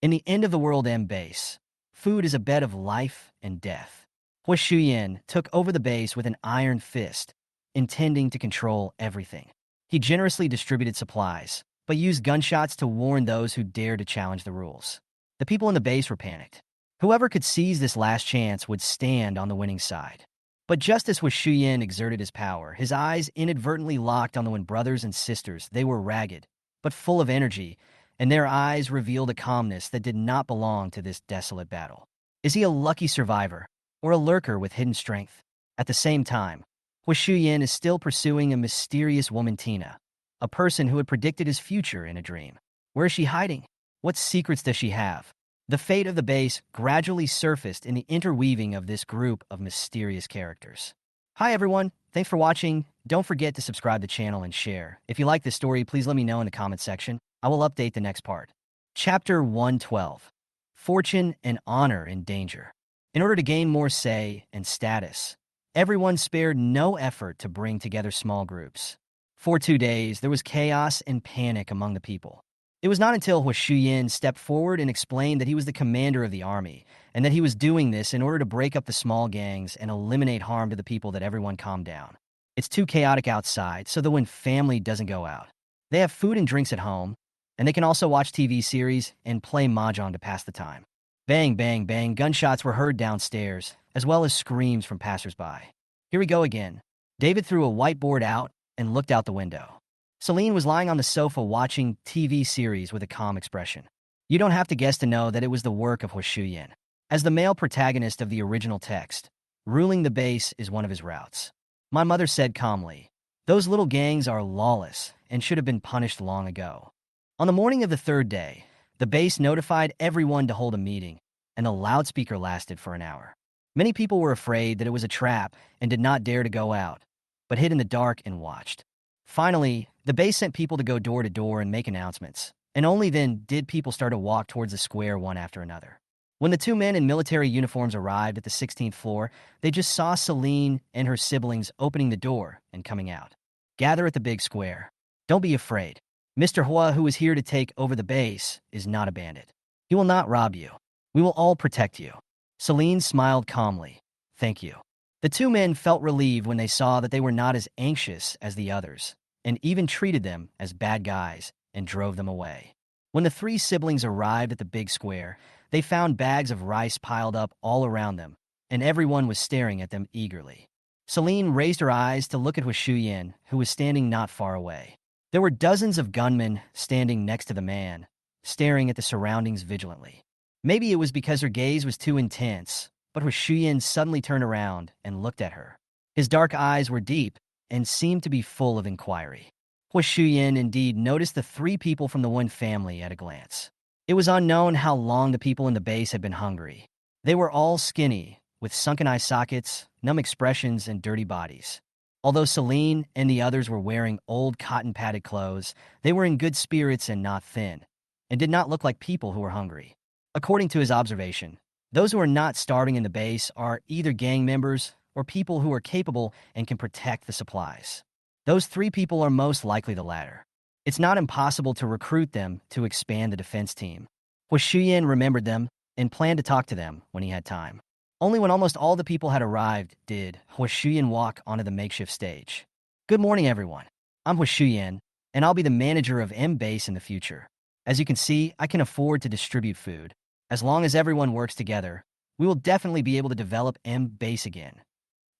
In the end of the world M base, food is a bed of life and death. Hua Shuyan took over the base with an iron fist, intending to control everything. He generously distributed supplies, but used gunshots to warn those who dared to challenge the rules. The people in the base were panicked. Whoever could seize this last chance would stand on the winning side. But just as Hua Shuyan exerted his power, his eyes inadvertently locked on the Wen brothers and sisters. They were ragged, but full of energy, and their eyes revealed a calmness that did not belong to this desolate battle. Is he a lucky survivor, or a lurker with hidden strength? At the same time, Hua Shuyan is still pursuing a mysterious woman Tina, a person who had predicted his future in a dream. Where is she hiding? What secrets does she have? The fate of the base gradually surfaced in the interweaving of this group of mysterious characters. Hi everyone, thanks for watching. Don't forget to subscribe to the channel and share. If you like this story, please let me know in the comment section. I will update the next part. Chapter 112. Fortune and Honor in Danger. In order to gain more say and status, everyone spared no effort to bring together small groups. For 2 days, there was chaos and panic among the people. It was not until Hua Shuyan stepped forward and explained that he was the commander of the army, and that he was doing this in order to break up the small gangs and eliminate harm to the people that everyone calmed down. It's too chaotic outside, so the Wen family doesn't go out. They have food and drinks at home, and they can also watch TV series and play mahjong to pass the time. Bang, bang, bang, gunshots were heard downstairs, as well as screams from passersby. Here we go again. David threw a whiteboard out and looked out the window. Celine was lying on the sofa watching TV series with a calm expression. You don't have to guess to know that it was the work of Hua Shuyan. As the male protagonist of the original text, ruling the base is one of his routes. My mother said calmly, "Those little gangs are lawless and should have been punished long ago." On the morning of the third day, the base notified everyone to hold a meeting, and the loudspeaker lasted for an hour. Many people were afraid that it was a trap and did not dare to go out, but hid in the dark and watched. Finally, the base sent people to go door to door and make announcements, and only then did people start to walk towards the square one after another. When the 2 men in military uniforms arrived at the 16th floor, they just saw Celine and her siblings opening the door and coming out. Gather at the big square. Don't be afraid. Mr. Hua, who is here to take over the base, is not a bandit. He will not rob you. We will all protect you. Celine smiled calmly. Thank you. The 2 men felt relieved when they saw that they were not as anxious as the others, and even treated them as bad guys and drove them away. When the 3 siblings arrived at the big square, they found bags of rice piled up all around them, and everyone was staring at them eagerly. Celine raised her eyes to look at Hua Shuyan, who was standing not far away. There were dozens of gunmen standing next to the man, staring at the surroundings vigilantly. Maybe it was because her gaze was too intense, but Hua Shuyan suddenly turned around and looked at her. His dark eyes were deep and seemed to be full of inquiry. Hua Shuyan indeed noticed the 3 people from the Wen family at a glance. It was unknown how long the people in the base had been hungry. They were all skinny, with sunken eye sockets, numb expressions, and dirty bodies. Although Celine and the others were wearing old cotton-padded clothes, they were in good spirits and not thin, and did not look like people who were hungry. According to his observation, those who are not starving in the base are either gang members or people who are capable and can protect the supplies. Those 3 people are most likely the latter. It's not impossible to recruit them to expand the defense team. Hua Shuyan remembered them and planned to talk to them when he had time. Only when almost all the people had arrived did Hua Shuyan walk onto the makeshift stage. Good morning, everyone. I'm Hua Shuyan, and I'll be the manager of M Base in the future. As you can see, I can afford to distribute food. As long as everyone works together, we will definitely be able to develop M Base again.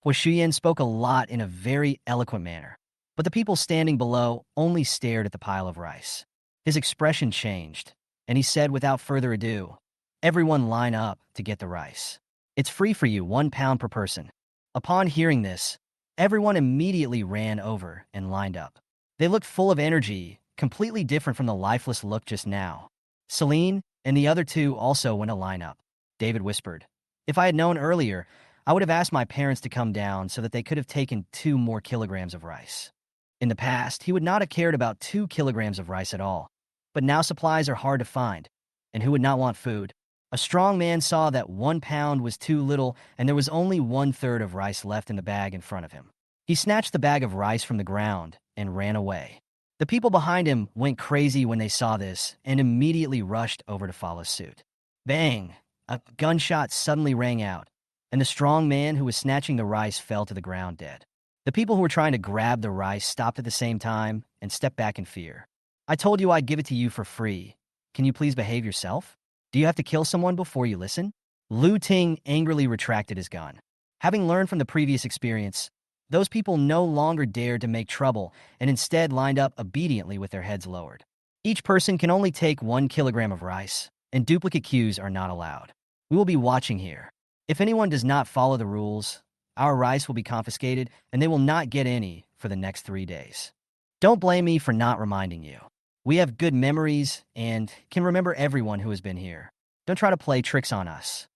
Hua Shuyan spoke a lot in a very eloquent manner, but the people standing below only stared at the pile of rice. His expression changed, and he said without further ado, "Everyone line up to get the rice. It's free for you, 1 pound per person." Upon hearing this, everyone immediately ran over and lined up. They looked full of energy, completely different from the lifeless look just now. Celine and the other 2 also went to line up. David whispered, "If I had known earlier, I would have asked my parents to come down so that they could have taken 2 more kilograms of rice." In the past, he would not have cared about 2 kilograms of rice at all, but now supplies are hard to find, and who would not want food? A strong man saw that 1 pound was too little and there was only 1/3 of rice left in the bag in front of him. He snatched the bag of rice from the ground and ran away. The people behind him went crazy when they saw this and immediately rushed over to follow suit. Bang! A gunshot suddenly rang out, and the strong man who was snatching the rice fell to the ground dead. The people who were trying to grab the rice stopped at the same time and stepped back in fear. I told you I'd give it to you for free. Can you please behave yourself? Do you have to kill someone before you listen? Lu Ting angrily retracted his gun. Having learned from the previous experience, those people no longer dared to make trouble and instead lined up obediently with their heads lowered. Each person can only take 1 kilogram of rice, and duplicate cues are not allowed. We will be watching here. If anyone does not follow the rules, our rice will be confiscated and they will not get any for the next 3 days. Don't blame me for not reminding you. We have good memories and can remember everyone who has been here. Don't try to play tricks on us.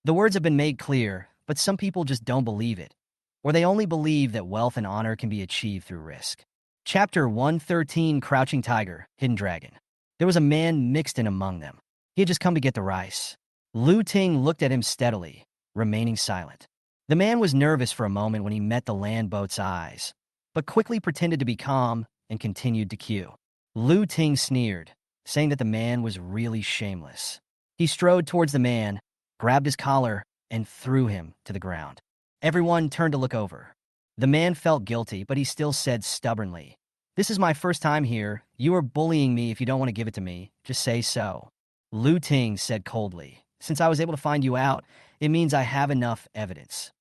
The words have been made clear, but some people just don't believe it, or they only believe that wealth and honor can be achieved through risk. Chapter 113, Crouching Tiger, Hidden Dragon. There was a man mixed in among them. He had just come to get the rice. Lu Ting looked at him steadily, remaining silent. The man was nervous for a moment when he met the land boat's eyes, but quickly pretended to be calm and continued to queue. Lu Ting sneered, saying that the man was really shameless. He strode towards the man, grabbed his collar, and threw him to the ground. Everyone turned to look over. The man felt guilty, but he still said stubbornly, "This is my first time here. You are bullying me if you don't want to give it to me. Just say so." Lu Ting said coldly, "Since I was able to find you out, it means I have enough evidence."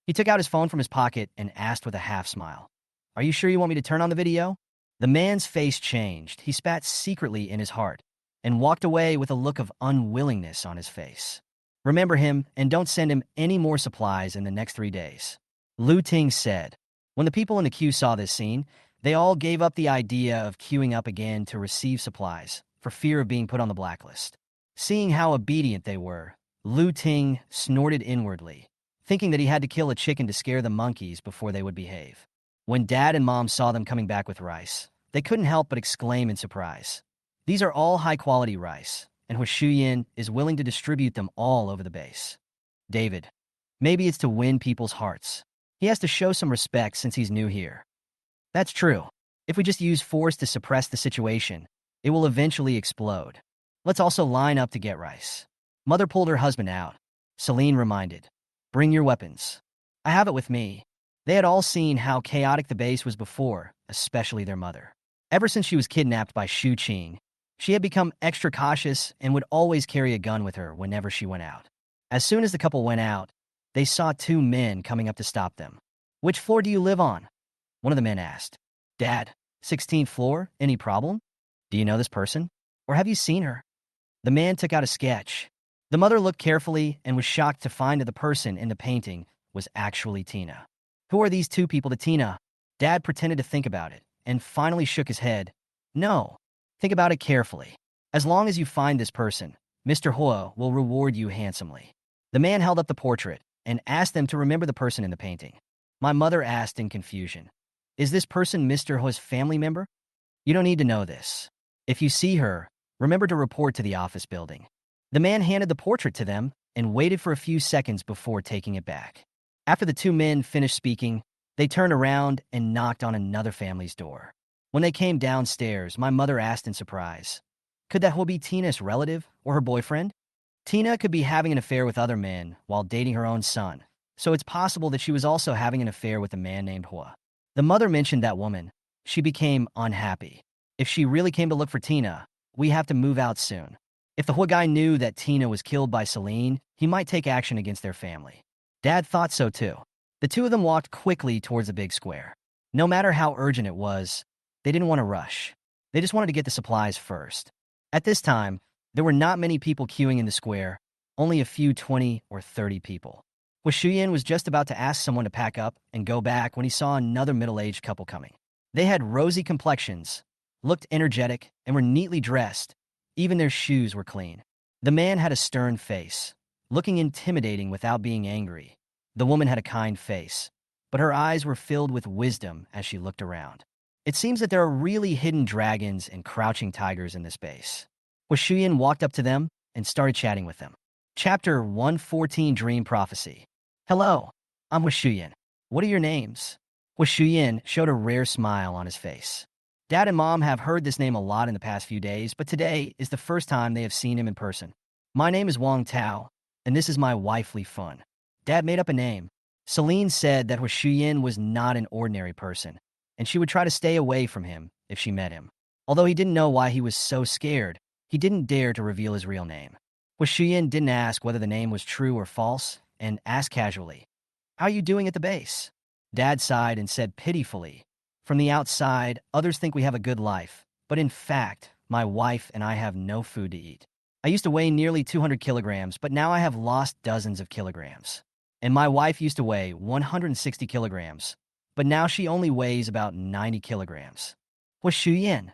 He took out his phone from his pocket and asked with a half smile, "Are you sure you want me to turn on the video?" The man's face changed. He spat secretly in his heart and walked away with a look of unwillingness on his face. "Remember him and don't send him any more supplies in the next 3 days." Lu Ting said. When the people in the queue saw this scene, they all gave up the idea of queuing up again to receive supplies for fear of being put on the blacklist. Seeing how obedient they were, Lu Ting snorted inwardly, thinking that he had to kill a chicken to scare the monkeys before they would behave. When Dad and Mom saw them coming back with rice, they couldn't help but exclaim in surprise. These are all high-quality rice, and Hua Shuyan is willing to distribute them all over the base. David. Maybe it's to win people's hearts. He has to show some respect since he's new here. That's true. If we just use force to suppress the situation, it will eventually explode. Let's also line up to get rice. Mother pulled her husband out. Celine reminded, "Bring your weapons." "I have it with me." They had all seen how chaotic the base was before, especially their mother. Ever since she was kidnapped by Shu Qing, she had become extra cautious and would always carry a gun with her whenever she went out. As soon as the couple went out, they saw 2 men coming up to stop them. "Which floor do you live on?" One of the men asked. "Dad, 16th floor, any problem?" "Do you know this person? Or have you seen her?" The man took out a sketch. The mother looked carefully and was shocked to find that the person in the painting was actually Tina. "Who are these 2 people to Tina?" Dad pretended to think about it and finally shook his head. "No. Think about it carefully. As long as you find this person, Mr. Hua will reward you handsomely." The man held up the portrait and asked them to remember the person in the painting. My mother asked in confusion, "Is this person Mr. Hua's family member?" "You don't need to know this. If you see her, remember to report to the office building." The man handed the portrait to them and waited for a few seconds before taking it back. After the 2 men finished speaking, they turned around and knocked on another family's door. When they came downstairs, my mother asked in surprise, "Could that be Tina's relative or her boyfriend?" Tina could be having an affair with other men while dating her own son, so it's possible that she was also having an affair with a man named Hua. The mother mentioned that woman. She became unhappy. If she really came to look for Tina, we have to move out soon. If the Hua guy knew that Tina was killed by Celine, he might take action against their family. Dad thought so too. The 2 of them walked quickly towards the big square. No matter how urgent it was, they didn't want to rush. They just wanted to get the supplies first. At this time, there were not many people queuing in the square, only a few 20 or 30 people. Hua Shuyan was just about to ask someone to pack up and go back when he saw another middle-aged couple coming. They had rosy complexions, looked energetic, and were neatly dressed. Even their shoes were clean. The man had a stern face, looking intimidating without being angry. The woman had a kind face, but her eyes were filled with wisdom as she looked around. It seems that there are really hidden dragons and crouching tigers in this base. Hua Shuyan walked up to them and started chatting with them. Chapter 114, Dream Prophecy. "Hello, I'm Hua Shuyan. What are your names?" Hua Shuyan showed a rare smile on his face. Dad and Mom have heard this name a lot in the past few days, but today is the first time they have seen him in person. My name is Wang Tao, and this is my wifely fun. Dad made up a name. Celine said that Huaxuyin was not an ordinary person, and she would try to stay away from him if she met him. Although he didn't know why he was so scared, he didn't dare to reveal his real name. Huaxuyin didn't ask whether the name was true or false, and asked casually, "How are you doing at the base?" Dad sighed and said pitifully, "From the outside, others think we have a good life, but in fact, my wife and I have no food to eat. I used to weigh nearly 200 kilograms, but now I have lost dozens of kilograms. And my wife used to weigh 160 kilograms, but now she only weighs about 90 kilograms." Was Shuyan?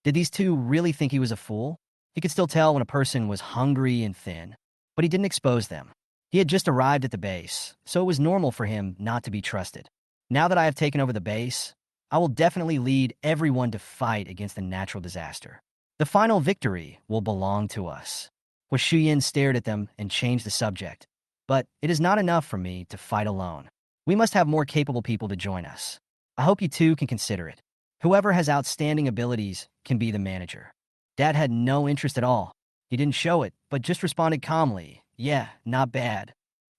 Did these two really think he was a fool? He could still tell when a person was hungry and thin, but he didn't expose them. He had just arrived at the base, so it was normal for him not to be trusted. Now that I have taken over the base, I will definitely lead everyone to fight against the natural disaster. The final victory will belong to us. Shuyin stared at them and changed the subject. But it is not enough for me to fight alone. We must have more capable people to join us. I hope you two can consider it. Whoever has outstanding abilities can be the manager. Dad had no interest at all. He didn't show it, but just responded calmly, "Yeah, not bad.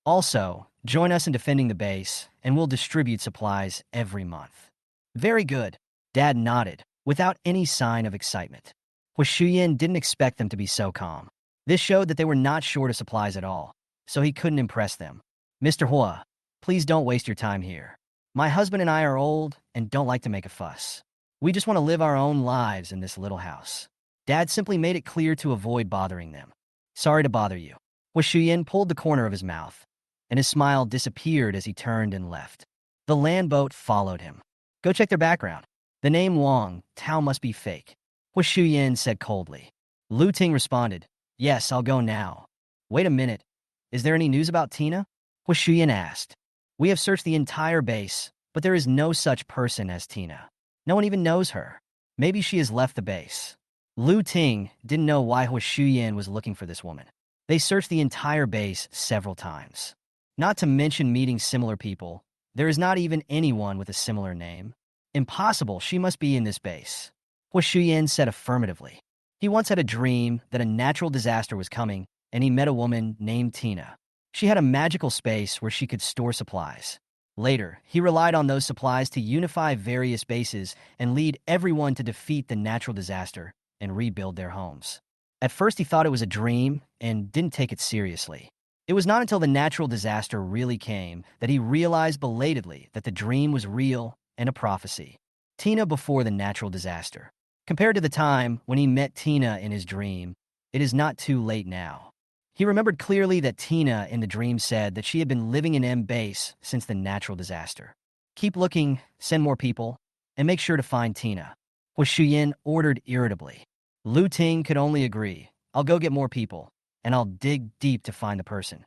Also, join us in defending the base, and we'll distribute supplies every month." "Very good." Dad nodded, without any sign of excitement. Shuyin didn't expect them to be so calm. This showed that they were not short of supplies at all, so he couldn't impress them. "Mr. Hua, please don't waste your time here. My husband and I are old and don't like to make a fuss. We just want to live our own lives in this little house." Dad simply made it clear to avoid bothering them. "Sorry to bother you." Shuyin pulled the corner of his mouth, and his smile disappeared as he turned and left. The land boat followed him. "Go check their background. The name Wang Tao must be fake," Shuyin said coldly. Lu Ting responded, "Yes, I'll go now." "Wait a minute. Is there any news about Tina?" Shuyin asked. "We have searched the entire base, but there is no such person as Tina. No one even knows her. Maybe she has left the base." Lu Ting didn't know why Shuyin was looking for this woman. They searched the entire base several times. Not to mention meeting similar people, there is not even anyone with a similar name. Impossible, she must be in this base. Shuyin said affirmatively. He once had a dream that a natural disaster was coming, and he met a woman named Tina. She had a magical space where she could store supplies. Later, he relied on those supplies to unify various bases and lead everyone to defeat the natural disaster and rebuild their homes. At first, he thought it was a dream and didn't take it seriously. It was not until the natural disaster really came that he realized belatedly that the dream was real and a prophecy. Tina before the natural disaster. Compared to the time when he met Tina in his dream, it is not too late now. He remembered clearly that Tina in the dream said that she had been living in M Base since the natural disaster. "Keep looking, send more people, and make sure to find Tina," Shuyin ordered irritably. Lu Ting could only agree. "I'll go get more people, and I'll dig deep to find the person."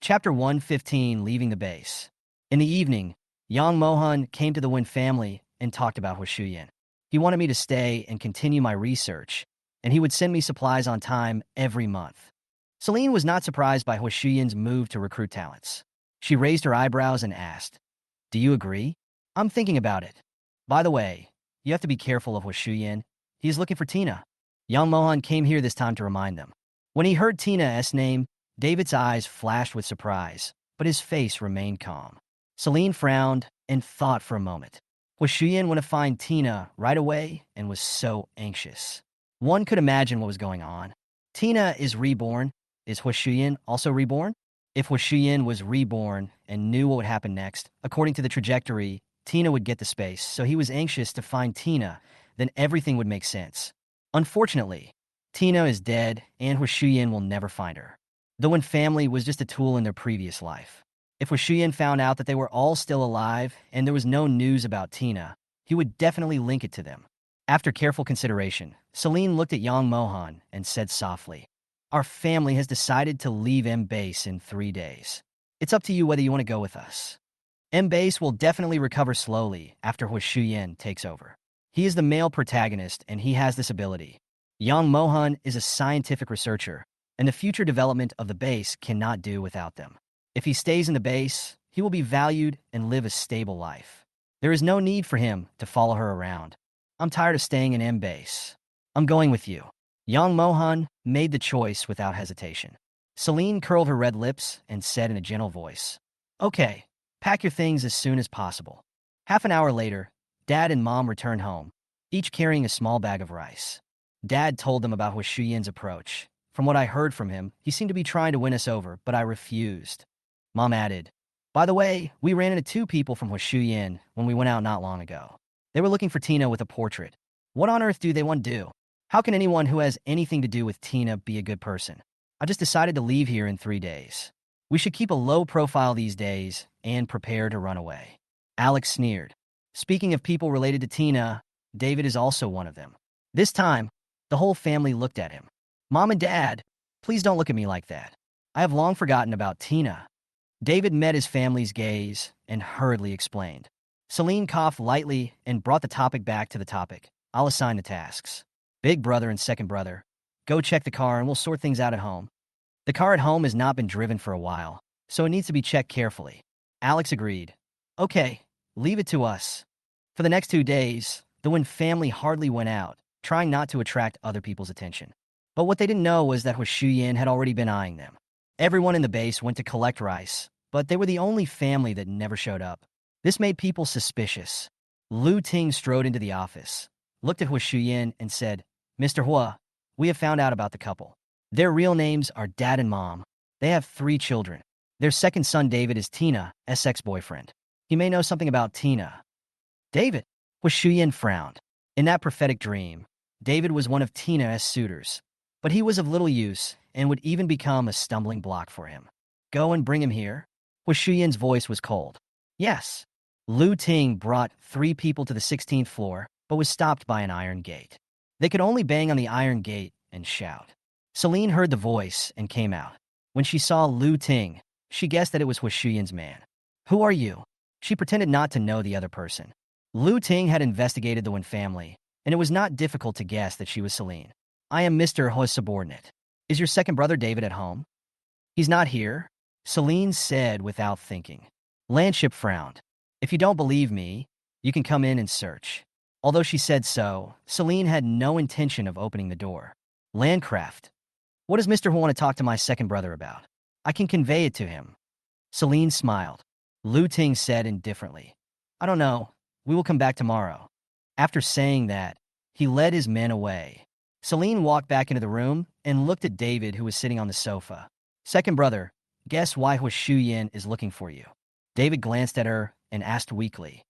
Chapter 115, Leaving the Base. In the evening, Yang Mohan came to the Wen family and talked about Shuyin. He wanted me to stay and continue my research, and he would send me supplies on time every month. Celine was not surprised by Huaxuyin's move to recruit talents. She raised her eyebrows and asked, "Do you agree?" "I'm thinking about it. By the way, you have to be careful of Huaxuyin. He is looking for Tina." Yang Mohan came here this time to remind them. When he heard Tina's name, David's eyes flashed with surprise, but his face remained calm. Celine frowned and thought for a moment. Huaxuyin went to find Tina right away and was so anxious. One could imagine what was going on. Tina is reborn. Is Huaxuyin also reborn? If Huaxuyin was reborn and knew what would happen next, according to the trajectory, Tina would get the space, so he was anxious to find Tina, then everything would make sense. Unfortunately, Tina is dead, and Huaxuyin will never find her. The Wen family was just a tool in their previous life. If Huaxuyin found out that they were all still alive and there was no news about Tina, he would definitely link it to them. After careful consideration, Celine looked at Yang Mohan and said softly, "Our family has decided to leave M Base in 3 days. It's up to you whether you want to go with us. M Base will definitely recover slowly after Huaxuyin takes over. He is the male protagonist and he has this ability. Yang Mohan is a scientific researcher, and the future development of the base cannot do without them. If he stays in the base, he will be valued and live a stable life. There is no need for him to follow her around. I'm tired of staying in M base. I'm going with you. Young Mohan made the choice without hesitation. Celine curled her red lips and said in a gentle voice, "Okay, pack your things as soon as possible." Half an hour later, Dad and Mom returned home, each carrying a small bag of rice. Dad told them about Huishuyin's approach. From what I heard from him, he seemed to be trying to win us over, but I refused. Mom added, "By the way, we ran into two people from Huishuyin when we went out not long ago. They were looking for Tina with a portrait. What on earth do they want to do? How can anyone who has anything to do with Tina be a good person? I just decided to leave here in 3 days. We should keep a low profile these days and prepare to run away." Alex sneered. Speaking of people related to Tina, David is also one of them. This time, the whole family looked at him. "Mom and Dad, please don't look at me like that. I have long forgotten about Tina." David met his family's gaze and hurriedly explained. Celine coughed lightly and brought the topic back to the topic. "I'll assign the tasks. Big brother and second brother, go check the car and we'll sort things out at home." The car at home has not been driven for a while, so it needs to be checked carefully. Alex agreed. "Okay, leave it to us." For the next 2 days, the Wynn family hardly went out, trying not to attract other people's attention. But what they didn't know was that Huishuyin had already been eyeing them. Everyone in the base went to collect rice, but they were the only family that never showed up. This made people suspicious. Lu Ting strode into the office, looked at Huishuyin, and said, "Mr. Hua, we have found out about the couple. Their real names are Dad and Mom. They have 3 children. Their second son, David, is Tina's ex-boyfriend. He may know something about Tina." David? Huishuyin frowned. In that prophetic dream, David was one of Tina's suitors, but he was of little use and would even become a stumbling block for him. "Go and bring him here?" Huishuyin's voice was cold. "Yes." Lu Ting brought 3 people to the 16th floor, but was stopped by an iron gate. They could only bang on the iron gate and shout. Celine heard the voice and came out. When she saw Lu Ting, she guessed that it was Huishuyin's man. "Who are you?" She pretended not to know the other person. Lu Ting had investigated the Wen family, and it was not difficult to guess that she was Celine. "I am Mr. Hua's subordinate. Is your second brother David at home?" "He's not here," Celine said without thinking. Landship frowned. "If you don't believe me, you can come in and search." Although she said so, Celine had no intention of opening the door. "Landcraft. What does Mr. Hu want to talk to my second brother about? I can convey it to him." Celine smiled. Lu Ting said indifferently, "I don't know. We will come back tomorrow." After saying that, he led his men away. Celine walked back into the room and looked at David, who was sitting on the sofa. "Second brother, guess why Huishuyin is looking for you?" David glanced at her and asked weakly,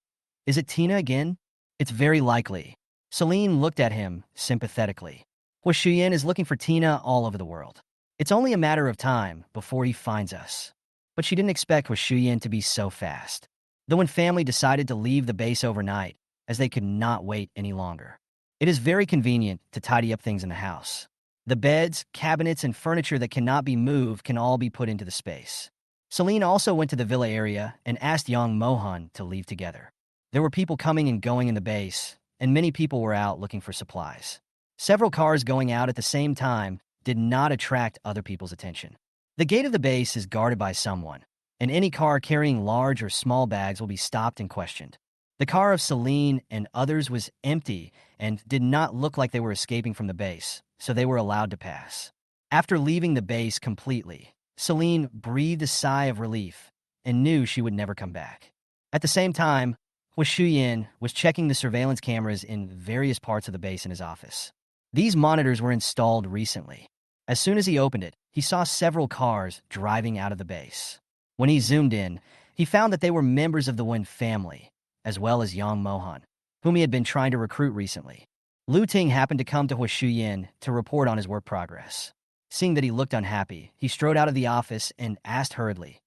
"Is it Tina again?" "It's very likely." Celine looked at him sympathetically. "Huishuyin is looking for Tina all over the world. It's only a matter of time before he finds us." But she didn't expect Huishuyin to be so fast. The Wen family decided to leave the base overnight, as they could not wait any longer. It is very convenient to tidy up things in the house. The beds, cabinets, and furniture that cannot be moved can all be put into the space. Celine also went to the villa area and asked young Mohan to leave together. There were people coming and going in the base, and many people were out looking for supplies. Several cars going out at the same time did not attract other people's attention. The gate of the base is guarded by someone, and any car carrying large or small bags will be stopped and questioned. The car of Celine and others was empty and did not look like they were escaping from the base, so they were allowed to pass. After leaving the base completely, Celine breathed a sigh of relief and knew she would never come back. At the same time, Huishuyin was checking the surveillance cameras in various parts of the base in his office. These monitors were installed recently. As soon as he opened it, he saw several cars driving out of the base. When he zoomed in, he found that they were members of the Wen family, as well as Yang Mohan, whom he had been trying to recruit recently. Lu Ting happened to come to Huishuyin to report on his work progress. Seeing that he looked unhappy, he strode out of the office and asked hurriedly,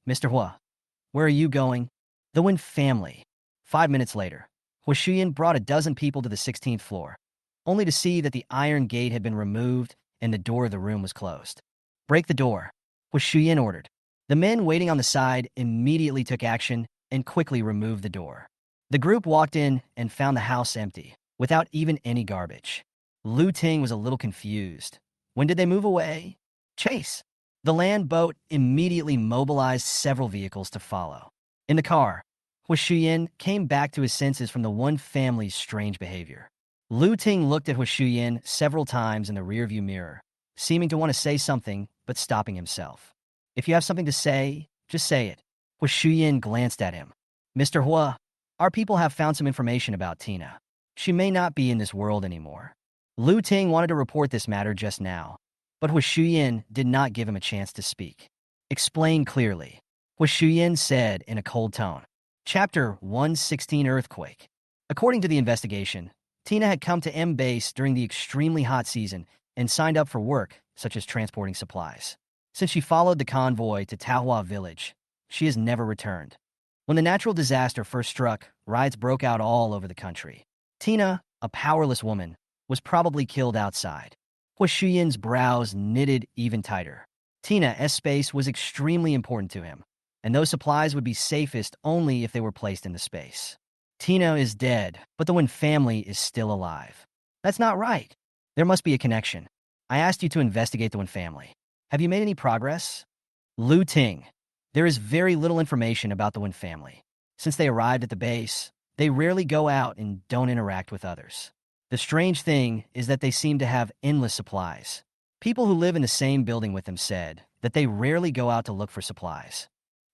"Mr. Hua, where are you going?" "The Wen family." 5 minutes later, Huishuyin brought a dozen people to the 16th floor, only to see that the iron gate had been removed and the door of the room was closed. "Break the door," Huishuyin ordered. The men waiting on the side immediately took action and quickly removed the door. The group walked in and found the house empty, without even any garbage. Lu Ting was a little confused. When did they move away? Chase. The land boat immediately mobilized several vehicles to follow. In the car, Huishuyin came back to his senses from the Wen family's strange behavior. Lu Ting looked at Hu Shuyin several times in the rearview mirror, seeming to want to say something, but stopping himself. If you have something to say, just say it. Hu Shuyin glanced at him. Mr. Hua, our people have found some information about Tina. She may not be in this world anymore. Lu Ting wanted to report this matter just now, but Hu Shuyin did not give him a chance to speak. Explain clearly, Hu Shuyin said in a cold tone. Chapter 116 Earthquake. According to the investigation, Tina had come to M Base during the extremely hot season and signed up for work, such as transporting supplies. Since she followed the convoy to Taohua village, she has never returned. When the natural disaster first struck, riots broke out all over the country. Tina, a powerless woman, was probably killed outside. Hu Shuyin's brows knitted even tighter. Tina's space was extremely important to him, and those supplies would be safest only if they were placed in the space. Tina is dead, but the Wen family is still alive. That's not right. There must be a connection. I asked you to investigate the Wen family. Have you made any progress? Lu Ting. There is very little information about the Wen family. Since they arrived at the base, they rarely go out and don't interact with others. The strange thing is that they seem to have endless supplies. People who live in the same building with them said that they rarely go out to look for supplies.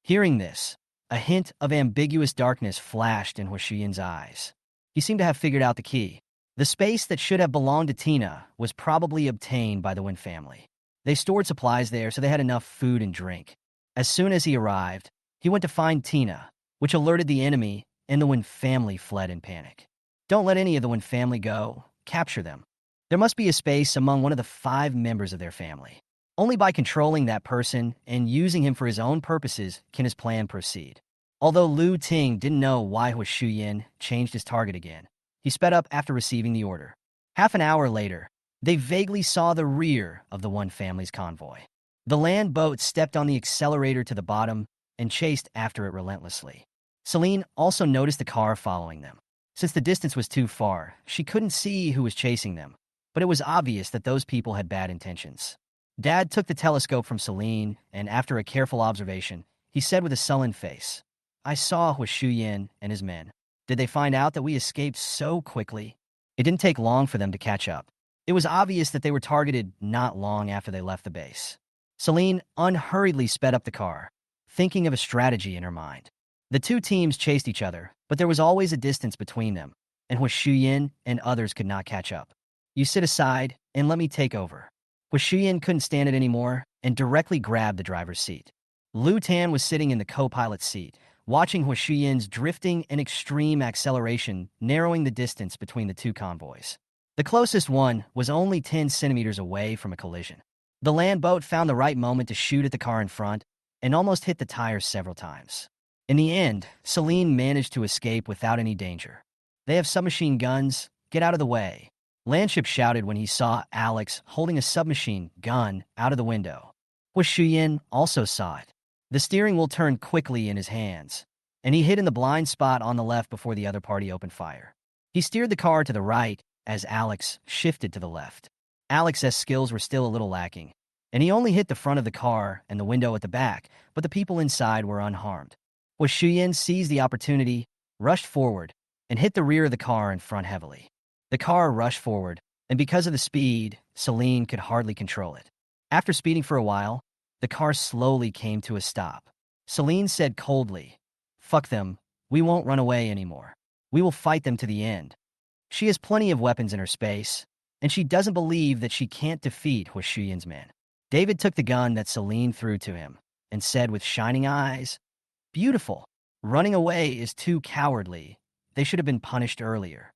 Hearing this, a hint of ambiguous darkness flashed in Hu Shuyin's eyes. He seemed to have figured out the key. The space that should have belonged to Tina was probably obtained by the Wen family. They stored supplies there so they had enough food and drink. As soon as he arrived, he went to find Tina, which alerted the enemy, and the Wen family fled in panic. Don't let any of the Wen family go. Capture them. There must be a space among one of the 5 members of their family. Only by controlling that person and using him for his own purposes can his plan proceed. Although Lu Ting didn't know why Hu Shuyin changed his target again, he sped up after receiving the order. Half an hour later, they vaguely saw the rear of the Wen family's convoy. The land boat stepped on the accelerator to the bottom and chased after it relentlessly. Celine also noticed the car following them. Since the distance was too far, she couldn't see who was chasing them, but it was obvious that those people had bad intentions. Dad took the telescope from Celine, and after a careful observation, he said with a sullen face, I saw Hu Shuyin and his men. Did they find out that we escaped so quickly? It didn't take long for them to catch up. It was obvious that they were targeted not long after they left the base. Celine unhurriedly sped up the car, thinking of a strategy in her mind. The 2 teams chased each other, but there was always a distance between them, and Hu Shuyin and others could not catch up. You sit aside and let me take over. Hu Shuyin couldn't stand it anymore and directly grabbed the driver's seat. Lu Tan was sitting in the co-pilot's seat, watching Hu Shuyin's drifting and extreme acceleration narrowing the distance between the 2 convoys. The closest one was only 10 centimeters away from a collision. The land boat found the right moment to shoot at the car in front and almost hit the tires several times. In the end, Celine managed to escape without any danger. They have submachine guns. Get out of the way. Landship shouted when he saw Alex holding a submachine gun out of the window. Hu Shuyin also saw it. The steering wheel turned quickly in his hands, and he hit in the blind spot on the left before the other party opened fire. He steered the car to the right as Alex shifted to the left. Alex's skills were still a little lacking, and he only hit the front of the car and the window at the back, but the people inside were unharmed. Hu Shuyin seized the opportunity, rushed forward, and hit the rear of the car in front heavily. The car rushed forward, and because of the speed, Celine could hardly control it. After speeding for a while, the car slowly came to a stop. Celine said coldly, Fuck them, we won't run away anymore. We will fight them to the end. She has plenty of weapons in her space, and she doesn't believe that she can't defeat Hu Shuyin's men. David took the gun that Celine threw to him and said with shining eyes, Beautiful. Running away is too cowardly. They should have been punished earlier.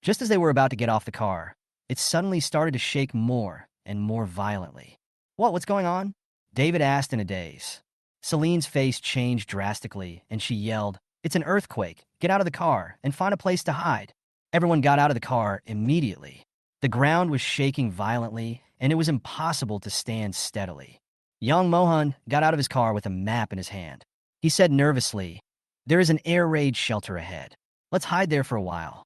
Just as they were about to get off the car, it suddenly started to shake more and more violently. What's going on? David asked in a daze. Celine's face changed drastically, and she yelled, It's an earthquake. Get out of the car and find a place to hide. Everyone got out of the car immediately. The ground was shaking violently, and it was impossible to stand steadily. Young Mohan got out of his car with a map in his hand. He said nervously, There is an air raid shelter ahead. Let's hide there for a while.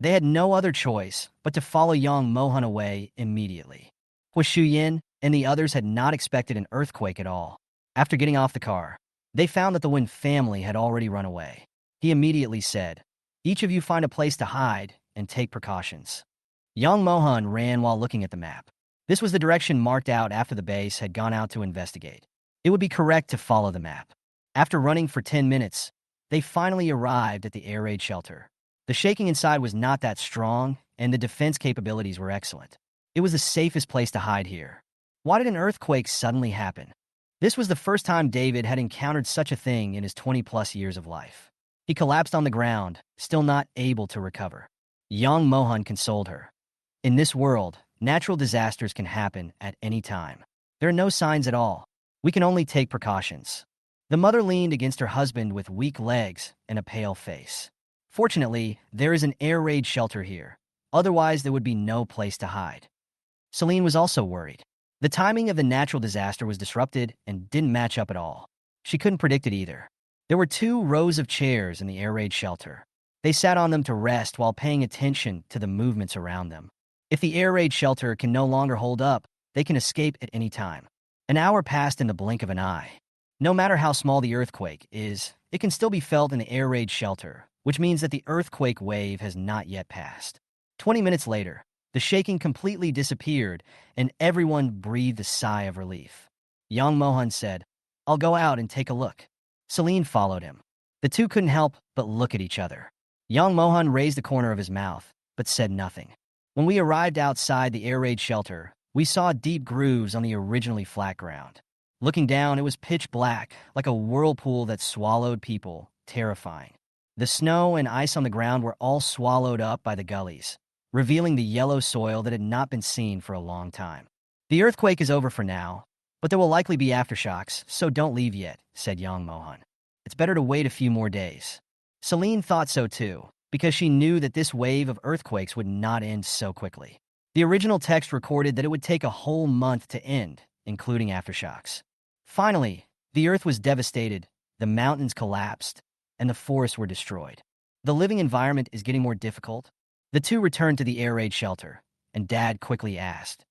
They had no other choice but to follow young Mohan away immediately. Hu Shuyin and the others had not expected an earthquake at all. After getting off the car, they found that the Wen family had already run away. He immediately said, Each of you find a place to hide and take precautions. Young Mohan ran while looking at the map. This was the direction marked out after the base had gone out to investigate. It would be correct to follow the map. After running for 10 minutes, they finally arrived at the air raid shelter. The shaking inside was not that strong, and the defense capabilities were excellent. It was the safest place to hide here. Why did an earthquake suddenly happen? This was the first time David had encountered such a thing in his 20-plus years of life. He collapsed on the ground, still not able to recover. Young Mohan consoled her. In this world, natural disasters can happen at any time. There are no signs at all. We can only take precautions. The mother leaned against her husband with weak legs and a pale face. Fortunately, there is an air raid shelter here. Otherwise, there would be no place to hide. Celine was also worried. The timing of the natural disaster was disrupted and didn't match up at all. She couldn't predict it either. There were 2 rows of chairs in the air raid shelter. They sat on them to rest while paying attention to the movements around them. If the air raid shelter can no longer hold up, they can escape at any time. An hour passed in the blink of an eye. No matter how small the earthquake is, it can still be felt in the air raid shelter, which means that the earthquake wave has not yet passed. 20 minutes later, the shaking completely disappeared, and everyone breathed a sigh of relief. Young Mohan said, "I'll go out and take a look." Celine followed him. The two couldn't help but look at each other. Young Mohan raised the corner of his mouth, but said nothing. When we arrived outside the air raid shelter, we saw deep grooves on the originally flat ground. Looking down, it was pitch black, like a whirlpool that swallowed people, terrifying. The snow and ice on the ground were all swallowed up by the gullies, revealing the yellow soil that had not been seen for a long time. "The earthquake is over for now, but there will likely be aftershocks, so don't leave yet," said Young Mohan. "It's better to wait a few more days." Celine thought so too, because she knew that this wave of earthquakes would not end so quickly. The original text recorded that it would take a whole month to end, including aftershocks. Finally, the earth was devastated, the mountains collapsed, and the forests were destroyed. The living environment is getting more difficult. The two returned to the air raid shelter, and Dad quickly asked,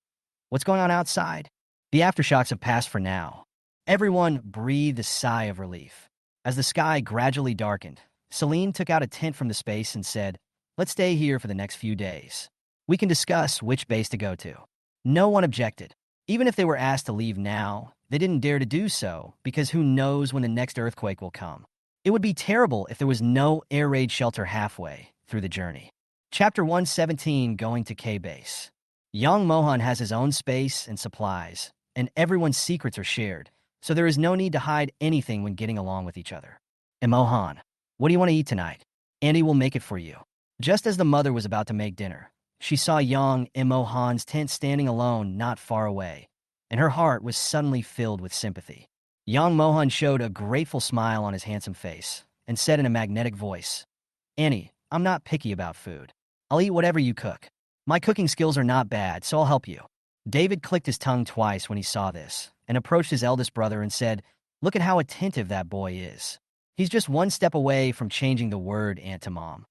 "What's going on outside?" "The aftershocks have passed for now." Everyone breathed a sigh of relief. As the sky gradually darkened, Celine took out a tent from the space and said, "Let's stay here for the next few days. We can discuss which base to go to." No one objected. Even if they were asked to leave now, they didn't dare to do so because who knows when the next earthquake will come. It would be terrible if there was no air raid shelter halfway through the journey. Chapter 117, Going to K-Base. Young Mohan has his own space and supplies, and everyone's secrets are shared, so there is no need to hide anything when getting along with each other. "And Mohan, what do you want to eat tonight? Andy will make it for you." Just as the mother was about to make dinner, she saw Young and Mohan's tent standing alone not far away, and her heart was suddenly filled with sympathy. Young Mohan showed a grateful smile on his handsome face and said in a magnetic voice, "Annie, I'm not picky about food. I'll eat whatever you cook. My cooking skills are not bad, so I'll help you." David clicked his tongue twice when he saw this and approached his eldest brother and said, "Look at how attentive that boy is. He's just one step away from changing the word aunt to mom."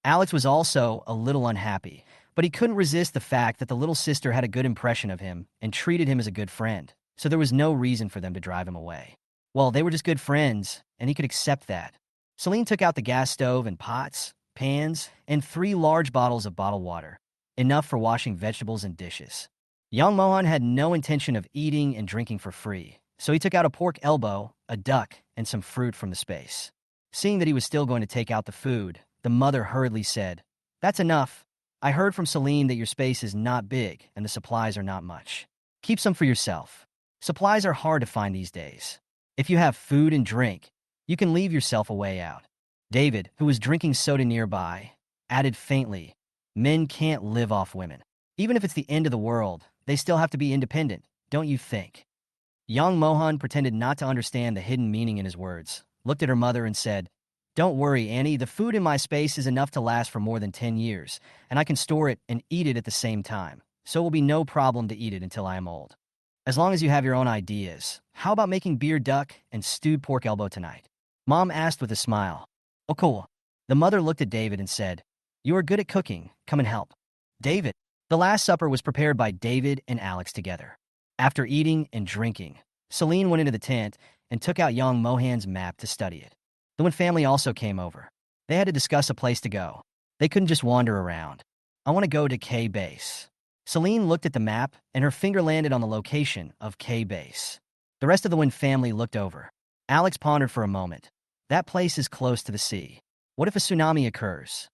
Alex was also a little unhappy, but he couldn't resist the fact that the little sister had a good impression of him and treated him as a good friend, so there was no reason for them to drive him away. Well, they were just good friends, and he could accept that. Celine took out the gas stove and pots, pans, and 3 large bottles of bottled water, enough for washing vegetables and dishes. Young Mohan had no intention of eating and drinking for free, so he took out a pork elbow, a duck, and some fruit from the space. Seeing that he was still going to take out the food, the mother hurriedly said, "That's enough. I heard from Celine that your space is not big and the supplies are not much. Keep some for yourself. Supplies are hard to find these days. If you have food and drink, you can leave yourself a way out." David, who was drinking soda nearby, added faintly, "Men can't live off women. Even if it's the end of the world, they still have to be independent, don't you think?" Young Mohan pretended not to understand the hidden meaning in his words, looked at her mother and said, "Don't worry, Annie, the food in my space is enough to last for more than 10 years, and I can store it and eat it at the same time, so it will be no problem to eat it until I am old. As long as you have your own ideas, how about making beer duck and stewed pork elbow tonight?" Mom asked with a smile. "Oh, cool." The mother looked at David and said, "You are good at cooking, come and help." David. The last supper was prepared by David and Alex together. After eating and drinking, Celine went into the tent and took out Young Mohan's map to study it. The Wynn family also came over. They had to discuss a place to go. They couldn't just wander around. I want to go to K Base. Celine looked at the map, and her finger landed on the location of K Base. The rest of the Wynn family looked over. Alex pondered for a moment. That place is close to the sea. What if a tsunami occurs?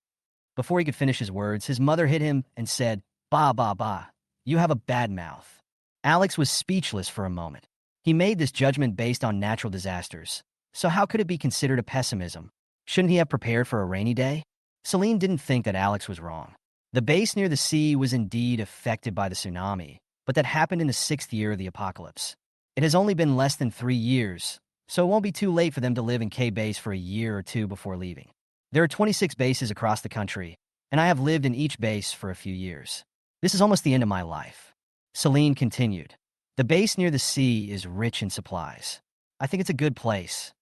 Before he could finish his words, his mother hit him and said, "Bah, bah, bah. You have a bad mouth." Alex was speechless for a moment. He made this judgment based on natural disasters. So how could it be considered a pessimism? Shouldn't he have prepared for a rainy day? Celine didn't think that Alex was wrong. The base near the sea was indeed affected by the tsunami, but that happened in the 6th year of the apocalypse. It has only been less than 3 years, so it won't be too late for them to live in K Base for a year or two before leaving. There are 26 bases across the country, and I have lived in each base for a few years. This is almost the end of my life. Celine continued. The base near the sea is rich in supplies. I think it's a good place.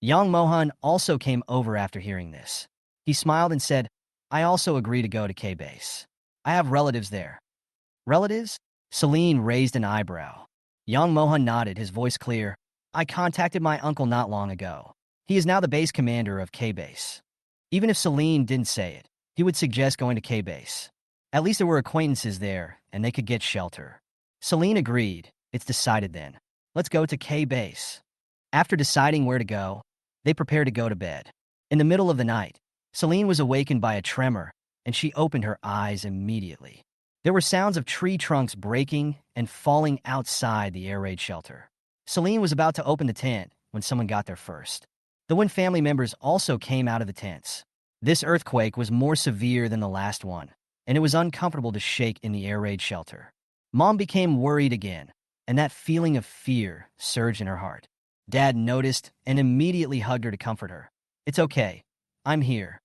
Young Mohan also came over after hearing this. He smiled and said, I also agree to go to K Base. I have relatives there. Relatives? Celine raised an eyebrow. Young Mohan nodded, his voice clear. I contacted my uncle not long ago. He is now the base commander of K Base. Even if Celine didn't say it, he would suggest going to K Base. At least there were acquaintances there, and they could get shelter. Celine agreed. It's decided then. Let's go to K Base. After deciding where to go, they prepared to go to bed. In the middle of the night, Celine was awakened by a tremor, and she opened her eyes immediately. There were sounds of tree trunks breaking and falling outside the air raid shelter. Celine was about to open the tent when someone got there first. The Wynn family members also came out of the tents. This earthquake was more severe than the last one, and it was uncomfortable to shake in the air raid shelter. Mom became worried again, and that feeling of fear surged in her heart. Dad noticed and immediately hugged her to comfort her. It's okay. I'm here.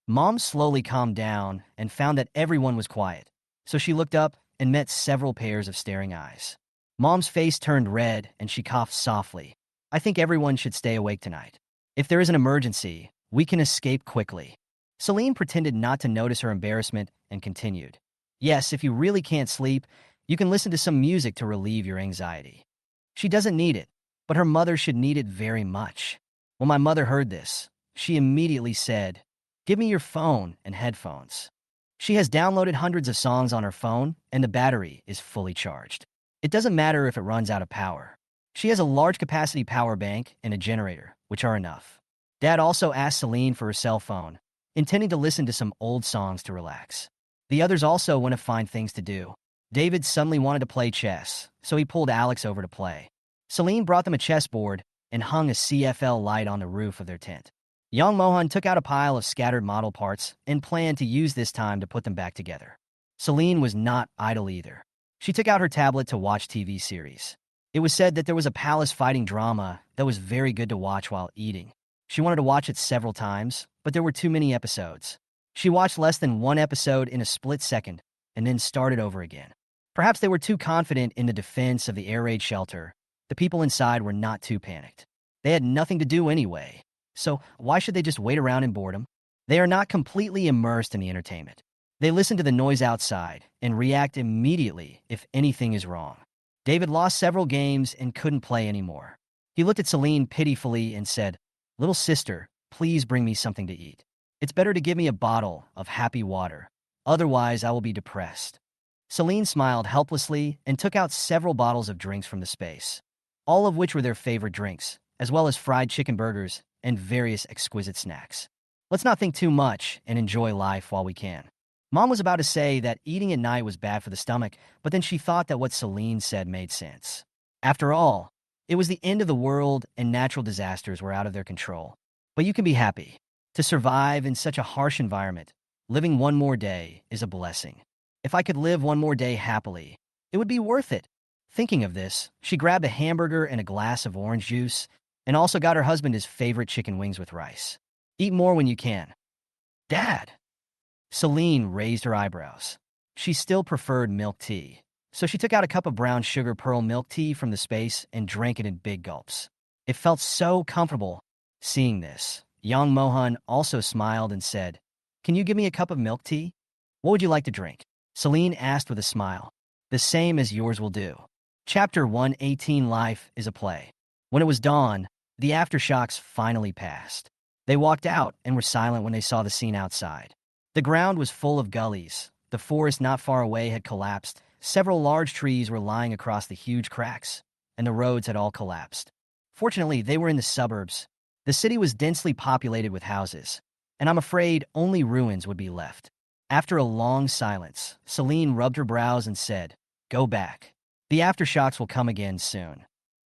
Mom slowly calmed down and found that everyone was quiet, so she looked up and met several pairs of staring eyes. Mom's face turned red and she coughed softly. I think everyone should stay awake tonight. If there is an emergency, we can escape quickly. Celine pretended not to notice her embarrassment and continued. Yes, if you really can't sleep, you can listen to some music to relieve your anxiety. She doesn't need it, but her mother should need it very much. When my mother heard this, she immediately said, Give me your phone and headphones. She has downloaded hundreds of songs on her phone, and the battery is fully charged. It doesn't matter if it runs out of power. She has a large capacity power bank and a generator, which are enough. Dad also asked Celine for her cell phone, intending to listen to some old songs to relax. The others also want to find things to do. David suddenly wanted to play chess, so he pulled Alex over to play. Celine brought them a chessboard and hung a CFL light on the roof of their tent. Young Mohan took out a pile of scattered model parts and planned to use this time to put them back together. Celine was not idle either. She took out her tablet to watch TV series. It was said that there was a palace fighting drama that was very good to watch while eating. She wanted to watch it several times, but there were too many episodes. She watched less than one episode in a split second and then started over again. Perhaps they were too confident in the defense of the air raid shelter. The people inside were not too panicked. They had nothing to do anyway, so why should they just wait around in boredom? They are not completely immersed in the entertainment. They listen to the noise outside and react immediately if anything is wrong. David lost several games and couldn't play anymore. He looked at Celine pitifully and said, Little sister, please bring me something to eat. It's better to give me a bottle of happy water. Otherwise, I will be depressed. Celine smiled helplessly and took out several bottles of drinks from the space, all of which were their favorite drinks, as well as fried chicken burgers and various exquisite snacks. Let's not think too much and enjoy life while we can. Mom was about to say that eating at night was bad for the stomach, but then she thought that what Celine said made sense. After all, it was the end of the world and natural disasters were out of their control. But you can be happy. To survive in such a harsh environment, living one more day is a blessing. If I could live one more day happily, it would be worth it. Thinking of this, she grabbed a hamburger and a glass of orange juice, and also got her husband his favorite chicken wings with rice. Eat more when you can. Dad! Celine raised her eyebrows. She still preferred milk tea, so she took out a cup of brown sugar pearl milk tea from the space and drank it in big gulps. It felt so comfortable. Seeing this, young Mohan also smiled and said, Can you give me a cup of milk tea? What would you like to drink? Celine asked with a smile. The same as yours will do. Chapter 118 Life is a Play. When it was dawn, the aftershocks finally passed. They walked out and were silent when they saw the scene outside. The ground was full of gullies. The forest not far away had collapsed. Several large trees were lying across the huge cracks, and the roads had all collapsed. Fortunately, they were in the suburbs. The city was densely populated with houses, and I'm afraid only ruins would be left. After a long silence, Celine rubbed her brows and said, "Go back. The aftershocks will come again soon."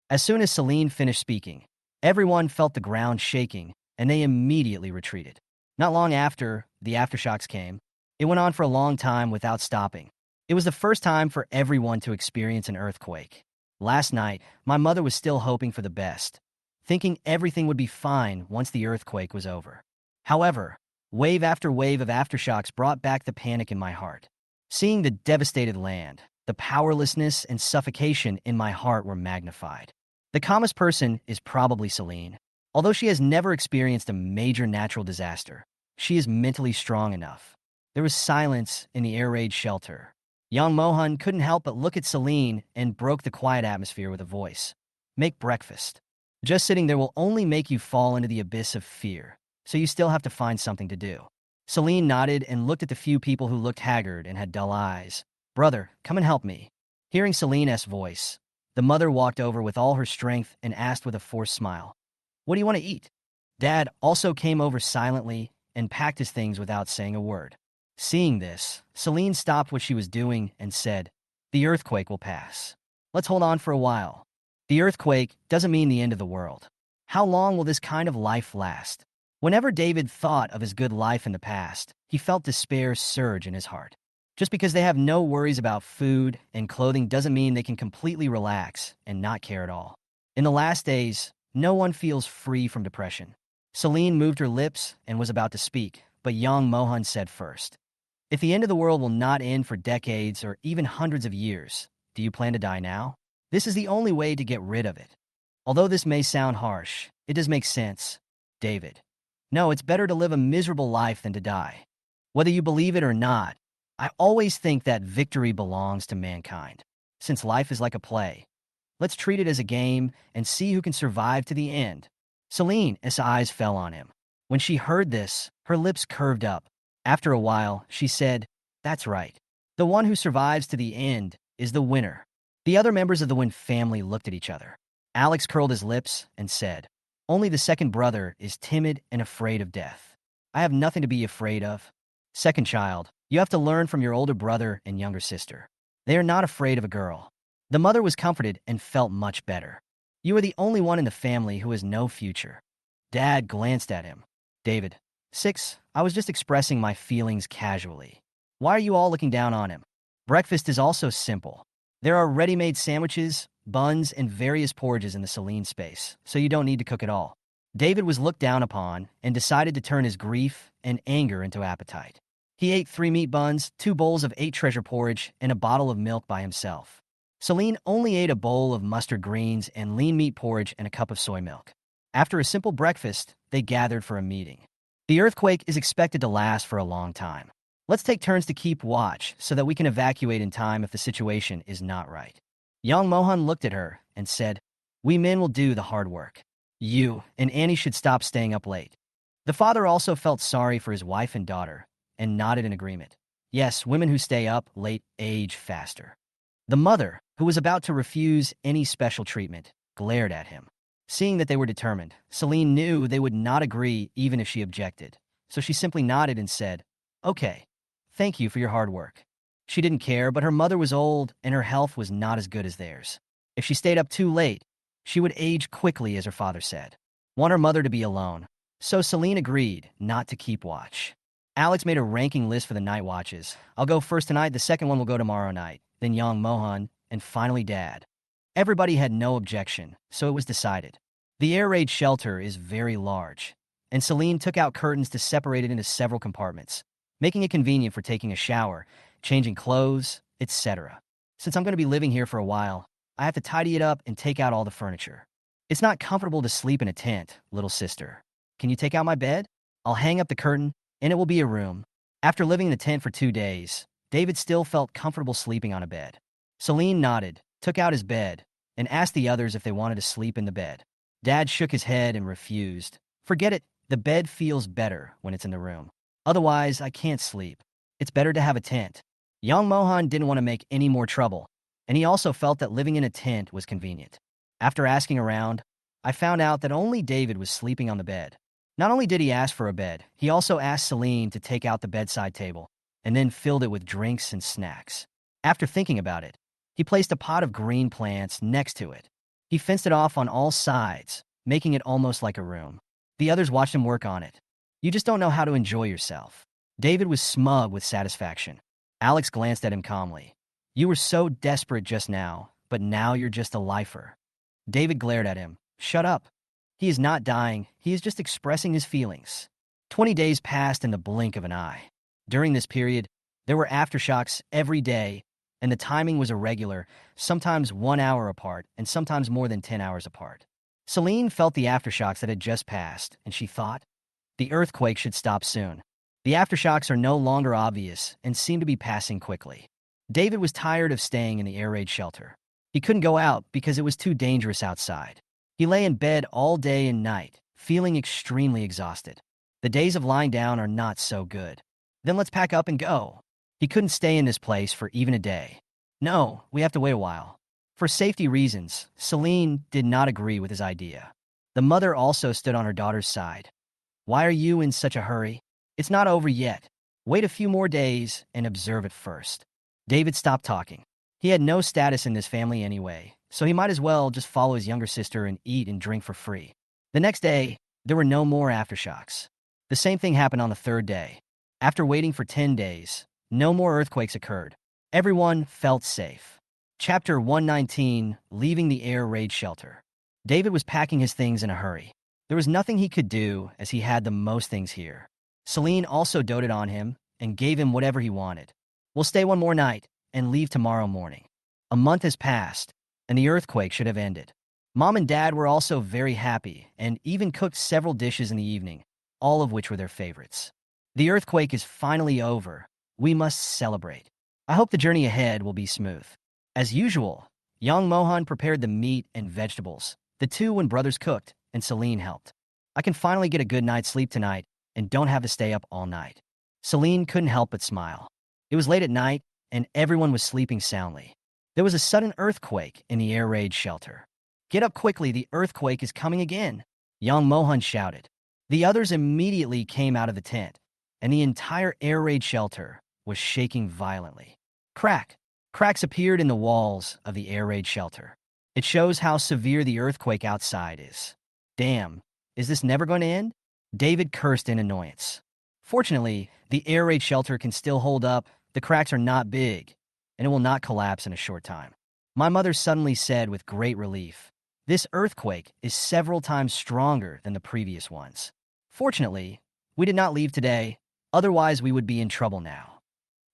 As soon as Celine finished speaking, everyone felt the ground shaking, and they immediately retreated. Not long after, the aftershocks came. It went on for a long time without stopping. It was the first time for everyone to experience an earthquake. Last night, my mother was still hoping for the best, thinking everything would be fine once the earthquake was over. However, wave after wave of aftershocks brought back the panic in my heart. Seeing the devastated land, the powerlessness and suffocation in my heart were magnified. The calmest person is probably Celine. Although she has never experienced a major natural disaster, she is mentally strong enough. There was silence in the air raid shelter. Young Mohan couldn't help but look at Celine and broke the quiet atmosphere with a voice. "Make breakfast. Just sitting there will only make you fall into the abyss of fear, so you still have to find something to do." Celine nodded and looked at the few people who looked haggard and had dull eyes. "Brother, come and help me." Hearing Celine's voice, the mother walked over with all her strength and asked with a forced smile, "What do you want to eat?" Dad also came over silently and packed his things without saying a word. Seeing this, Celine stopped what she was doing and said, "The earthquake will pass. Let's hold on for a while. The earthquake doesn't mean the end of the world. How long will this kind of life last?" Whenever David thought of his good life in the past, he felt despair surge in his heart. Just because they have no worries about food and clothing doesn't mean they can completely relax and not care at all. In the last days, no one feels free from depression. Celine moved her lips and was about to speak, but young Mohan said first, "If the end of the world will not end for decades or even hundreds of years, do you plan to die now? This is the only way to get rid of it." Although this may sound harsh, it does make sense, David. No, it's better to live a miserable life than to die. Whether you believe it or not, I always think that victory belongs to mankind. Since life is like a play, let's treat it as a game and see who can survive to the end. Celine's eyes fell on him. When she heard this, her lips curved up. After a while, she said, "That's right. The one who survives to the end is the winner." The other members of the Wynn family looked at each other. Alex curled his lips and said, "Only the second brother is timid and afraid of death. I have nothing to be afraid of. Second child, you have to learn from your older brother and younger sister. They are not afraid of a girl." The mother was comforted and felt much better. "You are the only one in the family who has no future." Dad glanced at him. "David, 6, I was just expressing my feelings casually. Why are you all looking down on him? Breakfast is also simple. There are ready-made sandwiches, buns, and various porridges in the Celine space, so you don't need to cook at all." David was looked down upon and decided to turn his grief and anger into appetite. He ate 3 meat buns, 2 bowls of 8 treasure porridge, and a bottle of milk by himself. Celine only ate a bowl of mustard greens and lean meat porridge and a cup of soy milk. After a simple breakfast, they gathered for a meeting. "The earthquake is expected to last for a long time. Let's take turns to keep watch so that we can evacuate in time if the situation is not right." Young Mohan looked at her and said, "We men will do the hard work. You and Annie should stop staying up late." The father also felt sorry for his wife and daughter and nodded in agreement. Yes, women who stay up late age faster. The mother, who was about to refuse any special treatment, glared at him. Seeing that they were determined, Celine knew they would not agree even if she objected, so she simply nodded and said, "Okay, thank you for your hard work." She didn't care, but her mother was old and her health was not as good as theirs. If she stayed up too late, she would age quickly, as her father said. Want her mother to be alone. So Celine agreed not to keep watch. Alex made a ranking list for the night watches. "I'll go first tonight, the second one will go tomorrow night, then young Mohan, and finally Dad." Everybody had no objection, so it was decided. The air raid shelter is very large, and Celine took out curtains to separate it into several compartments, making it convenient for taking a shower, changing clothes, etc. Since I'm going to be living here for a while, I have to tidy it up and take out all the furniture. "It's not comfortable to sleep in a tent, little sister. Can you take out my bed? I'll hang up the curtain, and it will be a room." After living in the tent for 2 days, David still felt comfortable sleeping on a bed. Celine nodded, took out his bed, and asked the others if they wanted to sleep in the bed. Dad shook his head and refused. "Forget it. The bed feels better when it's in the room." Otherwise, I can't sleep. It's better to have a tent. Young Mohan didn't want to make any more trouble, and he also felt that living in a tent was convenient. After asking around, I found out that only David was sleeping on the bed. Not only did he ask for a bed, he also asked Celine to take out the bedside table and then filled it with drinks and snacks. After thinking about it, he placed a pot of green plants next to it. He fenced it off on all sides, making it almost like a room. The others watched him work on it. You just don't know how to enjoy yourself. David was smug with satisfaction. Alex glanced at him calmly. You were so desperate just now, but now you're just a lifer. David glared at him. Shut up. He is not dying, he is just expressing his feelings. 20 days passed in the blink of an eye. During this period, there were aftershocks every day, and the timing was irregular, sometimes 1 hour apart and sometimes more than 10 hours apart. Celine felt the aftershocks that had just passed, and she thought, the earthquake should stop soon. The aftershocks are no longer obvious and seem to be passing quickly. David was tired of staying in the air raid shelter. He couldn't go out because it was too dangerous outside. He lay in bed all day and night, feeling extremely exhausted. The days of lying down are not so good. Then let's pack up and go. He couldn't stay in this place for even a day. No, we have to wait a while. For safety reasons, Celine did not agree with his idea. The mother also stood on her daughter's side. Why are you in such a hurry? It's not over yet. Wait a few more days and observe it first. David stopped talking. He had no status in this family anyway, so he might as well just follow his younger sister and eat and drink for free. The next day, there were no more aftershocks. The same thing happened on the third day. After waiting for 10 days, no more earthquakes occurred. Everyone felt safe. Chapter 119, Leaving the Air Raid Shelter. David was packing his things in a hurry. There was nothing he could do as he had the most things here. Celine also doted on him and gave him whatever he wanted. We'll stay one more night and leave tomorrow morning. A month has passed, and the earthquake should have ended. Mom and Dad were also very happy and even cooked several dishes in the evening, all of which were their favorites. The earthquake is finally over. We must celebrate. I hope the journey ahead will be smooth. As usual, young Mohan prepared the meat and vegetables. The two twin brothers cooked, and Celine helped. I can finally get a good night's sleep tonight and don't have to stay up all night. Celine couldn't help but smile. It was late at night, and everyone was sleeping soundly. There was a sudden earthquake in the air raid shelter. Get up quickly, the earthquake is coming again, young Mohan shouted. The others immediately came out of the tent, and the entire air raid shelter was shaking violently. Crack! Cracks appeared in the walls of the air raid shelter. It shows how severe the earthquake outside is. Damn, is this never going to end? David cursed in annoyance. Fortunately, the air raid shelter can still hold up. The cracks are not big, and it will not collapse in a short time. My mother suddenly said with great relief, this earthquake is several times stronger than the previous ones. Fortunately, we did not leave today, otherwise we would be in trouble now.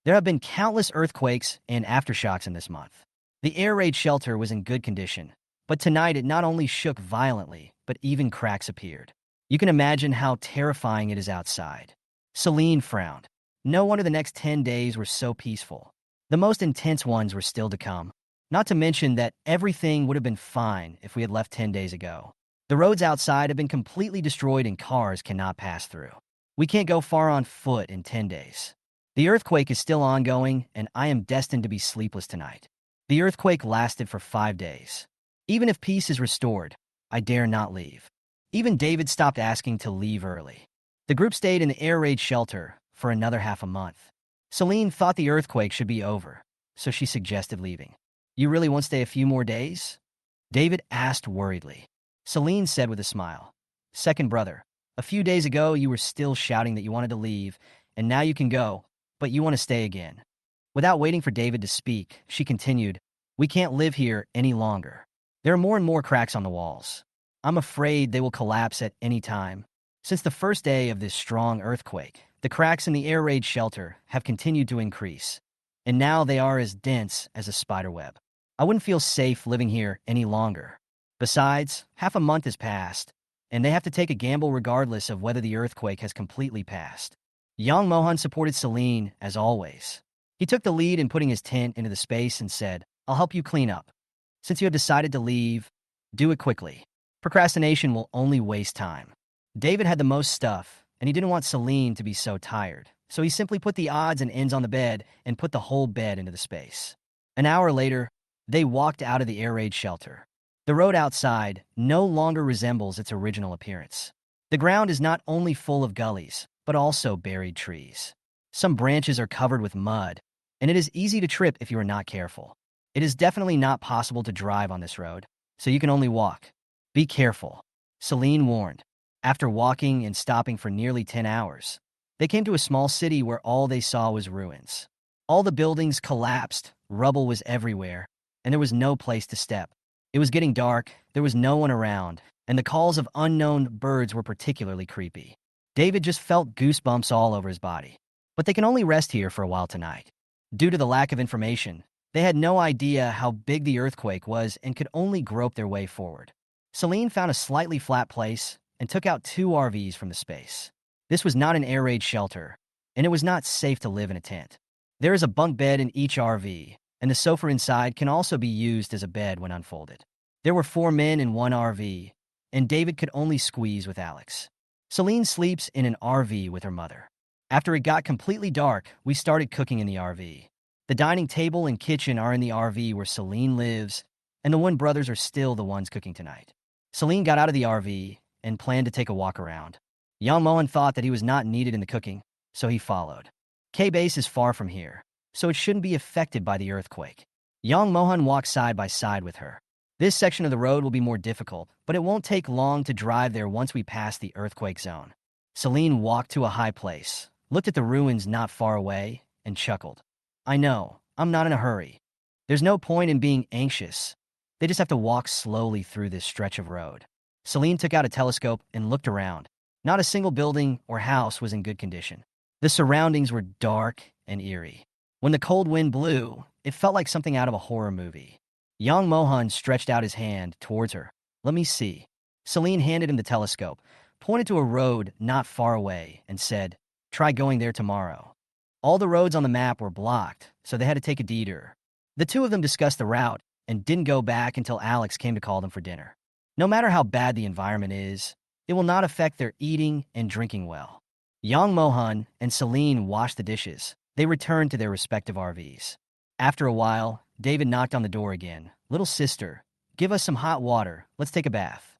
There have been countless earthquakes and aftershocks in this month. The air raid shelter was in good condition, but tonight it not only shook violently, but even cracks appeared. You can imagine how terrifying it is outside. Celine frowned. No wonder the next 10 days were so peaceful. The most intense ones were still to come. Not to mention that everything would have been fine if we had left 10 days ago. The roads outside have been completely destroyed and cars cannot pass through. We can't go far on foot in 10 days. The earthquake is still ongoing, and I am destined to be sleepless tonight. The earthquake lasted for 5 days. Even if peace is restored, I dare not leave. Even David stopped asking to leave early. The group stayed in the air raid shelter for another half a month. Celine thought the earthquake should be over, so she suggested leaving. You really won't stay a few more days? David asked worriedly. Celine said with a smile, Second brother, a few days ago you were still shouting that you wanted to leave, and now you can go, but you want to stay again. Without waiting for David to speak, she continued, we can't live here any longer. There are more and more cracks on the walls. I'm afraid they will collapse at any time. Since the first day of this strong earthquake, the cracks in the air raid shelter have continued to increase, and now they are as dense as a spider web. I wouldn't feel safe living here any longer. Besides, half a month has passed, and they have to take a gamble regardless of whether the earthquake has completely passed. Young Mohan supported Celine, as always. He took the lead in putting his tent into the space and said, I'll help you clean up. Since you have decided to leave, do it quickly. Procrastination will only waste time. David had the most stuff, and he didn't want Celine to be so tired. So he simply put the odds and ends on the bed and put the whole bed into the space. An hour later, they walked out of the air raid shelter. The road outside no longer resembles its original appearance. The ground is not only full of gullies, but also buried trees. Some branches are covered with mud, and it is easy to trip if you are not careful. It is definitely not possible to drive on this road, so you can only walk. Be careful, Celine warned. After walking and stopping for nearly 10 hours, they came to a small city where all they saw was ruins. All the buildings collapsed, rubble was everywhere, and there was no place to step. It was getting dark, there was no one around, and the calls of unknown birds were particularly creepy. David just felt goosebumps all over his body. But they can only rest here for a while tonight. Due to the lack of information, they had no idea how big the earthquake was and could only grope their way forward. Celine found a slightly flat place and took out 2 RVs from the space. This was not an air raid shelter, and it was not safe to live in a tent. There is a bunk bed in each RV, and the sofa inside can also be used as a bed when unfolded. There were 4 men in one RV, and David could only squeeze with Alex. Celine sleeps in an RV with her mother. After it got completely dark, we started cooking in the RV. The dining table and kitchen are in the RV where Celine lives, and the Won brothers are still the ones cooking tonight. Celine got out of the RV and planned to take a walk around. Young Mohan thought that he was not needed in the cooking, so he followed. K-Base is far from here, so it shouldn't be affected by the earthquake. Young Mohan walked side by side with her. This section of the road will be more difficult, but it won't take long to drive there once we pass the earthquake zone. Celine walked to a high place, looked at the ruins not far away, and chuckled. I know, I'm not in a hurry. There's no point in being anxious. They just have to walk slowly through this stretch of road. Celine took out a telescope and looked around. Not a single building or house was in good condition. The surroundings were dark and eerie. When the cold wind blew, it felt like something out of a horror movie. Young Mohan stretched out his hand towards her. Let me see. Celine handed him the telescope, pointed to a road not far away, and said, try going there tomorrow. All the roads on the map were blocked, so they had to take a detour. The two of them discussed the route and didn't go back until Alex came to call them for dinner. No matter how bad the environment is, it will not affect their eating and drinking well. Young Mohan and Celine washed the dishes. They returned to their respective RVs. After a while, David knocked on the door again. Little sister, give us some hot water. Let's take a bath.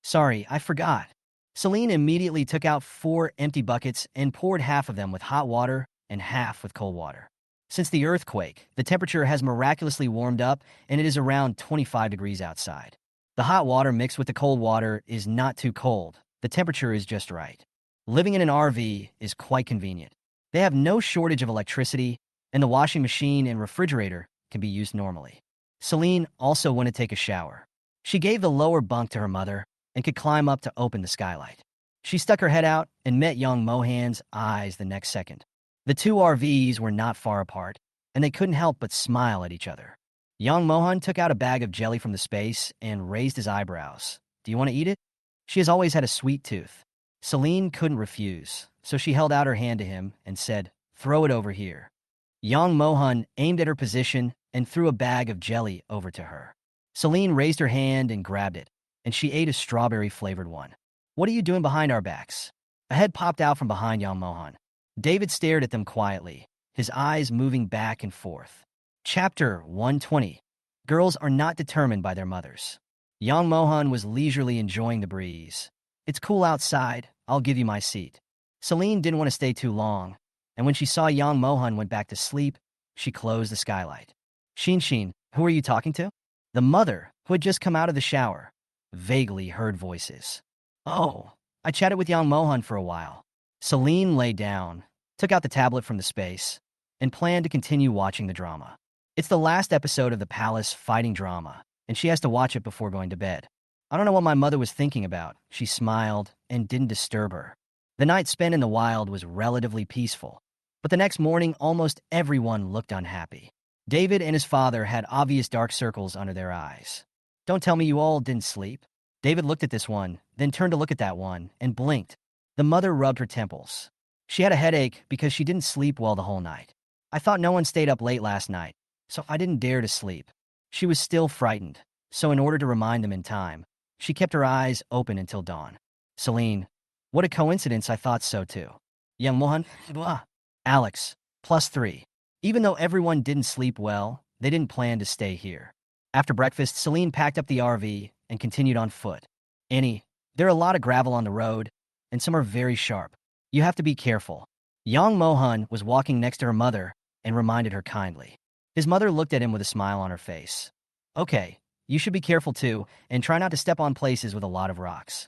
Sorry, I forgot. Celine immediately took out 4 empty buckets and poured half of them with hot water and half with cold water. Since the earthquake, the temperature has miraculously warmed up and it is around 25 degrees outside. The hot water mixed with the cold water is not too cold. The temperature is just right. Living in an RV is quite convenient. They have no shortage of electricity, and the washing machine and refrigerator can be used normally. Celine also went to take a shower. She gave the lower bunk to her mother and could climb up to open the skylight. She stuck her head out and met young Mohan's eyes the next second. The 2 RVs were not far apart, and they couldn't help but smile at each other. Young Mohan took out a bag of jelly from the space and raised his eyebrows. Do you want to eat it? She has always had a sweet tooth. Celine couldn't refuse, so she held out her hand to him and said, throw it over here. Young Mohan aimed at her position and threw a bag of jelly over to her. Celine raised her hand and grabbed it, and she ate a strawberry-flavored one. What are you doing behind our backs? A head popped out from behind young Mohan. David stared at them quietly, his eyes moving back and forth. Chapter 120. Girls are not determined by their mothers. Young Mohan was leisurely enjoying the breeze. It's cool outside. I'll give you my seat. Celine didn't want to stay too long, and when she saw young Mohan went back to sleep, she closed the skylight. Shin, who are you talking to? The mother, who had just come out of the shower, vaguely heard voices. Oh, I chatted with young Mohan for a while. Celine lay down, took out the tablet from the space, and planned to continue watching the drama. It's the last episode of the Palace fighting drama, and she has to watch it before going to bed. I don't know what my mother was thinking about. She smiled and didn't disturb her. The night spent in the wild was relatively peaceful, but the next morning almost everyone looked unhappy. David and his father had obvious dark circles under their eyes. Don't tell me you all didn't sleep. David looked at this one, then turned to look at that one, and blinked. The mother rubbed her temples. She had a headache because she didn't sleep well the whole night. I thought no one stayed up late last night, so I didn't dare to sleep. She was still frightened, so in order to remind them in time, she kept her eyes open until dawn. Celine, What a coincidence, I thought so too. Young Mohan, blah. Alex, +3. Even though everyone didn't sleep well, they didn't plan to stay here. After breakfast, Celine packed up the RV and continued on foot. Annie, there are a lot of gravel on the road, and some are very sharp. You have to be careful. Young Mohan was walking next to her mother and reminded her kindly. His mother looked at him with a smile on her face. Okay, you should be careful too, and try not to step on places with a lot of rocks.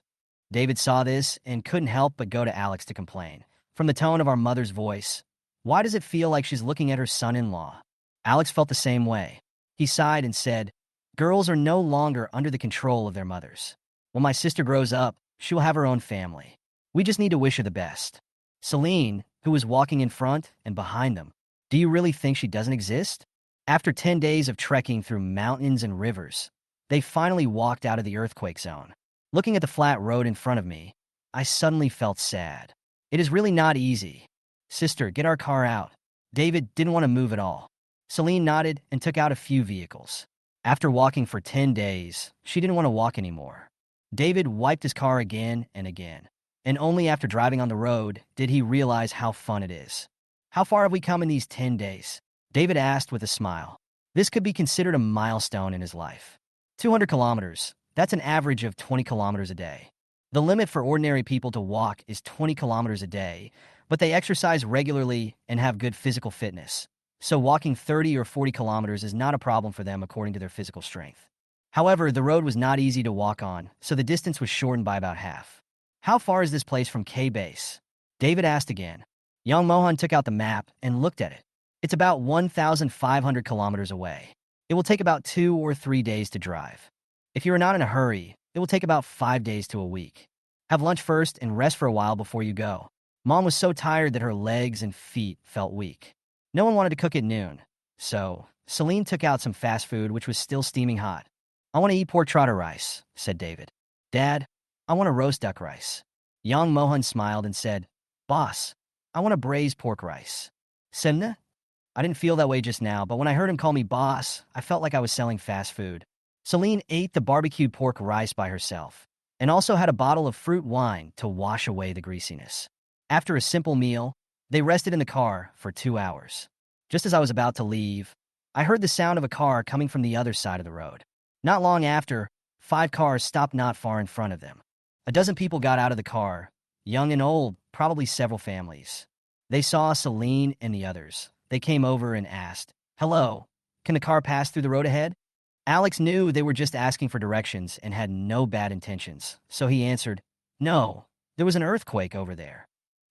David saw this and couldn't help but go to Alex to complain. From the tone of our mother's voice, why does it feel like she's looking at her son-in-law? Alex felt the same way. He sighed and said, girls are no longer under the control of their mothers. When my sister grows up, she will have her own family. We just need to wish her the best. Celine, who was walking in front and behind them, do you really think she doesn't exist? After 10 days of trekking through mountains and rivers, they finally walked out of the earthquake zone. Looking at the flat road in front of me, I suddenly felt sad. It is really not easy. Sister, get our car out. David didn't want to move at all. Celine nodded and took out a few vehicles. After walking for 10 days, she didn't want to walk anymore. David wiped his car again and again, and only after driving on the road did he realize how fun it is. How far have we come in these 10 days? David asked with a smile. This could be considered a milestone in his life. 200 kilometers. That's an average of 20 kilometers a day. The limit for ordinary people to walk is 20 kilometers a day, but they exercise regularly and have good physical fitness. So walking 30 or 40 kilometers is not a problem for them according to their physical strength. However, the road was not easy to walk on, so the distance was shortened by about half. How far is this place from K base? David asked again. Young Mohan took out the map and looked at it. It's about 1,500 kilometers away. It will take about 2 or 3 days to drive. If you are not in a hurry, it will take about 5 days to a week. Have lunch first and rest for a while before you go. Mom was so tired that her legs and feet felt weak. No one wanted to cook at noon, so Celine took out some fast food which was still steaming hot. I want to eat pork trotter rice, said David. Dad, I want a roast duck rice. Young Mohan smiled and said, Boss, I want a braised pork rice. Semna? I didn't feel that way just now, but when I heard him call me boss, I felt like I was selling fast food. Celine ate the barbecued pork rice by herself, and also had a bottle of fruit wine to wash away the greasiness. After a simple meal, they rested in the car for 2 hours. Just as I was about to leave, I heard the sound of a car coming from the other side of the road. Not long after, 5 cars stopped not far in front of them. A dozen people got out of the car, young and old, probably several families. They saw Celine and the others. They came over and asked, Hello, can the car pass through the road ahead? Alex knew they were just asking for directions and had no bad intentions, so he answered, No, there was an earthquake over there.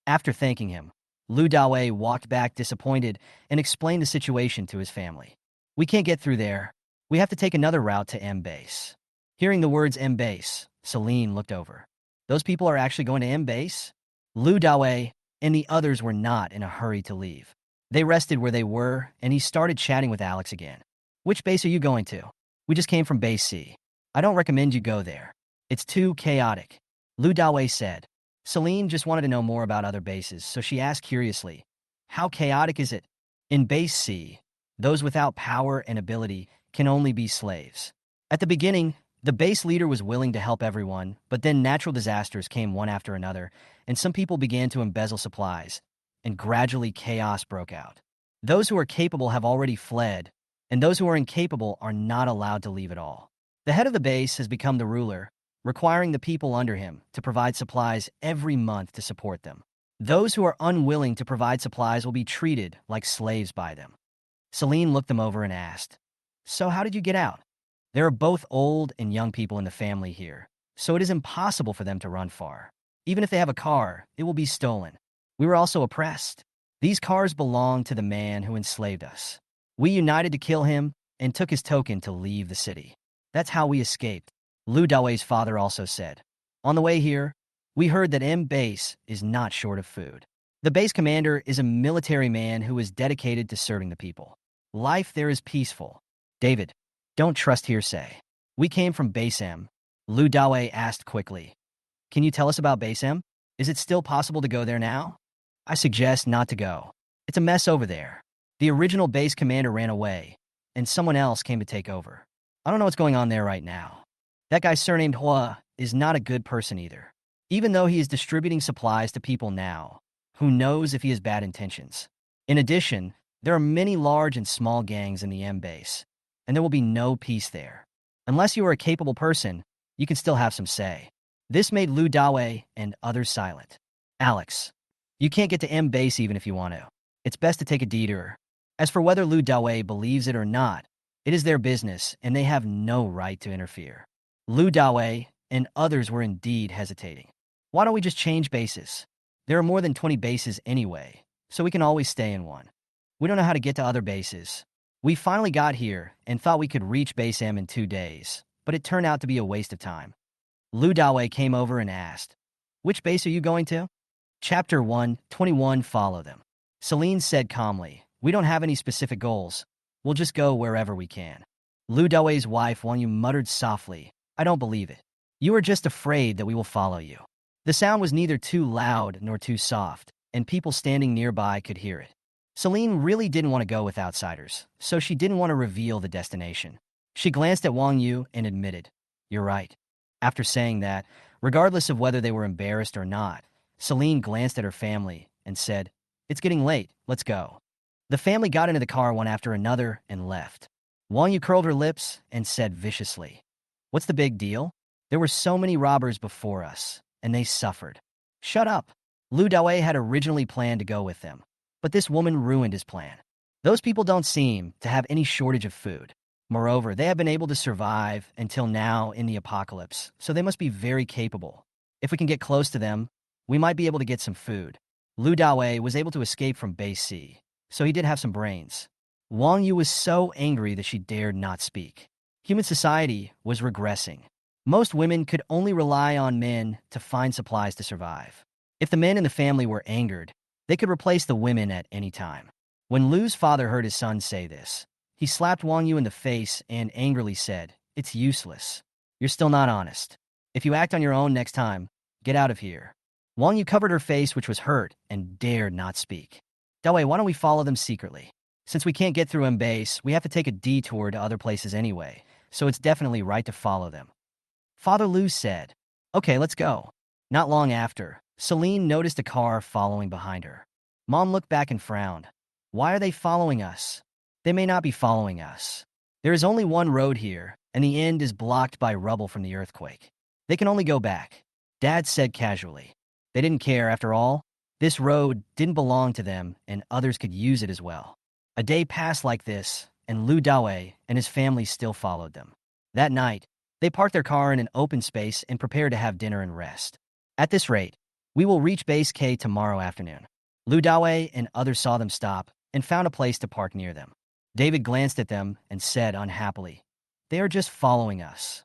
After thanking him, Lu Dawei walked back disappointed and explained the situation to his family. We can't get through there. We have to take another route to M base. Hearing the words M base, Celine looked over. Those people are actually going to M base? Lu Dawei and the others were not in a hurry to leave. They rested where they were, and he started chatting with Alex again. Which base are you going to? We just came from base C. I don't recommend you go there. It's too chaotic. Lu Dawei said. Celine just wanted to know more about other bases, so she asked curiously, How chaotic is it? In base C, those without power and ability can only be slaves. At the beginning, the base leader was willing to help everyone, but then natural disasters came one after another, and some people began to embezzle supplies, and gradually chaos broke out. Those who are capable have already fled, and those who are incapable are not allowed to leave at all. The head of the base has become the ruler, requiring the people under him to provide supplies every month to support them. Those who are unwilling to provide supplies will be treated like slaves by them. Celine looked them over and asked, So how did you get out? There are both old and young people in the family here, so it is impossible for them to run far. Even if they have a car, it will be stolen. We were also oppressed. These cars belong to the man who enslaved us. We united to kill him and took his token to leave the city. That's how we escaped. Lu Dawei's father also said. On the way here, we heard that M Base is not short of food. The base commander is a military man who is dedicated to serving the people. Life there is peaceful. David, don't trust hearsay. We came from Base M. Lu Dawei asked quickly. Can you tell us about Base M? Is it still possible to go there now? I suggest not to go. It's a mess over there. The original base commander ran away, and someone else came to take over. I don't know what's going on there right now. That guy surnamed Hua is not a good person either. even though he is distributing supplies to people now. Who knows if he has bad intentions? In addition, there are many large and small gangs in the M base, and there will be no peace there. Unless you are a capable person, you can still have some say. This made Lu Dawei and others silent. Alex, you can't get to M base even if you want to. It's best to take a detour. As for whether Lu Dawei believes it or not, it is their business, and they have no right to interfere. Lu Dawei and others were indeed hesitating. Why don't we just change bases? There are more than 20 bases anyway, so we can always stay in one. We don't know how to get to other bases. We finally got here and thought we could reach base M in 2 days, but it turned out to be a waste of time. Lu Dawei came over and asked, "Which base are you going to?" Chapter 121 Follow them. Celine said calmly, "We don't have any specific goals. We'll just go wherever we can." Lu Dawei's wife Wang Yu muttered softly, "I don't believe it. You are just afraid that we will follow you." The sound was neither too loud nor too soft, and people standing nearby could hear it. Celine really didn't want to go with outsiders, so she didn't want to reveal the destination. She glanced at Wang Yu and admitted, "You're right." After saying that, regardless of whether they were embarrassed or not, Celine glanced at her family and said, "It's getting late, let's go." The family got into the car one after another and left. Wang Yu curled her lips and said viciously, "What's the big deal? There were so many robbers before us, and they suffered." "Shut up." Lu Dawei had originally planned to go with them, but this woman ruined his plan. Those people don't seem to have any shortage of food. Moreover, they have been able to survive until now in the apocalypse, so they must be very capable. If we can get close to them, we might be able to get some food. Lu Dawei was able to escape from Base C, so he did have some brains. Wang Yu was so angry that she dared not speak. Human society was regressing. Most women could only rely on men to find supplies to survive. If the men in the family were angered, they could replace the women at any time. When Lu's father heard his son say this, he slapped Wang Yu in the face and angrily said, "It's useless. You're still not honest. If you act on your own next time, get out of here." Wang Yu covered her face, which was hurt, and dared not speak. "Dawei, why don't we follow them secretly? Since we can't get through M base, we have to take a detour to other places anyway, so it's definitely right to follow them." Father Lu said, "Okay, let's go." Not long after, Celine noticed a car following behind her. Mom looked back and frowned. "Why are they following us?" "They may not be following us. There is only one road here, and the end is blocked by rubble from the earthquake. They can only go back," Dad said casually. They didn't care, after all. This road didn't belong to them, and others could use it as well. A day passed like this, and Lu Dawei and his family still followed them. That night, they parked their car in an open space and prepared to have dinner and rest. "At this rate, we will reach Base K tomorrow afternoon." Lu Dawei and others saw them stop and found a place to park near them. David glanced at them and said unhappily, "They are just following us."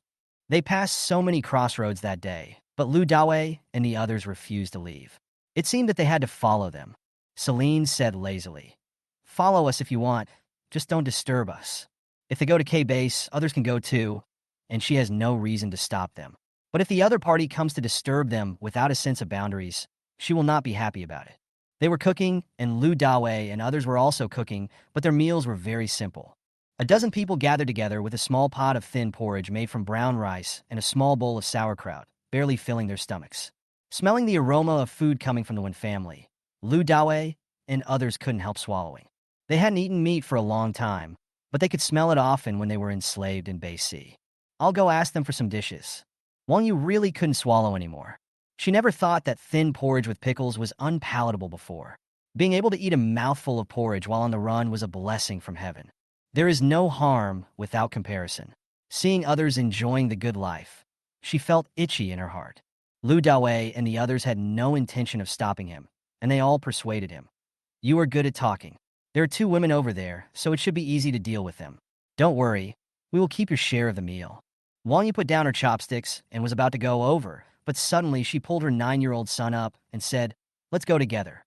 They passed so many crossroads that day, but Lu Dawei and the others refused to leave. It seemed that they had to follow them. Celine said lazily, "Follow us if you want, just don't disturb us. If they go to K base, others can go too, and she has no reason to stop them. But if the other party comes to disturb them without a sense of boundaries, she will not be happy about it." They were cooking, and Lu Dawei and others were also cooking, but their meals were very simple. A dozen people gathered together with a small pot of thin porridge made from brown rice and a small bowl of sauerkraut, barely filling their stomachs. Smelling the aroma of food coming from the Wen family, Lu Dawei and others couldn't help swallowing. They hadn't eaten meat for a long time, but they could smell it often when they were enslaved in Base C. "I'll go ask them for some dishes." Wang Yu really couldn't swallow anymore. She never thought that thin porridge with pickles was unpalatable before. Being able to eat a mouthful of porridge while on the run was a blessing from heaven. There is no harm without comparison. Seeing others enjoying the good life, she felt itchy in her heart. Lu Dawei and the others had no intention of stopping him, and they all persuaded him. "You are good at talking. There are 2 women over there, so it should be easy to deal with them. Don't worry, we will keep your share of the meal." Wang Yu put down her chopsticks and was about to go over, but suddenly she pulled her 9-year-old son up and said, "Let's go together."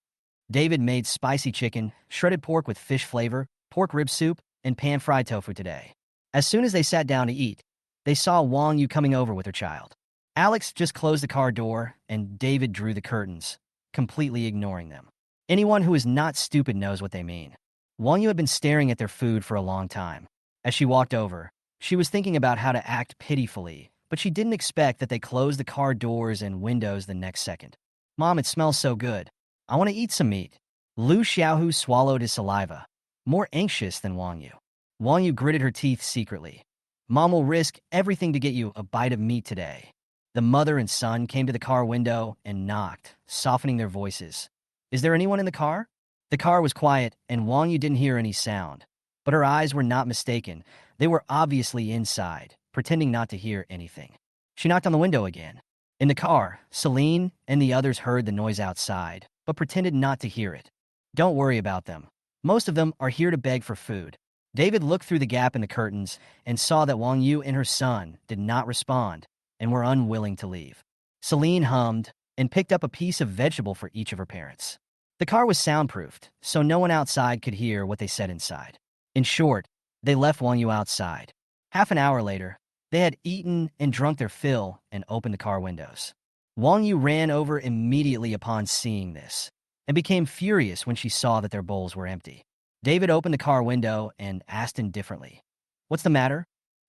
David made spicy chicken, shredded pork with fish flavor, pork rib soup, and pan-fried tofu today. As soon as they sat down to eat, they saw Wang Yu coming over with her child. Alex just closed the car door, and David drew the curtains, completely ignoring them. Anyone who is not stupid knows what they mean. Wang Yu had been staring at their food for a long time. As she walked over, she was thinking about how to act pitifully, but she didn't expect that they closed the car doors and windows the next second. Mom, it smells so good. I want to eat some meat. Lu Xiaohu swallowed his saliva, more anxious than Wang Yu. Wang Yu gritted her teeth secretly. Mom will risk everything to get you a bite of meat today. The mother and son came to the car window and knocked, softening their voices. Is there anyone in the car? The car was quiet, and Wang Yu didn't hear any sound. But her eyes were not mistaken. They were obviously inside, pretending not to hear anything. She knocked on the window again. In the car, Celine and the others heard the noise outside, but pretended not to hear it. Don't worry about them. Most of them are here to beg for food. David looked through the gap in the curtains and saw that Wang Yu and her son did not respond and were unwilling to leave. Celine hummed and picked up a piece of vegetable for each of her parents. The car was soundproofed, so no one outside could hear what they said inside. In short, they left Wang Yu outside. Half an hour later, they had eaten and drunk their fill and opened the car windows. Wang Yu ran over immediately upon seeing this and became furious when she saw that their bowls were empty. David opened the car window and asked indifferently, "What's the matter?"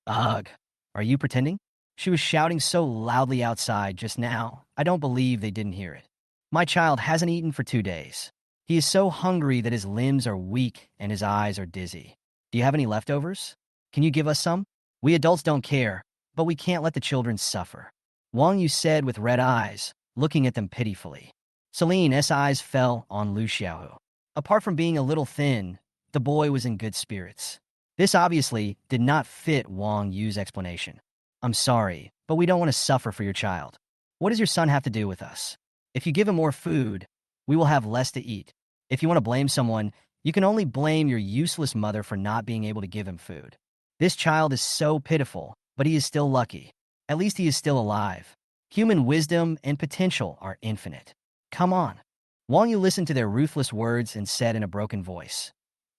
"Ugh, are you pretending?" She was shouting so loudly outside just now, I don't believe they didn't hear it. "My child hasn't eaten for 2 days. He is so hungry that his limbs are weak and his eyes are dizzy. Do you have any leftovers? Can you give us some? We adults don't care, but we can't let the children suffer." Wang Yu said with red eyes, looking at them pitifully. Celine's eyes fell on Lu Xiaohu. Apart from being a little thin, the boy was in good spirits. This obviously did not fit Wang Yu's explanation. "I'm sorry, but we don't want to suffer for your child. What does your son have to do with us? If you give him more food, we will have less to eat. If you want to blame someone, you can only blame your useless mother for not being able to give him food. This child is so pitiful, but he is still lucky. At least he is still alive. Human wisdom and potential are infinite. Come on." Wang Yu listened to their ruthless words and said in a broken voice,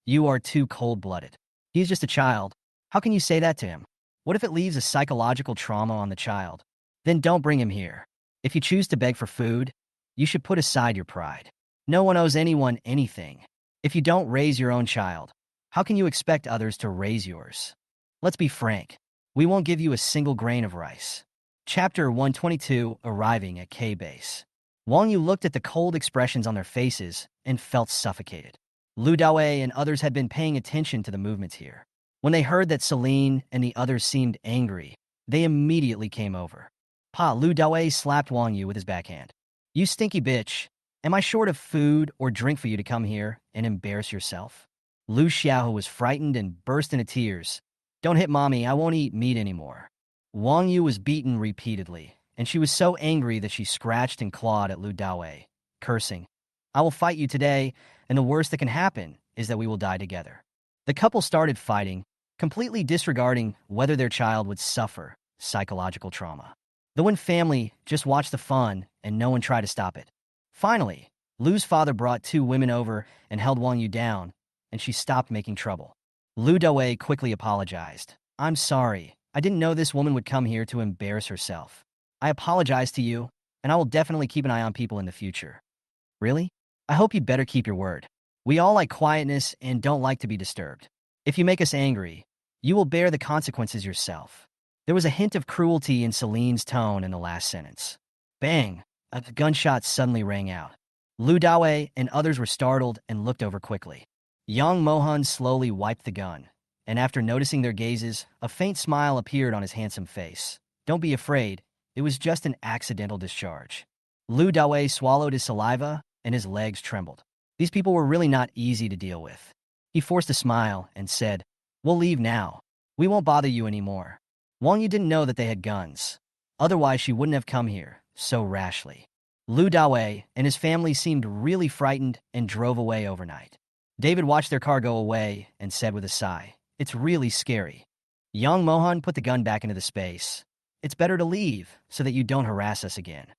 "You are too cold-blooded. He is just a child. How can you say that to him? What if it leaves a psychological trauma on the child? Then don't bring him here. If you choose to beg for food, you should put aside your pride. No one owes anyone anything. If you don't raise your own child, how can you expect others to raise yours? Let's be frank. We won't give you a single grain of rice." Chapter 122, Arriving at K-Base. Wang Yu looked at the cold expressions on their faces and felt suffocated. Lu Daowei and others had been paying attention to the movements here. When they heard that Celine and the others seemed angry, they immediately came over. Lu Daowei slapped Wang Yu with his backhand. "You stinky bitch. Am I short of food or drink for you to come here and embarrass yourself?" Lu Xiaohu was frightened and burst into tears. "Don't hit mommy, I won't eat meat anymore." Wang Yu was beaten repeatedly, and she was so angry that she scratched and clawed at Lu Daowei, cursing, "I will fight you today, and the worst that can happen is that we will die together." The couple started fighting, completely disregarding whether their child would suffer psychological trauma. The Wen family just watched the fun, and no one tried to stop it. Finally, Lu's father brought 2 women over and held Wang Yu down, and she stopped making trouble. Lu Daowei quickly apologized. "I'm sorry. I didn't know this woman would come here to embarrass herself. I apologize to you, and I will definitely keep an eye on people in the future." "Really? I hope you'd better keep your word. We all like quietness and don't like to be disturbed. If you make us angry, you will bear the consequences yourself." There was a hint of cruelty in Celine's tone in the last sentence. Bang! A gunshot suddenly rang out. Lu Daowei and others were startled and looked over quickly. Yang Mohan slowly wiped the gun, and after noticing their gazes, a faint smile appeared on his handsome face. "Don't be afraid. It was just an accidental discharge." Lu Daowei swallowed his saliva, and his legs trembled. These people were really not easy to deal with. He forced a smile and said, "We'll leave now. We won't bother you anymore." Wang Yu didn't know that they had guns. Otherwise, she wouldn't have come here so rashly. Lu Daowei and his family seemed really frightened and drove away overnight. David watched their car go away and said with a sigh, "It's really scary." Young Mohan put the gun back into the space. "It's better to leave so that you don't harass us again."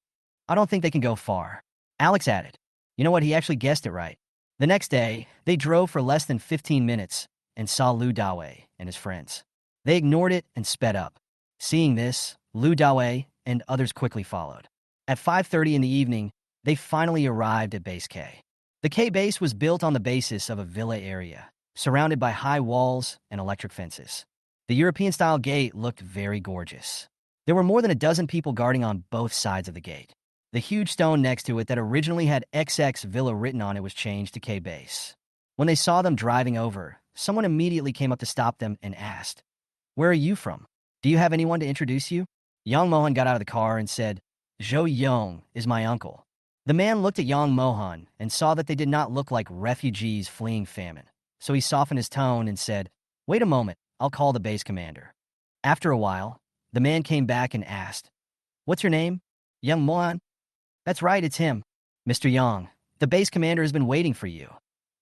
"I don't think they can go far." Alex added. You know what? He actually guessed it right. The next day, they drove for less than 15 minutes and saw Lu Daowei and his friends. They ignored it and sped up. Seeing this, Lu Daowei and others quickly followed. At 5:30 in the evening, they finally arrived at Base K. The K base was built on the basis of a villa area, surrounded by high walls and electric fences. The European-style gate looked very gorgeous. There were more than a dozen people guarding on both sides of the gate. The huge stone next to it that originally had XX Villa written on it was changed to K Base. When they saw them driving over, someone immediately came up to stop them and asked, "Where are you from? Do you have anyone to introduce you?" Young Mohan got out of the car and said, "Zhou Yong is my uncle." The man looked at Young Mohan and saw that they did not look like refugees fleeing famine. So he softened his tone and said, "Wait a moment, I'll call the base commander." After a while, the man came back and asked, "What's your name?" "Young Mohan." "That's right, it's him." "Mr. Young, the base commander has been waiting for you.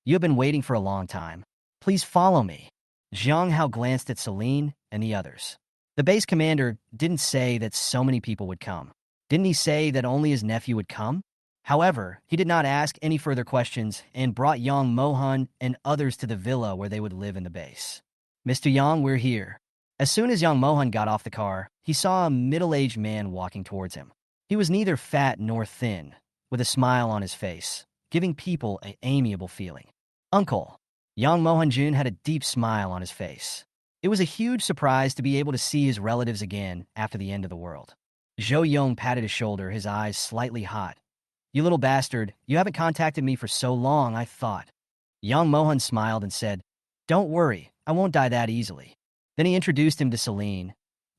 You have been waiting for a long time. Please follow me." Jiang Hao glanced at Celine and the others. The base commander didn't say that so many people would come. Didn't he say that only his nephew would come? However, he did not ask any further questions and brought Yang Mohan and others to the villa where they would live in the base. "Mr. Yang, we're here." As soon as Yang Mohan got off the car, he saw a middle-aged man walking towards him. He was neither fat nor thin, with a smile on his face, giving people an amiable feeling. "Uncle." Yang Mohan Jun had a deep smile on his face. It was a huge surprise to be able to see his relatives again after the end of the world. Zhou Yong patted his shoulder, his eyes slightly hot. "You little bastard, you haven't contacted me for so long, I thought." Yang Mohan smiled and said, "Don't worry, I won't die that easily." Then he introduced him to Celine.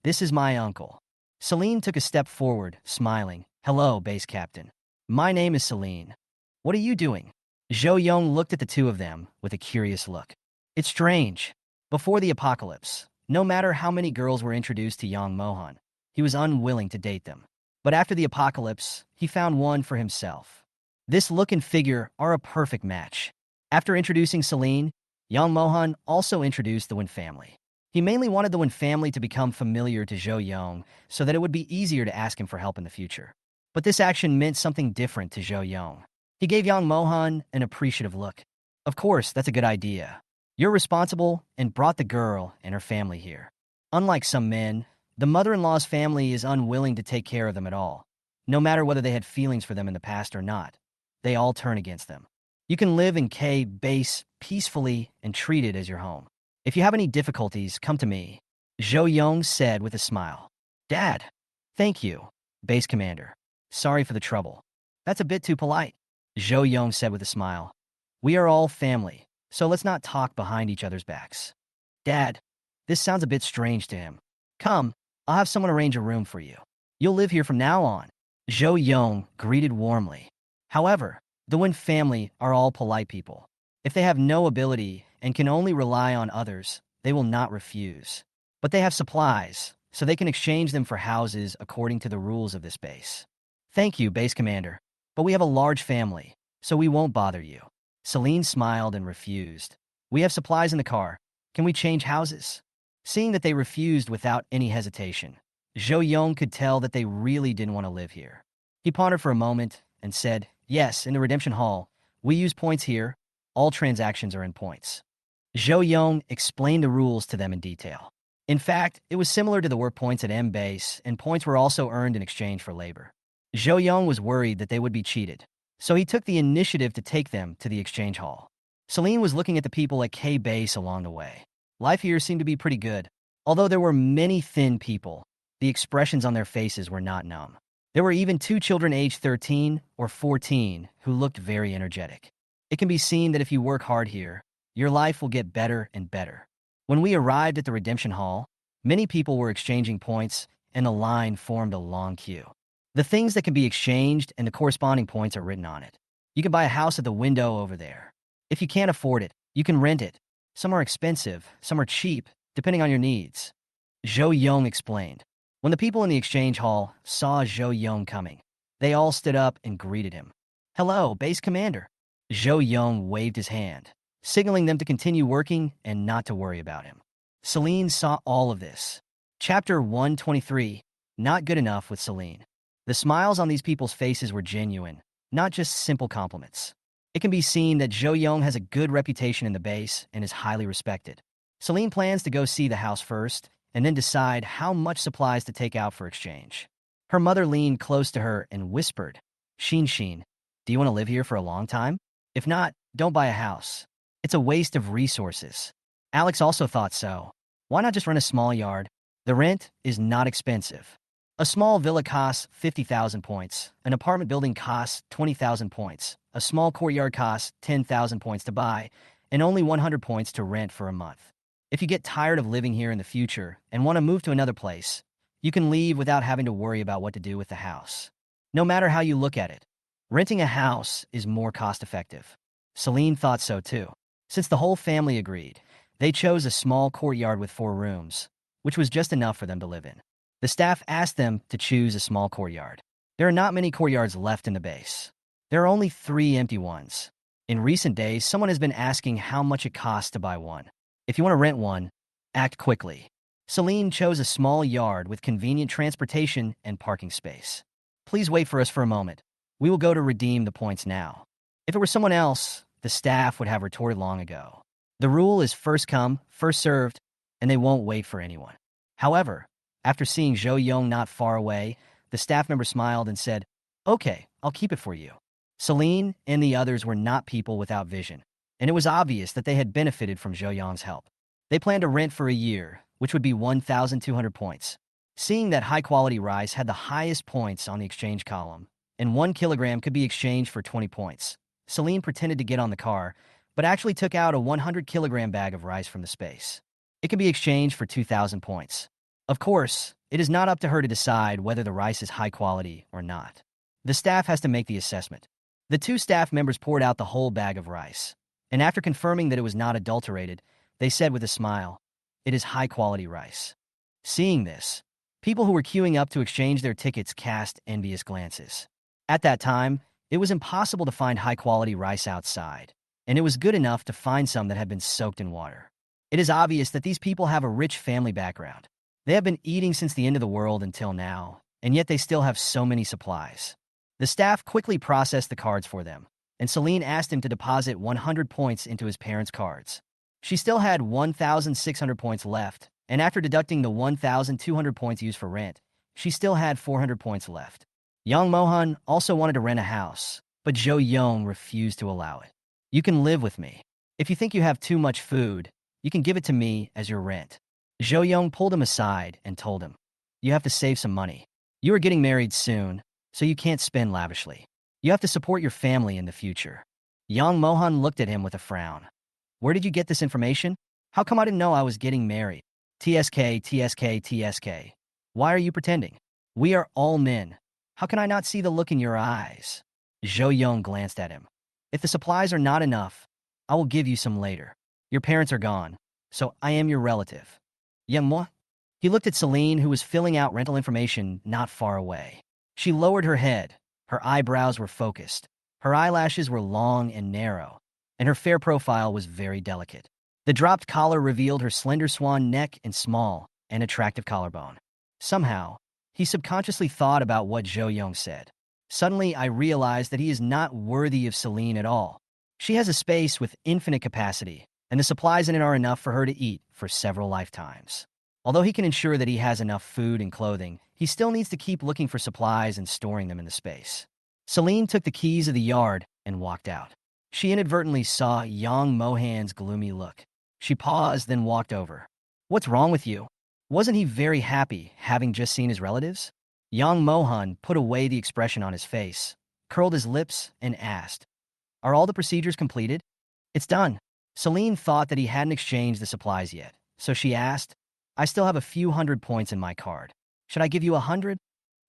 "This is my uncle." Celine took a step forward, smiling. "Hello, base captain. My name is Celine. What are you doing?" Zhou Yong looked at the two of them with a curious look. It's strange. Before the apocalypse, no matter how many girls were introduced to Yang Mohan, he was unwilling to date them. But after the apocalypse, he found one for himself. This look and figure are a perfect match. After introducing Celine, Yang Mohan also introduced the Wen family. He mainly wanted the Wen family to become familiar to Zhou Yong so that it would be easier to ask him for help in the future. But this action meant something different to Zhou Yong. He gave Yang Mohan an appreciative look. "Of course, that's a good idea. You're responsible and brought the girl and her family here. Unlike some men, the mother-in-law's family is unwilling to take care of them at all. No matter whether they had feelings for them in the past or not, they all turn against them. You can live in K base peacefully and treat it as your home. If you have any difficulties, come to me," Zhou Yong said with a smile. "Dad." "Thank you, base commander. Sorry for the trouble." "That's a bit too polite," Zhou Yong said with a smile. "We are all family, so let's not talk behind each other's backs." "Dad." This sounds a bit strange to him. "Come, I'll have someone arrange a room for you. You'll live here from now on," Zhou Yong greeted warmly. However, the Wen family are all polite people. If they have no ability and can only rely on others, they will not refuse. But they have supplies, so they can exchange them for houses according to the rules of this base. "Thank you, base commander, but we have a large family, so we won't bother you." Celine smiled and refused. "We have supplies in the car. Can we change houses?" Seeing that they refused without any hesitation, Zhou Yong could tell that they really didn't want to live here. He pondered for a moment and said, "Yes, in the redemption hall. We use points here. All transactions are in points." Zhou Yong explained the rules to them in detail. In fact, it was similar to the work points at M base, and points were also earned in exchange for labor. Zhou Yong was worried that they would be cheated, so he took the initiative to take them to the exchange hall. Celine was looking at the people at K base along the way. Life here seemed to be pretty good. Although there were many thin people, the expressions on their faces were not numb. There were even two children aged 13 or 14 who looked very energetic. It can be seen that if you work hard here, your life will get better and better. When we arrived at the redemption hall, many people were exchanging points, and the line formed a long queue. The things that can be exchanged and the corresponding points are written on it. You can buy a house at the window over there. If you can't afford it, you can rent it. Some are expensive, some are cheap, depending on your needs. Zhou Yong explained. When the people in the exchange hall saw Zhou Yong coming, they all stood up and greeted him. "Hello, base commander." Zhou Yong waved his hand, signaling them to continue working and not to worry about him. Celine saw all of this. Chapter 123, Not Good Enough with Celine. The smiles on these people's faces were genuine, not just simple compliments. It can be seen that Zhou Yong has a good reputation in the base and is highly respected. Celine plans to go see the house first and then decide how much supplies to take out for exchange. Her mother leaned close to her and whispered, Xin, do you want to live here for a long time? If not, don't buy a house. It's a waste of resources." Alex also thought so. Why not just rent a small yard? The rent is not expensive. A small villa costs 50,000 points. An apartment building costs 20,000 points. A small courtyard costs 10,000 points to buy, and only 100 points to rent for a month. If you get tired of living here in the future and want to move to another place, you can leave without having to worry about what to do with the house. No matter how you look at it, renting a house is more cost-effective. Celine thought so too. Since the whole family agreed, they chose a small courtyard with 4 rooms, which was just enough for them to live in. The staff asked them to choose a small courtyard. There are not many courtyards left in the base. There are only 3 empty ones. In recent days, someone has been asking how much it costs to buy one. If you want to rent one, act quickly. Celine chose a small yard with convenient transportation and parking space. Please wait for us for a moment. We will go to redeem the points now. If it were someone else, the staff would have retorted long ago. The rule is first come, first served, and they won't wait for anyone. However, after seeing Zhou Yong not far away, the staff member smiled and said, "Okay, I'll keep it for you." Celine and the others were not people without vision, and it was obvious that they had benefited from Zhou Yong's help. They planned to rent for a year, which would be 1,200 points. Seeing that high-quality rice had the highest points on the exchange column, and 1 kilogram could be exchanged for 20 points, Celine pretended to get on the car, but actually took out a 100-kilogram bag of rice from the space. It could be exchanged for 2,000 points. Of course, it is not up to her to decide whether the rice is high quality or not. The staff has to make the assessment. The 2 staff members poured out the whole bag of rice, and after confirming that it was not adulterated, they said with a smile, "It is high-quality rice." Seeing this, people who were queuing up to exchange their tickets cast envious glances. At that time, it was impossible to find high-quality rice outside, and it was good enough to find some that had been soaked in water. It is obvious that these people have a rich family background. They have been eating since the end of the world until now, and yet they still have so many supplies. The staff quickly processed the cards for them, and Celine asked him to deposit 100 points into his parents' cards. She still had 1,600 points left, and after deducting the 1,200 points used for rent, she still had 400 points left. Yang Mohan also wanted to rent a house, but Zhou Yong refused to allow it. "You can live with me. If you think you have too much food, you can give it to me as your rent." Zhou Yong pulled him aside and told him, "You have to save some money. You are getting married soon, so you can't spend lavishly. You have to support your family in the future." Yang Mohan looked at him with a frown. "Where did you get this information? How come I didn't know I was getting married? TSK, TSK, TSK. Why are you pretending? We are all men. How can I not see the look in your eyes?" Zhou Yong glanced at him. "If the supplies are not enough, I will give you some later. Your parents are gone, so I am your relative." "Yeah, moi?" He looked at Celine, who was filling out rental information not far away. She lowered her head. Her eyebrows were focused. Her eyelashes were long and narrow, and her fair profile was very delicate. The dropped collar revealed her slender swan neck and small and attractive collarbone. Somehow, he subconsciously thought about what Zhou Yong said. "Suddenly, I realized that he is not worthy of Celine at all. She has a space with infinite capacity, and the supplies in it are enough for her to eat for several lifetimes." Although he can ensure that he has enough food and clothing, he still needs to keep looking for supplies and storing them in the space. Celine took the keys of the yard and walked out. She inadvertently saw Yang Mohan's gloomy look. She paused, then walked over. "What's wrong with you? Wasn't he very happy having just seen his relatives?" Yang Mohan put away the expression on his face, curled his lips, and asked, "Are all the procedures completed?" "It's done." Celine thought that he hadn't exchanged the supplies yet, so she asked, "I still have a few hundred points in my card. Should I give you 100?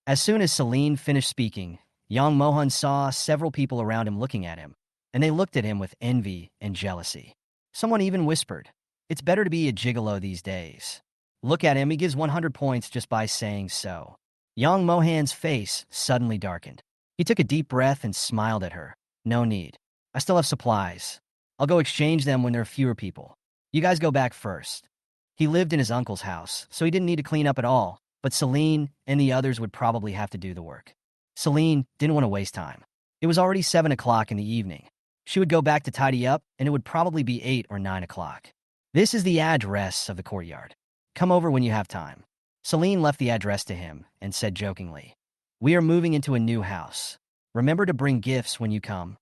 As soon as Celine finished speaking, Yang Mohan saw several people around him looking at him, and they looked at him with envy and jealousy. Someone even whispered, "It's better to be a gigolo these days. Look at him, he gives 100 points just by saying so." Yang Mohan's face suddenly darkened. He took a deep breath and smiled at her. "No need. I still have supplies. I'll go exchange them when there are fewer people. You guys go back first." He lived in his uncle's house, so he didn't need to clean up at all, but Celine and the others would probably have to do the work. Celine didn't want to waste time. It was already 7 o'clock in the evening. She would go back to tidy up, and it would probably be 8 or 9 o'clock. "This is the address of the courtyard. Come over when you have time." Celine left the address to him and said jokingly, "We are moving into a new house. Remember to bring gifts when you come."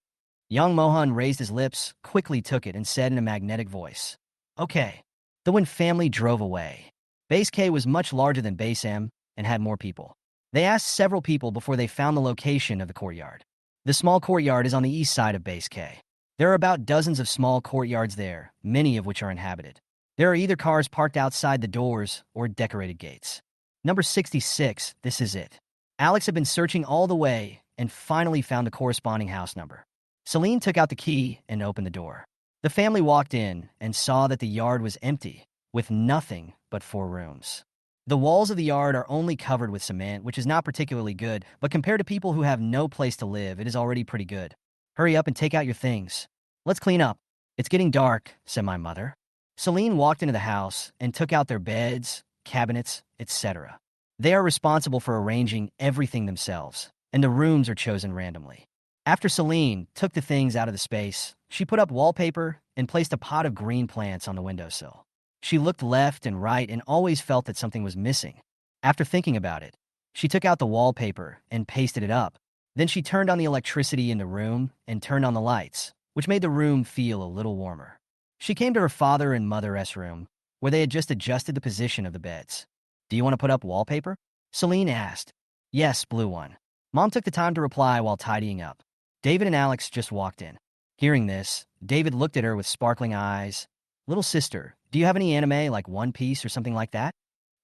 Yang Mohan raised his lips, quickly took it, and said in a magnetic voice, "Okay." The Wen family drove away. Base K was much larger than Base M and had more people. They asked several people before they found the location of the courtyard. The small courtyard is on the east side of Base K. There are about dozens of small courtyards there, many of which are inhabited. There are either cars parked outside the doors or decorated gates. Number 66, this is it. Alex had been searching all the way and finally found the corresponding house number. Celine took out the key and opened the door. The family walked in and saw that the yard was empty, with nothing but 4 rooms. The walls of the yard are only covered with cement, which is not particularly good, but compared to people who have no place to live, it is already pretty good. Hurry up and take out your things. Let's clean up. It's getting dark, said my mother. Celine walked into the house and took out their beds, cabinets, etc. They are responsible for arranging everything themselves, and the rooms are chosen randomly. After Celine took the things out of the space, she put up wallpaper and placed a pot of green plants on the windowsill. She looked left and right and always felt that something was missing. After thinking about it, she took out the wallpaper and pasted it up. Then she turned on the electricity in the room and turned on the lights, which made the room feel a little warmer. She came to her father and mother's room, where they had just adjusted the position of the beds. Do you want to put up wallpaper? Celine asked. Yes, blue one. Mom took the time to reply while tidying up. David and Alex just walked in. Hearing this, David looked at her with sparkling eyes. Little sister, do you have any anime like One Piece or something like that?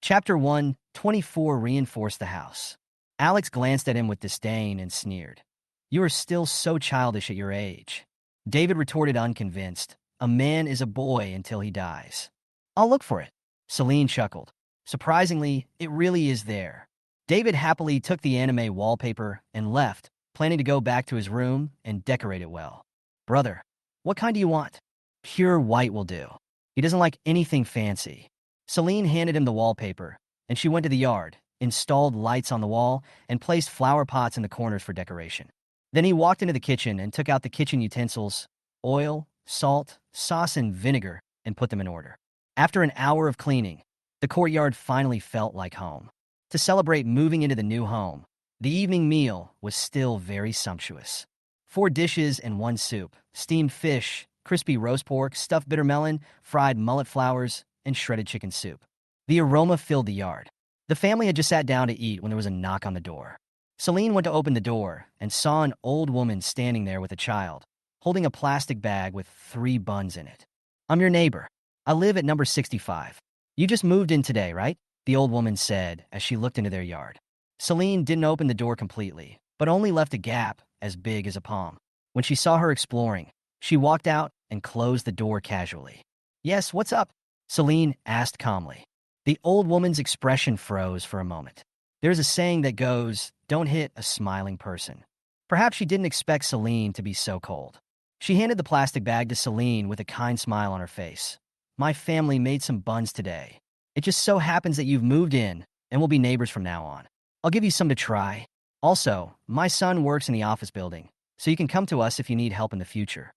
Chapter 1:24 reinforced the house. Alex glanced at him with disdain and sneered. You are still so childish at your age. David retorted unconvinced. A man is a boy until he dies. I'll look for it. Celine chuckled. Surprisingly, it really is there. David happily took the anime wallpaper and left, planning to go back to his room and decorate it well. Brother, what kind do you want? Pure white will do. He doesn't like anything fancy. Celine handed him the wallpaper, and she went to the yard, installed lights on the wall, and placed flower pots in the corners for decoration. Then he walked into the kitchen and took out the kitchen utensils, oil, salt, sauce, and vinegar, and put them in order. After an hour of cleaning, the courtyard finally felt like home. To celebrate moving into the new home, the evening meal was still very sumptuous. 4 dishes and 1 soup, steamed fish, crispy roast pork, stuffed bitter melon, fried mullet flowers, and shredded chicken soup. The aroma filled the yard. The family had just sat down to eat when there was a knock on the door. Celine went to open the door and saw an old woman standing there with a child, holding a plastic bag with 3 buns in it. I'm your neighbor. I live at number 65. You just moved in today, right? The old woman said as she looked into their yard. Celine didn't open the door completely, but only left a gap as big as a palm. When she saw her exploring, she walked out and closed the door casually. Yes, what's up? Celine asked calmly. The old woman's expression froze for a moment. There's a saying that goes, don't hit a smiling person. Perhaps she didn't expect Celine to be so cold. She handed the plastic bag to Celine with a kind smile on her face. My family made some buns today. It just so happens that you've moved in and we'll be neighbors from now on. I'll give you some to try. Also, my son works in the office building, so you can come to us if you need help in the future.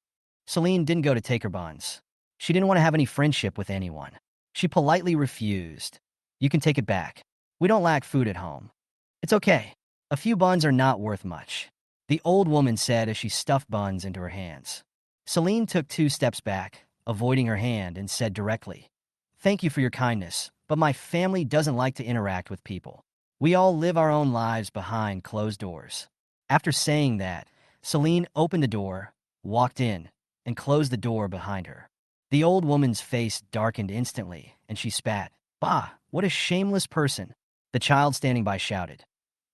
Celine didn't go to take her buns. She didn't want to have any friendship with anyone. She politely refused. You can take it back. We don't lack food at home. It's okay. A few buns are not worth much, the old woman said as she stuffed buns into her hands. Celine took 2 steps back, avoiding her hand, and said directly, Thank you for your kindness, but my family doesn't like to interact with people. We all live our own lives behind closed doors. After saying that, Celine opened the door, walked in, and closed the door behind her. The old woman's face darkened instantly, and she spat. Bah, what a shameless person. The child standing by shouted,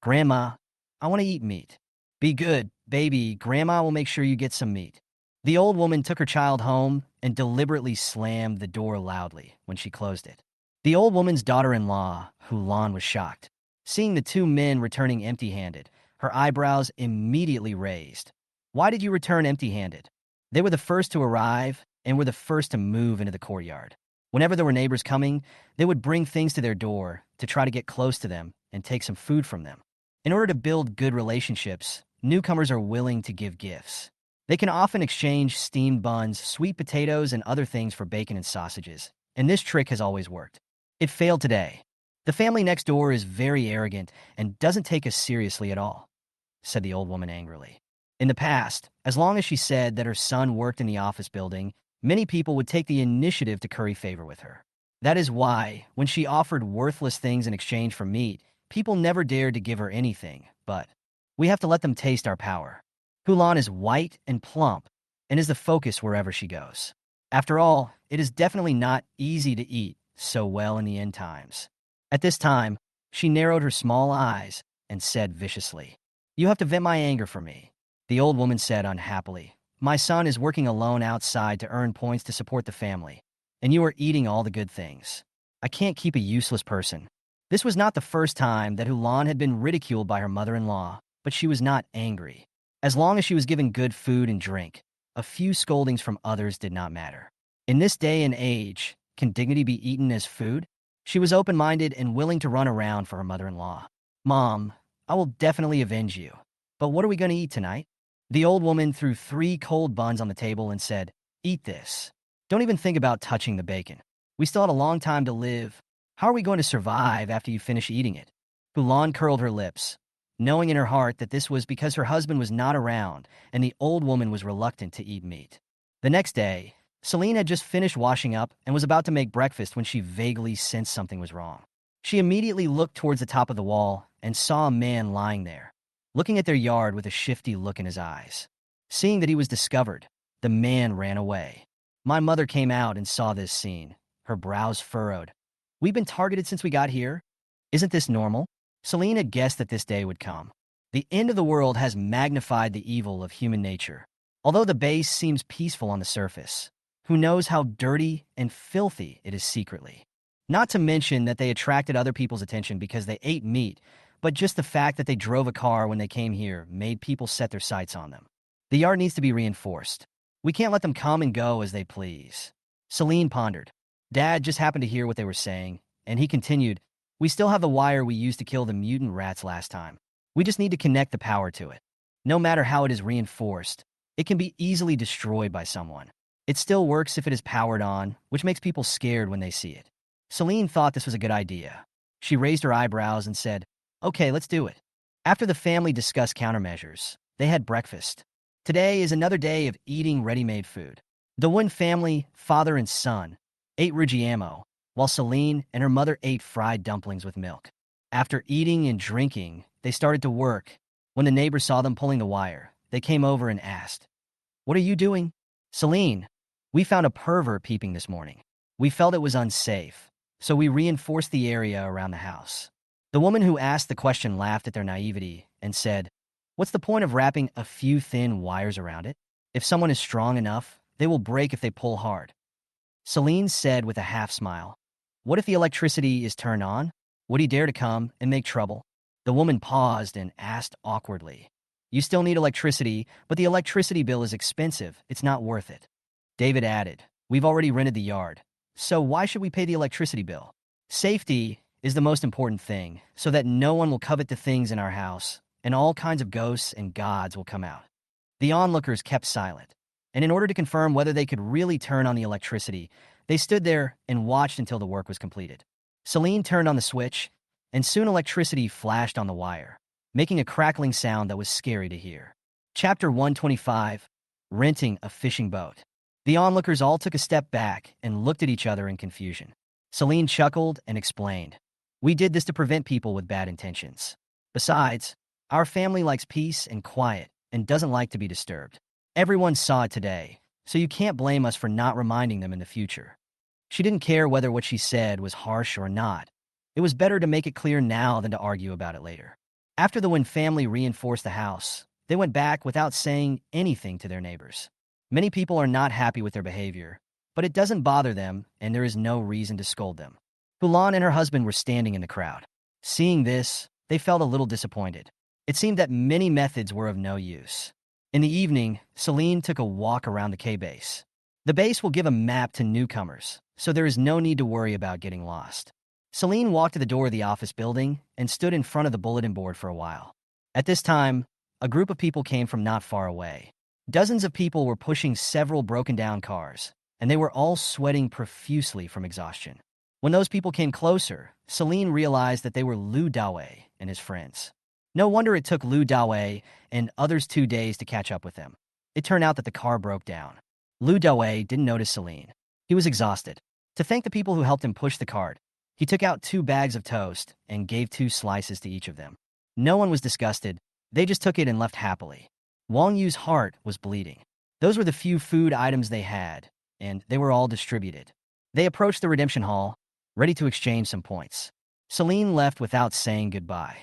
Grandma, I want to eat meat. Be good, baby. Grandma will make sure you get some meat. The old woman took her child home and deliberately slammed the door loudly when she closed it. The old woman's daughter-in-law, Hulan, was shocked. Seeing the 2 men returning empty-handed, her eyebrows immediately raised. Why did you return empty-handed? They were the first to arrive and were the first to move into the courtyard. Whenever there were neighbors coming, they would bring things to their door to try to get close to them and take some food from them. In order to build good relationships, newcomers are willing to give gifts. They can often exchange steamed buns, sweet potatoes, and other things for bacon and sausages, and this trick has always worked. It failed today. The family next door is very arrogant and doesn't take us seriously at all, said the old woman angrily. In the past, as long as she said that her son worked in the office building, many people would take the initiative to curry favor with her. That is why, when she offered worthless things in exchange for meat, People never dared to give her anything, but we have to let them taste our power. Hulan is white and plump and is the focus wherever she goes. After all, it is definitely not easy to eat so well in the end times. At this time, she narrowed her small eyes and said viciously, "You have to vent my anger for me." The old woman said unhappily, "My son is working alone outside to earn points to support the family, and you are eating all the good things. I can't keep a useless person." This was not the first time that Hulan had been ridiculed by her mother-in-law, but she was not angry. As long as she was given good food and drink, a few scoldings from others did not matter. In this day and age, can dignity be eaten as food? She was open-minded and willing to run around for her mother-in-law. "Mom, I will definitely avenge you. But what are we going to eat tonight?" The old woman threw 3 cold buns on the table and said, "Eat this. Don't even think about touching the bacon. We still have a long time to live. How are we going to survive after you finish eating it?" Hulan curled her lips, knowing in her heart that this was because her husband was not around and the old woman was reluctant to eat meat. The next day, Celine had just finished washing up and was about to make breakfast when she vaguely sensed something was wrong. She immediately looked towards the top of the wall and saw a man lying there, looking at their yard with a shifty look in his eyes. Seeing that he was discovered, the man ran away. My mother came out and saw this scene, her brows furrowed. "We've been targeted since we got here. Isn't this normal?" Celine had guessed that this day would come. The end of the world has magnified the evil of human nature. Although the base seems peaceful on the surface, who knows how dirty and filthy it is secretly? Not to mention that they attracted other people's attention because they ate meat, but just the fact that they drove a car when they came here made people set their sights on them. The yard needs to be reinforced. We can't let them come and go as they please. Celine pondered. Dad just happened to hear what they were saying, and he continued, "We still have the wire we used to kill the mutant rats last time. We just need to connect the power to it. No matter how it is reinforced, it can be easily destroyed by someone. It still works if it is powered on, which makes people scared when they see it." Celine thought this was a good idea. She raised her eyebrows and said, "Okay, let's do it." After the family discussed countermeasures, they had breakfast. Today is another day of eating ready-made food. The Wynn family, father and son, ate Rugiamo, while Celine and her mother ate fried dumplings with milk. After eating and drinking, they started to work. When the neighbors saw them pulling the wire, they came over and asked, "What are you doing?" "Celine, we found a pervert peeping this morning. We felt it was unsafe, so we reinforced the area around the house." The woman who asked the question laughed at their naivety and said, "What's the point of wrapping a few thin wires around it? If someone is strong enough, they will break if they pull hard." Celine said with a half smile, "What if the electricity is turned on? Would he dare to come and make trouble?" The woman paused and asked awkwardly, "You still need electricity, but the electricity bill is expensive. It's not worth it." David added, "We've already rented the yard, so why should we pay the electricity bill? Safety is the most important thing, so that no one will covet the things in our house, and all kinds of ghosts and gods will come out." The onlookers kept silent, and in order to confirm whether they could really turn on the electricity, they stood there and watched until the work was completed. Celine turned on the switch, and soon electricity flashed on the wire, making a crackling sound that was scary to hear. Chapter 125, Renting a Fishing Boat. The onlookers all took a step back and looked at each other in confusion. Celine chuckled and explained, "We did this to prevent people with bad intentions. Besides, our family likes peace and quiet and doesn't like to be disturbed. Everyone saw it today, so you can't blame us for not reminding them in the future." She didn't care whether what she said was harsh or not. It was better to make it clear now than to argue about it later. After the Wynn family reinforced the house, they went back without saying anything to their neighbors. Many people are not happy with their behavior, but it doesn't bother them, and there is no reason to scold them. Hulan and her husband were standing in the crowd. Seeing this, they felt a little disappointed. It seemed that many methods were of no use. In the evening, Celine took a walk around the K-base. The base will give a map to newcomers, so there is no need to worry about getting lost. Celine walked to the door of the office building and stood in front of the bulletin board for a while. At this time, a group of people came from not far away. Dozens of people were pushing several broken-down cars, and they were all sweating profusely from exhaustion. When those people came closer, Celine realized that they were Lu Dawei and his friends. No wonder it took Lu Dawei and others 2 days to catch up with them. It turned out that the car broke down. Lu Dawei didn't notice Celine. He was exhausted. To thank the people who helped him push the cart, He took out 2 bags of toast and gave 2 slices to each of them. No one was disgusted. They just took it and left happily. Wang Yu's heart was bleeding. Those were the few food items they had, and they were all distributed. They approached the redemption hall, ready to exchange some points. Celine left without saying goodbye.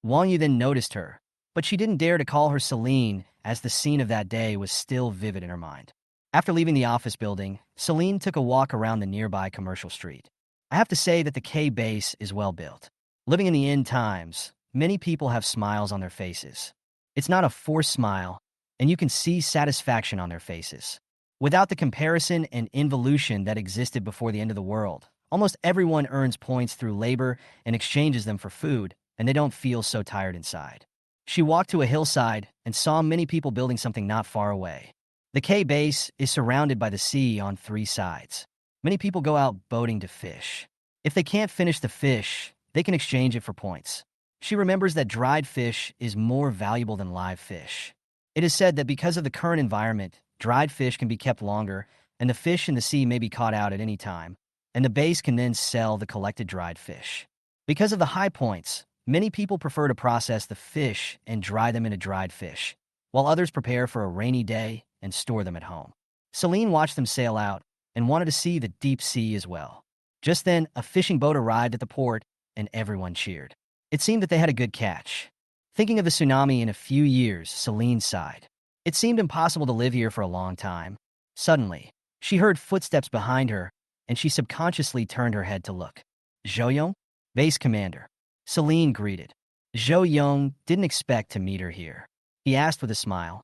Wang Yu then noticed her, but she didn't dare to call her Celine as the scene of that day was still vivid in her mind. After leaving the office building, Celine took a walk around the nearby commercial street. I have to say that the K base is well built. Living in the end times, many people have smiles on their faces. It's not a forced smile, and you can see satisfaction on their faces. Without the comparison and involution that existed before the end of the world, almost everyone earns points through labor and exchanges them for food, and they don't feel so tired inside. She walked to a hillside and saw many people building something not far away. The K base is surrounded by the sea on 3 sides. Many people go out boating to fish. If they can't finish the fish, they can exchange it for points. She remembers that dried fish is more valuable than live fish. It is said that because of the current environment, dried fish can be kept longer, and the fish in the sea may be caught out at any time, and the base can then sell the collected dried fish. Because of the high points, many people prefer to process the fish and dry them into dried fish, while others prepare for a rainy day and store them at home. Celine watched them sail out and wanted to see the deep sea as well. Just then, a fishing boat arrived at the port, and everyone cheered. It seemed that they had a good catch. Thinking of the tsunami in a few years, Celine sighed. It seemed impossible to live here for a long time. Suddenly, she heard footsteps behind her, and she subconsciously turned her head to look. Zhou Base Commander. Celine greeted. Zhou didn't expect to meet her here. He asked with a smile,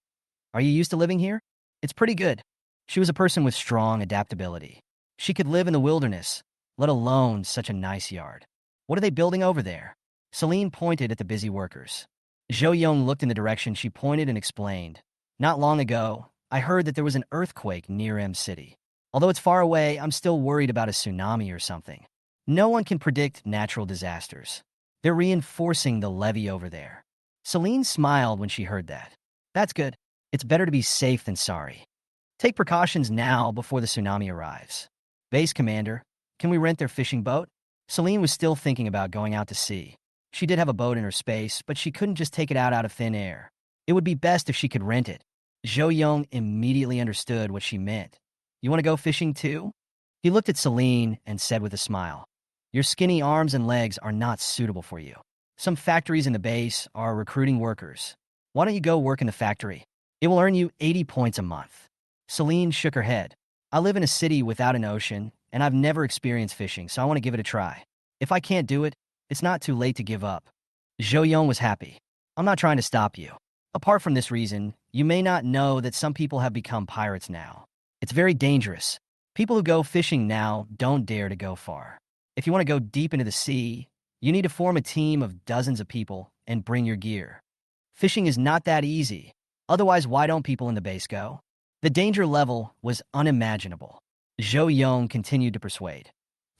"Are you used to living here?" "It's pretty good." She was a person with strong adaptability. She could live in the wilderness, let alone such a nice yard. "What are they building over there?" Celine pointed at the busy workers. Zhou looked in the direction she pointed and explained. "Not long ago, I heard that there was an earthquake near M City. Although it's far away, I'm still worried about a tsunami or something. No one can predict natural disasters. They're reinforcing the levee over there." Celine smiled when she heard that. "That's good. It's better to be safe than sorry. Take precautions now before the tsunami arrives." "Base Commander, can we rent their fishing boat?" Celine was still thinking about going out to sea. She did have a boat in her space, but she couldn't just take it out of thin air. It would be best if she could rent it. Zhou immediately understood what she meant. "You want to go fishing too?" He looked at Celine and said with a smile, "Your skinny arms and legs are not suitable for you. Some factories in the base are recruiting workers. Why don't you go work in the factory? It will earn you 80 points a month." Celine shook her head. "I live in a city without an ocean, and I've never experienced fishing, so I want to give it a try. If I can't do it, it's not too late to give up." Zhou was happy. "I'm not trying to stop you. Apart from this reason, you may not know that some people have become pirates now. It's very dangerous. People who go fishing now don't dare to go far. If you want to go deep into the sea, you need to form a team of dozens of people and bring your gear. Fishing is not that easy. Otherwise, why don't people in the base go?" The danger level was unimaginable. Zhou continued to persuade.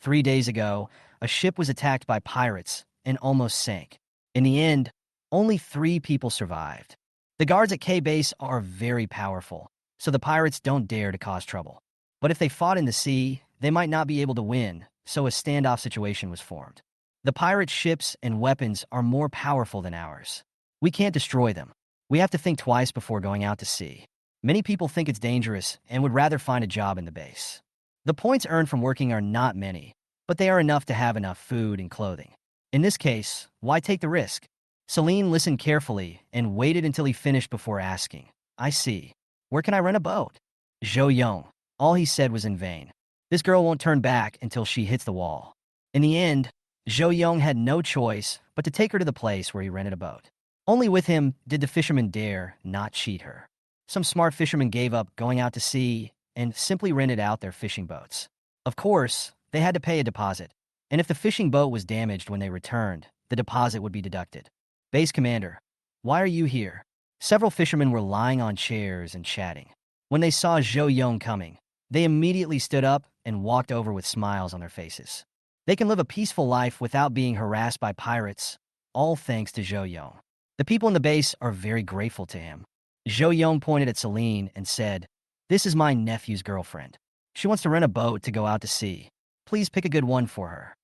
3 days ago, a ship was attacked by pirates and almost sank. In the end, only 3 people survived. The guards at K base are very powerful, so the pirates don't dare to cause trouble. But if they fought in the sea, they might not be able to win, so a standoff situation was formed. The pirate ships and weapons are more powerful than ours. We can't destroy them. We have to think twice before going out to sea. Many people think it's dangerous and would rather find a job in the base. The points earned from working are not many, but they are enough to have enough food and clothing. In this case, why take the risk? Celine listened carefully and waited until he finished before asking, "I see. Where can I rent a boat?" Zhou all he said was in vain. This girl won't turn back until she hits the wall. In the end, Zhou had no choice but to take her to the place where he rented a boat. Only with him did the fisherman dare not cheat her. Some smart fishermen gave up going out to sea and simply rented out their fishing boats. Of course, they had to pay a deposit, and if the fishing boat was damaged when they returned, the deposit would be deducted. "Base Commander, why are you here?" Several fishermen were lying on chairs and chatting. When they saw Zhou coming, they immediately stood up and walked over with smiles on their faces. They can live a peaceful life without being harassed by pirates, all thanks to Zhou. The people in the base are very grateful to him. Zhou pointed at Celine and said, "This is my nephew's girlfriend. She wants to rent a boat to go out to sea. Please pick a good one for her."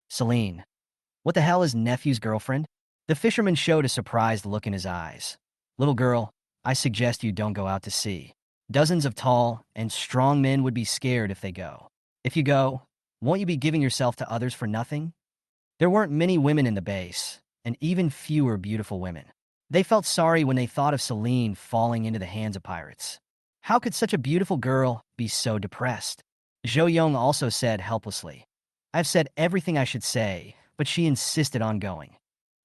Celine, what the hell is nephew's girlfriend? The fisherman showed a surprised look in his eyes. Little girl, I suggest you don't go out to sea. Dozens of tall and strong men would be scared if they go. If you go, won't you be giving yourself to others for nothing? There weren't many women in the base, and even fewer beautiful women. They felt sorry when they thought of Celine falling into the hands of pirates. How could such a beautiful girl be so depressed? Zhou Yong also said helplessly, I've said everything I should say, but she insisted on going.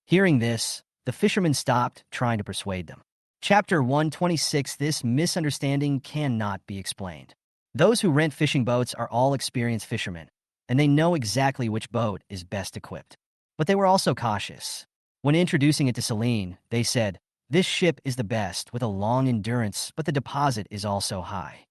Hearing this, the fishermen stopped trying to persuade them. Chapter 126. This misunderstanding cannot be explained. Those who rent fishing boats are all experienced fishermen, and they know exactly which boat is best equipped. But they were also cautious. When introducing it to Celine, they said, this ship is the best with a long endurance, but the deposit is also high.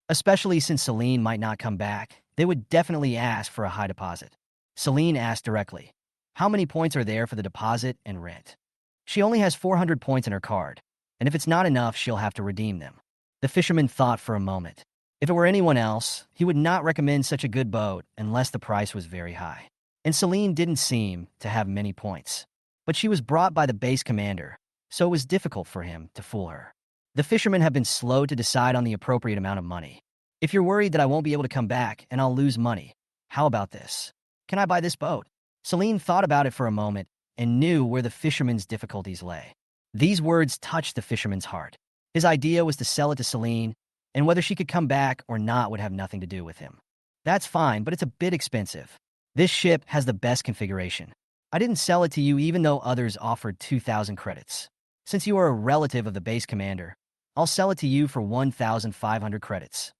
Especially since Celine might not come back, they would definitely ask for a high deposit. Celine asked directly, how many points are there for the deposit and rent? She only has 400 points in her card, and if it's not enough, she'll have to redeem them. The fisherman thought for a moment. If it were anyone else, he would not recommend such a good boat unless the price was very high. And Celine didn't seem to have many points. But she was brought by the base commander, so it was difficult for him to fool her. The fishermen have been slow to decide on the appropriate amount of money. If you're worried that I won't be able to come back and I'll lose money, how about this? Can I buy this boat? Celine thought about it for a moment and knew where the fisherman's difficulties lay. These words touched the fisherman's heart. His idea was to sell it to Celine, and whether she could come back or not would have nothing to do with him. That's fine, but it's a bit expensive. This ship has the best configuration. I didn't sell it to you even though others offered 2,000 credits. Since you are a relative of the base commander, I'll sell it to you for 1,500 credits.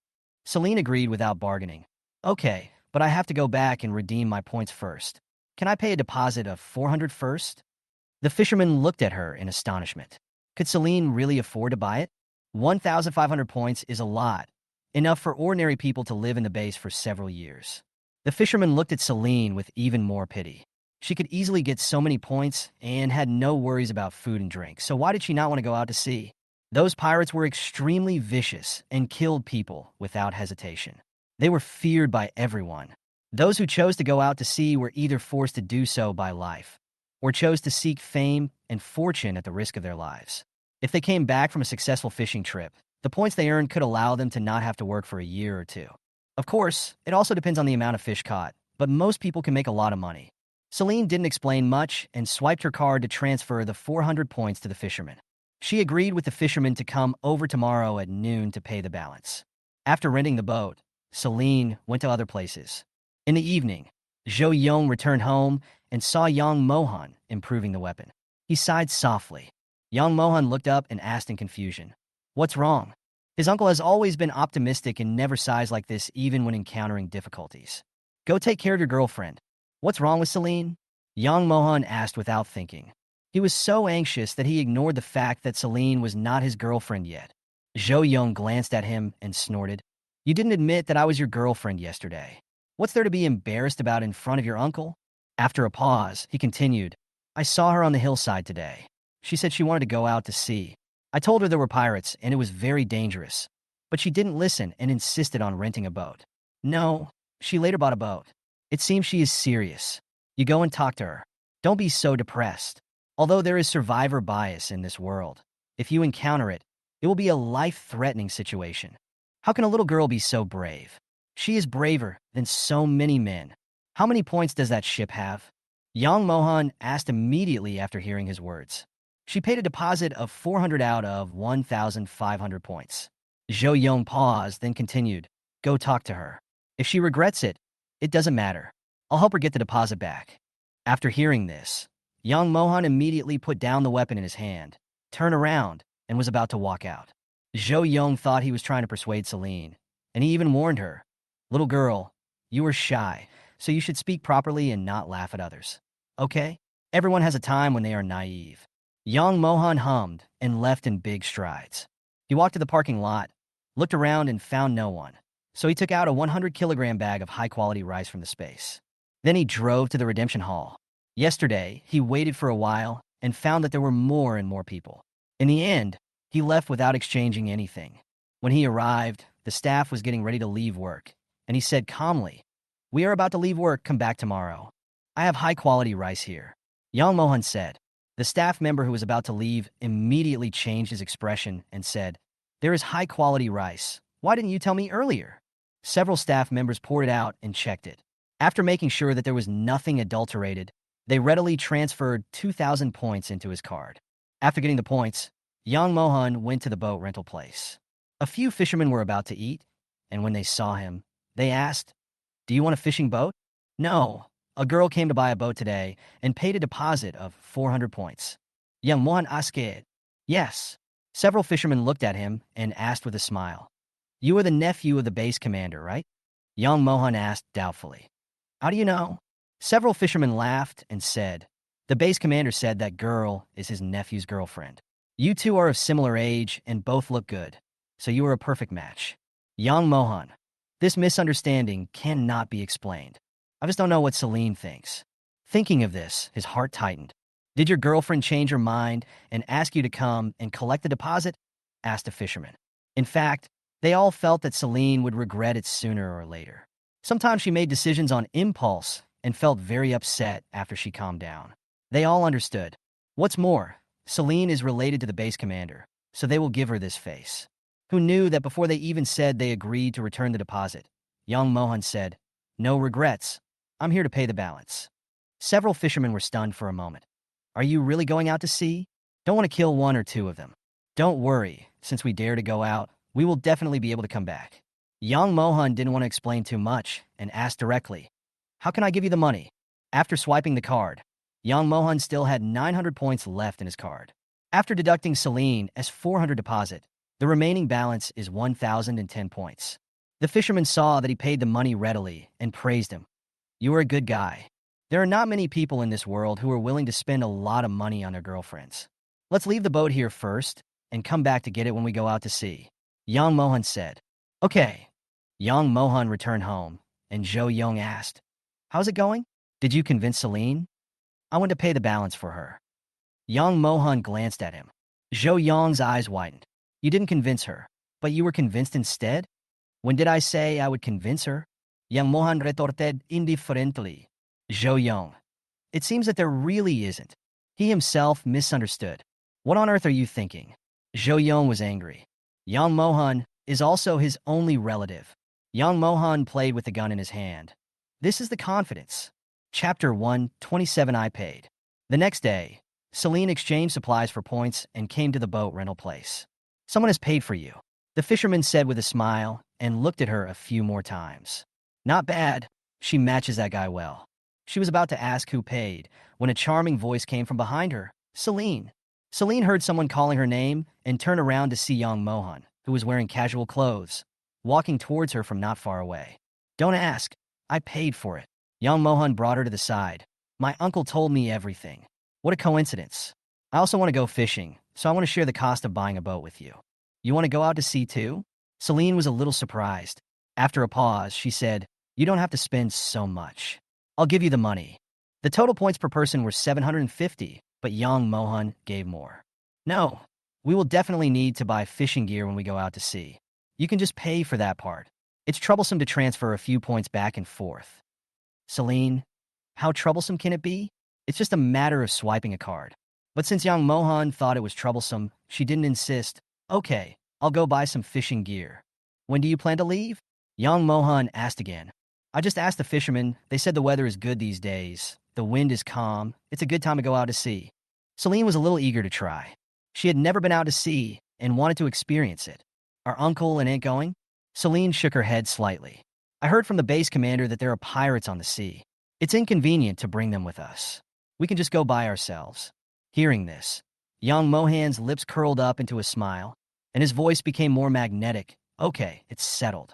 Celine agreed without bargaining. Okay, but I have to go back and redeem my points first. Can I pay a deposit of 400 first? The fisherman looked at her in astonishment. Could Celine really afford to buy it? 1,500 points is a lot, enough for ordinary people to live in the base for several years. The fisherman looked at Celine with even more pity. She could easily get so many points and had no worries about food and drink, so why did she not want to go out to sea? Those pirates were extremely vicious and killed people without hesitation. They were feared by everyone. Those who chose to go out to sea were either forced to do so by life, or chose to seek fame and fortune at the risk of their lives. If they came back from a successful fishing trip, the points they earned could allow them to not have to work for a year or two. Of course, it also depends on the amount of fish caught, but most people can make a lot of money. Celine didn't explain much and swiped her card to transfer the 400 points to the fisherman. She agreed with the fisherman to come over tomorrow at noon to pay the balance. After renting the boat, Celine went to other places. In the evening, Zhou Yong returned home and saw Yang Mohan improving the weapon. He sighed softly. Yang Mohan looked up and asked in confusion, what's wrong? His uncle has always been optimistic and never sighs like this even when encountering difficulties. Go take care of your girlfriend. What's wrong with Celine? Yang Mohan asked without thinking. He was so anxious that he ignored the fact that Celine was not his girlfriend yet. Zhou Yong glanced at him and snorted. You didn't admit that I was your girlfriend yesterday. What's there to be embarrassed about in front of your uncle? After a pause, he continued, I saw her on the hillside today. She said she wanted to go out to sea. I told her there were pirates and it was very dangerous. But she didn't listen and insisted on renting a boat. No, she later bought a boat. It seems she is serious. You go and talk to her. Don't be so depressed. Although there is survivor bias in this world, if you encounter it, it will be a life-threatening situation. How can a little girl be so brave? She is braver than so many men. How many points does that ship have? Yang Mohan asked immediately after hearing his words. She paid a deposit of 400 out of 1,500 points. Zhou Yong paused, then continued, go talk to her. If she regrets it, it doesn't matter. I'll help her get the deposit back. After hearing this, Yang Mohan immediately put down the weapon in his hand, turned around, and was about to walk out. Zhou Yong thought he was trying to persuade Celine, and he even warned her, little girl, you are shy, so you should speak properly and not laugh at others. Okay? Everyone has a time when they are naive. Yang Mohan hummed and left in big strides. He walked to the parking lot, looked around and found no one, so he took out a 100-kilogram bag of high-quality rice from the space. Then he drove to the redemption hall. Yesterday, he waited for a while and found that there were more and more people. In the end, he left without exchanging anything. When he arrived, the staff was getting ready to leave work, and he said calmly, we are about to leave work, come back tomorrow. I have high-quality rice here, Young Mohan said. The staff member who was about to leave immediately changed his expression and said, there is high-quality rice. Why didn't you tell me earlier? Several staff members poured it out and checked it. After making sure that there was nothing adulterated, they readily transferred 2,000 points into his card. After getting the points, Young Mohan went to the boat rental place. A few fishermen were about to eat, and when they saw him, they asked, do you want a fishing boat? No. A girl came to buy a boat today and paid a deposit of 400 points. Young Mohan asked, yes. Several fishermen looked at him and asked with a smile, you are the nephew of the base commander, right? Young Mohan asked doubtfully. How do you know? Several fishermen laughed and said, the base commander said that girl is his nephew's girlfriend. You two are of similar age and both look good, so you are a perfect match. Young Mohan. This misunderstanding cannot be explained. I just don't know what Celine thinks. Thinking of this, his heart tightened. Did your girlfriend change her mind and ask you to come and collect the deposit? Asked a fisherman. In fact, they all felt that Celine would regret it sooner or later. Sometimes she made decisions on impulse and felt very upset after she calmed down. They all understood. What's more, Celine is related to the base commander, so they will give her this face. Who knew that before they even said they agreed to return the deposit? Young Mohan said, no regrets. I'm here to pay the balance. Several fishermen were stunned for a moment. Are you really going out to sea? Don't want to kill one or two of them. Don't worry, since we dare to go out, we will definitely be able to come back. Young Mohan didn't want to explain too much and asked directly, how can I give you the money? After swiping the card, Young Mohan still had 900 points left in his card. After deducting Celine as 400 deposit, the remaining balance is 1,010 points. The fisherman saw that he paid the money readily and praised him. You are a good guy. There are not many people in this world who are willing to spend a lot of money on their girlfriends. Let's leave the boat here first and come back to get it when we go out to sea. Young Mohan said. Okay. Young Mohan returned home, and Jo Young asked, how's it going? Did you convince Celine? I want to pay the balance for her. Young Mohan glanced at him. Jo Young's eyes widened. You didn't convince her, but you were convinced instead? When did I say I would convince her? Young Mohan retorted indifferently. Jo Young. It seems that there really isn't. He himself misunderstood. What on earth are you thinking? Jo Young was angry. Young Mohan is also his only relative. Young Mohan played with the gun in his hand. This is the confidence. Chapter 1, 27 I paid. The next day, Celine exchanged supplies for points and came to the boat rental place. Someone has paid for you, the fisherman said with a smile and looked at her a few more times. Not bad. She matches that guy well. She was about to ask who paid when a charming voice came from behind her. Celine. Celine heard someone calling her name and turned around to see Young Mohan, who was wearing casual clothes, walking towards her from not far away. Don't ask. I paid for it. Young Mohan brought her to the side. My uncle told me everything. What a coincidence. I also want to go fishing, so I want to share the cost of buying a boat with you. You want to go out to sea too? Celine was a little surprised. After a pause, she said, you don't have to spend so much. I'll give you the money. The total points per person were 750, but Young Mohan gave more. No, we will definitely need to buy fishing gear when we go out to sea. You can just pay for that part. It's troublesome to transfer a few points back and forth. Celine, how troublesome can it be? It's just a matter of swiping a card. But since Young Mohan thought it was troublesome, she didn't insist. Okay, I'll go buy some fishing gear. When do you plan to leave? Young Mohan asked again. I just asked the fishermen. They said the weather is good these days. The wind is calm. It's a good time to go out to sea. Celine was a little eager to try. She had never been out to sea and wanted to experience it. Are Uncle and Aunt going? Celine shook her head slightly. I heard from the base commander that there are pirates on the sea. It's inconvenient to bring them with us. We can just go by ourselves. Hearing this, Young Mohan's lips curled up into a smile, and his voice became more magnetic. Okay, it's settled.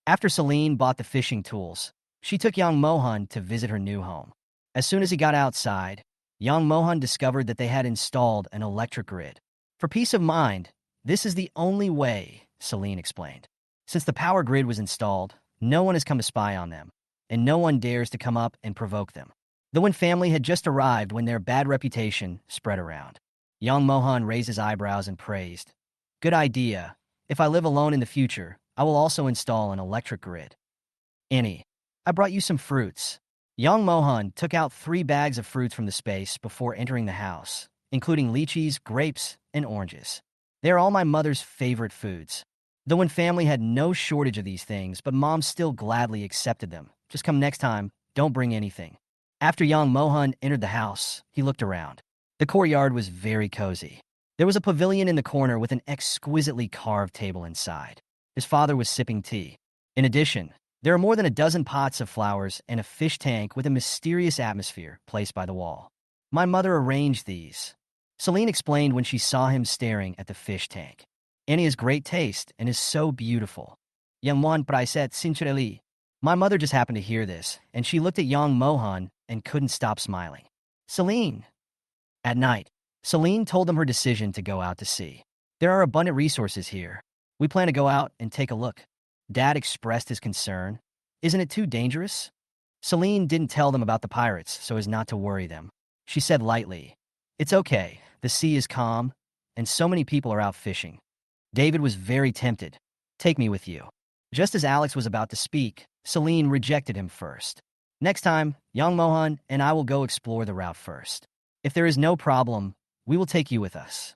After Celine bought the fishing tools, she took Young Mohan to visit her new home. As soon as he got outside, Young Mohan discovered that they had installed an electric grid. For peace of mind, this is the only way, Celine explained. Since the power grid was installed, no one has come to spy on them, and no one dares to come up and provoke them. The Wen family had just arrived when their bad reputation spread around. Young Mohan raised his eyebrows and praised. Good idea. If I live alone in the future, I will also install an electric grid. Annie, I brought you some fruits. Young Mohan took out 3 bags of fruits from the space before entering the house, including lychees, grapes, and oranges. They are all my mother's favorite foods. The Wen family had no shortage of these things, but Mom still gladly accepted them. Just come next time, don't bring anything. After young Mohan entered the house, he looked around. The courtyard was very cozy. There was a pavilion in the corner with an exquisitely carved table inside. His father was sipping tea. In addition, there are more than a dozen pots of flowers and a fish tank with a mysterious atmosphere placed by the wall. My mother arranged these. Celine explained when she saw him staring at the fish tank. Annie has great taste and is so beautiful. Young Mohan Praiset Sincerely. My mother just happened to hear this, and she looked at young Mohan and couldn't stop smiling. Celine. At night, Celine told them her decision to go out to sea. There are abundant resources here. We plan to go out and take a look. Dad expressed his concern. Isn't it too dangerous? Celine didn't tell them about the pirates so as not to worry them. She said lightly, "It's okay, the sea is calm, and so many people are out fishing." David was very tempted. "Take me with you." Just as Alex was about to speak, Celine rejected him first. "Next time, young Mohan and I will go explore the route first. If there is no problem, we will take you with us."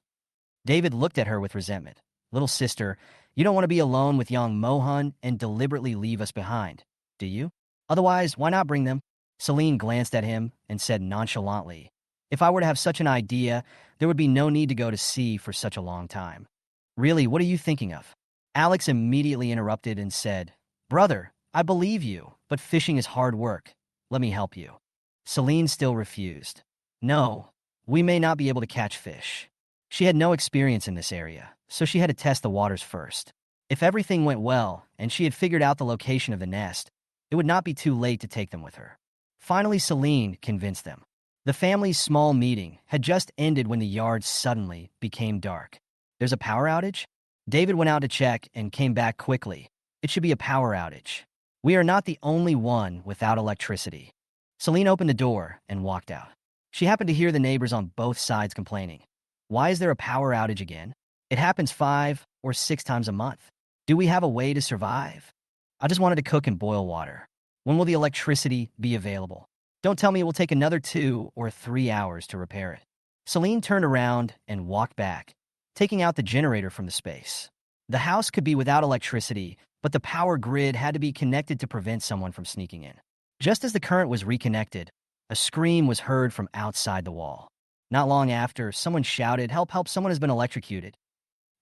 David looked at her with resentment. "Little sister, you don't want to be alone with young Mohan and deliberately leave us behind, do you? Otherwise, why not bring them?" Celine glanced at him and said nonchalantly, "If I were to have such an idea, there would be no need to go to sea for such a long time." "Really, what are you thinking of?" Alex immediately interrupted and said, "Brother, I believe you, but fishing is hard work. Let me help you." Celine still refused. "No, we may not be able to catch fish." She had no experience in this area, so she had to test the waters first. If everything went well and she had figured out the location of the nest, it would not be too late to take them with her. Finally, Celine convinced them. The family's small meeting had just ended when the yard suddenly became dark. "There's a power outage?" David went out to check and came back quickly. "It should be a power outage. We are not the only one without electricity." Celine opened the door and walked out. She happened to hear the neighbors on both sides complaining. "Why is there a power outage again? It happens 5 or 6 times a month. Do we have a way to survive? I just wanted to cook and boil water. When will the electricity be available? Don't tell me it will take another 2 or 3 hours to repair it." Celine turned around and walked back, taking out the generator from the space. The house could be without electricity, but the power grid had to be connected to prevent someone from sneaking in. Just as the current was reconnected, a scream was heard from outside the wall. Not long after, someone shouted, "Help, help, someone has been electrocuted."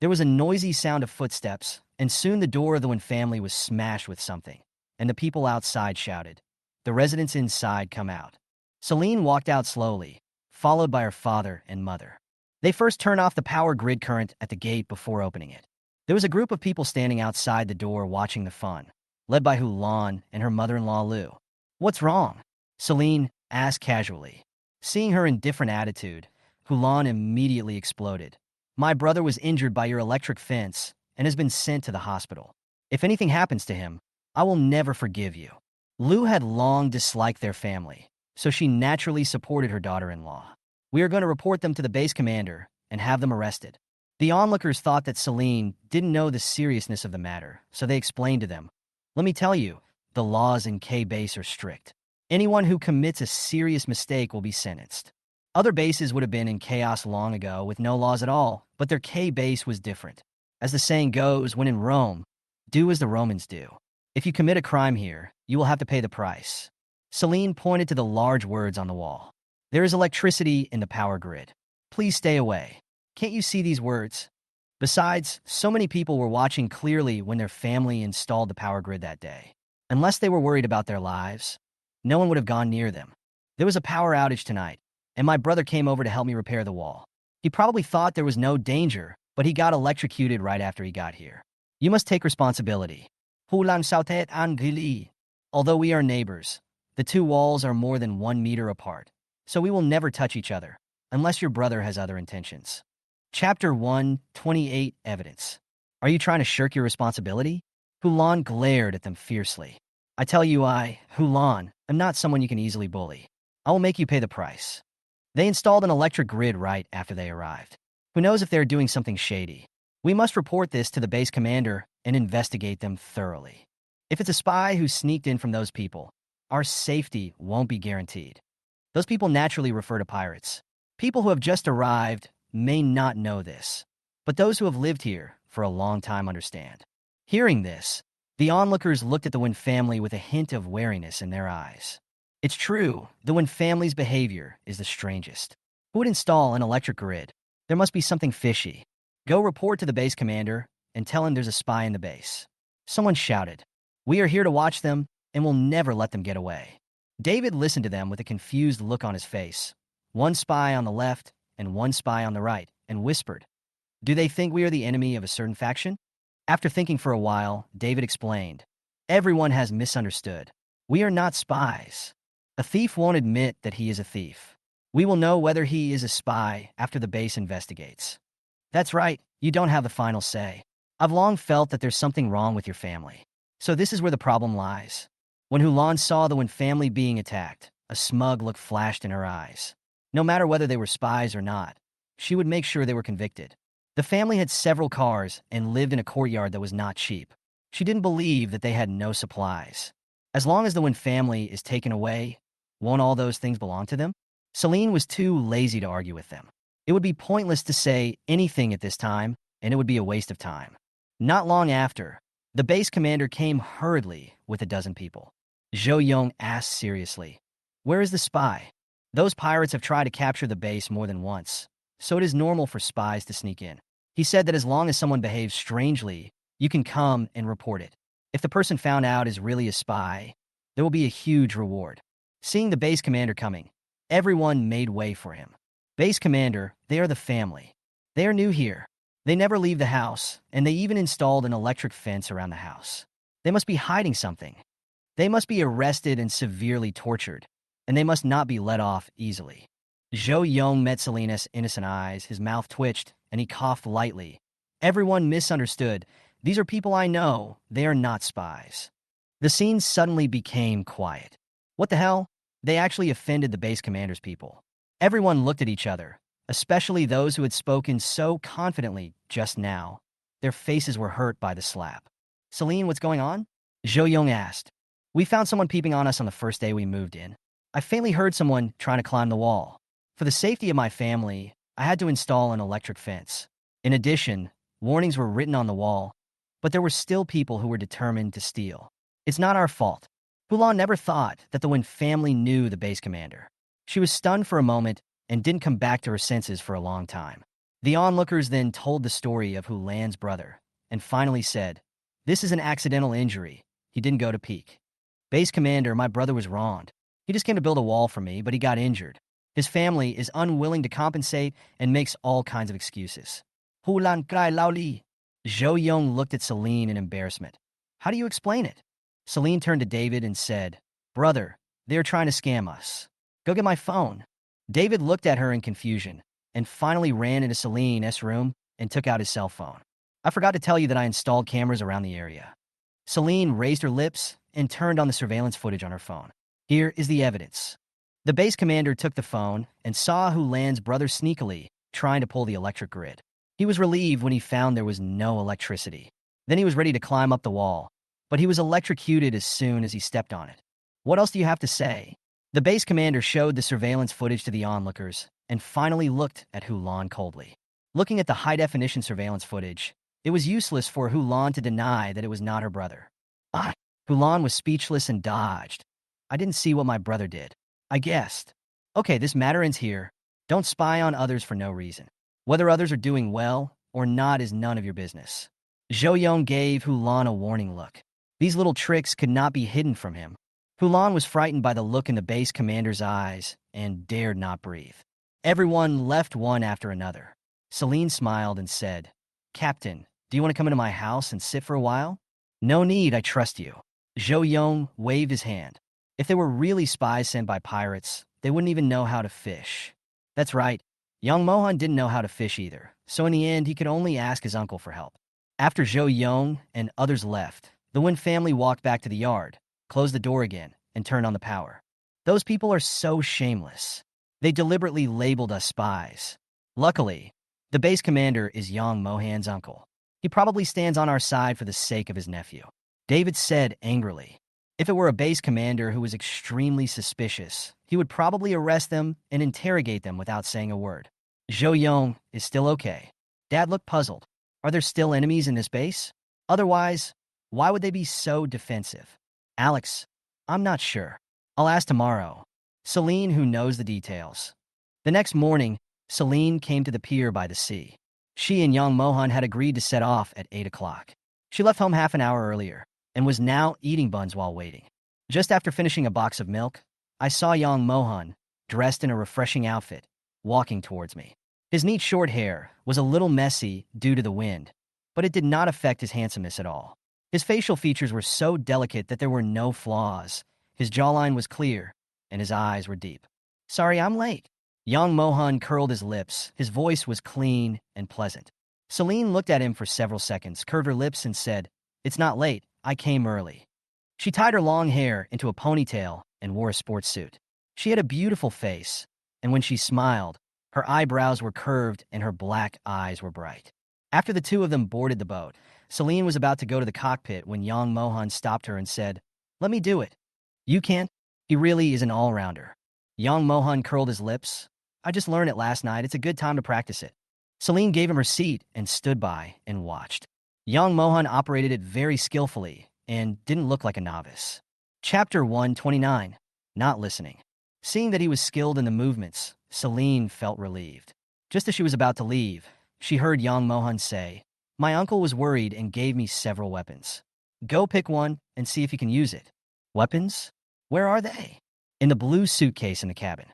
There was a noisy sound of footsteps, and soon the door of the Wen family was smashed with something, and the people outside shouted. The residents inside come out. Celine walked out slowly, followed by her father and mother. They first turned off the power grid current at the gate before opening it. There was a group of people standing outside the door watching the fun, led by Hulan and her mother-in-law Lu. "What's wrong?" Celine asked casually. Seeing her indifferent attitude, Hulan immediately exploded. "My brother was injured by your electric fence and has been sent to the hospital. If anything happens to him, I will never forgive you." Lu had long disliked their family, so she naturally supported her daughter-in-law. "We are going to report them to the base commander and have them arrested." The onlookers thought that Celine didn't know the seriousness of the matter, so they explained to them, "Let me tell you, the laws in K-base are strict. Anyone who commits a serious mistake will be sentenced." Other bases would have been in chaos long ago with no laws at all, but their K-base was different. As the saying goes, when in Rome, do as the Romans do. If you commit a crime here, you will have to pay the price. Celine pointed to the large words on the wall. "There is electricity in the power grid. Please stay away. Can't you see these words?" Besides, so many people were watching clearly when their family installed the power grid that day. Unless they were worried about their lives, no one would have gone near them. "There was a power outage tonight, and my brother came over to help me repair the wall. He probably thought there was no danger, but he got electrocuted right after he got here. You must take responsibility." Hulan Sautet Angili. "Although we are neighbors, the 2 walls are more than 1 meter apart, so we will never touch each other, unless your brother has other intentions." Chapter 128 Evidence. "Are you trying to shirk your responsibility?" Hulan glared at them fiercely. "I tell you Hulan, am not someone you can easily bully. I will make you pay the price." They installed an electric grid right after they arrived. Who knows if they're doing something shady? We must report this to the base commander and investigate them thoroughly. If it's a spy who sneaked in from those people, our safety won't be guaranteed. Those people naturally refer to pirates. People who have just arrived may not know this, but those who have lived here for a long time understand. Hearing this, the onlookers looked at the Wynn family with a hint of wariness in their eyes. It's true, the Wynn family's behavior is the strangest. Who would install an electric grid? There must be something fishy. Go report to the base commander and tell him there's a spy in the base. Someone shouted. We are here to watch them and will never let them get away. David listened to them with a confused look on his face. One spy on the left and one spy on the right, and whispered, do they think we are the enemy of a certain faction? After thinking for a while, David explained, everyone has misunderstood. We are not spies. A thief won't admit that he is a thief. We will know whether he is a spy after the base investigates. That's right, you don't have the final say. I've long felt that there's something wrong with your family. So this is where the problem lies. When Hulan saw the Wynn family being attacked, a smug look flashed in her eyes. No matter whether they were spies or not, she would make sure they were convicted. The family had several cars and lived in a courtyard that was not cheap. She didn't believe that they had no supplies. As long as the Wynn family is taken away, won't all those things belong to them? Celine was too lazy to argue with them. It would be pointless to say anything at this time, and it would be a waste of time. Not long after, the base commander came hurriedly with a dozen people. Zhou Yong asked seriously, where is the spy? Those pirates have tried to capture the base more than once, so it is normal for spies to sneak in. He said that as long as someone behaves strangely, you can come and report it. If the person found out is really a spy, there will be a huge reward. Seeing the base commander coming, everyone made way for him. Base commander, they are the family. They are new here. They never leave the house, and they even installed an electric fence around the house. They must be hiding something. They must be arrested and severely tortured, and they must not be let off easily. Zhou Yong met Selena's innocent eyes, his mouth twitched, and he coughed lightly. Everyone misunderstood. These are people I know. They are not spies. The scene suddenly became quiet. What the hell? They actually offended the base commander's people. Everyone looked at each other, especially those who had spoken so confidently just now. Their faces were hurt by the slap. Celine, what's going on? Zhou Yong asked. We found someone peeping on us on the first day we moved in. I faintly heard someone trying to climb the wall. For the safety of my family, I had to install an electric fence. In addition, warnings were written on the wall, but there were still people who were determined to steal. It's not our fault. Hulan never thought that the Wynn family knew the base commander. She was stunned for a moment and didn't come back to her senses for a long time. The onlookers then told the story of Hulan's brother and finally said, this is an accidental injury. He didn't go to peek. Base commander, my brother was wronged. He just came to build a wall for me, but he got injured. His family is unwilling to compensate and makes all kinds of excuses. Hulan cry loudly. Zhou Yong looked at Celine in embarrassment. How do you explain it? Celine turned to David and said, brother, they are trying to scam us. Go get my phone. David looked at her in confusion and finally ran into Celine's room and took out his cell phone. I forgot to tell you that I installed cameras around the area. Celine raised her lips and turned on the surveillance footage on her phone. Here is the evidence. The base commander took the phone and saw Hulan's brother sneakily trying to pull the electric grid. He was relieved when he found there was no electricity. Then he was ready to climb up the wall, but he was electrocuted as soon as he stepped on it. What else do you have to say? The base commander showed the surveillance footage to the onlookers and finally looked at Hulan coldly. Looking at the high-definition surveillance footage, it was useless for Hulan to deny that it was not her brother. Hulan was speechless and dodged. I didn't see what my brother did. I guessed. Okay, this matter ends here. Don't spy on others for no reason. Whether others are doing well or not is none of your business. Zhou Yong gave Hulan a warning look. These little tricks could not be hidden from him. Hulan was frightened by the look in the base commander's eyes and dared not breathe. Everyone left one after another. Celine smiled and said, Captain, do you want to come into my house and sit for a while? No need, I trust you. Zhou Yong waved his hand. If they were really spies sent by pirates, they wouldn't even know how to fish. That's right, young Mohan didn't know how to fish either, so in the end he could only ask his uncle for help. After Zhou Yong and others left, the Wynn family walked back to the yard, closed the door again, and turned on the power. Those people are so shameless. They deliberately labeled us spies. Luckily, the base commander is young Mohan's uncle. He probably stands on our side for the sake of his nephew. David said angrily. If it were a base commander who was extremely suspicious, he would probably arrest them and interrogate them without saying a word. Zhou Yong is still okay. Dad looked puzzled. Are there still enemies in this base? Otherwise, why would they be so defensive? Alex, I'm not sure. I'll ask tomorrow. Celine, who knows the details. The next morning, Celine came to the pier by the sea. She and young Mohan had agreed to set off at 8 o'clock. She left home half an hour earlier and was now eating buns while waiting. Just after finishing a box of milk, I saw young Mohan, dressed in a refreshing outfit, walking towards me. His neat short hair was a little messy due to the wind, but it did not affect his handsomeness at all. His facial features were so delicate that there were no flaws. His jawline was clear, and his eyes were deep. Sorry, I'm late. Young Mohan curled his lips. His voice was clean and pleasant. Celine looked at him for several seconds, curved her lips, and said, It's not late. I came early. She tied her long hair into a ponytail and wore a sports suit. She had a beautiful face, and when she smiled, her eyebrows were curved and her black eyes were bright. After the two of them boarded the boat, Celine was about to go to the cockpit when Young Mohan stopped her and said, Let me do it. You can't? He really is an all-rounder. Young Mohan curled his lips. I just learned it last night. It's a good time to practice it. Celine gave him her seat and stood by and watched. Young Mohan operated it very skillfully and didn't look like a novice. Chapter 129. Not listening. Seeing that he was skilled in the movements, Celine felt relieved. Just as she was about to leave, she heard Young Mohan say, My uncle was worried and gave me several weapons. Go pick one and see if you can use it. Weapons? Where are they? In the blue suitcase in the cabin.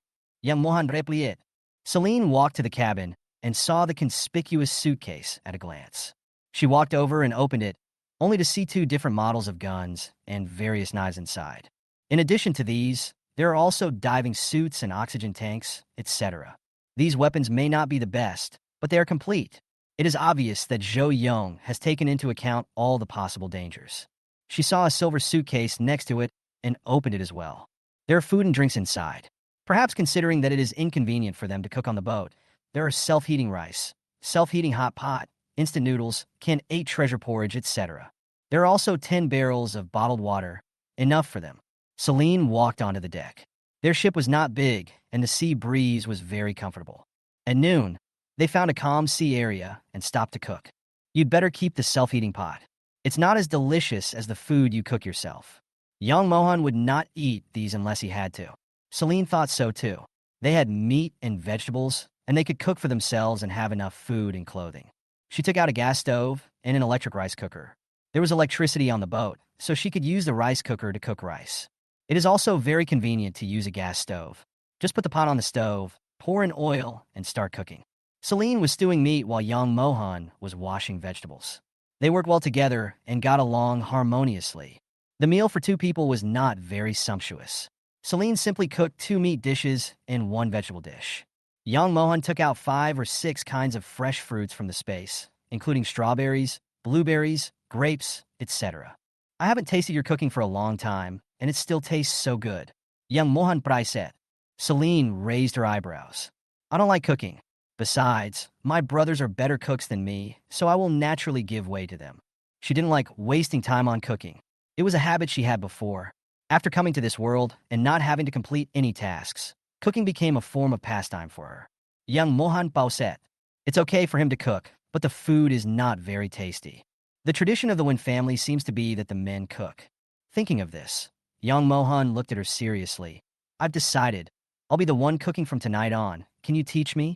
Young Mohan replied. Celine walked to the cabin and saw the conspicuous suitcase at a glance. She walked over and opened it, only to see two different models of guns and various knives inside. In addition to these, there are also diving suits and oxygen tanks, etc. These weapons may not be the best, but they are complete. It is obvious that Zhou Yong has taken into account all the possible dangers. She saw a silver suitcase next to it and opened it as well. There are food and drinks inside. Perhaps considering that it is inconvenient for them to cook on the boat, there are self-heating rice, self-heating hot pot, instant noodles, canned 8 treasure porridge, etc. There are also 10 barrels of bottled water, enough for them. Celine walked onto the deck. Their ship was not big, and the sea breeze was very comfortable. At noon, they found a calm sea area and stopped to cook. You'd better keep the self-heating pot. It's not as delicious as the food you cook yourself. Young Mohan would not eat these unless he had to. Celine thought so too. They had meat and vegetables, and they could cook for themselves and have enough food and clothing. She took out a gas stove and an electric rice cooker. There was electricity on the boat, so she could use the rice cooker to cook rice. It is also very convenient to use a gas stove. Just put the pot on the stove, pour in oil, and start cooking. Celine was stewing meat while Young Mohan was washing vegetables. They worked well together and got along harmoniously. The meal for 2 people was not very sumptuous. Celine simply cooked 2 meat dishes and 1 vegetable dish. Young Mohan took out 5 or 6 kinds of fresh fruits from the space, including strawberries, blueberries, grapes, etc. I haven't tasted your cooking for a long time, and it still tastes so good. Young Mohan said. Celine raised her eyebrows. I don't like cooking. Besides, my brothers are better cooks than me, so I will naturally give way to them. She didn't like wasting time on cooking. It was a habit she had before. After coming to this world and not having to complete any tasks, cooking became a form of pastime for her. Young Mohan said. It's okay for him to cook, but the food is not very tasty. The tradition of the Wen family seems to be that the men cook. Thinking of this, Young Mohan looked at her seriously. I've decided. I'll be the one cooking from tonight on. Can you teach me?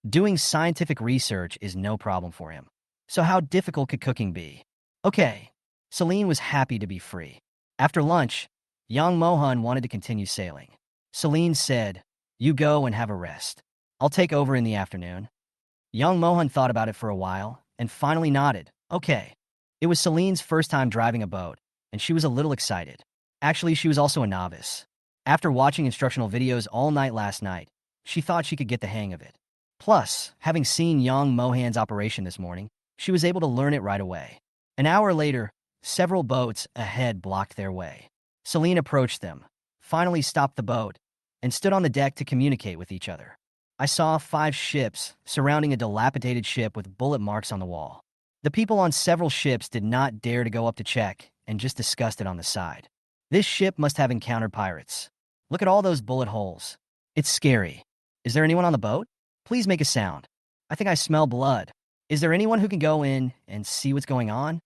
Doing scientific research is no problem for him. So how difficult could cooking be? Okay. Celine was happy to be free. After lunch, Young Mohan wanted to continue sailing. Celine said, You go and have a rest. I'll take over in the afternoon. Young Mohan thought about it for a while and finally nodded. Okay. It was Celine's first time driving a boat, and she was a little excited. Actually, she was also a novice. After watching instructional videos all night last night, she thought she could get the hang of it. Plus, having seen Young Mohan's operation this morning, she was able to learn it right away. An hour later, several boats ahead blocked their way. Celine approached them, finally stopped the boat, and stood on the deck to communicate with each other. I saw 5 ships surrounding a dilapidated ship with bullet marks on the wall. The people on several ships did not dare to go up to check and just discussed it on the side. This ship must have encountered pirates. Look at all those bullet holes. It's scary. Is there anyone on the boat? Please make a sound. I think I smell blood. Is there anyone who can go in and see what's going on?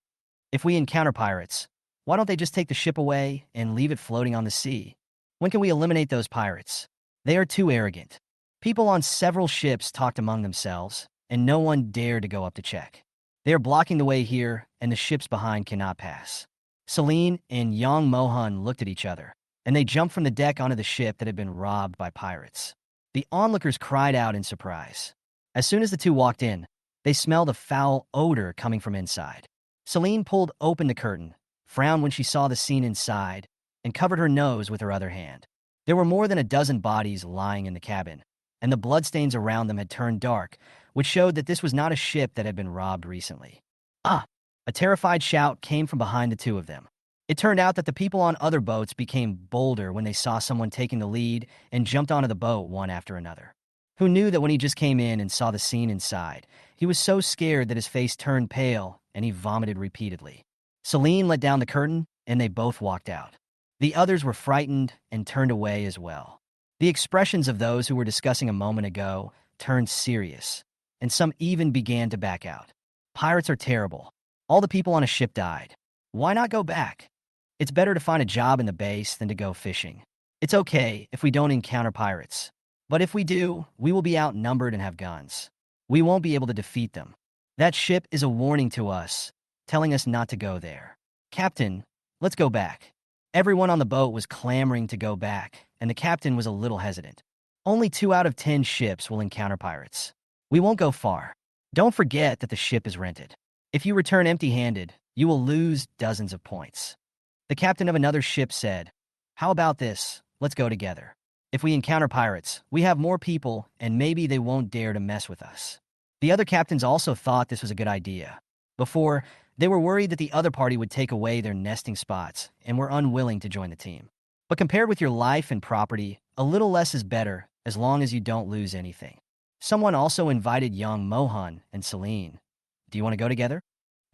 If we encounter pirates, why don't they just take the ship away and leave it floating on the sea? When can we eliminate those pirates? They are too arrogant. People on several ships talked among themselves, and no one dared to go up to check. They are blocking the way here, and the ships behind cannot pass. Celine and Yang Mohan looked at each other, and they jumped from the deck onto the ship that had been robbed by pirates. The onlookers cried out in surprise. As soon as the two walked in, they smelled a foul odor coming from inside. Celine pulled open the curtain, frowned when she saw the scene inside, and covered her nose with her other hand. There were more than a dozen bodies lying in the cabin, and the bloodstains around them had turned dark, which showed that this was not a ship that had been robbed recently. Ah! A terrified shout came from behind the two of them. It turned out that the people on other boats became bolder when they saw someone taking the lead and jumped onto the boat one after another. Who knew that when he just came in and saw the scene inside, he was so scared that his face turned pale and he vomited repeatedly. Celine let down the curtain, and they both walked out. The others were frightened and turned away as well. The expressions of those who were discussing a moment ago turned serious, and some even began to back out. Pirates are terrible. All the people on a ship died. Why not go back? It's better to find a job in the base than to go fishing. It's okay if we don't encounter pirates. But if we do, we will be outnumbered and have guns. We won't be able to defeat them. That ship is a warning to us, telling us not to go there. Captain, let's go back. Everyone on the boat was clamoring to go back, and the captain was a little hesitant. Only 2 out of 10 ships will encounter pirates. We won't go far. Don't forget that the ship is rented. If you return empty-handed, you will lose dozens of points. The captain of another ship said, "How about this? Let's go together. If we encounter pirates, we have more people, and maybe they won't dare to mess with us." The other captains also thought this was a good idea. Before, they were worried that the other party would take away their nesting spots and were unwilling to join the team. But compared with your life and property, a little less is better as long as you don't lose anything. Someone also invited young Mohan and Celine. Do you want to go together?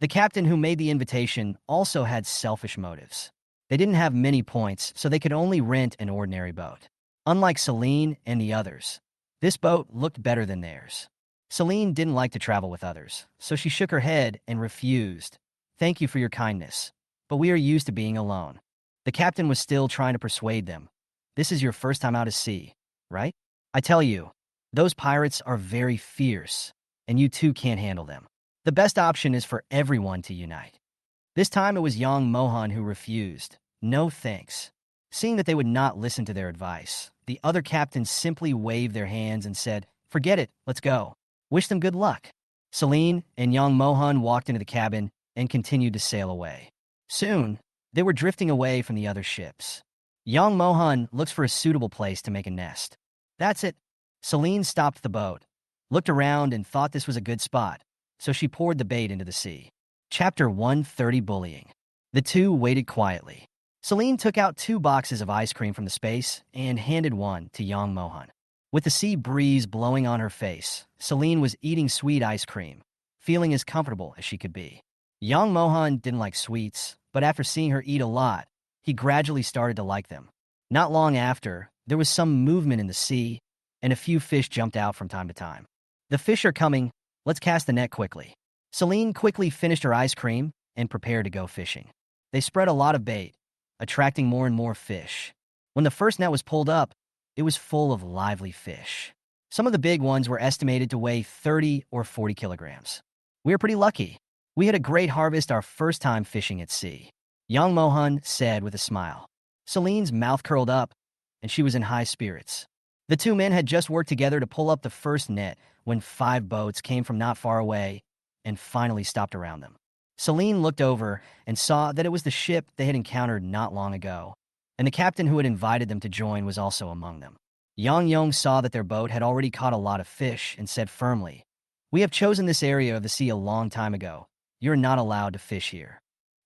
The captain who made the invitation also had selfish motives. They didn't have many points, so they could only rent an ordinary boat. Unlike Celine and the others, this boat looked better than theirs. Celine didn't like to travel with others, so she shook her head and refused. "Thank you for your kindness, but we are used to being alone." The captain was still trying to persuade them. "This is your first time out at sea, right? I tell you, those pirates are very fierce, and you two can't handle them. The best option is for everyone to unite." This time it was young Mohan who refused. No thanks. Seeing that they would not listen to their advice, the other captains simply waved their hands and said, "Forget it, let's go." Wish them good luck. Celine and young Mohan walked into the cabin and continued to sail away. Soon, they were drifting away from the other ships. Young Mohan looks for a suitable place to make a nest. That's it. Celine stopped the boat, looked around and thought this was a good spot, so she poured the bait into the sea. Chapter 130 Bullying. The two waited quietly. Celine took out 2 boxes of ice cream from the space and handed one to young Mohan. With the sea breeze blowing on her face, Celine was eating sweet ice cream, feeling as comfortable as she could be. Young Mohan didn't like sweets, but after seeing her eat a lot, he gradually started to like them. Not long after, there was some movement in the sea, and a few fish jumped out from time to time. "The fish are coming. Let's cast the net quickly." Celine quickly finished her ice cream and prepared to go fishing. They spread a lot of bait, attracting more and more fish. When the first net was pulled up, it was full of lively fish. Some of the big ones were estimated to weigh 30 or 40 kilograms. "We were pretty lucky. We had a great harvest our first time fishing at sea," young Mohan said with a smile. Celine's mouth curled up, and she was in high spirits. The 2 men had just worked together to pull up the first net when 5 boats came from not far away and finally stopped around them. Celine looked over and saw that it was the ship they had encountered not long ago, and the captain who had invited them to join was also among them. Yang Yong saw that their boat had already caught a lot of fish and said firmly, "We have chosen this area of the sea a long time ago. You're not allowed to fish here."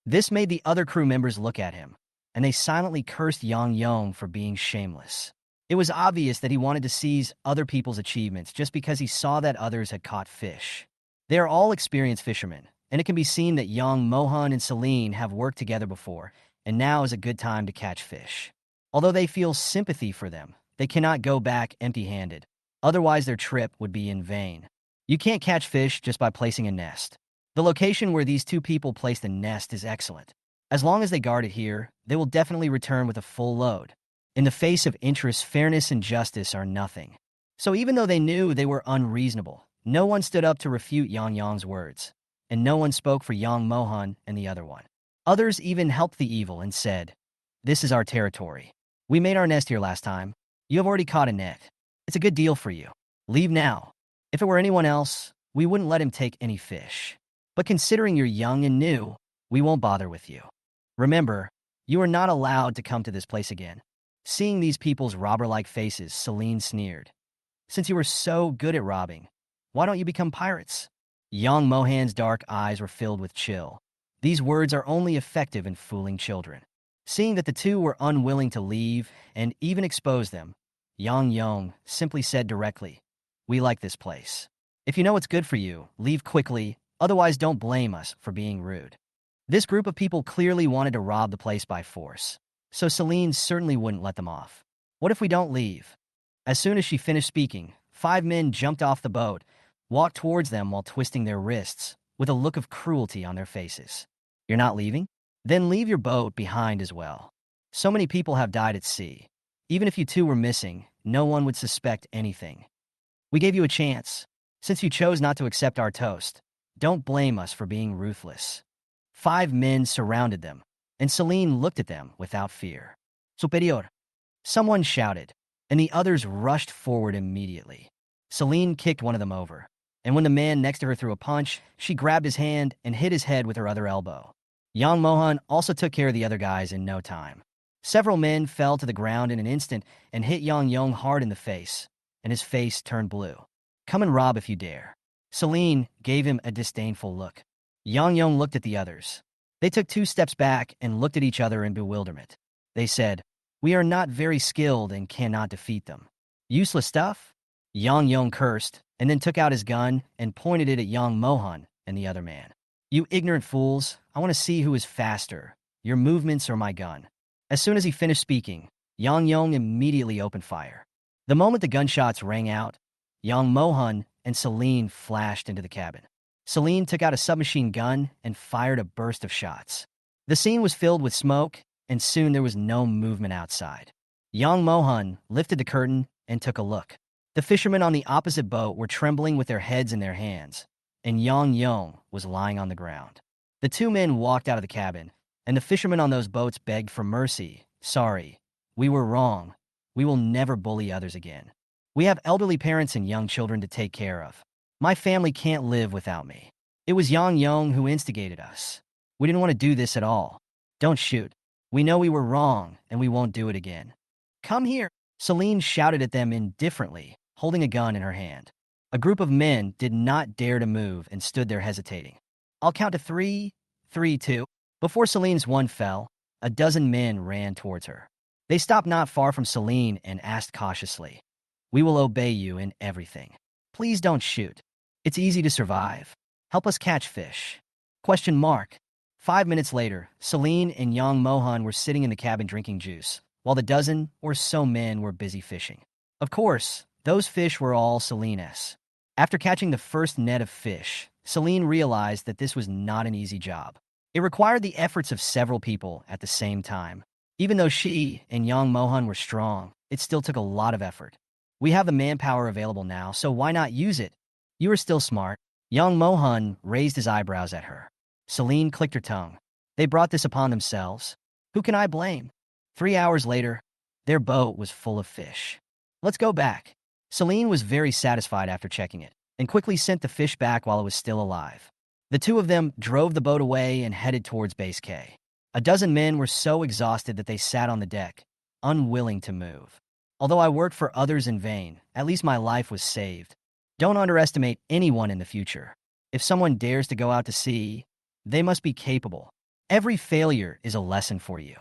This made the other crew members look at him, and they silently cursed Yang Yong for being shameless. It was obvious that he wanted to seize other people's achievements just because he saw that others had caught fish. They are all experienced fishermen, and it can be seen that young Mohan and Celine have worked together before and now is a good time to catch fish. Although they feel sympathy for them, they cannot go back empty-handed. Otherwise, their trip would be in vain. You can't catch fish just by placing a nest. The location where these two people placed the nest is excellent. As long as they guard it here, they will definitely return with a full load. In the face of interest, fairness and justice are nothing. So even though they knew they were unreasonable, no one stood up to refute Yang Yang's words, and no one spoke for Yang Mohan and the other one. Others even helped the evil and said, "This is our territory. We made our nest here last time. You have already caught a net. It's a good deal for you. Leave now. If it were anyone else, we wouldn't let him take any fish. But considering you're young and new, we won't bother with you. Remember, you are not allowed to come to this place again." Seeing these people's robber-like faces, Celine sneered. "Since you were so good at robbing, why don't you become pirates?" Yang Mohan's dark eyes were filled with chill. These words are only effective in fooling children. Seeing that the two were unwilling to leave and even expose them, Yang Yong simply said directly, "We like this place. If you know what's good for you, leave quickly, otherwise don't blame us for being rude." This group of people clearly wanted to rob the place by force, so Celine certainly wouldn't let them off. "What if we don't leave?" As soon as she finished speaking, 5 men jumped off the boat, walked towards them while twisting their wrists, with a look of cruelty on their faces. "You're not leaving? Then leave your boat behind as well. So many people have died at sea. Even if you two were missing, no one would suspect anything. We gave you a chance. Since you chose not to accept our toast, don't blame us for being ruthless." 5 men surrounded them, and Celine looked at them without fear. "Superior!" Someone shouted, and the others rushed forward immediately. Celine kicked one of them over, and when the man next to her threw a punch, she grabbed his hand and hit his head with her other elbow. Yang Mohan also took care of the other guys in no time. Several men fell to the ground in an instant and hit Yang Yong hard in the face, and his face turned blue. "Come and rob if you dare." Celine gave him a disdainful look. Yang Yong looked at the others. They took 2 steps back and looked at each other in bewilderment. They said, "We are not very skilled and cannot defeat them." "Useless stuff?" Yang Yong cursed, and then took out his gun and pointed it at Yang Mohan and the other man. "You ignorant fools, I want to see who is faster, your movements or my gun." As soon as he finished speaking, Yang Yong immediately opened fire. The moment the gunshots rang out, Yang Mohan and Celine flashed into the cabin. Celine took out a submachine gun and fired a burst of shots. The scene was filled with smoke, and soon there was no movement outside. Yang Mohan lifted the curtain and took a look. The fishermen on the opposite boat were trembling with their heads in their hands, and Yang Yong was lying on the ground. The 2 men walked out of the cabin, and the fishermen on those boats begged for mercy. "Sorry, we were wrong. We will never bully others again. We have elderly parents and young children to take care of. My family can't live without me. It was Yang Yong who instigated us. We didn't want to do this at all. Don't shoot. We know we were wrong, and we won't do it again. Come here." Celine shouted at them indifferently, holding a gun in her hand. A group of men did not dare to move and stood there hesitating. "I'll count to 3, 3, 2. Before Celine's one fell, a dozen men ran towards her. They stopped not far from Celine and asked cautiously, "We will obey you in everything. Please don't shoot. It's easy to survive. Help us catch fish." Question mark. 5 minutes later, Celine and Yang Mohan were sitting in the cabin drinking juice, while the dozen or so men were busy fishing. Of course, those fish were all Celine's. After catching the first net of fish, Celine realized that this was not an easy job. It required the efforts of several people at the same time. Even though she and Yang Mohan were strong, it still took a lot of effort. "We have the manpower available now, so why not use it? You are still smart." Yang Mohan raised his eyebrows at her. Celine clicked her tongue. They brought this upon themselves. Who can I blame? 3 hours later, their boat was full of fish. "Let's go back." Celine was very satisfied after checking it, and quickly sent the fish back while it was still alive. The 2 of them drove the boat away and headed towards Base K. A dozen men were so exhausted that they sat on the deck, unwilling to move. "Although I worked for others in vain, at least my life was saved. Don't underestimate anyone in the future. If someone dares to go out to sea, they must be capable. Every failure is a lesson for you."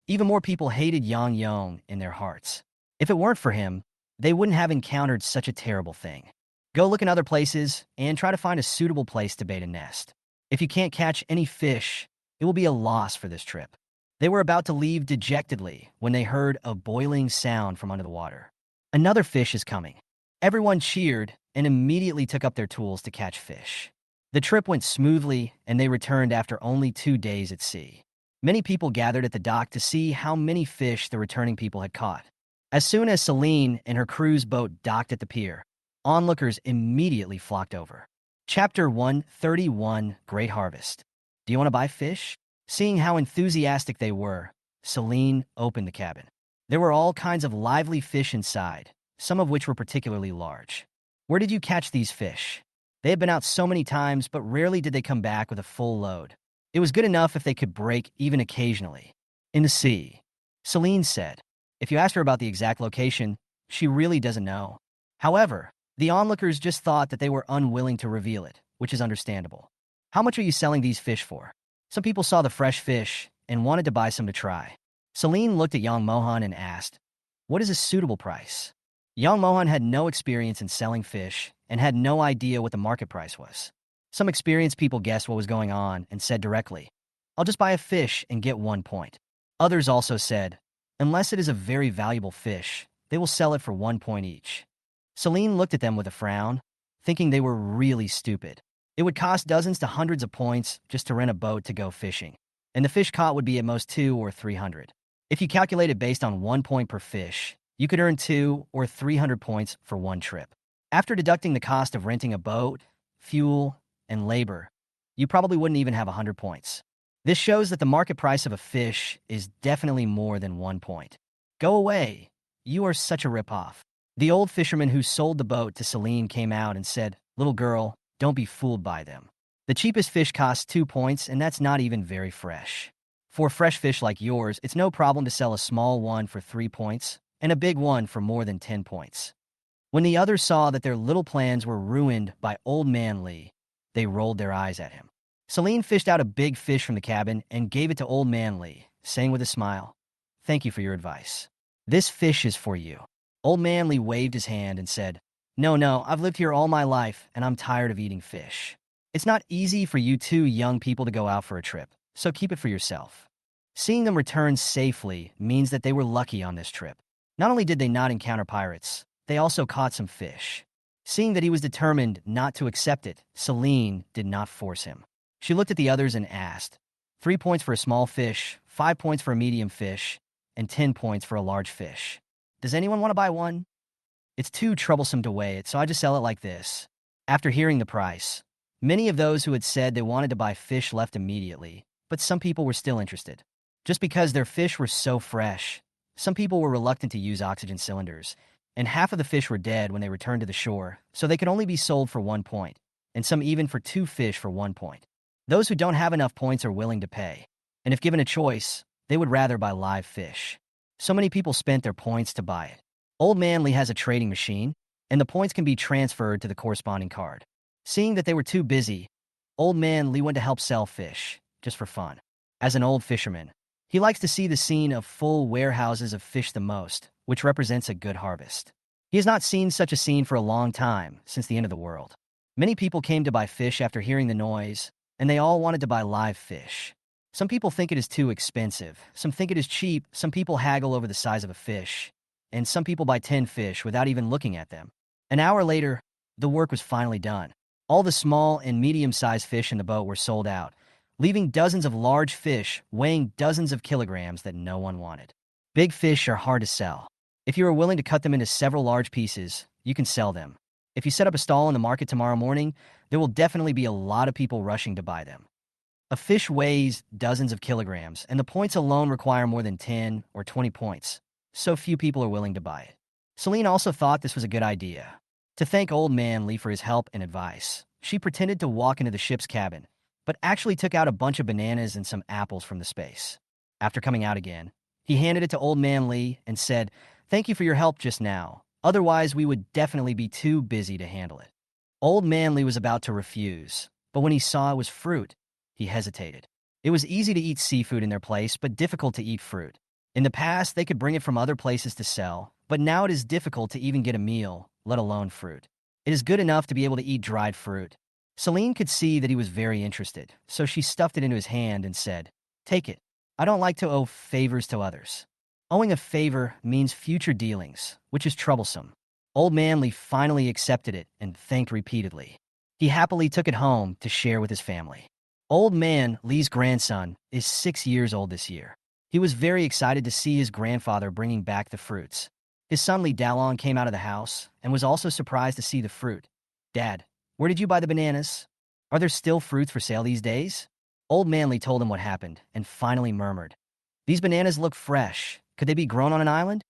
Even more people hated Yang Yong in their hearts. If it weren't for him, they wouldn't have encountered such a terrible thing. Go look in other places and try to find a suitable place to bait a nest. If you can't catch any fish, it will be a loss for this trip. They were about to leave dejectedly when they heard a boiling sound from under the water. Another fish is coming. Everyone cheered and immediately took up their tools to catch fish. The trip went smoothly, and they returned after only 2 days at sea. Many people gathered at the dock to see how many fish the returning people had caught. As soon as Celine and her crew's boat docked at the pier, onlookers immediately flocked over. Chapter 131, Great Harvest. Do you want to buy fish? Seeing how enthusiastic they were, Celine opened the cabin. There were all kinds of lively fish inside, some of which were particularly large. Where did you catch these fish? They had been out so many times, but rarely did they come back with a full load. It was good enough if they could break even occasionally. In the sea, Celine said. If you asked her about the exact location, she really doesn't know. However, the onlookers just thought that they were unwilling to reveal it, which is understandable. How much are you selling these fish for? Some people saw the fresh fish and wanted to buy some to try. Celine looked at Yang Mohan and asked, "What is a suitable price?" Yang Mohan had no experience in selling fish and had no idea what the market price was. Some experienced people guessed what was going on and said directly, "I'll just buy a fish and get 1 point." Others also said, "Unless it is a very valuable fish, they will sell it for 1 point each." Celine looked at them with a frown, thinking they were really stupid. It would cost dozens to hundreds of points just to rent a boat to go fishing, and the fish caught would be at most 200 or 300. If you calculated based on 1 point per fish, you could earn 200 or 300 points for one trip. After deducting the cost of renting a boat, fuel, and labor, you probably wouldn't even have 100 points. This shows that the market price of a fish is definitely more than 1 point. Go away. You are such a ripoff. The old fisherman who sold the boat to Celine came out and said, "Little girl, don't be fooled by them. The cheapest fish costs 2 points, and that's not even very fresh. For fresh fish like yours, it's no problem to sell a small one for 3 points and a big one for more than 10 points." When the others saw that their little plans were ruined by Old Man Lee, they rolled their eyes at him. Celine fished out a big fish from the cabin and gave it to Old Man Lee, saying with a smile, "Thank you for your advice. This fish is for you." Old Man Lee waved his hand and said, No, I've lived here all my life, and I'm tired of eating fish. It's not easy for you two young people to go out for a trip, so keep it for yourself." Seeing them return safely means that they were lucky on this trip. Not only did they not encounter pirates, they also caught some fish. Seeing that he was determined not to accept it, Celine did not force him. She looked at the others and asked, 3 points for a small fish, 5 points for a medium fish, and 10 points for a large fish. Does anyone want to buy one? It's too troublesome to weigh it, so I just sell it like this." After hearing the price, many of those who had said they wanted to buy fish left immediately, but some people were still interested. Just because their fish were so fresh, some people were reluctant to use oxygen cylinders, and half of the fish were dead when they returned to the shore, so they could only be sold for 1 point, and some even for 2 fish for 1 point. Those who don't have enough points are willing to pay, and if given a choice, they would rather buy live fish. So many people spent their points to buy it. Old Man Lee has a trading machine, and the points can be transferred to the corresponding card. Seeing that they were too busy, Old Man Lee went to help sell fish, just for fun. As an old fisherman, he likes to see the scene of full warehouses of fish the most, which represents a good harvest. He has not seen such a scene for a long time, since the end of the world. Many people came to buy fish after hearing the noise, and they all wanted to buy live fish. Some people think it is too expensive, some think it is cheap, some people haggle over the size of a fish, and some people buy 10 fish without even looking at them. An hour later, the work was finally done. All the small and medium-sized fish in the boat were sold out, leaving dozens of large fish weighing dozens of kilograms that no one wanted. Big fish are hard to sell. If you are willing to cut them into several large pieces, you can sell them. If you set up a stall in the market tomorrow morning, there will definitely be a lot of people rushing to buy them. A fish weighs dozens of kilograms, and the points alone require more than 10 or 20 points. So few people are willing to buy it. Celine also thought this was a good idea. To thank Old Man Lee for his help and advice, she pretended to walk into the ship's cabin, but actually took out a bunch of bananas and some apples from the space. After coming out again, he handed it to Old Man Lee and said, "Thank you for your help just now. Otherwise, we would definitely be too busy to handle it." Old Man Lee was about to refuse, but when he saw it was fruit, he hesitated. It was easy to eat seafood in their place, but difficult to eat fruit. In the past, they could bring it from other places to sell, but now it is difficult to even get a meal, let alone fruit. It is good enough to be able to eat dried fruit. Celine could see that he was very interested, so she stuffed it into his hand and said, "Take it. I don't like to owe favors to others. Owing a favor means future dealings, which is troublesome. Old Man Lee finally accepted it and thanked repeatedly. He happily took it home to share with his family. Old Man Lee's grandson is 6 years old this year. He was very excited to see his grandfather bringing back the fruits. His son Lee Dalong came out of the house and was also surprised to see the fruit. "Dad, where did you buy the bananas? Are there still fruits for sale these days?" Old Man Lee told him what happened and finally murmured, "These bananas look fresh. Could they be grown on an island?"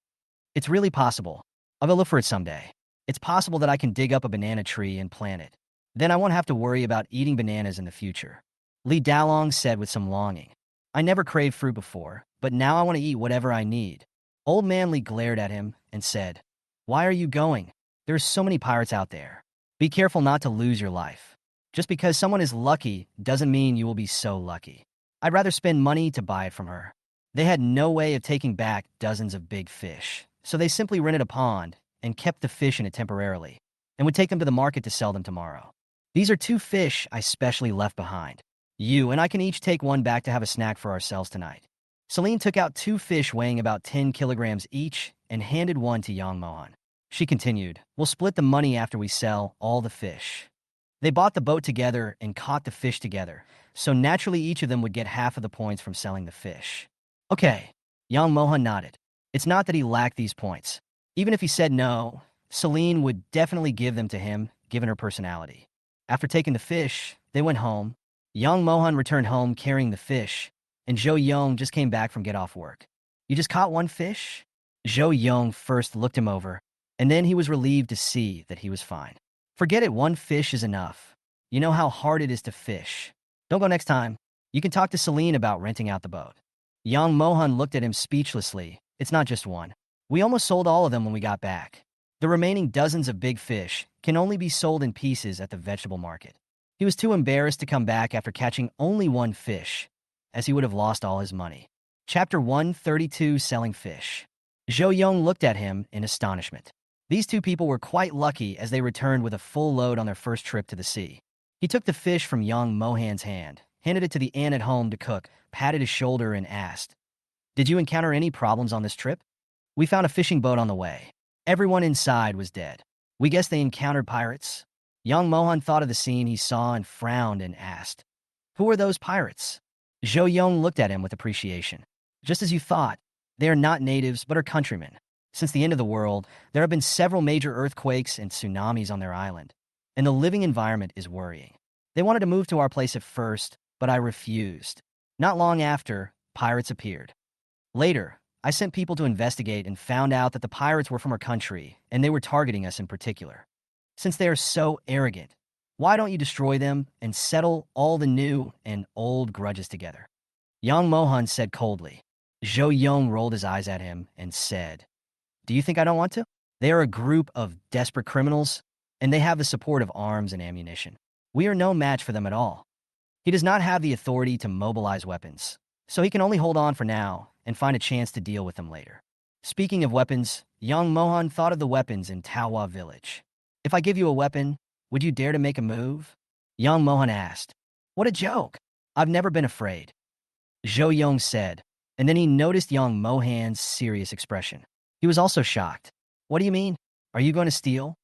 "It's really possible. I'll go look for it someday. It's possible that I can dig up a banana tree and plant it. Then I won't have to worry about eating bananas in the future." Lee Dalong said with some longing, "I never craved fruit before, but now I want to eat whatever I need." Old Man Lee glared at him and said, "Why are you going? There are so many pirates out there. Be careful not to lose your life. Just because someone is lucky doesn't mean you will be so lucky. I'd rather spend money to buy it from her." They had no way of taking back dozens of big fish, so they simply rented a pond and kept the fish in it temporarily, and would take them to the market to sell them tomorrow. "These are 2 fish I specially left behind. You and I can each take one back to have a snack for ourselves tonight." Celine took out 2 fish weighing about 10 kilograms each and handed one to Yang Mohan. She continued, "We'll split the money after we sell all the fish." They bought the boat together and caught the fish together, so naturally each of them would get half of the points from selling the fish. "Okay." Yang Mohan nodded. It's not that he lacked these points. Even if he said no, Celine would definitely give them to him, given her personality. After taking the fish, they went home. Yang Mohan returned home carrying the fish, and Zhou Yong just came back from get off work. "You just caught 1 fish?" Zhou Yong first looked him over, and then he was relieved to see that he was fine. "Forget it, 1 fish is enough. You know how hard it is to fish. Don't go next time. You can talk to Celine about renting out the boat." Yang Mohan looked at him speechlessly. "It's not just one. We almost sold all of them when we got back. The remaining dozens of big fish can only be sold in pieces at the vegetable market." He was too embarrassed to come back after catching only 1 fish, as he would have lost all his money. Chapter 132, Selling Fish. Zhou Yong looked at him in astonishment. These 2 people were quite lucky as they returned with a full load on their first trip to the sea. He took the fish from Yang Mohan's hand, handed it to the aunt at home to cook, patted his shoulder and asked, "Did you encounter any problems on this trip?" "We found a fishing boat on the way. Everyone inside was dead. We guess they encountered pirates." Yang Mohan thought of the scene he saw and frowned and asked, "Who are those pirates?" Zhou Yong looked at him with appreciation. "Just as you thought. They are not natives but are countrymen. Since the end of the world, there have been several major earthquakes and tsunamis on their island, and the living environment is worrying. They wanted to move to our place at first, but I refused. Not long after, pirates appeared. Later, I sent people to investigate and found out that the pirates were from our country, and they were targeting us in particular. Since they are so arrogant, why don't you destroy them and settle all the new and old grudges together?" Yang Mohan said coldly. Zhou Yong rolled his eyes at him and said, "Do you think I don't want to? They are a group of desperate criminals, and they have the support of arms and ammunition. We are no match for them at all. He does not have the authority to mobilize weapons, so he can only hold on for now and find a chance to deal with them later." Speaking of weapons, Yang Mohan thought of the weapons in Tawa village. "If I give you a weapon, would you dare to make a move?" Yang Mohan asked. "What a joke. I've never been afraid," Zhou Yong said, and then he noticed Yang Mohan's serious expression. He was also shocked. "What do you mean? Are you going to steal?"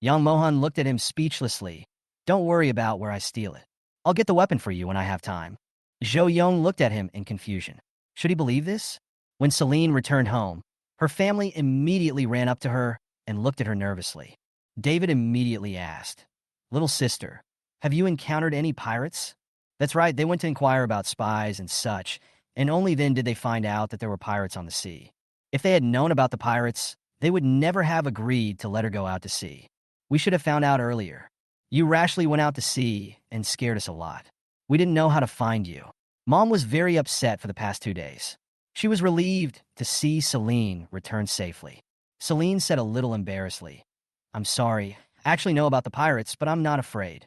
Yang Mohan looked at him speechlessly. "Don't worry about where I steal it. I'll get the weapon for you when I have time." Zhou Yong looked at him in confusion. Should he believe this? When Celine returned home, her family immediately ran up to her and looked at her nervously. David immediately asked, "Little sister, have you encountered any pirates?" That's right, they went to inquire about spies and such, and only then did they find out that there were pirates on the sea. If they had known about the pirates, they would never have agreed to let her go out to sea. "We should have found out earlier. You rashly went out to sea and scared us a lot. We didn't know how to find you." Mom was very upset for the past 2 days. She was relieved to see Celine return safely. Celine said a little embarrassedly, "I'm sorry. I actually know about the pirates, but I'm not afraid.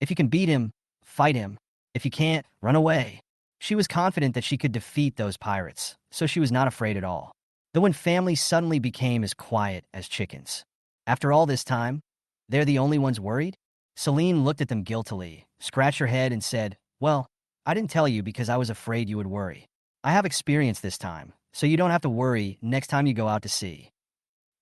If you can beat him, fight him. If you can't, run away." She was confident that she could defeat those pirates, so she was not afraid at all. The Wen family suddenly became as quiet as chickens. After all this time, they're the only ones worried? Celine looked at them guiltily, scratched her head and said, "Well, I didn't tell you because I was afraid you would worry. I have experience this time, so you don't have to worry next time you go out to sea.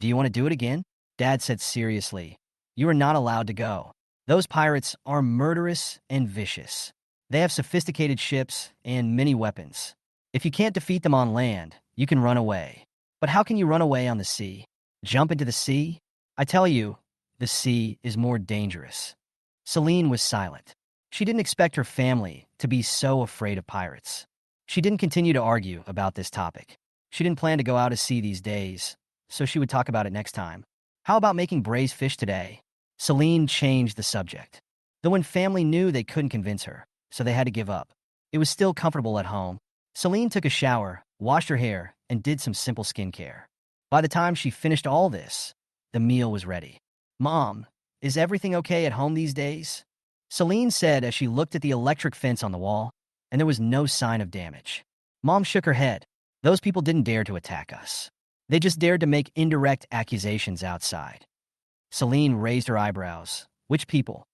Do you want to do it again? Dad said seriously. You are not allowed to go. Those pirates are murderous and vicious. They have sophisticated ships and many weapons. If you can't defeat them on land, you can run away. But how can you run away on the sea? Jump into the sea? I tell you, the sea is more dangerous. Celine was silent. She didn't expect her family to be so afraid of pirates. She didn't continue to argue about this topic. She didn't plan to go out to sea these days, so she would talk about it next time. How about making braised fish today? Celine changed the subject. The Wen family knew they couldn't convince her, so they had to give up. It was still comfortable at home. Celine took a shower, washed her hair, and did some simple skincare. By the time she finished all this, the meal was ready. Mom, is everything okay at home these days? Celine said as she looked at the electric fence on the wall, and there was no sign of damage. Mom shook her head. Those people didn't dare to attack us. They just dared to make indirect accusations outside. Celine raised her eyebrows. Which people?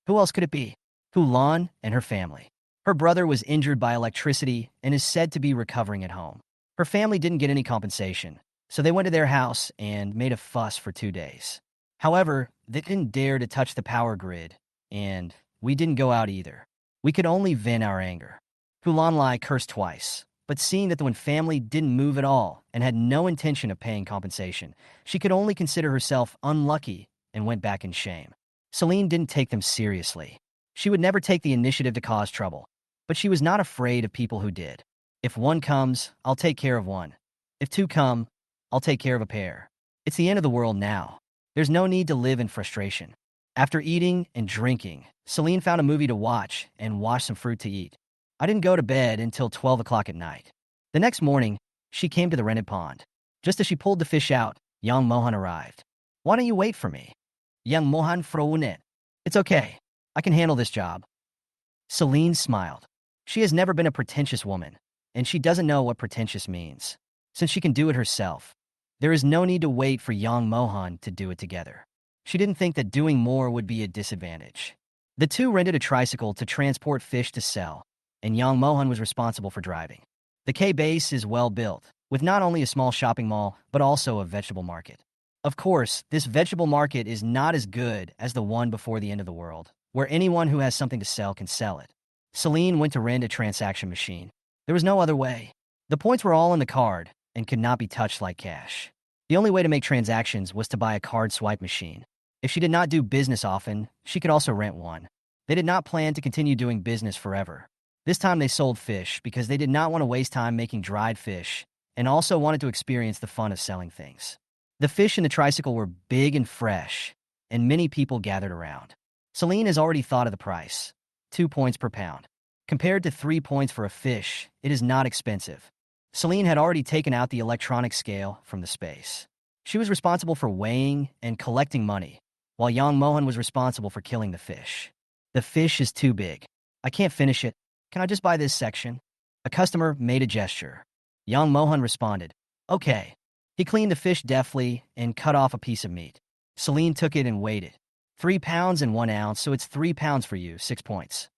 Who else could it be? Hulan and her family. Her brother was injured by electricity and is said to be recovering at home. Her family didn't get any compensation, so they went to their house and made a fuss for 2 days. However, they didn't dare to touch the power grid, and we didn't go out either. We could only vent our anger. Hulanlai cursed twice, but seeing that the Wen family didn't move at all and had no intention of paying compensation, she could only consider herself unlucky and went back in shame. Celine didn't take them seriously. She would never take the initiative to cause trouble, but she was not afraid of people who did. If one comes, I'll take care of one. If two come, I'll take care of a pair. It's the end of the world now. There's no need to live in frustration. After eating and drinking, Celine found a movie to watch and washed some fruit to eat. I didn't go to bed until 12 o'clock at night. The next morning, she came to the rented pond. Just as she pulled the fish out, young Mohan arrived. Why don't you wait for me? Young Mohan frounet. It's okay. I can handle this job. Celine smiled. She has never been a pretentious woman, and she doesn't know what pretentious means. Since she can do it herself, there is no need to wait for young Mohan to do it together. She didn't think that doing more would be a disadvantage. The two rented a tricycle to transport fish to sell, and young Mohan was responsible for driving. The K base is well built, with not only a small shopping mall, but also a vegetable market. Of course, this vegetable market is not as good as the one before the end of the world, where anyone who has something to sell can sell it. Celine went to rent a transaction machine. There was no other way. The points were all in the card and could not be touched like cash. The only way to make transactions was to buy a card swipe machine. If she did not do business often, she could also rent one. They did not plan to continue doing business forever. This time they sold fish because they did not want to waste time making dried fish and also wanted to experience the fun of selling things. The fish in the tricycle were big and fresh, and many people gathered around. Celine has already thought of the price. 2 points per pound. Compared to 3 points for a fish, it is not expensive. Celine had already taken out the electronic scale from the space. She was responsible for weighing and collecting money, while young Mohan was responsible for killing the fish. The fish is too big. I can't finish it. Can I just buy this section? A customer made a gesture. Young Mohan responded, okay. He cleaned the fish deftly and cut off a piece of meat. Celine took it and weighed it. 3 pounds and 1 ounce, so it's 3 pounds for you, 6 points.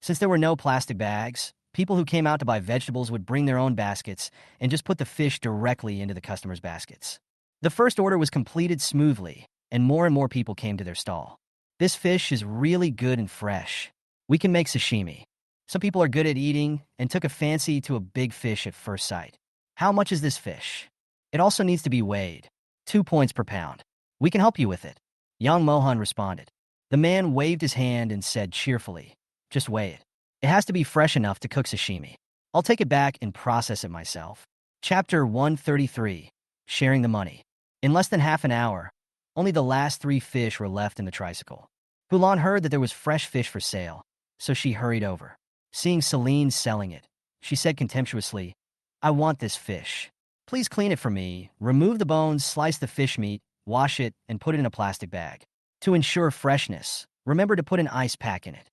Since there were no plastic bags, people who came out to buy vegetables would bring their own baskets and just put the fish directly into the customers' baskets. The first order was completed smoothly, and more people came to their stall. This fish is really good and fresh. We can make sashimi. Some people are good at eating and took a fancy to a big fish at first sight. How much is this fish? It also needs to be weighed. 2 points per pound. We can help you with it. Young Mohan responded. The man waved his hand and said cheerfully, just weigh it. It has to be fresh enough to cook sashimi. I'll take it back and process it myself. Chapter 133. Sharing the money. In less than half an hour, only the last 3 fish were left in the tricycle. Hulan heard that there was fresh fish for sale, so she hurried over. Seeing Celine selling it, she said contemptuously, I want this fish. Please clean it for me, remove the bones, slice the fish meat, wash it, and put it in a plastic bag. To ensure freshness, remember to put an ice pack in it.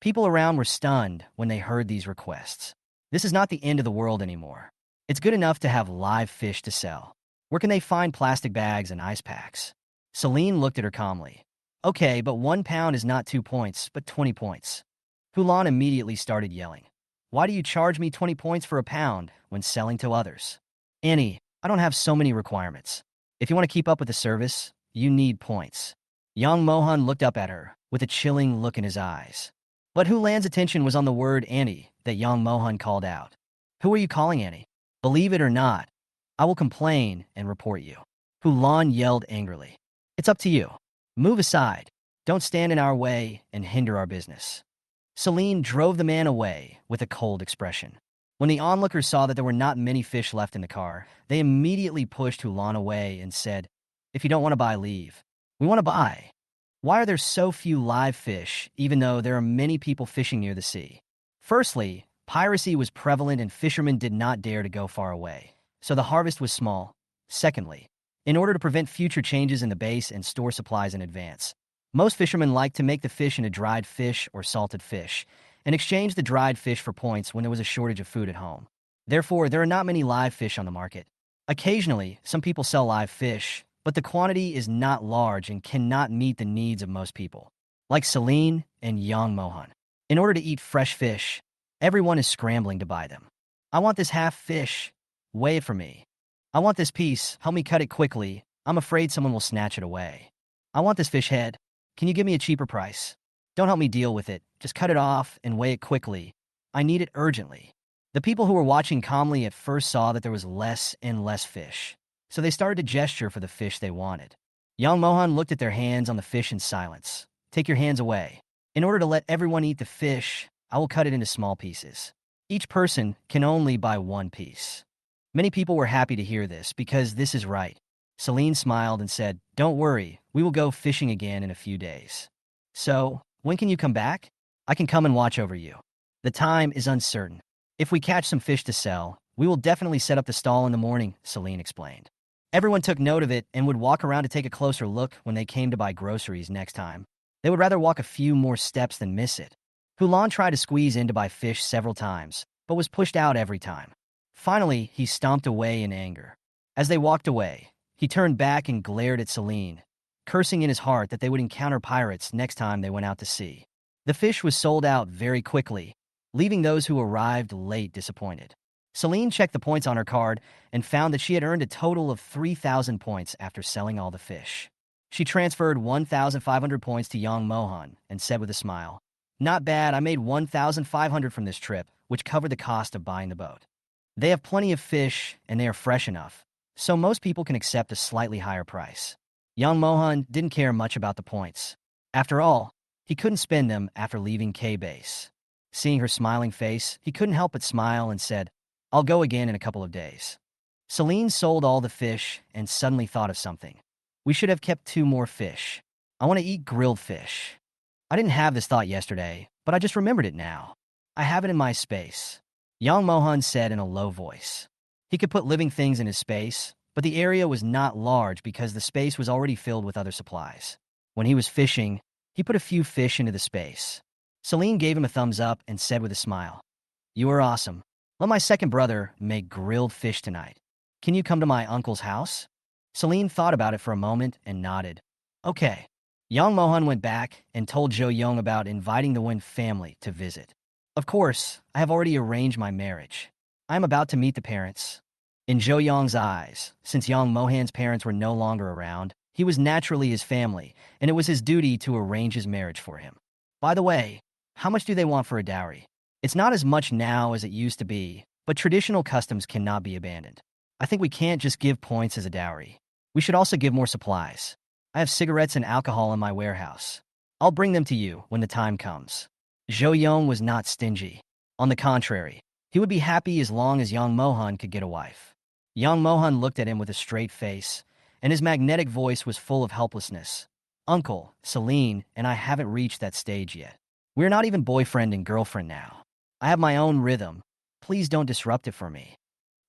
People around were stunned when they heard these requests. This is not the end of the world anymore. It's good enough to have live fish to sell. Where can they find plastic bags and ice packs? Celine looked at her calmly. Okay, but 1 pound is not 2 points, but 20 points. Hulan immediately started yelling. Why do you charge me 20 points for a pound when selling to others? Annie, I don't have so many requirements. If you want to keep up with the service, you need points. Young Mohan looked up at her with a chilling look in his eyes. But Hulan's attention was on the word Annie that Young Mohan called out. Who are you calling Annie? Believe it or not, I will complain and report you. Hulan yelled angrily. It's up to you. Move aside. Don't stand in our way and hinder our business. Celine drove the man away with a cold expression. When the onlookers saw that there were not many fish left in the car, they immediately pushed Hulan away and said, If you don't want to buy, leave. We want to buy. Why are there so few live fish, even though there are many people fishing near the sea? Firstly, piracy was prevalent and fishermen did not dare to go far away, so the harvest was small. Secondly, in order to prevent future changes in the base and store supplies in advance, most fishermen like to make the fish into dried fish or salted fish, and exchange the dried fish for points when there was a shortage of food at home. Therefore, there are not many live fish on the market. Occasionally, some people sell live fish, but the quantity is not large and cannot meet the needs of most people, like Celine and Yang Mohan. In order to eat fresh fish, everyone is scrambling to buy them. I want this half fish. Weigh it for me. I want this piece. Help me cut it quickly. I'm afraid someone will snatch it away. I want this fish head. Can you give me a cheaper price? Don't help me deal with it. Just cut it off and weigh it quickly. I need it urgently. The people who were watching calmly at first saw that there was less and less fish, so they started to gesture for the fish they wanted. Young Mohan looked at their hands on the fish in silence. Take your hands away. In order to let everyone eat the fish, I will cut it into small pieces. Each person can only buy one piece. Many people were happy to hear this because this is right. Celine smiled and said, Don't worry, we will go fishing again in a few days. So, when can you come back? I can come and watch over you. The time is uncertain. If we catch some fish to sell, we will definitely set up the stall in the morning, Celine explained. Everyone took note of it and would walk around to take a closer look when they came to buy groceries next time. They would rather walk a few more steps than miss it. Hulan tried to squeeze in to buy fish several times, but was pushed out every time. Finally, he stomped away in anger. As they walked away, he turned back and glared at Celine, cursing in his heart that they would encounter pirates next time they went out to sea. The fish was sold out very quickly, leaving those who arrived late disappointed. Celine checked the points on her card and found that she had earned a total of 3,000 points after selling all the fish. She transferred 1,500 points to Yang Mohan and said with a smile, Not bad, I made 1,500 from this trip, which covered the cost of buying the boat. They have plenty of fish and they are fresh enough, so most people can accept a slightly higher price. Young Mohan didn't care much about the points. After all, he couldn't spend them after leaving K-Base. Seeing her smiling face, he couldn't help but smile and said, I'll go again in a couple of days. Celine sold all the fish and suddenly thought of something. We should have kept 2 more fish. I want to eat grilled fish. I didn't have this thought yesterday, but I just remembered it now. I have it in my space. Young Mohan said in a low voice. He could put living things in his space, but the area was not large because the space was already filled with other supplies. When he was fishing, he put a few fish into the space. Celine gave him a thumbs up and said with a smile, You are awesome. Let my second brother make grilled fish tonight. Can you come to my uncle's house? Celine thought about it for a moment and nodded. Okay. Young Mohan went back and told Jo Young about inviting the Wen family to visit. Of course, I have already arranged my marriage. I am about to meet the parents. In Jo Young's eyes, since Young Mohan's parents were no longer around, he was naturally his family, and it was his duty to arrange his marriage for him. By the way, how much do they want for a dowry? It's not as much now as it used to be, but traditional customs cannot be abandoned. I think we can't just give points as a dowry. We should also give more supplies. I have cigarettes and alcohol in my warehouse. I'll bring them to you when the time comes. Jo Young was not stingy. On the contrary, he would be happy as long as Young Mohan could get a wife. Young Mohan looked at him with a straight face, and his magnetic voice was full of helplessness. Uncle, Celine, and I haven't reached that stage yet. We're not even boyfriend and girlfriend now. I have my own rhythm. Please don't disrupt it for me.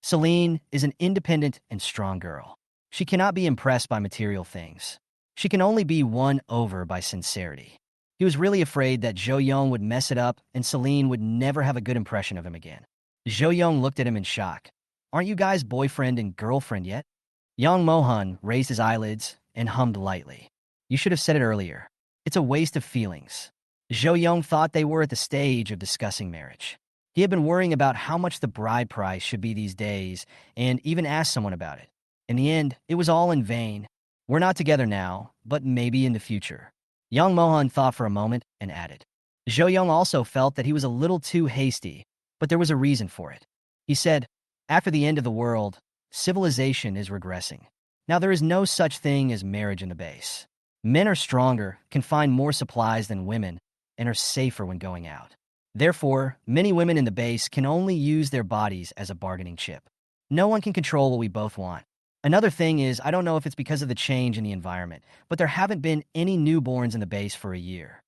Celine is an independent and strong girl. She cannot be impressed by material things. She can only be won over by sincerity. He was really afraid that Jo Young would mess it up and Celine would never have a good impression of him again. Jo Young looked at him in shock. Aren't you guys boyfriend and girlfriend yet? Young Mohan raised his eyelids and hummed lightly. You should have said it earlier. It's a waste of feelings. Jo Young thought they were at the stage of discussing marriage. He had been worrying about how much the bride price should be these days and even asked someone about it. In the end, it was all in vain. We're not together now, but maybe in the future. Young Mohan thought for a moment and added. Zhou Yong also felt that he was a little too hasty, but there was a reason for it. He said, after the end of the world, civilization is regressing. Now there is no such thing as marriage in the base. Men are stronger, can find more supplies than women, and are safer when going out. Therefore, many women in the base can only use their bodies as a bargaining chip. No one can control what we both want. Another thing is, I don't know if it's because of the change in the environment, but there haven't been any newborns in the base for a year.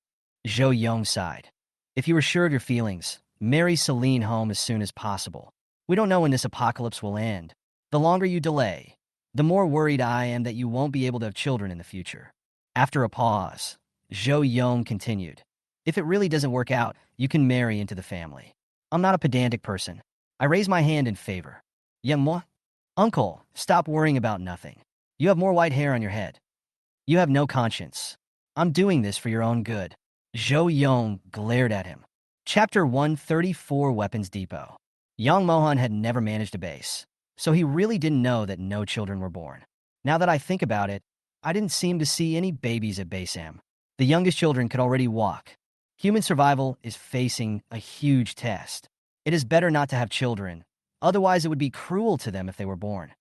Zhou Yong sighed. If you were sure of your feelings, marry Celine home as soon as possible. We don't know when this apocalypse will end. The longer you delay, the more worried I am that you won't be able to have children in the future. After a pause, Zhou Yong continued. If it really doesn't work out, you can marry into the family. I'm not a pedantic person. I raise my hand in favor. Young moi? Uncle, stop worrying about nothing. You have more white hair on your head. You have no conscience. I'm doing this for your own good. Zhou Yong glared at him. Chapter 134 Weapons Depot. Yang Mohan had never managed a base, so he really didn't know that no children were born. Now that I think about it, I didn't seem to see any babies at Base M. The youngest children could already walk. Human survival is facing a huge test. It is better not to have children, otherwise it would be cruel to them if they were born.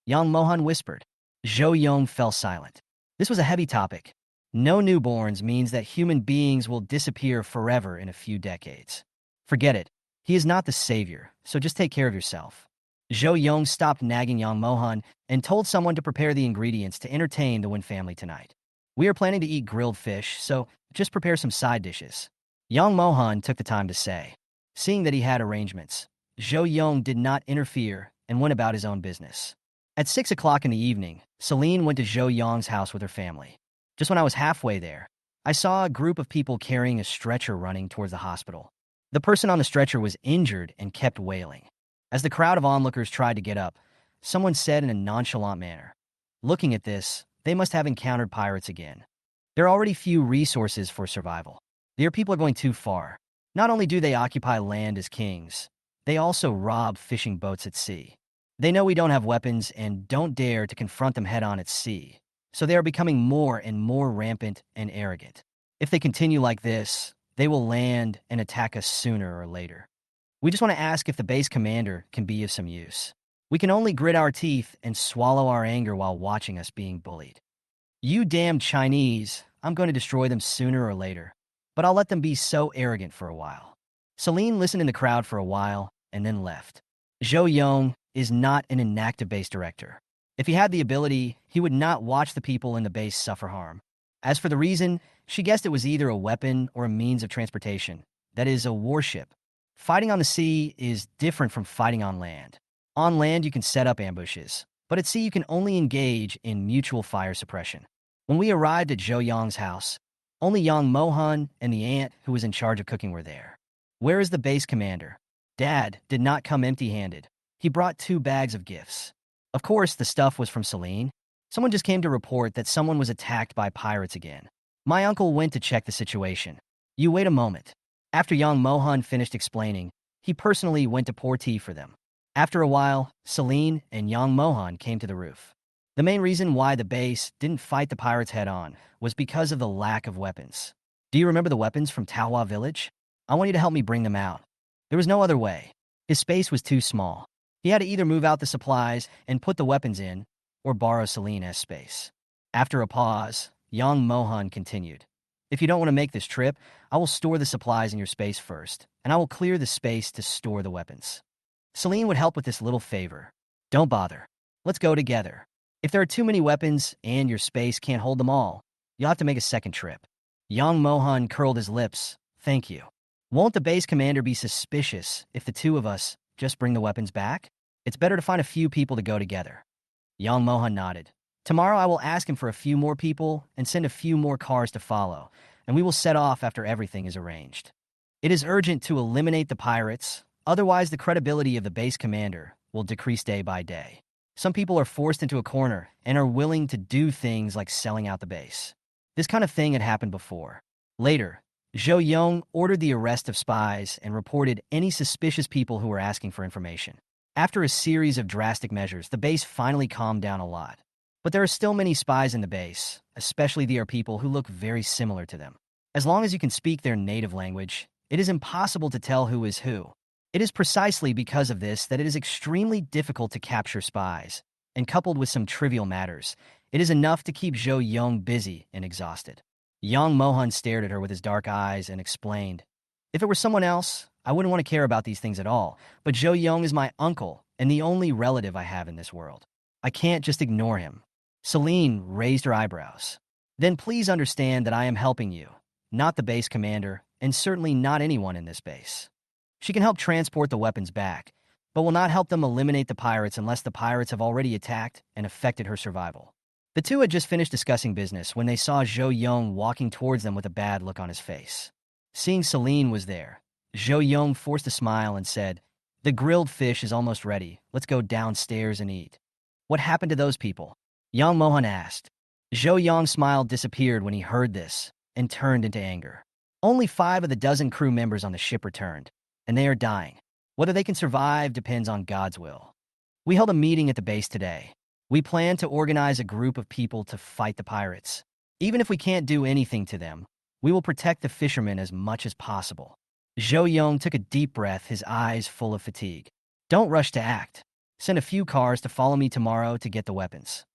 Yang Mohan whispered. Zhou Yong fell silent. This was a heavy topic. No newborns means that human beings will disappear forever in a few decades. Forget it. He is not the savior, so just take care of yourself. Zhou Yong stopped nagging Yang Mohan and told someone to prepare the ingredients to entertain the Wen family tonight. We are planning to eat grilled fish, so just prepare some side dishes. Yang Mohan took the time to say. Seeing that he had arrangements, Zhou Yong did not interfere and went about his own business. At 6 o'clock in the evening, Celine went to Zhou Yong's house with her family. Just when I was halfway there, I saw a group of people carrying a stretcher running towards the hospital. The person on the stretcher was injured and kept wailing. As the crowd of onlookers tried to get up, someone said in a nonchalant manner, looking at this, they must have encountered pirates again. There are already few resources for survival. Their people are going too far. Not only do they occupy land as kings, they also rob fishing boats at sea. They know we don't have weapons and don't dare to confront them head-on at sea, so they are becoming more and more rampant and arrogant. If they continue like this, they will land and attack us sooner or later. We just want to ask if the base commander can be of some use. We can only grit our teeth and swallow our anger while watching us being bullied. You damn Chinese, I'm going to destroy them sooner or later, but I'll let them be so arrogant for a while. Celine listened in the crowd for a while and then left. Zhou Yong is not an inactive base director. If he had the ability, he would not watch the people in the base suffer harm. As for the reason, she guessed it was either a weapon or a means of transportation. That is, a warship. Fighting on the sea is different from fighting on land. On land, you can set up ambushes, but at sea, you can only engage in mutual fire suppression. When we arrived at Zhou Yong's house, only Yang Mohan and the aunt who was in charge of cooking were there. Where is the base commander? Dad did not come empty-handed. He brought 2 bags of gifts. Of course, the stuff was from Celine. Someone just came to report that someone was attacked by pirates again. My uncle went to check the situation. You wait a moment. After Yang Mohan finished explaining, he personally went to pour tea for them. After a while, Celine and Yang Mohan came to the roof. The main reason why the base didn't fight the pirates head-on was because of the lack of weapons. Do you remember the weapons from Taohua village? I want you to help me bring them out. There was no other way. His space was too small. He had to either move out the supplies and put the weapons in, or borrow Celine's space. After a pause, Yang Mohan continued. If you don't want to make this trip, I will store the supplies in your space first, and I will clear the space to store the weapons. Celine would help with this little favor. Don't bother. Let's go together. If there are too many weapons and your space can't hold them all, you'll have to make a second trip. Yang Mohan curled his lips. Thank you. Won't the base commander be suspicious if the 2 of us just bring the weapons back? It's better to find a few people to go together. Yang Mohan nodded. Tomorrow I will ask him for a few more people and send a few more cars to follow, and we will set off after everything is arranged. It is urgent to eliminate the pirates, otherwise the credibility of the base commander will decrease day by day. Some people are forced into a corner and are willing to do things like selling out the base. This kind of thing had happened before. Later, Zhou Yong ordered the arrest of spies and reported any suspicious people who were asking for information. After a series of drastic measures, the base finally calmed down a lot. But there are still many spies in the base, especially there are people who look very similar to them. As long as you can speak their native language, it is impossible to tell who is who. It is precisely because of this that it is extremely difficult to capture spies, and coupled with some trivial matters, it is enough to keep Zhou Yong busy and exhausted. Yang Mohan stared at her with his dark eyes and explained, "If it were someone else, I wouldn't want to care about these things at all, but Zhou Yong is my uncle and the only relative I have in this world. I can't just ignore him." Celine raised her eyebrows. "Then please understand that I am helping you, not the base commander, and certainly not anyone in this base. She can help transport the weapons back, but will not help them eliminate the pirates unless the pirates have already attacked and affected her survival." The two had just finished discussing business when they saw Zhou Yong walking towards them with a bad look on his face. Seeing Celine was there, Zhou Yong forced a smile and said, "The grilled fish is almost ready. Let's go downstairs and eat." "What happened to those people?" Yang Mohan asked. Zhou Yong's smile disappeared when he heard this and turned into anger. "Only 5 of the dozen crew members on the ship returned, and they are dying. Whether they can survive depends on God's will. We held a meeting at the base today. We plan to organize a group of people to fight the pirates. Even if we can't do anything to them, we will protect the fishermen as much as possible." Zhou Yong took a deep breath, his eyes full of fatigue. "Don't rush to act. Send a few cars to follow me tomorrow to get the weapons."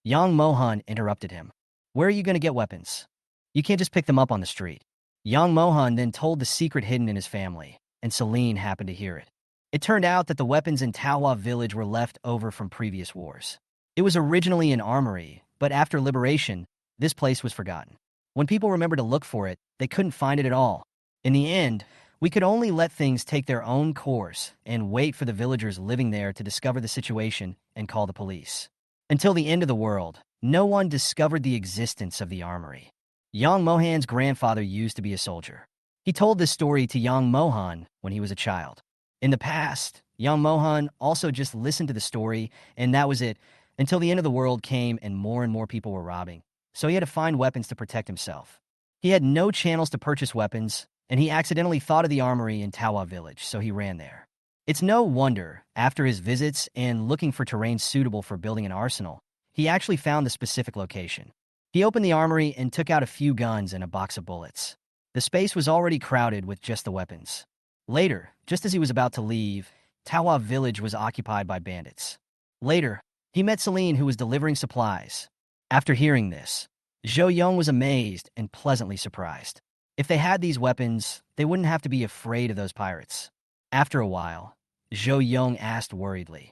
Yang Mohan interrupted him. "Where are you going to get weapons? You can't just pick them up on the street." Yang Mohan then told the secret hidden in his family, and Celine happened to hear it. It turned out that the weapons in KnowThe village were left over from previous wars. It was originally an armory, but after liberation, this place was forgotten. When people remembered to look for it, they couldn't find it at all. In the end, we could only let things take their own course and wait for the villagers living there to discover the situation and call the police. Until the end of the world, no one discovered the existence of the armory. Yang Mohan's grandfather used to be a soldier. He told this story to Yang Mohan when he was a child. In the past, Yang Mohan also just listened to the story, and that was it, until the end of the world came and more people were robbing. So he had to find weapons to protect himself. He had no channels to purchase weapons, and he accidentally thought of the armory in KnowThe village, so he ran there. It's no wonder, after his visits and looking for terrain suitable for building an arsenal, he actually found the specific location. He opened the armory and took out a few guns and a box of bullets. The space was already crowded with just the weapons. Later, just as he was about to leave, KnowThe village was occupied by bandits. Later, he met Celine, who was delivering supplies. After hearing this, Zhou Yong was amazed and pleasantly surprised. If they had these weapons, they wouldn't have to be afraid of those pirates. After a while, Zhou Yong asked worriedly,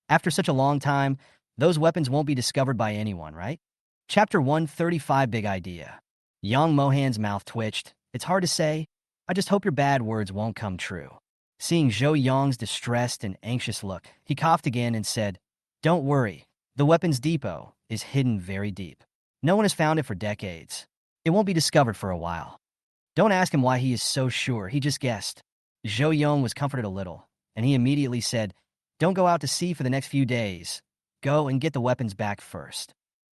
"After such a long time, those weapons won't be discovered by anyone, right?" Chapter 135, Big Idea. Yang Mohan's mouth twitched. "It's hard to say. I just hope your bad words won't come true." Seeing Zhou Yong's distressed and anxious look, he coughed again and said, "Don't worry. The weapons depot is hidden very deep. No one has found it for decades. It won't be discovered for a while. Don't ask him why he is so sure. He just guessed." Zhou Yong was comforted a little, and he immediately said, "Don't go out to sea for the next few days. Go and get the weapons back first."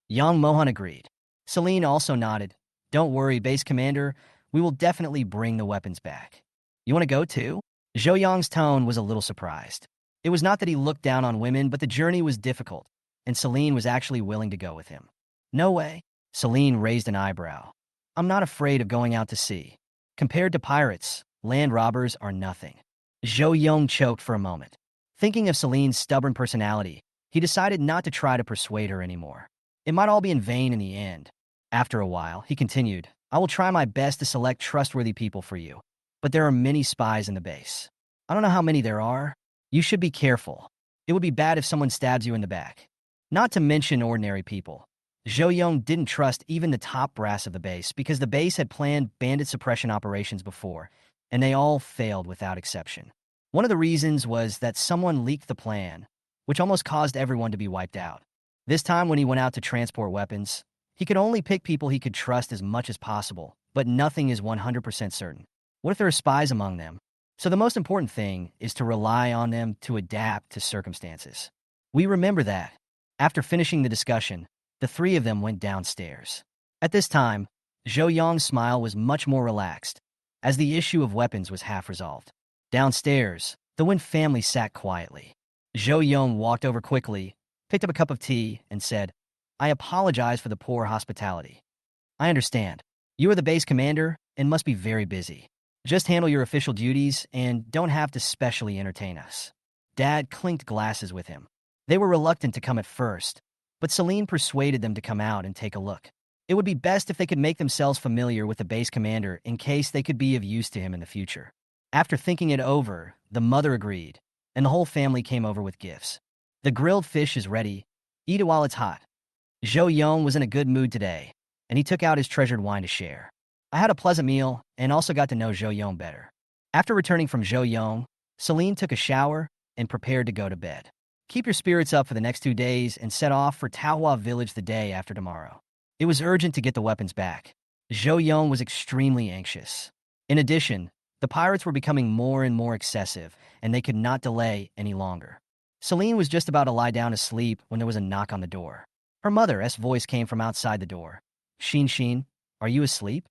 Yang Mohan agreed. Celine also nodded. "Don't worry, base commander. We will definitely bring the weapons back. You want to go too?" Zhou Yong's tone was a little surprised. It was not that he looked down on women, but the journey was difficult, and Celine was actually willing to go with him. "No way." Celine raised an eyebrow. "I'm not afraid of going out to sea. Compared to pirates, land robbers are nothing." Zhou Yong choked for a moment. Thinking of Celine's stubborn personality, he decided not to try to persuade her anymore. It might all be in vain in the end. After a while, he continued, "I will try my best to select trustworthy people for you, but there are many spies in the base. I don't know how many there are. You should be careful. It would be bad if someone stabs you in the back. Not to mention ordinary people." Zhou Yong didn't trust even the top brass of the base because the base had planned bandit suppression operations before, and they all failed without exception. One of the reasons was that someone leaked the plan, which almost caused everyone to be wiped out. This time when he went out to transport weapons, he could only pick people he could trust as much as possible, but nothing is 100% certain. What if there are spies among them? So the most important thing is to rely on them to adapt to circumstances. We remember that. After finishing the discussion, the three of them went downstairs. At this time, Zhou Yong's smile was much more relaxed, as the issue of weapons was half resolved. Downstairs, the Wen family sat quietly. Zhou Yong walked over quickly, picked up a cup of tea, and said, "I apologize for the poor hospitality. I understand. You are the base commander and must be very busy. Just handle your official duties and don't have to specially entertain us." Dad clinked glasses with him. They were reluctant to come at first, but Celine persuaded them to come out and take a look. It would be best if they could make themselves familiar with the base commander in case they could be of use to him in the future. After thinking it over, the mother agreed, and the whole family came over with gifts. "The grilled fish is ready. Eat it while it's hot." Zhou Yong was in a good mood today, and he took out his treasured wine to share. "I had a pleasant meal and also got to know Zhou Yong better." After returning from Zhou Yong, Celine took a shower and prepared to go to bed. "Keep your spirits up for the next 2 days and set off for KnowThe village the day after tomorrow." It was urgent to get the weapons back. Zhou Yong was extremely anxious. In addition, the pirates were becoming more and more excessive, and they could not delay any longer. Celine was just about to lie down to sleep when there was a knock on the door. Her mother's voice came from outside the door. Xin, are you asleep?"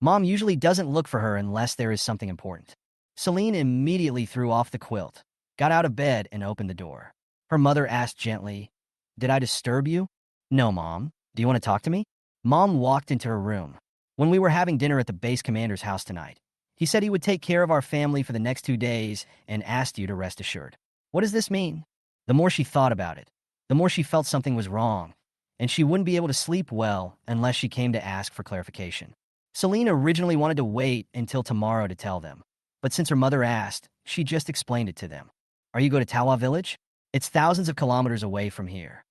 Mom usually doesn't look for her unless there is something important. Celine immediately threw off the quilt, got out of bed, and opened the door. Her mother asked gently, "Did I disturb you?" "No, Mom. Do you want to talk to me?" Mom walked into her room. "When we were having dinner at the base commander's house tonight, he said he would take care of our family for the next 2 days and asked you to rest assured." "What does this mean?" The more she thought about it, the more she felt something was wrong, and she wouldn't be able to sleep well unless she came to ask for clarification. Celine originally wanted to wait until tomorrow to tell them, but since her mother asked, she just explained it to them. "Are you going to KnowThe village? It's thousands of kilometers away from here."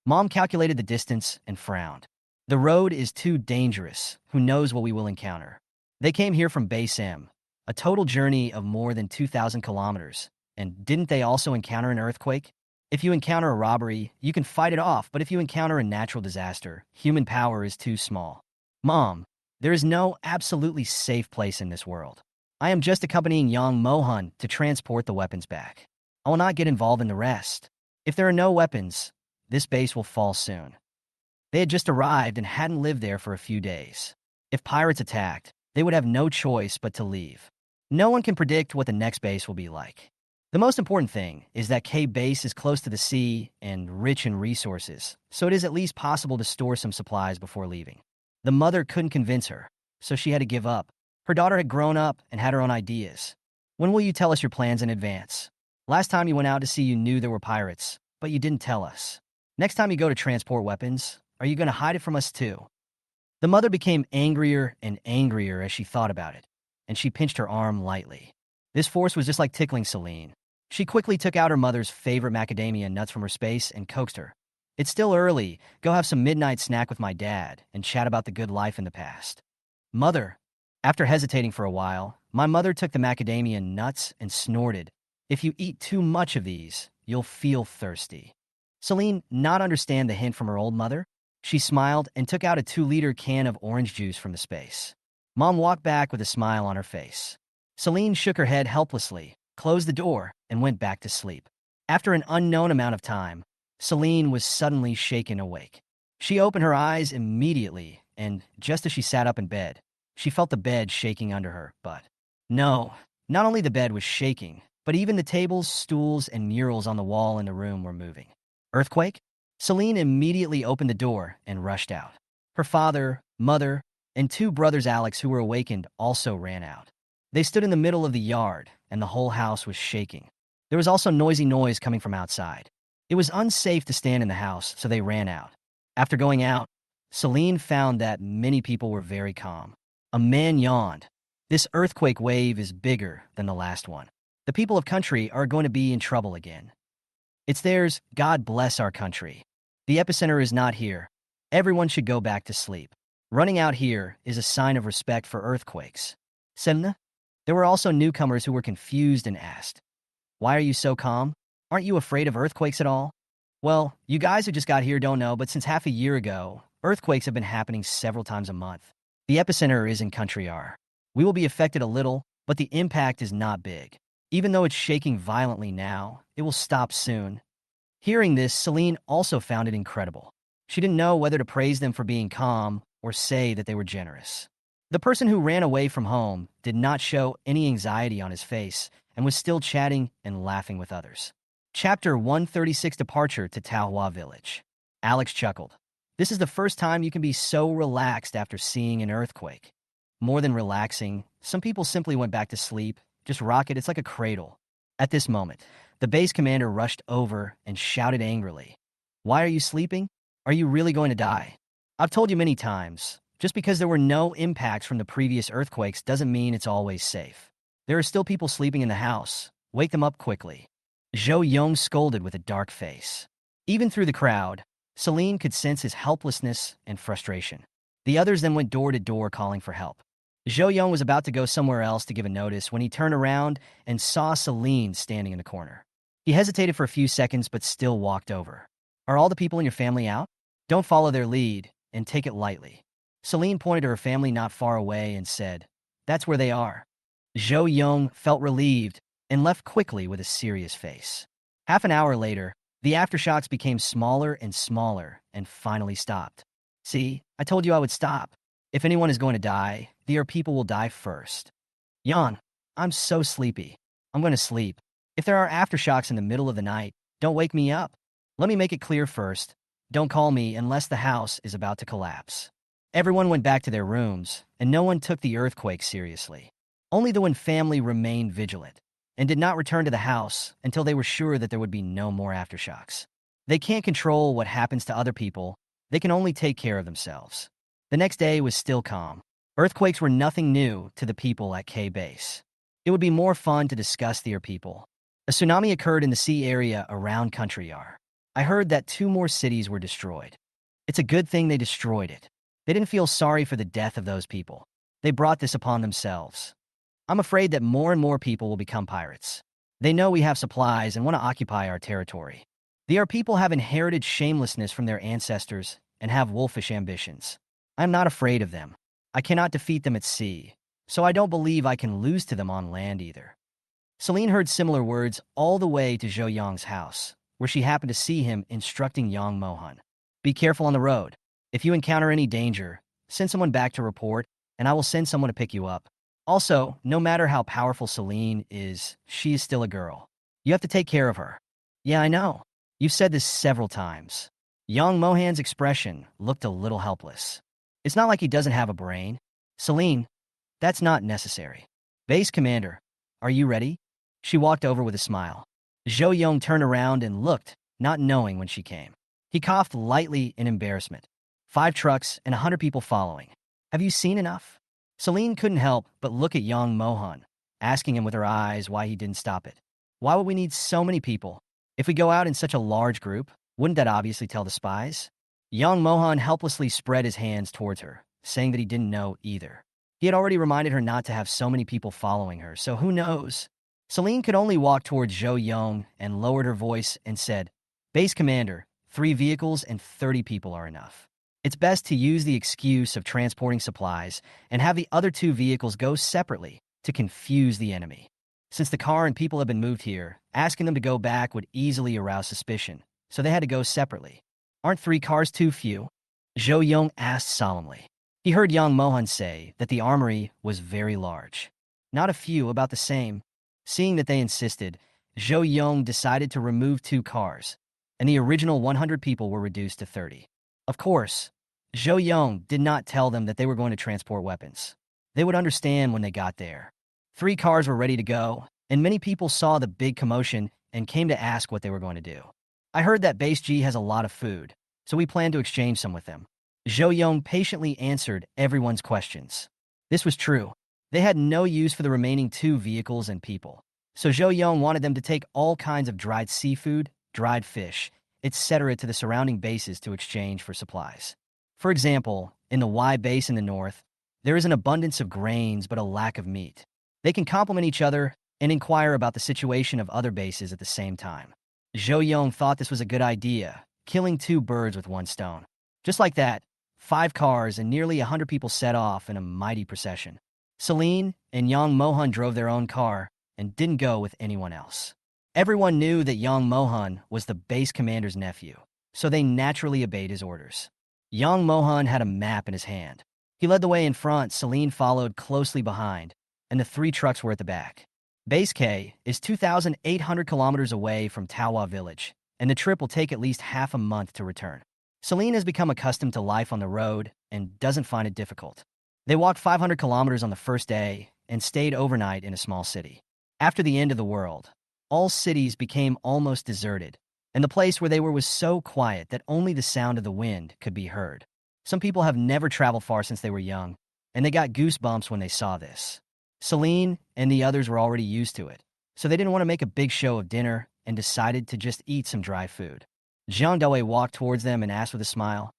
Mom calculated the distance and frowned. "The road is too dangerous. Who knows what we will encounter?" They came here from Base M, a total journey of more than 2,000 kilometers. And didn't they also encounter an earthquake? If you encounter a robbery, you can fight it off, but if you encounter a natural disaster, human power is too small. "Mom, there is no absolutely safe place in this world. I am just accompanying Yang Mohan to transport the weapons back. I will not get involved in the rest. If there are no weapons, this base will fall soon." They had just arrived and hadn't lived there for a few days. If pirates attacked, they would have no choice but to leave. No one can predict what the next base will be like. The most important thing is that K base is close to the sea and rich in resources, so it is at least possible to store some supplies before leaving. The mother couldn't convince her, so she had to give up. Her daughter had grown up and had her own ideas. "When will you tell us your plans in advance? Last time you went out to sea, you knew there were pirates, but you didn't tell us. Next time you go to transport weapons, are you going to hide it from us too?" The mother became angrier and angrier as she thought about it, and she pinched her arm lightly. This force was just like tickling Celine. She quickly took out her mother's favorite macadamia nuts from her space and coaxed her. "It's still early. Go have some midnight snack with my dad and chat about the good life in the past." "Mother." After hesitating for a while, my mother took the macadamia nuts and snorted. "If you eat too much of these, you'll feel thirsty." Celine not understand the hint from her old mother. She smiled and took out a 2-liter can of orange juice from the space. Mom walked back with a smile on her face. Celine shook her head helplessly, closed the door, and went back to sleep. After an unknown amount of time, Celine was suddenly shaken awake. She opened her eyes immediately, and just as she sat up in bed, she felt the bed shaking under her, but no, not only the bed was shaking, but even the tables, stools, and murals on the wall in the room were moving. Earthquake? Celine immediately opened the door and rushed out. Her father, mother, and 2 brothers Alex, who were awakened, also ran out. They stood in the middle of the yard, and the whole house was shaking. There was also noisy noise coming from outside. It was unsafe to stand in the house, so they ran out. After going out, Celine found that many people were very calm. A man yawned. "This earthquake wave is bigger than the last one. The people of country are going to be in trouble again. It's theirs. God bless our country. The epicenter is not here. Everyone should go back to sleep. Running out here is a sign of respect for earthquakes." Senna? There were also newcomers who were confused and asked, "Why are you so calm? Aren't you afraid of earthquakes at all?" "Well, you guys who just got here don't know, but since half a year ago, earthquakes have been happening several times a month. The epicenter is in Country R. We will be affected a little, but the impact is not big. Even though it's shaking violently now, it will stop soon." Hearing this, Celine also found it incredible. She didn't know whether to praise them for being calm or say that they were generous. The person who ran away from home did not show any anxiety on his face and was still chatting and laughing with others. Chapter 136 Departure to KnowThe Village. Alex chuckled. This is the first time you can be so relaxed after seeing an earthquake. More than relaxing, some people simply went back to sleep, just rock it, it's like a cradle. At this moment, the base commander rushed over and shouted angrily. Why are you sleeping? Are you really going to die? I've told you many times, just because there were no impacts from the previous earthquakes doesn't mean it's always safe. There are still people sleeping in the house. Wake them up quickly. Zhou Yong scolded with a dark face. Even through the crowd, Celine could sense his helplessness and frustration. The others then went door to door calling for help. Zhou Yong was about to go somewhere else to give a notice when he turned around and saw Celine standing in the corner. He hesitated for a few seconds but still walked over. Are all the people in your family out? Don't follow their lead and take it lightly. Celine pointed to her family not far away and said, That's where they are. Zhou Yong felt relieved and left quickly with a serious face. Half an hour later, the aftershocks became smaller and finally stopped. See, I told you I would stop. If anyone is going to die, the people will die first. Yan, I'm so sleepy. I'm going to sleep. If there are aftershocks in the middle of the night, don't wake me up. Let me make it clear first. Don't call me unless the house is about to collapse. Everyone went back to their rooms, and no one took the earthquake seriously. Only the Wen family remained vigilant and did not return to the house until they were sure that there would be no more aftershocks. They can't control what happens to other people. They can only take care of themselves. The next day was still calm. Earthquakes were nothing new to the people at K Base. It would be more fun to discuss their people. A tsunami occurred in the sea area around Country Yar. I heard that 2 more cities were destroyed. It's a good thing they destroyed it. They didn't feel sorry for the death of those people. They brought this upon themselves. I'm afraid that more and more people will become pirates. They know we have supplies and want to occupy our territory. Their people have inherited shamelessness from their ancestors and have wolfish ambitions. I'm not afraid of them. I cannot defeat them at sea, so I don't believe I can lose to them on land either. Celine heard similar words all the way to Zhou Yong's house, where she happened to see him instructing Yang Mohan. Be careful on the road. If you encounter any danger, send someone back to report, and I will send someone to pick you up. Also, no matter how powerful Celine is, she is still a girl. You have to take care of her. Yeah, I know. You've said this several times. Yang Mohan's expression looked a little helpless. It's not like he doesn't have a brain. Celine, that's not necessary. Base Commander, are you ready? She walked over with a smile. Zhou Yong turned around and looked, not knowing when she came. He coughed lightly in embarrassment. 5 trucks and 100 people following. Have you seen enough? Celine couldn't help but look at Yang Mohan, asking him with her eyes why he didn't stop it. Why would we need so many people? If we go out in such a large group, wouldn't that obviously tell the spies? Yang Mohan helplessly spread his hands towards her, saying that he didn't know either. He had already reminded her not to have so many people following her, so who knows? Celine could only walk towards Zhou Yong and lowered her voice and said, Base Commander, 3 vehicles and 30 people are enough. It's best to use the excuse of transporting supplies and have the other 2 vehicles go separately to confuse the enemy. Since the car and people have been moved here, asking them to go back would easily arouse suspicion, so they had to go separately. Aren't 3 cars too few? Zhou Yong asked solemnly. He heard Yang Mohan say that the armory was very large. Not a few, about the same. Seeing that they insisted, Zhou Yong decided to remove 2 cars, and the original 100 people were reduced to 30. Of course, Zhou Yong did not tell them that they were going to transport weapons. They would understand when they got there. 3 cars were ready to go, and many people saw the big commotion and came to ask what they were going to do. I heard that Base G has a lot of food, so we plan to exchange some with them. Zhou Yong patiently answered everyone's questions. This was true. They had no use for the remaining 2 vehicles and people, so Zhou Yong wanted them to take all kinds of dried seafood, dried fish, etc. to the surrounding bases to exchange for supplies. For example, in the Y base in the north, there is an abundance of grains but a lack of meat. They can complement each other and inquire about the situation of other bases at the same time. Zhou Yong thought this was a good idea, killing 2 birds with 1 stone. Just like that, 5 cars and nearly 100 people set off in a mighty procession. Celine and Yang Mohan drove their own car and didn't go with anyone else. Everyone knew that Yang Mohan was the base commander's nephew, so they naturally obeyed his orders. Yang Mohan had a map in his hand. He led the way in front, Celine followed closely behind, and the 3 trucks were at the back. Base K is 2,800 kilometers away from KnowThe village, and the trip will take at least half a month to return. Celine has become accustomed to life on the road and doesn't find it difficult. They walked 500 kilometers on the first day and stayed overnight in a small city. After the end of the world, all cities became almost deserted, and the place where they were was so quiet that only the sound of the wind could be heard. Some people have never traveled far since they were young, and they got goosebumps when they saw this. Celine and the others were already used to it, so they didn't want to make a big show of dinner and decided to just eat some dry food. Jean Dawei walked towards them and asked with a smile,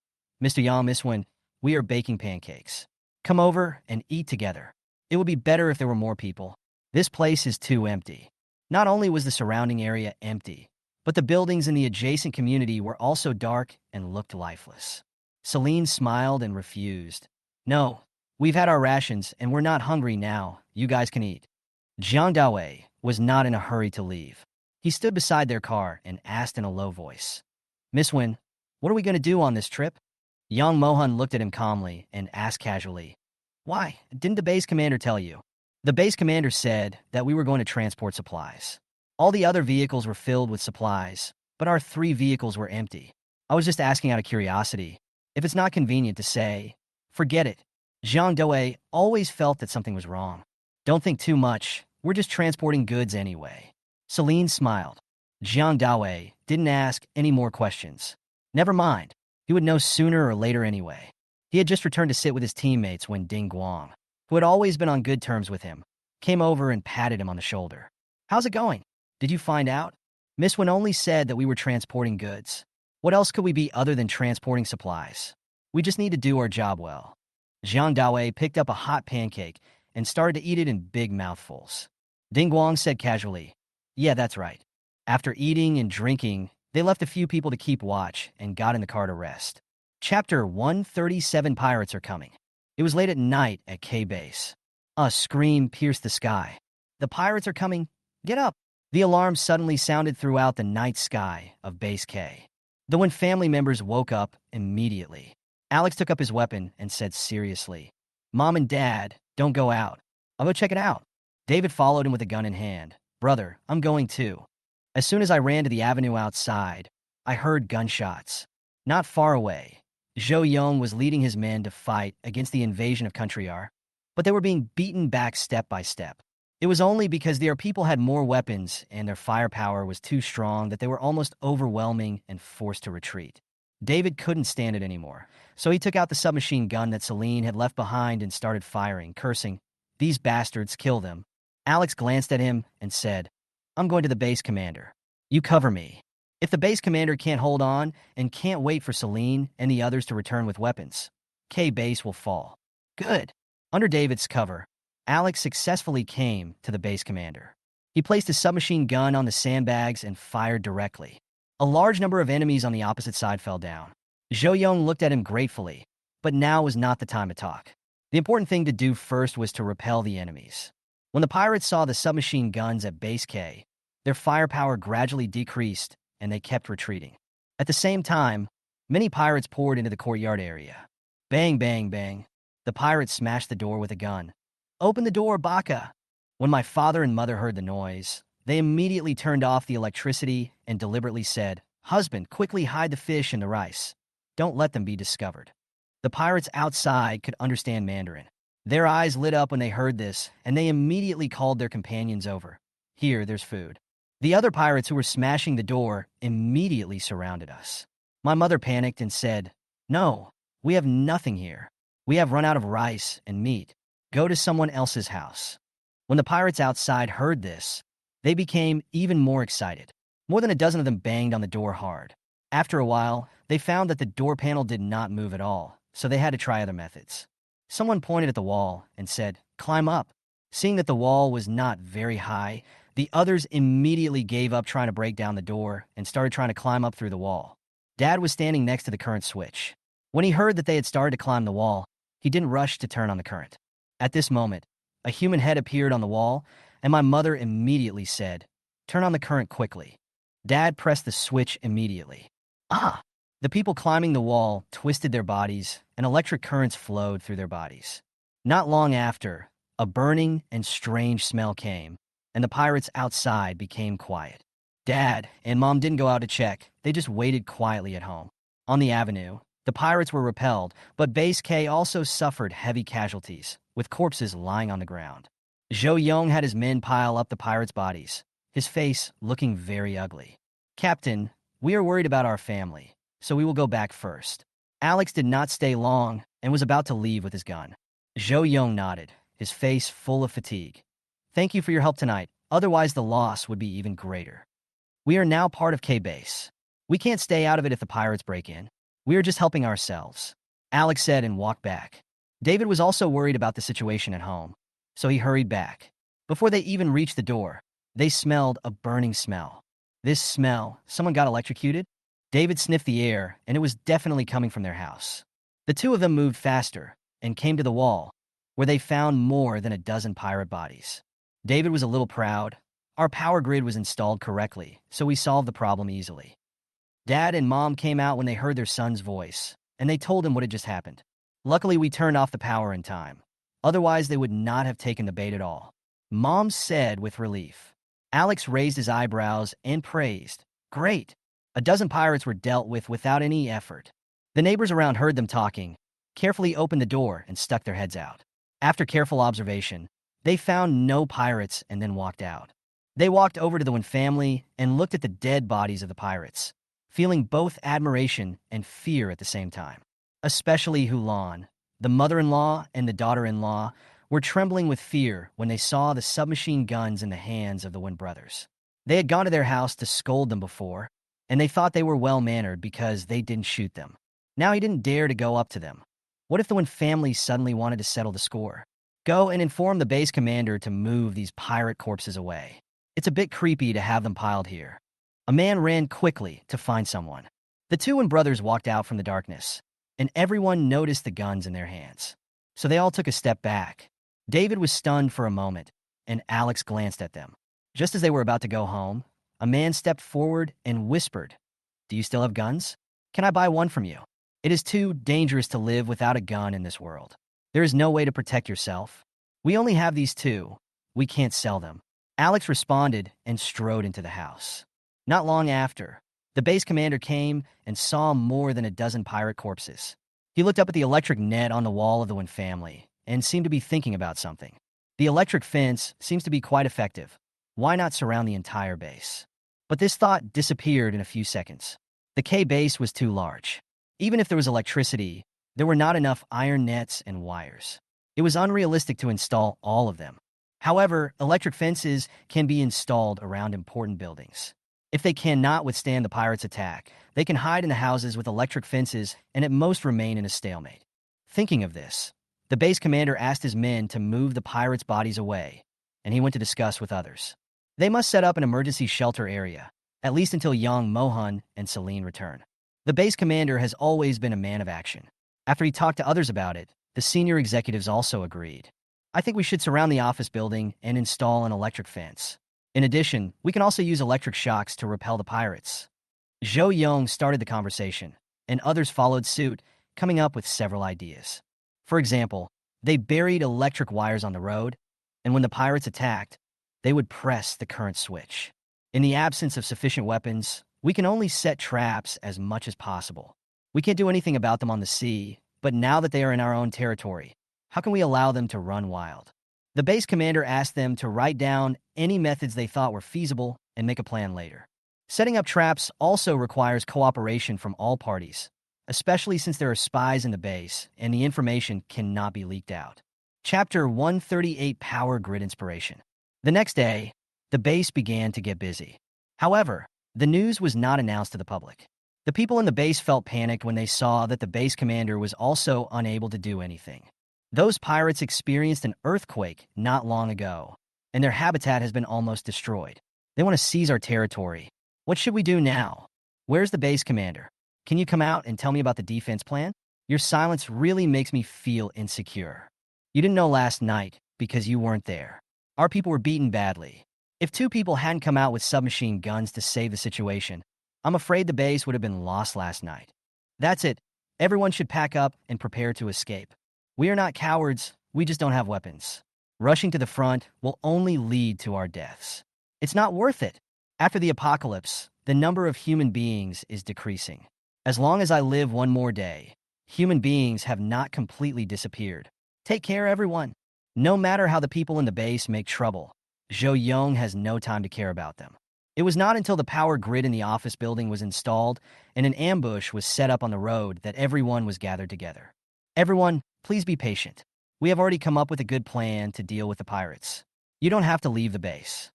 "Mr. Yang, Miss Wen, we are baking pancakes. Come over and eat together. It would be better if there were more people. This place is too empty." Not only was the surrounding area empty, but the buildings in the adjacent community were also dark and looked lifeless. Celine smiled and refused. "No, we've had our rations and we're not hungry now. You guys can eat." Jiang Dawei was not in a hurry to leave. He stood beside their car and asked in a low voice, "Miss Wen, what are we going to do on this trip?" Yang Mohan looked at him calmly and asked casually, "Why, didn't the base commander tell you?" The base commander said that we were going to transport supplies. All the other vehicles were filled with supplies, but our 3 vehicles were empty. I was just asking out of curiosity. If it's not convenient to say, forget it. Jiang Dawei always felt that something was wrong. "Don't think too much. We're just transporting goods anyway." Celine smiled. Jiang Dawei didn't ask any more questions. Never mind. He would know sooner or later anyway. He had just returned to sit with his teammates when Ding Guang, who had always been on good terms with him, came over and patted him on the shoulder. "How's it going? Did you find out? Miss Wen only said that we were transporting goods. What else could we be other than transporting supplies? We just need to do our job well." Jiang Dawei picked up a hot pancake and started to eat it in big mouthfuls. Ding Guang said casually, "Yeah, that's right." After eating and drinking, they left a few people to keep watch and got in the car to rest. Chapter 137: Pirates Are Coming. It was late at night at K Base. A scream pierced the sky. "The pirates are coming! Get up!" The alarm suddenly sounded throughout the night sky of Base K. The Wen family members woke up immediately. Alex took up his weapon and said seriously, "Mom and Dad, don't go out. I'll go check it out." David followed him with a gun in hand. "Brother, I'm going too." As soon as I ran to the avenue outside, I heard gunshots. Not far away, Zhou Yong was leading his men to fight against the invasion of Country R, but they were being beaten back step by step. It was only because their people had more weapons and their firepower was too strong that they were almost overwhelming and forced to retreat. David couldn't stand it anymore, so he took out the submachine gun that Celine had left behind and started firing, cursing, "These bastards, kill them." Alex glanced at him and said, "I'm going to the base commander. You cover me." If the base commander can't hold on and can't wait for Celine and the others to return with weapons, K base will fall. Good. Under David's cover, Alex successfully came to the base commander. He placed his submachine gun on the sandbags and fired directly. A large number of enemies on the opposite side fell down. Zhou Yong looked at him gratefully, but now was not the time to talk. The important thing to do first was to repel the enemies. When the pirates saw the submachine guns at Base K, their firepower gradually decreased and they kept retreating. At the same time, many pirates poured into the courtyard area. Bang, bang, bang. The pirates smashed the door with a gun. "Open the door, Baka!" When my father and mother heard the noise, they immediately turned off the electricity and deliberately said, "Husband, quickly hide the fish and the rice. Don't let them be discovered." The pirates outside could understand Mandarin. Their eyes lit up when they heard this, and they immediately called their companions over. "Here, there's food." The other pirates who were smashing the door immediately surrounded us. My mother panicked and said, "No, we have nothing here. We have run out of rice and meat. Go to someone else's house." When the pirates outside heard this, they became even more excited. More than a dozen of them banged on the door hard. After a while, they found that the door panel did not move at all, so they had to try other methods. Someone pointed at the wall and said, "Climb up." Seeing that the wall was not very high, the others immediately gave up trying to break down the door and started trying to climb up through the wall. Dad was standing next to the current switch. When he heard that they had started to climb the wall, he didn't rush to turn on the current. At this moment, a human head appeared on the wall, and my mother immediately said, "Turn on the current quickly." Dad pressed the switch immediately. Ah! The people climbing the wall twisted their bodies, and electric currents flowed through their bodies. Not long after, a burning and strange smell came, and the pirates outside became quiet. Dad and Mom didn't go out to check. They just waited quietly at home. On the avenue, the pirates were repelled, but Base K also suffered heavy casualties, with corpses lying on the ground. Zhou Yong had his men pile up the pirates' bodies, his face looking very ugly. Captain, we are worried about our family, so we will go back first. Alex did not stay long and was about to leave with his gun. Zhou Yong nodded, his face full of fatigue. Thank you for your help tonight, otherwise the loss would be even greater. We are now part of K-Base. We can't stay out of it if the pirates break in. We are just helping ourselves, Alex said and walked back. David was also worried about the situation at home, so he hurried back. Before they even reached the door, they smelled a burning smell. This smell, someone got electrocuted? David sniffed the air, and it was definitely coming from their house. The two of them moved faster and came to the wall, where they found more than a dozen pirate bodies. David was a little proud. Our power grid was installed correctly, so we solved the problem easily. Dad and Mom came out when they heard their son's voice, and they told him what had just happened. Luckily, we turned off the power in time. Otherwise, they would not have taken the bait at all. Mom said with relief. Alex raised his eyebrows and praised. Great! A dozen pirates were dealt with without any effort. The neighbors around heard them talking, carefully opened the door, and stuck their heads out. After careful observation, they found no pirates and then walked out. They walked over to the Wen family and looked at the dead bodies of the pirates, feeling both admiration and fear at the same time. Especially Hulan, the mother-in-law and the daughter-in-law, were trembling with fear when they saw the submachine guns in the hands of the Wen brothers. They had gone to their house to scold them before, and they thought they were well-mannered because they didn't shoot them. Now he didn't dare to go up to them. What if the Wen family suddenly wanted to settle the score? Go and inform the base commander to move these pirate corpses away. It's a bit creepy to have them piled here. A man ran quickly to find someone. The two Wen brothers walked out from the darkness, and everyone noticed the guns in their hands. So they all took a step back. David was stunned for a moment, and Alex glanced at them. Just as they were about to go home, a man stepped forward and whispered, "Do you still have guns? Can I buy one from you? It is too dangerous to live without a gun in this world. There is no way to protect yourself. We only have these two. We can't sell them." Alex responded and strode into the house. Not long after, the base commander came and saw more than a dozen pirate corpses. He looked up at the electric net on the wall of the Wen family and seemed to be thinking about something. The electric fence seems to be quite effective. Why not surround the entire base? But this thought disappeared in a few seconds. The K base was too large. Even if there was electricity, there were not enough iron nets and wires. It was unrealistic to install all of them. However, electric fences can be installed around important buildings. If they cannot withstand the pirates' attack, they can hide in the houses with electric fences and at most remain in a stalemate. Thinking of this, the base commander asked his men to move the pirates' bodies away, and he went to discuss with others. They must set up an emergency shelter area, at least until Yang Mohan and Celine return. The base commander has always been a man of action. After he talked to others about it, the senior executives also agreed. I think we should surround the office building and install an electric fence. In addition, we can also use electric shocks to repel the pirates. Zhou Yong started the conversation, and others followed suit, coming up with several ideas. For example, they buried electric wires on the road, and when the pirates attacked, they would press the current switch. In the absence of sufficient weapons, we can only set traps as much as possible. We can't do anything about them on the sea, but now that they are in our own territory, how can we allow them to run wild? The base commander asked them to write down any methods they thought were feasible and make a plan later. Setting up traps also requires cooperation from all parties, especially since there are spies in the base and the information cannot be leaked out. Chapter 138 Power Grid Inspiration. The next day, the base began to get busy. However, the news was not announced to the public. The people in the base felt panicked when they saw that the base commander was also unable to do anything. Those pirates experienced an earthquake not long ago, and their habitat has been almost destroyed. They want to seize our territory. What should we do now? Where's the base commander? Can you come out and tell me about the defense plan? Your silence really makes me feel insecure. You didn't know last night because you weren't there. Our people were beaten badly. If two people hadn't come out with submachine guns to save the situation, I'm afraid the base would have been lost last night. That's it. Everyone should pack up and prepare to escape. We are not cowards, we just don't have weapons. Rushing to the front will only lead to our deaths. It's not worth it. After the apocalypse, the number of human beings is decreasing. As long as I live one more day, human beings have not completely disappeared. Take care, everyone. No matter how the people in the base make trouble, Zhou Yong has no time to care about them. It was not until the power grid in the office building was installed and an ambush was set up on the road that everyone was gathered together. Everyone, please be patient. We have already come up with a good plan to deal with the pirates. You don't have to leave the base.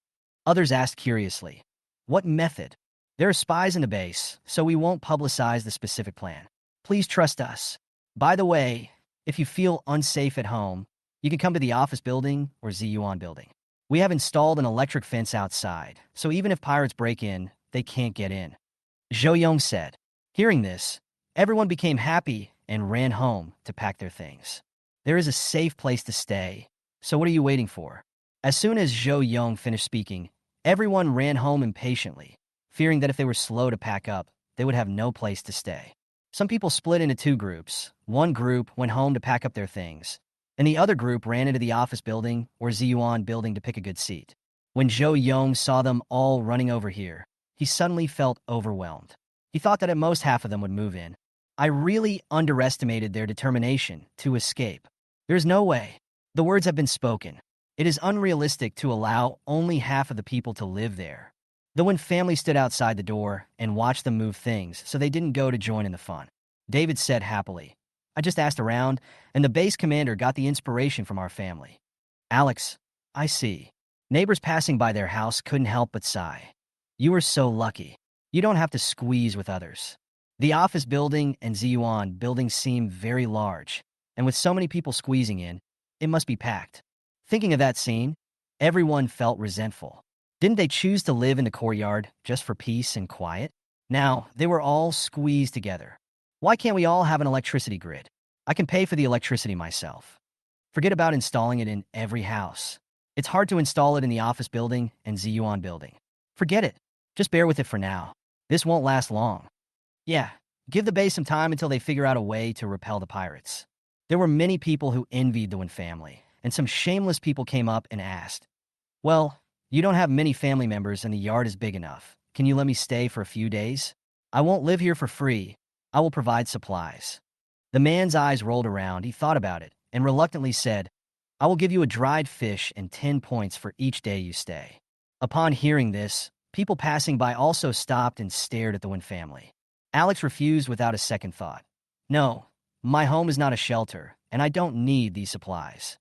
Others asked curiously, what method? There are spies in the base, so we won't publicize the specific plan. Please trust us. By the way, if you feel unsafe at home, you can come to the office building or Ziyuan building. We have installed an electric fence outside, so even if pirates break in, they can't get in. Zhou Yong said. Hearing this, everyone became happy and ran home to pack their things. There is a safe place to stay, so what are you waiting for? As soon as Zhou Yong finished speaking, everyone ran home impatiently, fearing that if they were slow to pack up, they would have no place to stay. Some people split into two groups. One group went home to pack up their things, and the other group ran into the office building or Ziyuan building to pick a good seat. When Zhou Yong saw them all running over here, he suddenly felt overwhelmed. He thought that at most half of them would move in. I really underestimated their determination to escape. There's no way. The words have been spoken. It is unrealistic to allow only half of the people to live there. The Wen family stood outside the door and watched them move things, so they didn't go to join in the fun. David said happily, I just asked around, and the base commander got the inspiration from our family. Alex, I see. Neighbors passing by their house couldn't help but sigh. You are so lucky. You don't have to squeeze with others. The office building and Ziyuan building seem very large, and with so many people squeezing in, it must be packed. Thinking of that scene, everyone felt resentful. Didn't they choose to live in the courtyard just for peace and quiet? Now, they were all squeezed together. Why can't we all have an electricity grid? I can pay for the electricity myself. Forget about installing it in every house. It's hard to install it in the office building and Ziyuan building. Forget it. Just bear with it for now. This won't last long. Yeah, give the base some time until they figure out a way to repel the pirates. There were many people who envied the Wen family, and some shameless people came up and asked, well, you don't have many family members and the yard is big enough. Can you let me stay for a few days? I won't live here for free. I will provide supplies. The man's eyes rolled around. He thought about it and reluctantly said, I will give you a dried fish and 10 points for each day you stay. Upon hearing this, people passing by also stopped and stared at the Wen family. Alex refused without a second thought. No, my home is not a shelter, and I don't need these supplies.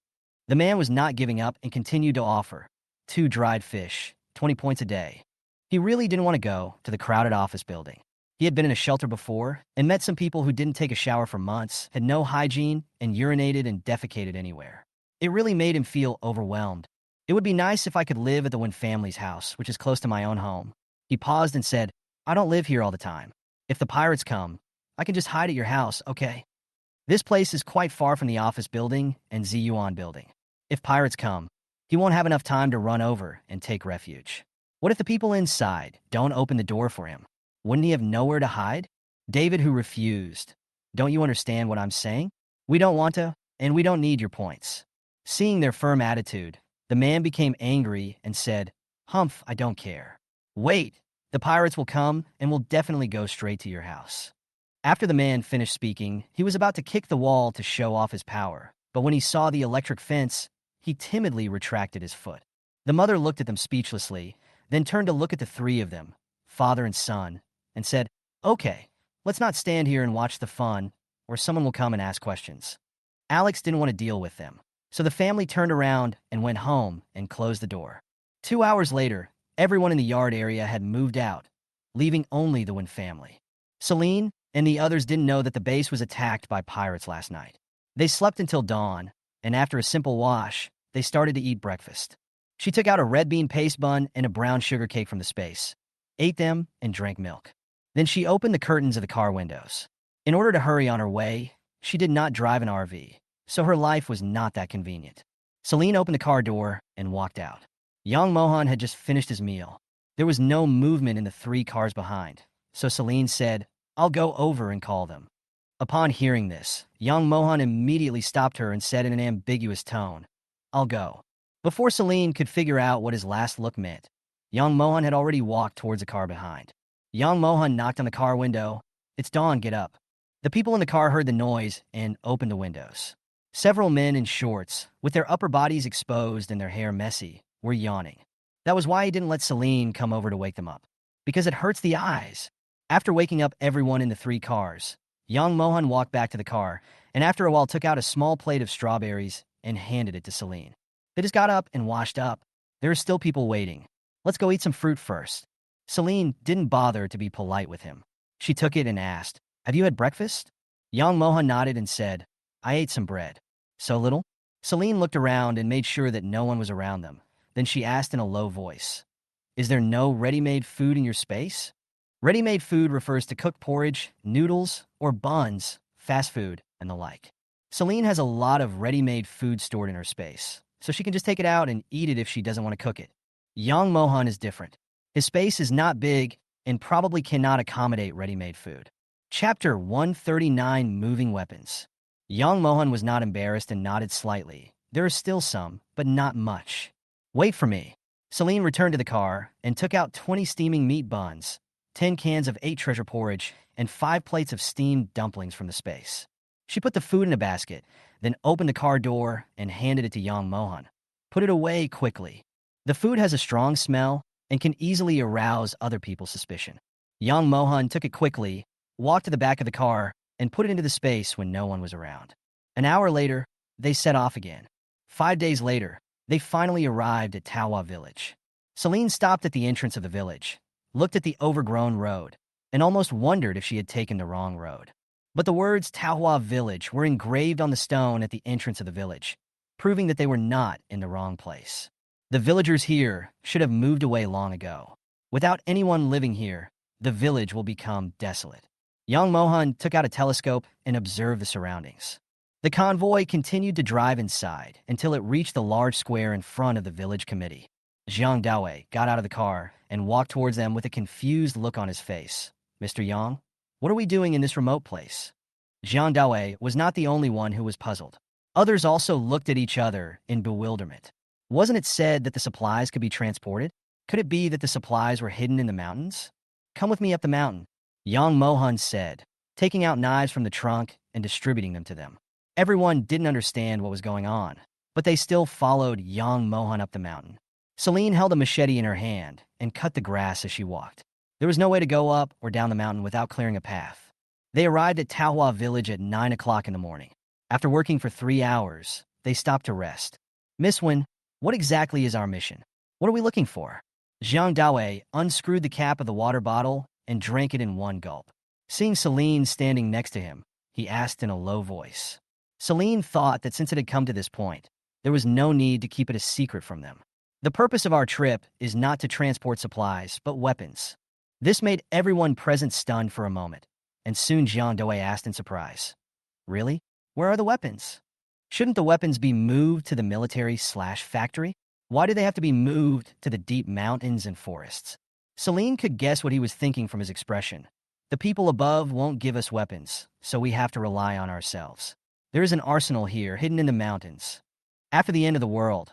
The man was not giving up and continued to offer 2 dried fish, 20 points a day. He really didn't want to go to the crowded office building. He had been in a shelter before and met some people who didn't take a shower for months, had no hygiene, and urinated and defecated anywhere. It really made him feel overwhelmed. It would be nice if I could live at the Wen family's house, which is close to my own home. He paused and said, I don't live here all the time. If the pirates come, I can just hide at your house, okay? This place is quite far from the office building and Ziyuan building. If pirates come, he won't have enough time to run over and take refuge. What if the people inside don't open the door for him? Wouldn't he have nowhere to hide? David, who refused. Don't you understand what I'm saying? We don't want to, and we don't need your points. Seeing their firm attitude, the man became angry and said, Humph, I don't care. Wait, the pirates will come and will definitely go straight to your house. After the man finished speaking, he was about to kick the wall to show off his power, but when he saw the electric fence, he timidly retracted his foot. The mother looked at them speechlessly, then turned to look at the 3 of them, father and son, and said, okay, let's not stand here and watch the fun, or someone will come and ask questions. Alex didn't want to deal with them, so the family turned around and went home and closed the door. 2 hours later, everyone in the yard area had moved out, leaving only the Wen family. Celine and the others didn't know that the base was attacked by pirates last night. They slept until dawn, and after a simple wash, they started to eat breakfast. She took out a red bean paste bun and a brown sugar cake from the space, ate them, and drank milk. Then she opened the curtains of the car windows. In order to hurry on her way, she did not drive an RV, so her life was not that convenient. Celine opened the car door and walked out. Yang Mohan had just finished his meal. There was no movement in the 3 cars behind, so Celine said, I'll go over and call them. Upon hearing this, young Mohan immediately stopped her and said in an ambiguous tone, "I'll go." Before Celine could figure out what his last look meant, young Mohan had already walked towards a car behind. Young Mohan knocked on the car window. "It's dawn, get up." The people in the car heard the noise and opened the windows. Several men in shorts, with their upper bodies exposed and their hair messy, were yawning. That was why he didn't let Celine come over to wake them up. Because it hurts the eyes. After waking up everyone in the three cars, young Mohan walked back to the car and after a while took out a small plate of strawberries and handed it to Celine. They just got up and washed up. There are still people waiting. "Let's go eat some fruit first." Celine didn't bother to be polite with him. She took it and asked, "Have you had breakfast?" Young Mohan nodded and said, "I ate some bread." "So little?" Celine looked around and made sure that no one was around them. Then she asked in a low voice, "Is there no ready-made food in your space?" Ready-made food refers to cooked porridge, noodles, or buns, fast food, and the like. Celine has a lot of ready-made food stored in her space, so she can just take it out and eat it if she doesn't want to cook it. Young Mohan is different. His space is not big and probably cannot accommodate ready-made food. Chapter 139, Moving Weapons. Young Mohan was not embarrassed and nodded slightly. There is still some, but not much. "Wait for me." Celine returned to the car and took out 20 steaming meat buns, 10 cans of 8 treasure porridge, and 5 plates of steamed dumplings from the space. She put the food in a basket, then opened the car door and handed it to young Mohan. "Put it away quickly. The food has a strong smell and can easily arouse other people's suspicion." Young Mohan took it quickly, walked to the back of the car, and put it into the space when no one was around. An hour later, they set off again. 5 days later, they finally arrived at KnowThe village. Celine stopped at the entrance of the village, looked at the overgrown road, and almost wondered if she had taken the wrong road. But the words KnowThe village were engraved on the stone at the entrance of the village, proving that they were not in the wrong place. The villagers here should have moved away long ago. Without anyone living here, the village will become desolate. Young Mohan took out a telescope and observed the surroundings. The convoy continued to drive inside until it reached the large square in front of the village committee. Jiang Daowei got out of the car and walked towards them with a confused look on his face. "Mr. Yang, what are we doing in this remote place?" Jiang Daowei was not the only one who was puzzled. Others also looked at each other in bewilderment. Wasn't it said that the supplies could be transported? Could it be that the supplies were hidden in the mountains? "Come with me up the mountain," young Mohan said, taking out knives from the trunk and distributing them to them. Everyone didn't understand what was going on, but they still followed young Mohan up the mountain. Celine held a machete in her hand and cut the grass as she walked. There was no way to go up or down the mountain without clearing a path. They arrived at KnowThe village at 9 o'clock in the morning. After working for 3 hours, they stopped to rest. "Miss Wen, what exactly is our mission? What are we looking for?" Jiang Daowei unscrewed the cap of the water bottle and drank it in one gulp. Seeing Celine standing next to him, he asked in a low voice. Celine thought that since it had come to this point, there was no need to keep it a secret from them. "The purpose of our trip is not to transport supplies, but weapons." This made everyone present stunned for a moment, and soon Jiang Daowei asked in surprise, "Really? Where are the weapons? Shouldn't the weapons be moved to the military/factory? Why do they have to be moved to the deep mountains and forests?" Celine could guess what he was thinking from his expression. "The people above won't give us weapons, so we have to rely on ourselves. There is an arsenal here hidden in the mountains. After the end of the world,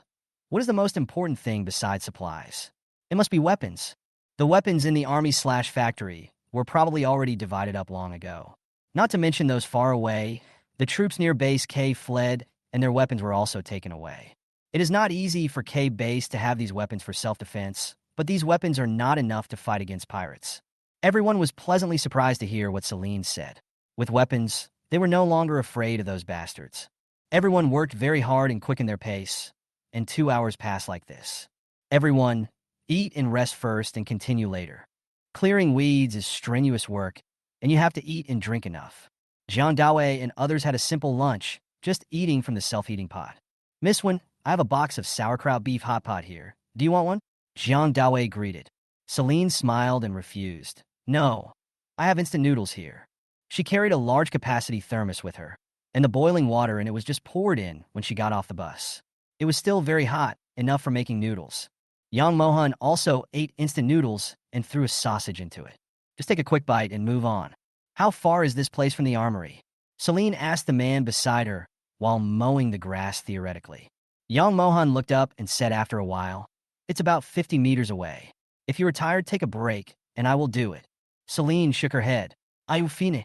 what is the most important thing besides supplies? It must be weapons. The weapons in the army/factory were probably already divided up long ago. Not to mention those far away, the troops near Base K fled and their weapons were also taken away. It is not easy for K Base to have these weapons for self-defense, but these weapons are not enough to fight against pirates." Everyone was pleasantly surprised to hear what Celine said. With weapons, they were no longer afraid of those bastards. Everyone worked very hard and quickened their pace, and 2 hours passed like this. Everyone, eat and rest first and continue later. Clearing weeds is strenuous work, and you have to eat and drink enough. Jiang Daowei and others had a simple lunch, just eating from the self-eating pot. "Miss Wen, I have a box of sauerkraut beef hot pot here. Do you want one?" Jiang Daowei greeted. Celine smiled and refused. "No, I have instant noodles here." She carried a large capacity thermos with her, and the boiling water in it was just poured in when she got off the bus. It was still very hot, enough for making noodles. Young Mohan also ate instant noodles and threw a sausage into it. "Just take a quick bite and move on." "How far is this place from the armory?" Celine asked the man beside her while mowing the grass theoretically. Young Mohan looked up and said after a while, "It's about 50 meters away. If you are tired, take a break, and I will do it." Celine shook her head. "Are you fine?"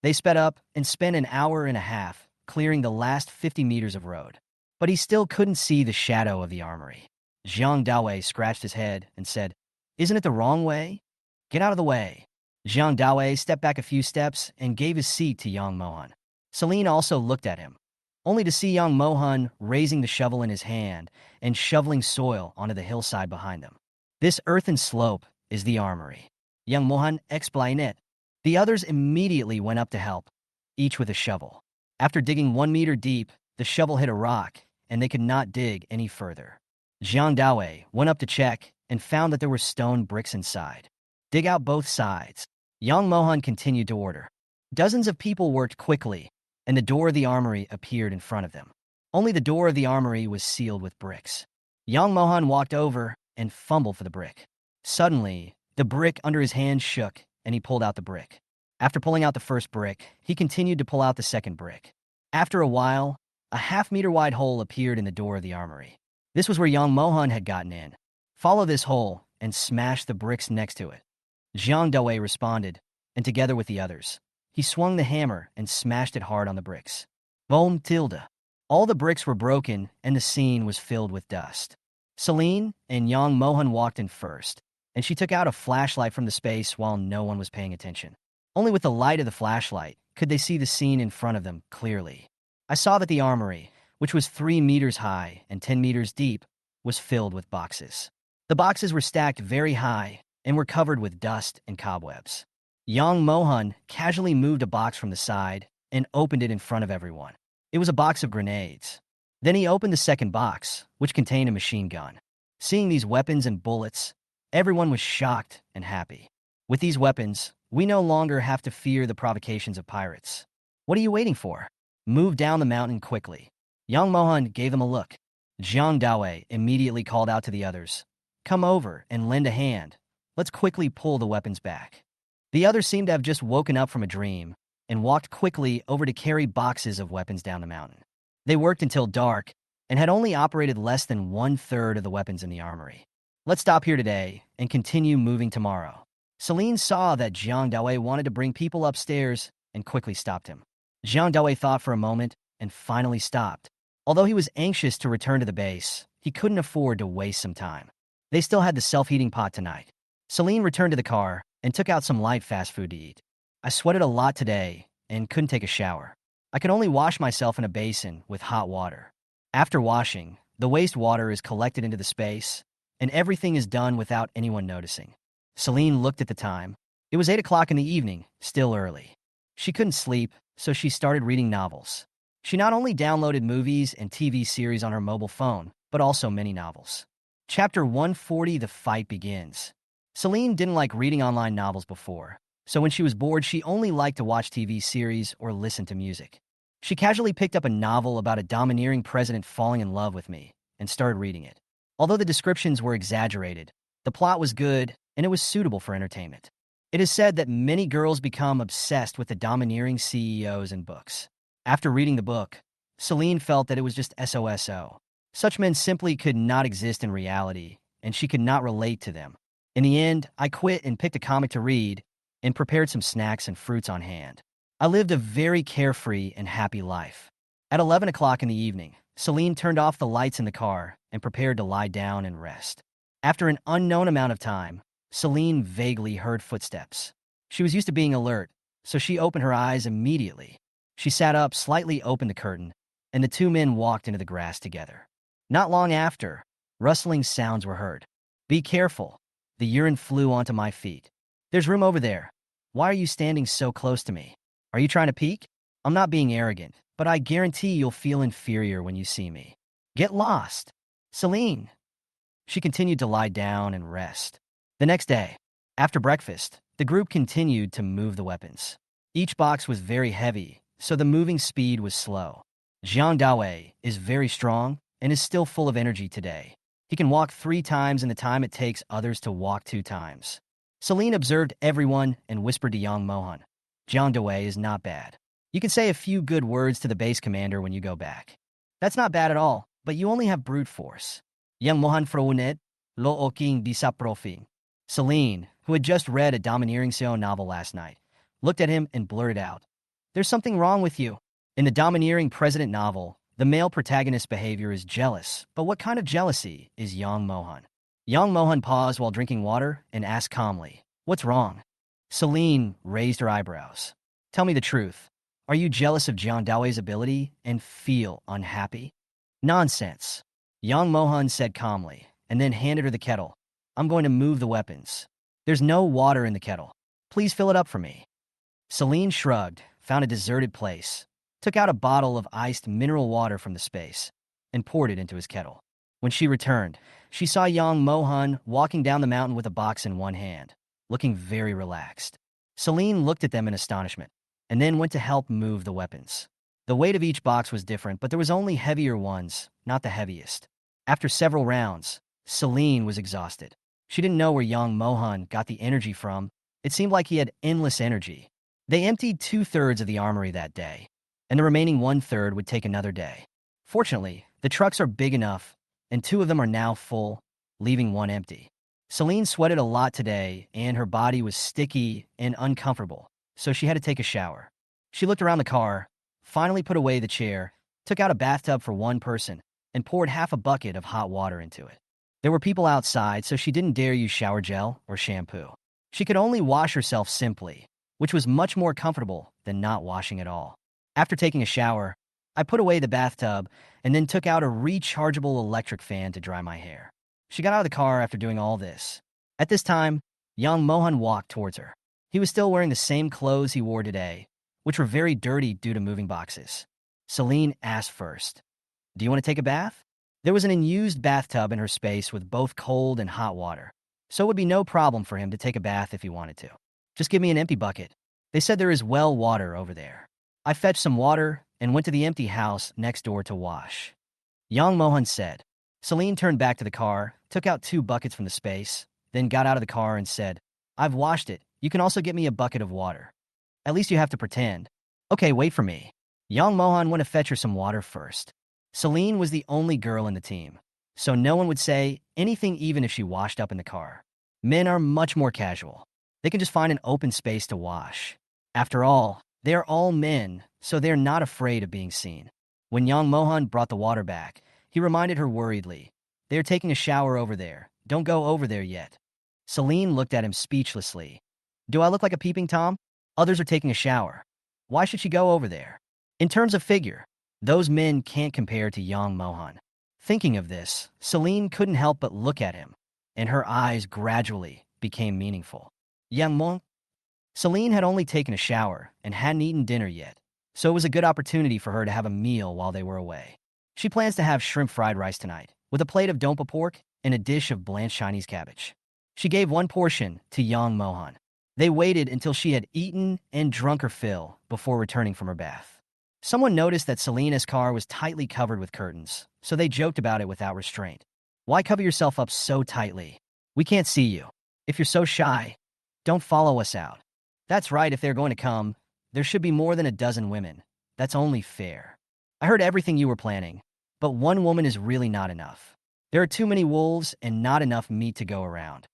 They sped up and spent an hour and a half clearing the last 50 meters of road. But he still couldn't see the shadow of the armory. Zhang Daowei scratched his head and said, "Isn't it the wrong way? Get out of the way." Zhang Daowei stepped back a few steps and gave his seat to Yang Mohan. Celine also looked at him, only to see Yang Mohan raising the shovel in his hand and shoveling soil onto the hillside behind them. "This earthen slope is the armory," Yang Mohan explained it. The others immediately went up to help, each with a shovel. After digging 1 meter deep, the shovel hit a rock, and they could not dig any further. Zhang Daowei went up to check and found that there were stone bricks inside. "Dig out both sides," Yang Mohan continued to order. Dozens of people worked quickly, and the door of the armory appeared in front of them. Only the door of the armory was sealed with bricks. Yang Mohan walked over and fumbled for the brick. Suddenly, the brick under his hand shook, and he pulled out the brick. After pulling out the first brick, he continued to pull out the second brick. After a while, a half-meter wide hole appeared in the door of the armory. This was where Yang Mohan had gotten in. "Follow this hole and smash the bricks next to it." Zhang Daowei responded, and together with the others, he swung the hammer and smashed it hard on the bricks. Boom tilde. All the bricks were broken, and the scene was filled with dust. Celine and Yang Mohan walked in first, and she took out a flashlight from the space while no one was paying attention. Only with the light of the flashlight could they see the scene in front of them clearly. I saw that the armory, which was 3 meters high and 10 meters deep, was filled with boxes. The boxes were stacked very high and were covered with dust and cobwebs. Yang Mohan casually moved a box from the side and opened it in front of everyone. It was a box of grenades. Then he opened the second box, which contained a machine gun. Seeing these weapons and bullets, everyone was shocked and happy. "With these weapons, we no longer have to fear the provocations of pirates. What are you waiting for? Move down the mountain quickly." Yang Mohan gave them a look. Zhang Daowei immediately called out to the others, "Come over and lend a hand. Let's quickly pull the weapons back." The others seemed to have just woken up from a dream and walked quickly over to carry boxes of weapons down the mountain. They worked until dark and had only operated less than 1/3 of the weapons in the armory. "Let's stop here today and continue moving tomorrow." Celine saw that Zhang Daowei wanted to bring people upstairs and quickly stopped him. Zhang Daowei thought for a moment and finally stopped. Although he was anxious to return to the base, he couldn't afford to waste some time. They still had the self-heating pot tonight. Celine returned to the car and took out some light fast food to eat. "I sweated a lot today and couldn't take a shower. I could only wash myself in a basin with hot water. After washing, the wastewater is collected into the space, and everything is done without anyone noticing." Celine looked at the time. It was 8 o'clock in the evening, still early. She couldn't sleep, so she started reading novels. She not only downloaded movies and TV series on her mobile phone, but also many novels. Chapter 140, The Fight Begins. Celine didn't like reading online novels before, so when she was bored, she only liked to watch TV series or listen to music. She casually picked up a novel about a domineering president falling in love with me and started reading it. Although the descriptions were exaggerated, the plot was good and it was suitable for entertainment. It is said that many girls become obsessed with the domineering CEOs in books. After reading the book, Celine felt that it was just SOSO. Such men simply could not exist in reality, and she could not relate to them. In the end, I quit and picked a comic to read and prepared some snacks and fruits on hand. I lived a very carefree and happy life. At 11 o'clock in the evening, Celine turned off the lights in the car and prepared to lie down and rest. After an unknown amount of time, Celine vaguely heard footsteps. She was used to being alert, so she opened her eyes immediately. She sat up, slightly opened the curtain, and the two men walked into the grass together. Not long after, rustling sounds were heard. "Be careful." The urine flew onto my feet. "There's room over there. Why are you standing so close to me? Are you trying to peek? I'm not being arrogant, but I guarantee you'll feel inferior when you see me. Get lost." "Celine." She continued to lie down and rest. The next day, after breakfast, the group continued to move the weapons. Each box was very heavy, so the moving speed was slow. Zhang Daowei is very strong and is still full of energy today. He can walk 3 times in the time it takes others to walk 2 times. Celine observed everyone and whispered to Yang Mohan, "Zhang Daowei is not bad. You can say a few good words to the base commander when you go back. That's not bad at all, but you only have brute force. Young Mohan Frounet, Lo Oking Bisa Profing. Celine, who had just read a domineering Seo novel last night, looked at him and blurted out, "There's something wrong with you." In the domineering president novel, the male protagonist's behavior is jealous, but what kind of jealousy is Yang Mohan? Yang Mohan paused while drinking water and asked calmly, "What's wrong?" Celine raised her eyebrows. "Tell me the truth. Are you jealous of Jiang Daoi's ability and feel unhappy?" "Nonsense," Yang Mohan said calmly, and then handed her the kettle. "I'm going to move the weapons. There's no water in the kettle. Please fill it up for me." Celine shrugged, found a deserted place, took out a bottle of iced mineral water from the space, and poured it into his kettle. When she returned, she saw Yang Mohan walking down the mountain with a box in one hand, looking very relaxed. Celine looked at them in astonishment, and then went to help move the weapons. The weight of each box was different, but there was only heavier ones, not the heaviest. After several rounds, Celine was exhausted. She didn't know where Yang Mohan got the energy from. It seemed like he had endless energy. They emptied 2/3 of the armory that day, and the remaining 1/3 would take another day. Fortunately, the trucks are big enough, and 2 of them are now full, leaving 1 empty. Celine sweated a lot today, and her body was sticky and uncomfortable, so she had to take a shower. She looked around the car, finally put away the chair, took out a bathtub for 1 person, and poured half a bucket of hot water into it. There were people outside, so she didn't dare use shower gel or shampoo. She could only wash herself simply, which was much more comfortable than not washing at all. After taking a shower, I put away the bathtub and then took out a rechargeable electric fan to dry my hair. She got out of the car after doing all this. At this time, Yang Mohan walked towards her. He was still wearing the same clothes he wore today, which were very dirty due to moving boxes. Celine asked first, "Do you want to take a bath?" There was an unused bathtub in her space with both cold and hot water, so it would be no problem for him to take a bath if he wanted to. "Just give me an empty bucket. They said there is well water over there." I fetched some water and went to the empty house next door to wash. Yang Mohan said. Celine turned back to the car, took out 2 buckets from the space, then got out of the car and said, "I've washed it. You can also get me a bucket of water. At least you have to pretend." "Okay, wait for me." Yang Mohan went to fetch her some water first. Celine was the only girl in the team, so no one would say anything even if she washed up in the car. Men are much more casual. They can just find an open space to wash. After all, they are all men, so they're not afraid of being seen. When Yang Mohan brought the water back, he reminded her worriedly, "They're taking a shower over there. Don't go over there yet." Celine looked at him speechlessly. "Do I look like a peeping Tom? Others are taking a shower. Why should she go over there?" In terms of figure, those men can't compare to Yang Mohan. Thinking of this, Celine couldn't help but look at him, and her eyes gradually became meaningful. Yang Mohan? Celine had only taken a shower and hadn't eaten dinner yet, so it was a good opportunity for her to have a meal while they were away. She plans to have shrimp fried rice tonight, with a plate of dompa pork and a dish of blanched Chinese cabbage. She gave 1 portion to Yang Mohan. They waited until she had eaten and drunk her fill before returning from her bath. Someone noticed that Selena's car was tightly covered with curtains, so they joked about it without restraint. "Why cover yourself up so tightly? We can't see you. If you're so shy, don't follow us out." "That's right, if they're going to come, there should be more than a dozen women. That's only fair. I heard everything you were planning, but 1 woman is really not enough. There are too many wolves and not enough meat to go around."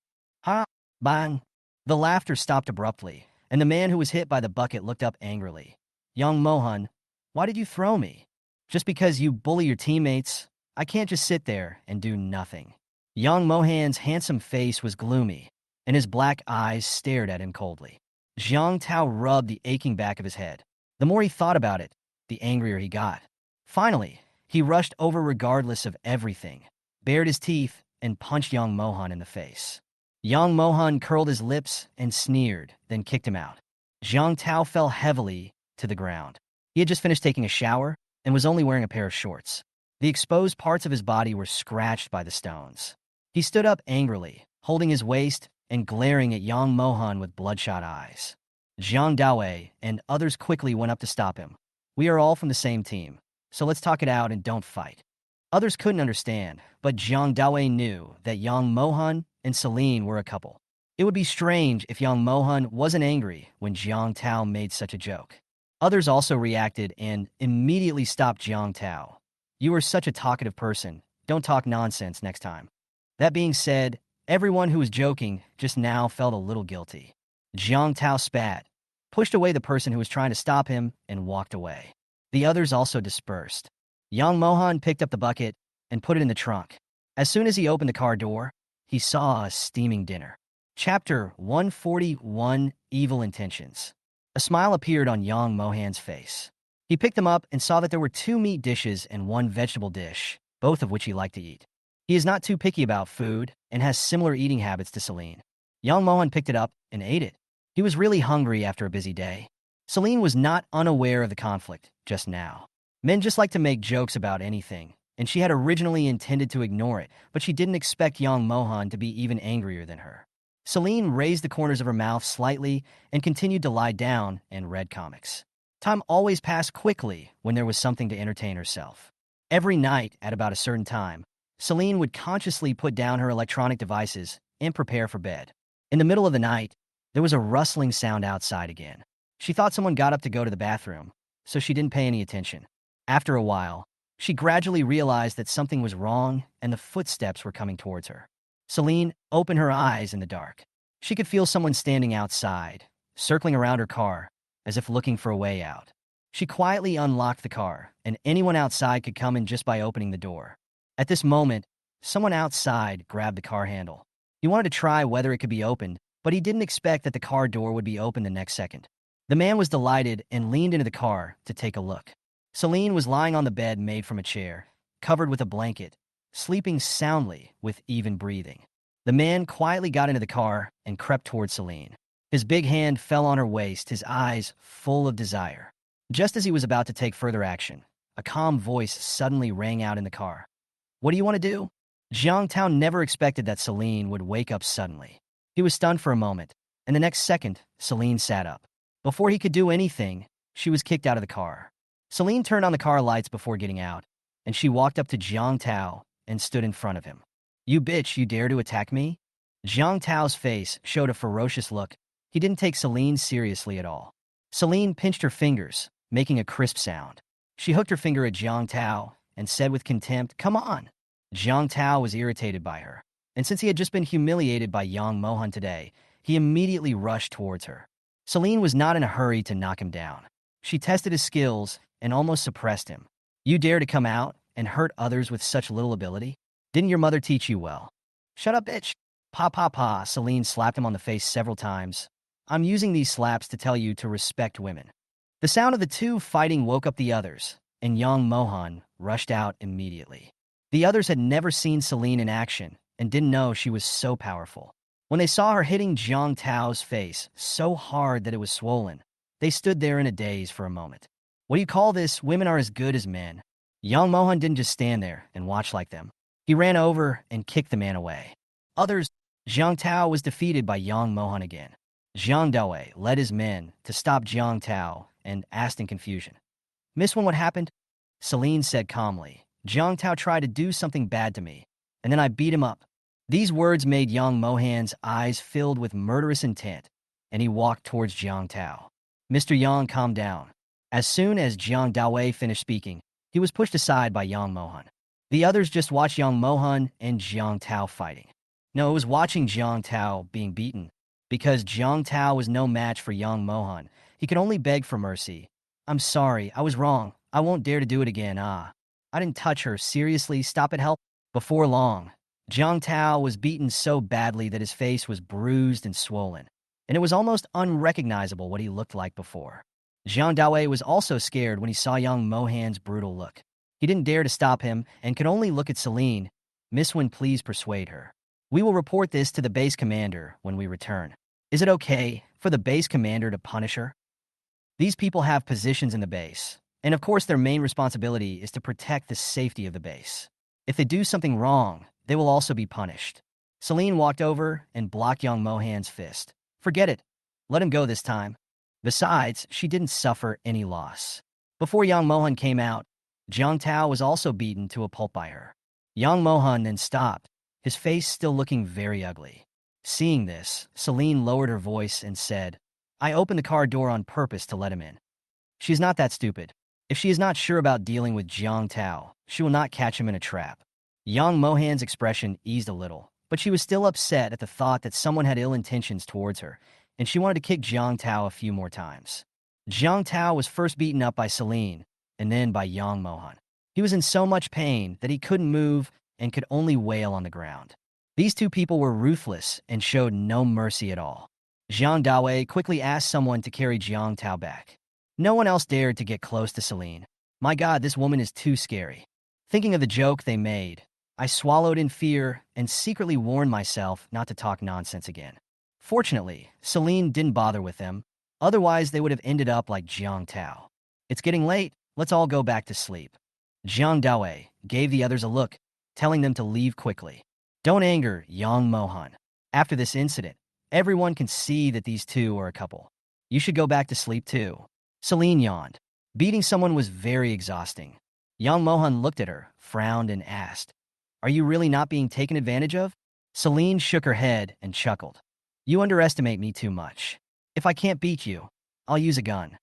"Ha! Bang!" The laughter stopped abruptly, and the man who was hit by the bucket looked up angrily. "Young Mohan, why did you throw me?" "Just because you bully your teammates. I can't just sit there and do nothing." Young Mohan's handsome face was gloomy, and his black eyes stared at him coldly. Jiang Tao rubbed the aching back of his head. The more he thought about it, the angrier he got. Finally, he rushed over regardless of everything, bared his teeth, and punched Yang Mohan in the face. Yang Mohan curled his lips and sneered, then kicked him out. Jiang Tao fell heavily to the ground. He had just finished taking a shower and was only wearing a pair of shorts. The exposed parts of his body were scratched by the stones. He stood up angrily, holding his waist and glaring at Yang Mohan with bloodshot eyes. Jiang Daowei and others quickly went up to stop him. "We are all from the same team, so let's talk it out and don't fight." Others couldn't understand, but Jiang Daowei knew that Yang Mohan and Celine were a couple. It would be strange if Yang Mohan wasn't angry when Jiang Tao made such a joke. Others also reacted and immediately stopped Jiang Tao. You are such a talkative person. Don't talk nonsense next time. That being said, everyone who was joking just now felt a little guilty. Jiang Tao spat, pushed away the person who was trying to stop him, and walked away. The others also dispersed. Yang Mohan picked up the bucket and put it in the trunk. As soon as he opened the car door, he saw a steaming dinner. Chapter 141, Evil Intentions. A smile appeared on Yang Mohan's face. He picked them up and saw that there were 2 meat dishes and 1 vegetable dish, both of which he liked to eat. He is not too picky about food and has similar eating habits to Celine. Yang Mohan picked it up and ate it. He was really hungry after a busy day. Celine was not unaware of the conflict just now. Men just like to make jokes about anything, and she had originally intended to ignore it, but she didn't expect Yang Mohan to be even angrier than her. Celine raised the corners of her mouth slightly and continued to lie down and read comics. Time always passed quickly when there was something to entertain herself. Every night, at about a certain time, Celine would consciously put down her electronic devices and prepare for bed. In the middle of the night, there was a rustling sound outside again. She thought someone got up to go to the bathroom, so she didn't pay any attention. After a while, she gradually realized that something was wrong and the footsteps were coming towards her. Celine opened her eyes in the dark. She could feel someone standing outside, circling around her car, as if looking for a way out. She quietly unlocked the car, and anyone outside could come in just by opening the door. At this moment, someone outside grabbed the car handle. He wanted to try whether it could be opened, but he didn't expect that the car door would be open the next second. The man was delighted and leaned into the car to take a look. Celine was lying on the bed made from a chair, covered with a blanket, sleeping soundly with even breathing. The man quietly got into the car and crept toward Celine. His big hand fell on her waist, his eyes full of desire. Just as he was about to take further action, a calm voice suddenly rang out in the car. "What do you want to do?" Jiang Tao never expected that Celine would wake up suddenly. He was stunned for a moment, and the next second, Celine sat up. Before he could do anything, she was kicked out of the car. Celine turned on the car lights before getting out, and she walked up to Jiang Tao and stood in front of him. "You bitch, you dare to attack me?" Jiang Tao's face showed a ferocious look. He didn't take Celine seriously at all. Celine pinched her fingers, making a crisp sound. She hooked her finger at Jiang Tao and said with contempt, "Come on." Jiang Tao was irritated by her, and since he had just been humiliated by Yang Mohan today, he immediately rushed towards her. Celine was not in a hurry to knock him down. She tested his skills and almost suppressed him. "You dare to come out and hurt others with such little ability? Didn't your mother teach you well?" "Shut up, bitch." "Pa pa pa." Celine slapped him on the face several times. "I'm using these slaps to tell you to respect women." The sound of the two fighting woke up the others, and Yang Mohan rushed out immediately. The others had never seen Celine in action and didn't know she was so powerful. When they saw her hitting Jiang Tao's face so hard that it was swollen, they stood there in a daze for a moment. "What do you call this? Women are as good as men." Yang Mohan didn't just stand there and watch like them. He ran over and kicked the man away. Others, Jiang Tao was defeated by Yang Mohan again. Jiang Daowei led his men to stop Jiang Tao and asked in confusion, "Miss Wen, what happened?" Celine said calmly, "Jiang Tao tried to do something bad to me, and then I beat him up." These words made Yang Mohan's eyes filled with murderous intent, and he walked towards Jiang Tao. "Mr. Yang, calm down." As soon as Jiang Daowei finished speaking, he was pushed aside by Yang Mohan. The others just watched Yang Mohan and Jiang Tao fighting. No, it was watching Jiang Tao being beaten. Because Jiang Tao was no match for Yang Mohan, he could only beg for mercy. "I'm sorry, I was wrong. I won't dare to do it again. I didn't touch her. Seriously, stop it, help." Before long, Jiang Tao was beaten so badly that his face was bruised and swollen, and it was almost unrecognizable what he looked like before. Jiang Daowei was also scared when he saw Yang Mohan's brutal look. He didn't dare to stop him and could only look at Celine. "Miss Wen, please persuade her. We will report this to the base commander when we return." "Is it okay for the base commander to punish her?" These people have positions in the base, and of course their main responsibility is to protect the safety of the base. If they do something wrong, they will also be punished. Celine walked over and blocked Yang Mohan's fist. "Forget it. Let him go this time." Besides, she didn't suffer any loss. Before Yang Mohan came out, Jiang Tao was also beaten to a pulp by her. Yang Mohan then stopped, his face still looking very ugly. Seeing this, Celine lowered her voice and said, "I opened the car door on purpose to let him in." She is not that stupid. If she is not sure about dealing with Jiang Tao, she will not catch him in a trap. Yang Mohan's expression eased a little, but she was still upset at the thought that someone had ill intentions towards her, and she wanted to kick Jiang Tao a few more times. Jiang Tao was first beaten up by Celine, and then by Yang Mohan. He was in so much pain that he couldn't move and could only wail on the ground. These two people were ruthless and showed no mercy at all. Jiang Dawei quickly asked someone to carry Jiang Tao back. No one else dared to get close to Celine. My God, this woman is too scary. Thinking of the joke they made, I swallowed in fear and secretly warned myself not to talk nonsense again. Fortunately, Celine didn't bother with them. Otherwise, they would have ended up like Jiang Tao. It's getting late. Let's all go back to sleep. Jiang Dawei gave the others a look, telling them to leave quickly. Don't anger Yang Mohan. After this incident, everyone can see that these two are a couple. You should go back to sleep too. Celine yawned. Beating someone was very exhausting. Yang Mohan looked at her, frowned, and asked, "Are you really not being taken advantage of?" Celine shook her head and chuckled. You underestimate me too much. If I can't beat you, I'll use a gun.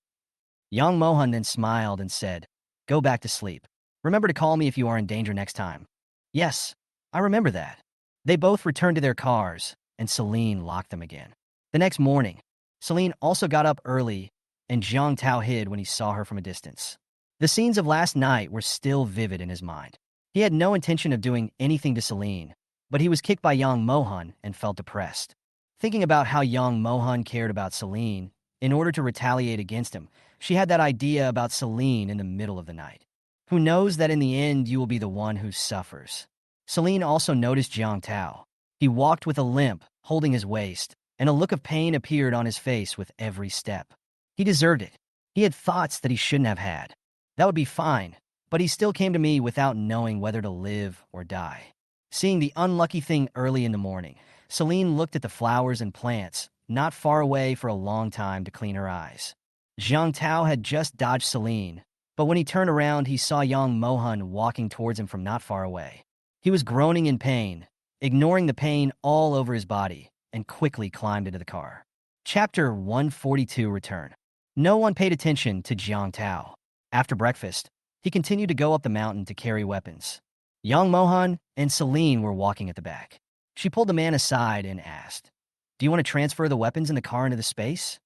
Yang Mohan then smiled and said, Go back to sleep. Remember to call me if you are in danger next time. Yes, I remember that. They both returned to their cars, and Celine locked them again. The next morning, Celine also got up early, and Jiang Tao hid when he saw her from a distance. The scenes of last night were still vivid in his mind. He had no intention of doing anything to Celine, but he was kicked by Yang Mohan and felt depressed. Thinking about how Yang Mohan cared about Celine, in order to retaliate against him, she had that idea about Celine in the middle of the night. Who knows that in the end you will be the one who suffers? Celine also noticed Jiang Tao. He walked with a limp, holding his waist, and a look of pain appeared on his face with every step. He deserved it. He had thoughts that he shouldn't have had. That would be fine, but he still came to me without knowing whether to live or die. Seeing the unlucky thing early in the morning, Celine looked at the flowers and plants, not far away for a long time to clean her eyes. Jiang Tao had just dodged Celine, but when he turned around, he saw Yang Mohan walking towards him from not far away. He was groaning in pain, ignoring the pain all over his body, and quickly climbed into the car. Chapter 142 Return. No one paid attention to Jiang Tao. After breakfast, he continued to go up the mountain to carry weapons. Yang Mohan and Celine were walking at the back. She pulled the man aside and asked, Do you want to transfer the weapons in the car into the space?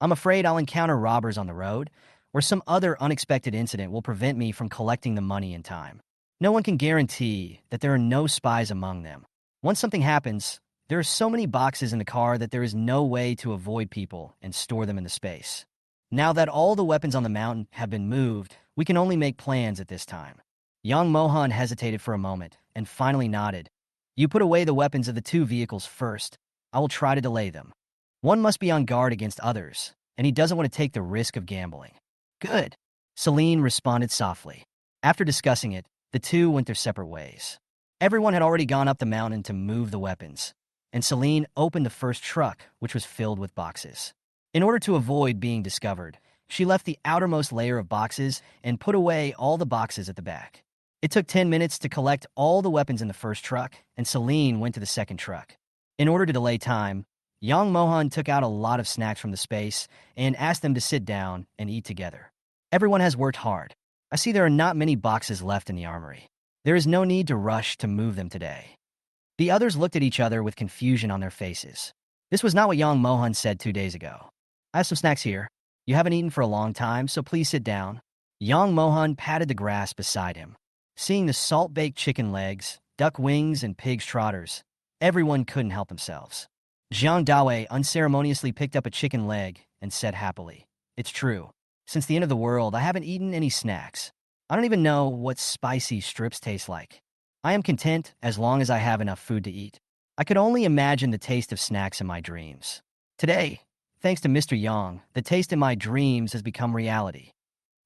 I'm afraid I'll encounter robbers on the road, or some other unexpected incident will prevent me from collecting the money in time. No one can guarantee that there are no spies among them. Once something happens, there are so many boxes in the car that there is no way to avoid people and store them in the space. Now that all the weapons on the mountain have been moved, we can only make plans at this time. Yang Mohan hesitated for a moment and finally nodded. You put away the weapons of the two vehicles first. I will try to delay them. One must be on guard against others, and he doesn't want to take the risk of gambling. Good, Celine responded softly. After discussing it, the two went their separate ways. Everyone had already gone up the mountain to move the weapons, and Celine opened the first truck, which was filled with boxes. In order to avoid being discovered, she left the outermost layer of boxes and put away all the boxes at the back. It took 10 minutes to collect all the weapons in the first truck, and Celine went to the second truck. In order to delay time, Yang Mohan took out a lot of snacks from the space and asked them to sit down and eat together. Everyone has worked hard. I see there are not many boxes left in the armory. There is no need to rush to move them today. The others looked at each other with confusion on their faces. This was not what Yang Mohan said 2 days ago. I have some snacks here. You haven't eaten for a long time, so please sit down. Yang Mohan patted the grass beside him. Seeing the salt-baked chicken legs, duck wings, and pig's trotters, everyone couldn't help themselves. Jiang Dawei unceremoniously picked up a chicken leg and said happily, It's true. Since the end of the world, I haven't eaten any snacks. I don't even know what spicy strips taste like. I am content as long as I have enough food to eat. I could only imagine the taste of snacks in my dreams. Today, thanks to Mr. Yang, the taste in my dreams has become reality.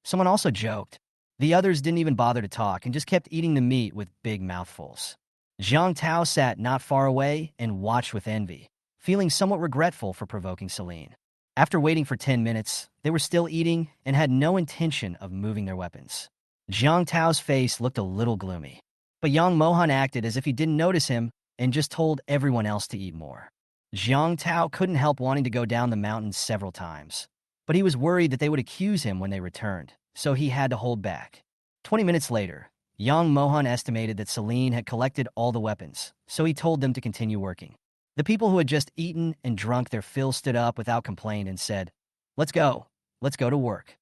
Someone also joked. The others didn't even bother to talk and just kept eating the meat with big mouthfuls. Jiang Tao sat not far away and watched with envy, feeling somewhat regretful for provoking Celine. After waiting for 10 minutes, they were still eating and had no intention of moving their weapons. Jiang Tao's face looked a little gloomy, but Yang Mohan acted as if he didn't notice him and just told everyone else to eat more. Jiang Tao couldn't help wanting to go down the mountain several times. but he was worried that they would accuse him when they returned, so he had to hold back. 20 minutes later, young Mohan estimated that Celine had collected all the weapons, so he told them to continue working. The people who had just eaten and drunk their fill stood up without complaint and said, "Let's go. Let's go to work."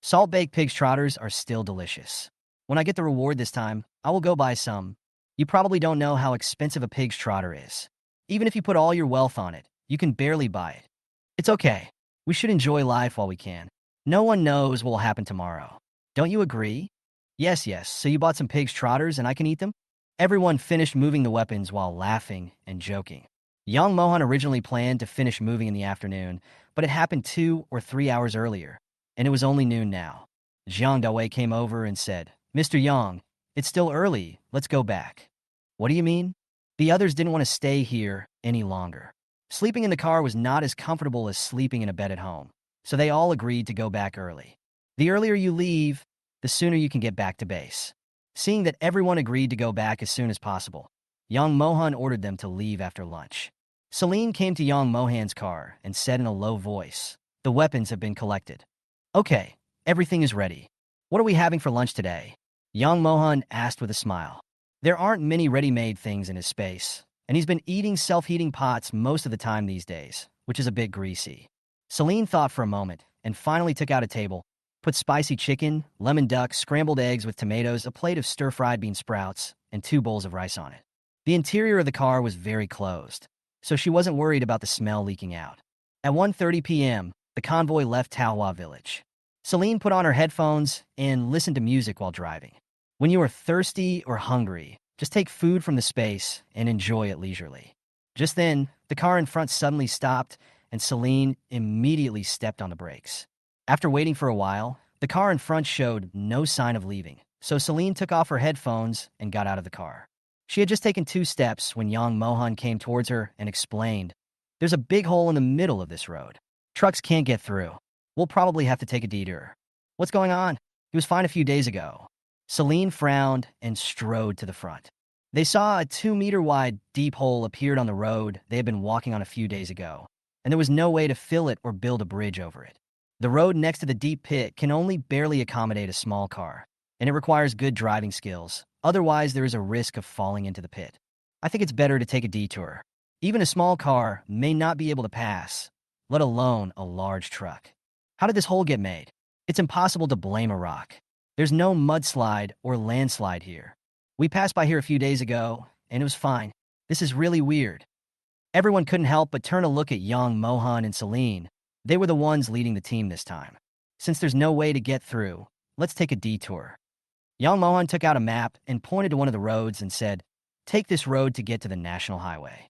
Salt-baked pig's trotters are still delicious. When I get the reward this time, I will go buy some. You probably don't know how expensive a pig's trotter is. Even if you put all your wealth on it, you can barely buy it. It's okay. We should enjoy life while we can. No one knows what will happen tomorrow. Don't you agree? Yes, yes, so you bought some pig's trotters and I can eat them? Everyone finished moving the weapons while laughing and joking. Young Mohan originally planned to finish moving in the afternoon, but it happened 2 or 3 hours earlier, and it was only noon now. Jiang Dawei came over and said, "Mr. Yang, it's still early, let's go back." What do you mean? The others didn't want to stay here any longer. Sleeping in the car was not as comfortable as sleeping in a bed at home, so they all agreed to go back early. The earlier you leave, the sooner you can get back to base. Seeing that everyone agreed to go back as soon as possible, Young Mohan ordered them to leave after lunch. Celine came to Young Mohan's car and said in a low voice, "The weapons have been collected. Okay, everything is ready. What are we having for lunch today?" Young Mohan asked with a smile. There aren't many ready-made things in his space, and he's been eating self-heating pots most of the time these days, which is a bit greasy. Celine thought for a moment and finally took out a table, put spicy chicken, lemon duck, scrambled eggs with tomatoes, a plate of stir-fried bean sprouts, and 2 bowls of rice on it. The interior of the car was very closed, so she wasn't worried about the smell leaking out. At 1:30 p.m., the convoy left KnowThe village. Celine put on her headphones and listened to music while driving. When you are thirsty or hungry, just take food from the space and enjoy it leisurely. Just then, the car in front suddenly stopped, and Celine immediately stepped on the brakes. After waiting for a while, the car in front showed no sign of leaving, so Celine took off her headphones and got out of the car. She had just taken 2 steps when Young Mohan came towards her and explained, "There's a big hole in the middle of this road. Trucks can't get through. We'll probably have to take a detour." "What's going on? He was fine a few days ago." Celine frowned and strode to the front. They saw a 2-meter-wide deep hole appeared on the road they had been walking on a few days ago, and there was no way to fill it or build a bridge over it. The road next to the deep pit can only barely accommodate a small car, and it requires good driving skills. Otherwise, there is a risk of falling into the pit. I think it's better to take a detour. Even a small car may not be able to pass, let alone a large truck. How did this hole get made? It's impossible to blame a rock. There's no mudslide or landslide here. We passed by here a few days ago, and it was fine. This is really weird. Everyone couldn't help but turn a look at Young Mohan and Celine. They were the ones leading the team this time. Since there's no way to get through, let's take a detour. Young Mohan took out a map and pointed to one of the roads and said, "Take this road to get to the national highway."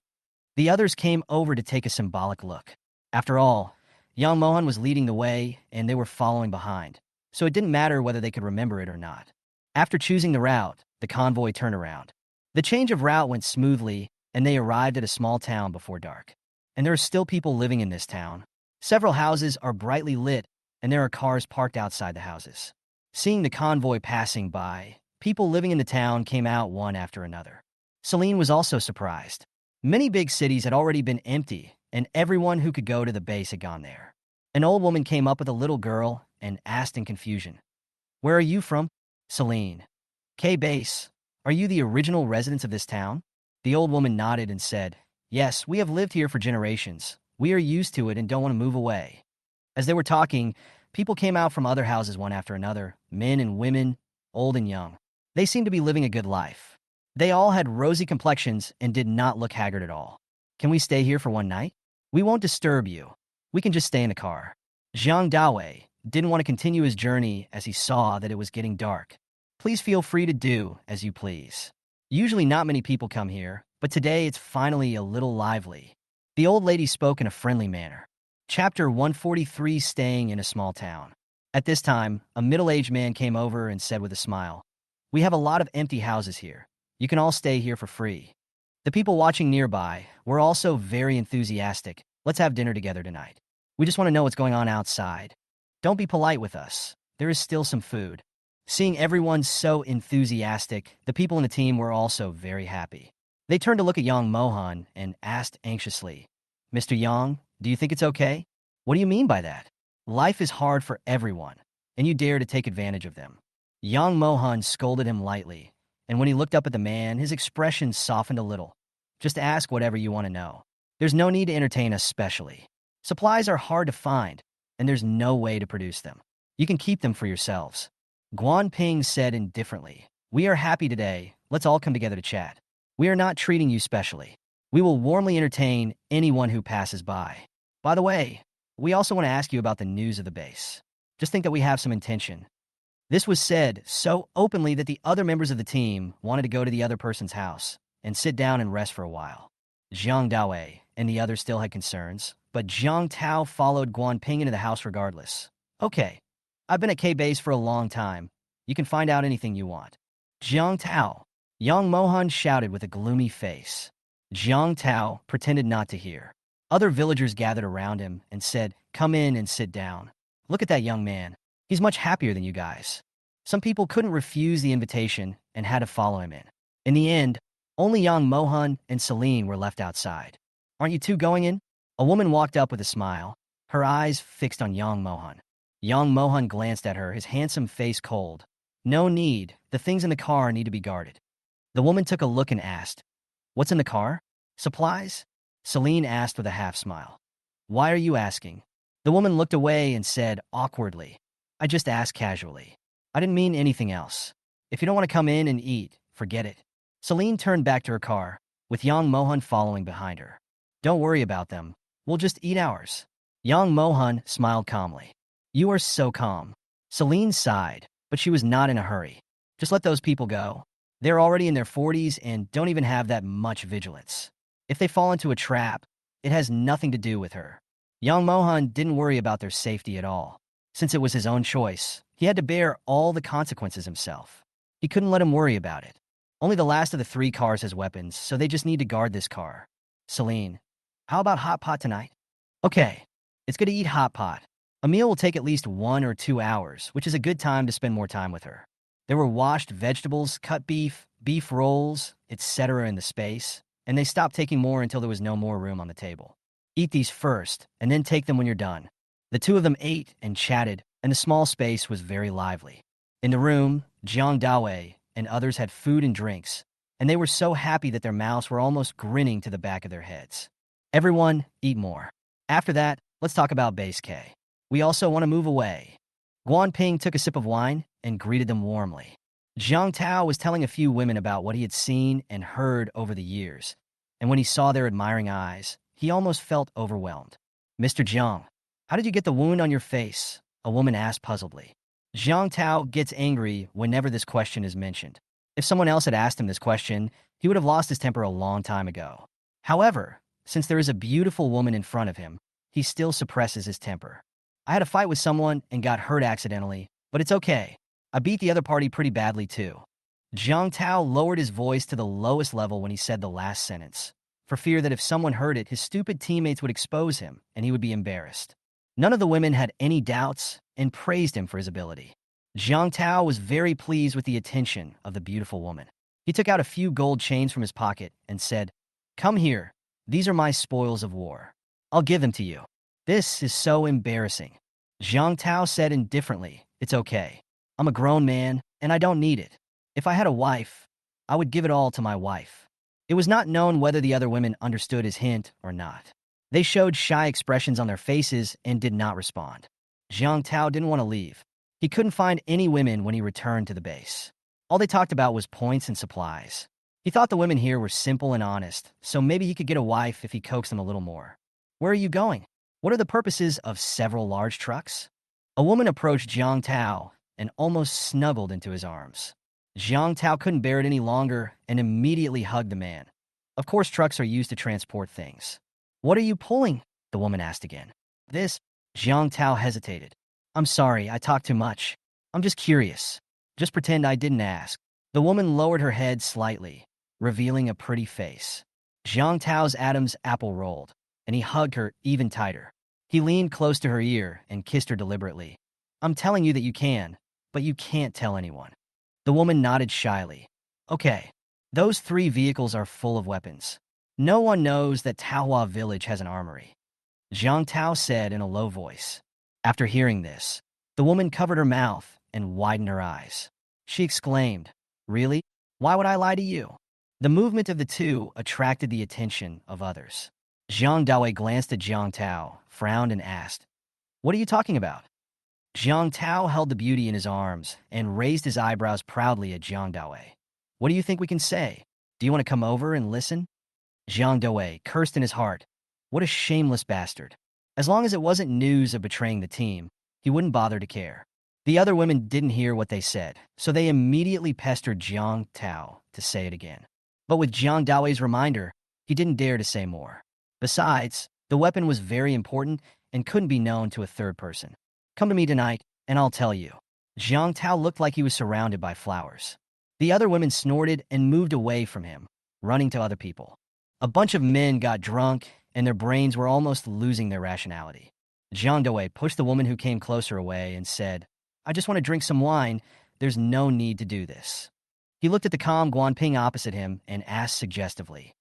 The others came over to take a symbolic look. After all, Young Mohan was leading the way, and they were following behind, so it didn't matter whether they could remember it or not. After choosing the route, the convoy turned around. The change of route went smoothly, and they arrived at a small town before dark. And there are still people living in this town. Several houses are brightly lit, and there are cars parked outside the houses. Seeing the convoy passing by, people living in the town came out one after another. Celine was also surprised. Many big cities had already been empty, and everyone who could go to the base had gone there. An old woman came up with a little girl and asked in confusion, "Where are you from?" "Celine." "K-Base, are you the original residents of this town?" The old woman nodded and said, "Yes, we have lived here for generations. We are used to it and don't want to move away." As they were talking, people came out from other houses one after another, men and women, old and young. They seemed to be living a good life. They all had rosy complexions and did not look haggard at all. "Can we stay here for one night? We won't disturb you. We can just stay in the car." Jiang Dawei didn't want to continue his journey as he saw that it was getting dark. "Please feel free to do as you please. Usually not many people come here, but today it's finally a little lively." The old lady spoke in a friendly manner. Chapter 143, Staying in a Small Town. At this time, a middle-aged man came over and said with a smile, "We have a lot of empty houses here. You can all stay here for free." The people watching nearby were also very enthusiastic. "Let's have dinner together tonight. We just want to know what's going on outside. Don't be polite with us. There is still some food." Seeing everyone so enthusiastic, the people in the team were also very happy. They turned to look at Young Mohan and asked anxiously, "Mr. Yang, do you think it's okay?" "What do you mean by that?" Life is hard for everyone, and you dare to take advantage of them. Young Mohan scolded him lightly, and when he looked up at the man, his expression softened a little. Just ask whatever you want to know. There's no need to entertain us specially. Supplies are hard to find, and there's no way to produce them. You can keep them for yourselves. Guan Ping said indifferently, "We are happy today. Let's all come together to chat. We are not treating you specially. We will warmly entertain anyone who passes by. By the way, we also want to ask you about the news of the base. Just think that we have some intention." This was said so openly that the other members of the team wanted to go to the other person's house and sit down and rest for a while. Zhang Daowei and the others still had concerns, but Zhang Tao followed Guan Ping into the house regardless. "Okay, I've been at K-Base for a long time. You can find out anything you want." "Zhang Tao," Yang Mohan shouted with a gloomy face. Zhang Tao pretended not to hear. Other villagers gathered around him and said, "Come in and sit down. Look at that young man. He's much happier than you guys." Some people couldn't refuse the invitation and had to follow him in. In the end, only Yang Mohan and Celine were left outside. "Aren't you two going in?" A woman walked up with a smile, her eyes fixed on Yang Mohan. Yang Mohan glanced at her, his handsome face cold. "No need. The things in the car need to be guarded." The woman took a look and asked, "What's in the car? Supplies?" Celine asked with a half-smile. "Why are you asking?" The woman looked away and said awkwardly, "I just asked casually. I didn't mean anything else. If you don't want to come in and eat, forget it." Celine turned back to her car, with Yang Mohan following behind her. "Don't worry about them. We'll just eat ours." Yang Mohan smiled calmly. "You are so calm." Celine sighed, but she was not in a hurry. Just let those people go. They're already in their 40s and don't even have that much vigilance. If they fall into a trap, it has nothing to do with her. Yang Mohan didn't worry about their safety at all. Since it was his own choice, he had to bear all the consequences himself. He couldn't let him worry about it. Only the last of the 3 cars has weapons, so they just need to guard this car. "Celine, how about hot pot tonight?" "Okay, it's good to eat hot pot. A meal will take at least 1 or 2 hours, which is a good time to spend more time with her." There were washed vegetables, cut beef, beef rolls, etc. in the space, and they stopped taking more until there was no more room on the table. "Eat these first, and then take them when you're done." The two of them ate and chatted, and the small space was very lively. In the room, Jiang Daowei and others had food and drinks, and they were so happy that their mouths were almost grinning to the back of their heads. "Everyone, eat more. After that, let's talk about Base K. We also want to move away." Guan Ping took a sip of wine and greeted them warmly. Zhang Tao was telling a few women about what he had seen and heard over the years, and when he saw their admiring eyes, he almost felt overwhelmed. "Mr. Jiang, how did you get the wound on your face?" a woman asked puzzledly. Zhang Tao gets angry whenever this question is mentioned. If someone else had asked him this question, he would have lost his temper a long time ago. However, since there is a beautiful woman in front of him, he still suppresses his temper. "I had a fight with someone and got hurt accidentally, but it's okay. I beat the other party pretty badly too." Zhang Tao lowered his voice to the lowest level when he said the last sentence, for fear that if someone heard it, his stupid teammates would expose him and he would be embarrassed. None of the women had any doubts and praised him for his ability. Zhang Tao was very pleased with the attention of the beautiful woman. He took out a few gold chains from his pocket and said, "Come here. These are my spoils of war. I'll give them to you." "This is so embarrassing." Zhang Tao said indifferently, "It's okay. I'm a grown man, and I don't need it. If I had a wife, I would give it all to my wife." It was not known whether the other women understood his hint or not. They showed shy expressions on their faces and did not respond. Zhang Tao didn't want to leave. He couldn't find any women when he returned to the base. All they talked about was points and supplies. He thought the women here were simple and honest, so maybe he could get a wife if he coaxed them a little more. "Where are you going? What are the purposes of several large trucks?" A woman approached Zhang Tao and almost snuggled into his arms. Zhang Tao couldn't bear it any longer and immediately hugged the man. Of course, trucks are used to transport things. "What are you pulling?" the woman asked again. "This." Zhang Tao hesitated. "I'm sorry, I talked too much. I'm just curious. Just pretend I didn't ask." The woman lowered her head slightly, revealing a pretty face. Zhang Tao's Adam's apple rolled, and he hugged her even tighter. He leaned close to her ear and kissed her deliberately. "I'm telling you that you can, but you can't tell anyone." The woman nodded shyly. "Okay, those 3 vehicles are full of weapons. No one knows that Taohua village has an armory," Zhang Tao said in a low voice. After hearing this, the woman covered her mouth and widened her eyes. She exclaimed, "Really? Why would I lie to you?" The movement of the two attracted the attention of others. Zhang Dawei glanced at Jiang Tao, frowned, and asked, "What are you talking about?" Jiang Tao held the beauty in his arms and raised his eyebrows proudly at Jiang Dawei. "What do you think we can say? Do you want to come over and listen?" Jiang Dawei cursed in his heart. What a shameless bastard. As long as it wasn't news of betraying the team, he wouldn't bother to care. The other women didn't hear what they said, so they immediately pestered Jiang Tao to say it again. But with Jiang Dawei's reminder, he didn't dare to say more. Besides, the weapon was very important and couldn't be known to a third person. "Come to me tonight, and I'll tell you." Jiang Tao looked like he was surrounded by flowers. The other women snorted and moved away from him, running to other people. A bunch of men got drunk, and their brains were almost losing their rationality. Jiang Dawei pushed the woman who came closer away and said, "I just want to drink some wine. There's no need to do this." He looked at the calm Guanping opposite him and asked suggestively,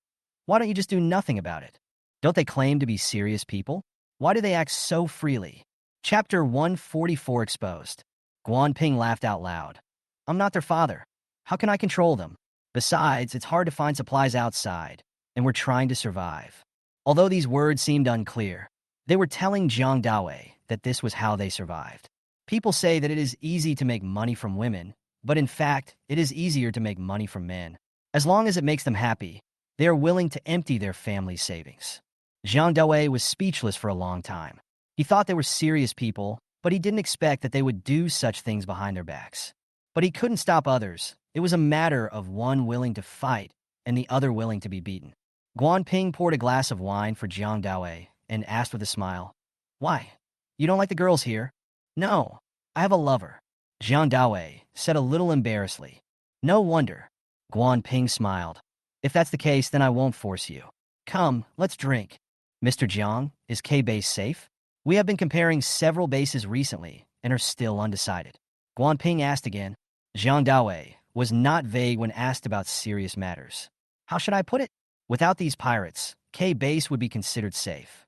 "Why don't you just do nothing about it? Don't they claim to be serious people? Why do they act so freely?" Chapter 144 exposed. Guanping laughed out loud. "I'm not their father. How can I control them? Besides, it's hard to find supplies outside, and we're trying to survive." Although these words seemed unclear, they were telling Jiang Dawei that this was how they survived. People say that it is easy to make money from women, but in fact, it is easier to make money from men. As long as it makes them happy, they are willing to empty their family's savings. Jiang Dawei was speechless for a long time. He thought they were serious people, but he didn't expect that they would do such things behind their backs. But he couldn't stop others. It was a matter of one willing to fight and the other willing to be beaten. Guanping poured a glass of wine for Jiang Dawei and asked with a smile, "Why? You don't like the girls here?" "No, I have a lover," Jiang Dawei said a little embarrassedly. "No wonder." Guanping smiled. "If that's the case, then I won't force you. Come, let's drink." "Mr. Jiang, is K-Base safe? We have been comparing several bases recently and are still undecided." Guanping asked again. Jiang Dawei was not vague when asked about serious matters. "How should I put it? Without these pirates, K-Base would be considered safe."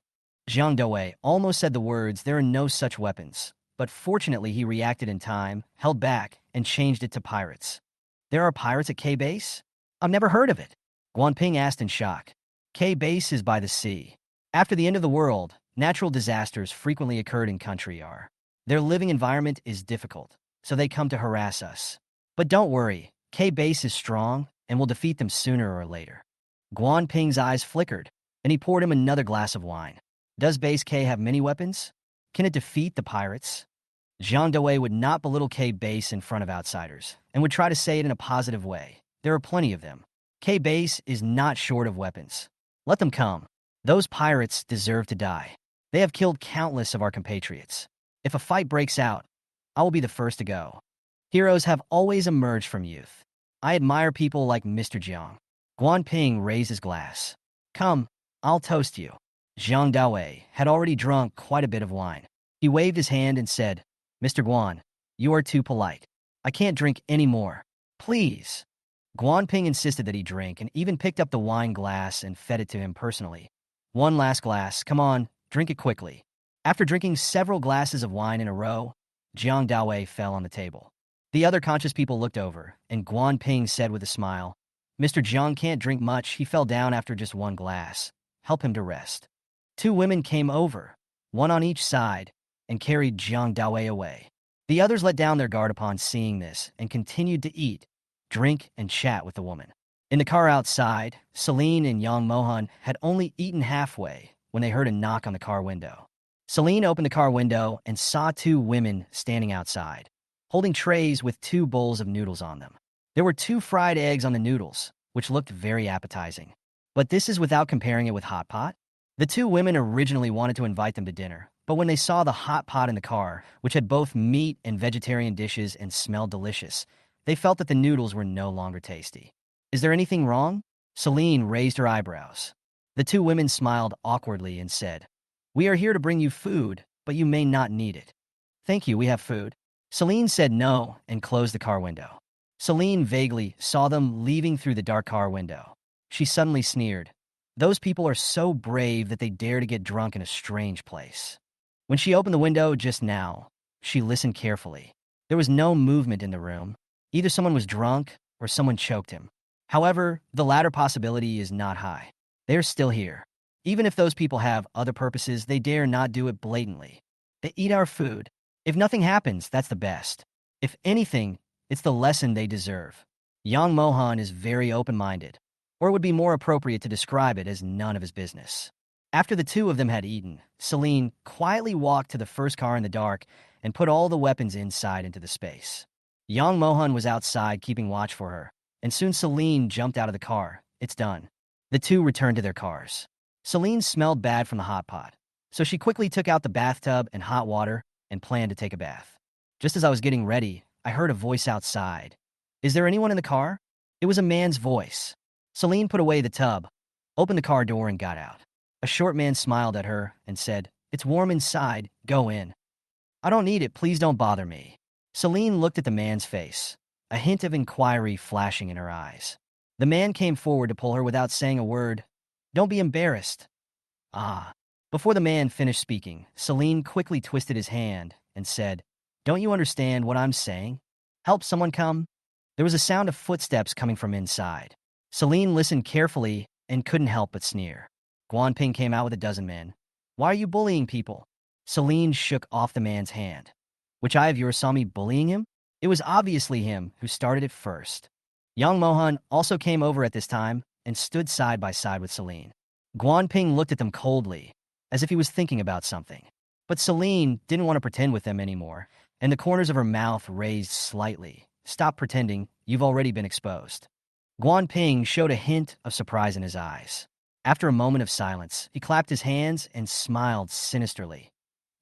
Jiang Dawei almost said the words, "There are no such weapons," but fortunately he reacted in time, held back, and changed it to pirates. "There are pirates at K-Base? I've never heard of it." Guanping asked in shock. K-Base is by the sea. After the end of the world, natural disasters frequently occurred in country are. Their living environment is difficult, so they come to harass us. But don't worry, K-Base is strong and will defeat them sooner or later. Guanping's eyes flickered, and he poured him another glass of wine. "Does Base K have many weapons? Can it defeat the pirates?" Jiang Dawei would not belittle K-Base in front of outsiders, and would try to say it in a positive way. There are plenty of them. K-Base is not short of weapons. Let them come. Those pirates deserve to die. They have killed countless of our compatriots. If a fight breaks out, I will be the first to go. Heroes have always emerged from youth. I admire people like Mr. Jiang. Guanping raised his glass. "Come, I'll toast you." Jiang Dawei had already drunk quite a bit of wine. He waved his hand and said, "Mr. Guan, you are too polite. I can't drink any more. Please." Guanping insisted that he drink and even picked up the wine glass and fed it to him personally. "One last glass. Come on, drink it quickly." After drinking several glasses of wine in a row, Jiang Dawei fell on the table. The other conscious people looked over, and Guanping said with a smile, "Mr. Jiang can't drink much. He fell down after just one glass. Help him to rest." Two women came over, one on each side, and carried Jiang Dawei away. The others let down their guard upon seeing this and continued to eat, drink, and chat with the woman. In the car outside, Celine and Yang Mohan had only eaten halfway when they heard a knock on the car window. Celine opened the car window and saw two women standing outside, holding trays with 2 bowls of noodles on them. There were 2 fried eggs on the noodles, which looked very appetizing. But this is without comparing it with hot pot. The 2 women originally wanted to invite them to dinner, but when they saw the hot pot in the car, which had both meat and vegetarian dishes and smelled delicious, they felt that the noodles were no longer tasty. "Is there anything wrong?" Celine raised her eyebrows. The 2 women smiled awkwardly and said, "We are here to bring you food, but you may not need it." "Thank you, we have food." Celine said no and closed the car window. Celine vaguely saw them leaving through the dark car window. She suddenly sneered. Those people are so brave that they dare to get drunk in a strange place. When she opened the window just now, she listened carefully. There was no movement in the room. Either someone was drunk or someone choked him. However, the latter possibility is not high. They're still here. Even if those people have other purposes, they dare not do it blatantly. They eat our food. If nothing happens, that's the best. If anything, it's the lesson they deserve. Yang Mohan is very open-minded, or it would be more appropriate to describe it as none of his business. After the two of them had eaten, Celine quietly walked to the first car in the dark and put all the weapons inside into the space. Yang Mohan was outside keeping watch for her, and soon Celine jumped out of the car. It's done. The two returned to their cars. Celine smelled bad from the hot pot, so she quickly took out the bathtub and hot water and planned to take a bath. Just as I was getting ready, I heard a voice outside. Is there anyone in the car? It was a man's voice. Celine put away the tub, opened the car door, and got out. A short man smiled at her and said, "It's warm inside. Go in." "I don't need it. Please don't bother me." Celine looked at the man's face, a hint of inquiry flashing in her eyes. The man came forward to pull her without saying a word. "Don't be embarrassed." "Ah." Before the man finished speaking, Celine quickly twisted his hand and said, "Don't you understand what I'm saying? Help someone come." There was a sound of footsteps coming from inside. Celine listened carefully and couldn't help but sneer. Guanping came out with a dozen men. "Why are you bullying people?" Celine shook off the man's hand. "Which eye of yours saw me bullying him?" It was obviously him who started it first. Yang Mohan also came over at this time and stood side by side with Celine. Guanping looked at them coldly, as if he was thinking about something. But Celine didn't want to pretend with them anymore, and the corners of her mouth raised slightly. "Stop pretending, you've already been exposed." Guanping showed a hint of surprise in his eyes. After a moment of silence, he clapped his hands and smiled sinisterly.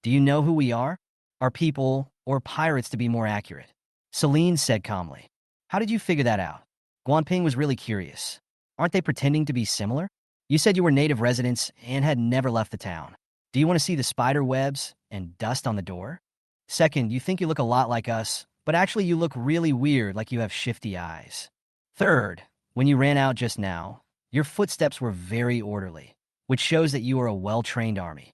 "Do you know who we are? Our people, or pirates to be more accurate." Celine said calmly. "How did you figure that out?" Guanping was really curious. "Aren't they pretending to be similar? You said you were native residents and had never left the town. Do you want to see the spider webs and dust on the door? Second, you think you look a lot like us, but actually you look really weird, like you have shifty eyes. Third, when you ran out just now, your footsteps were very orderly, which shows that you are a well-trained army.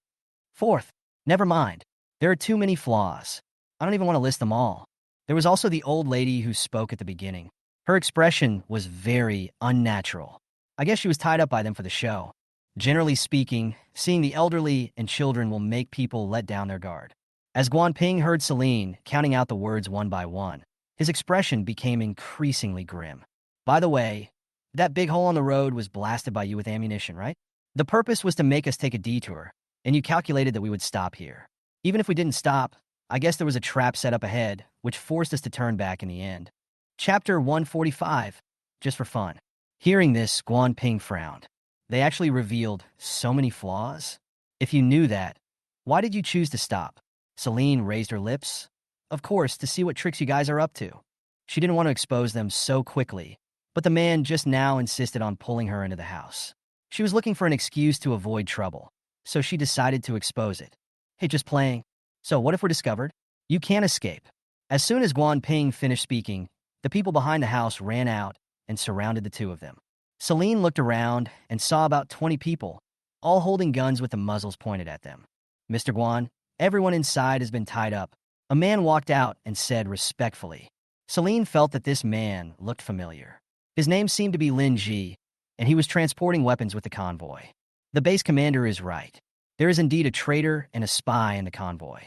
Fourth, never mind. There are too many flaws. I don't even want to list them all. There was also the old lady who spoke at the beginning. Her expression was very unnatural. I guess she was tied up by them for the show. Generally speaking, seeing the elderly and children will make people let down their guard." As Guanping heard Celine counting out the words one by one, his expression became increasingly grim. "By the way, that big hole on the road was blasted by you with ammunition, right? The purpose was to make us take a detour, and you calculated that we would stop here. Even if we didn't stop, I guess there was a trap set up ahead, which forced us to turn back in the end." Chapter 145, just for fun. Hearing this, Guanping frowned. They actually revealed so many flaws? If you knew that, why did you choose to stop? Celine raised her lips. Of course, to see what tricks you guys are up to. She didn't want to expose them so quickly, but the man just now insisted on pulling her into the house. She was looking for an excuse to avoid trouble, so she decided to expose it. "Hey, just playing. So what if we're discovered? You can't escape." As soon as Guanping finished speaking, the people behind the house ran out and surrounded the two of them. Celine looked around and saw about 20 people, all holding guns with the muzzles pointed at them. "Mr. Guan, everyone inside has been tied up." A man walked out and said respectfully. Celine felt that this man looked familiar. His name seemed to be Lin Ji, and he was transporting weapons with the convoy. The base commander is right. There is indeed a traitor and a spy in the convoy.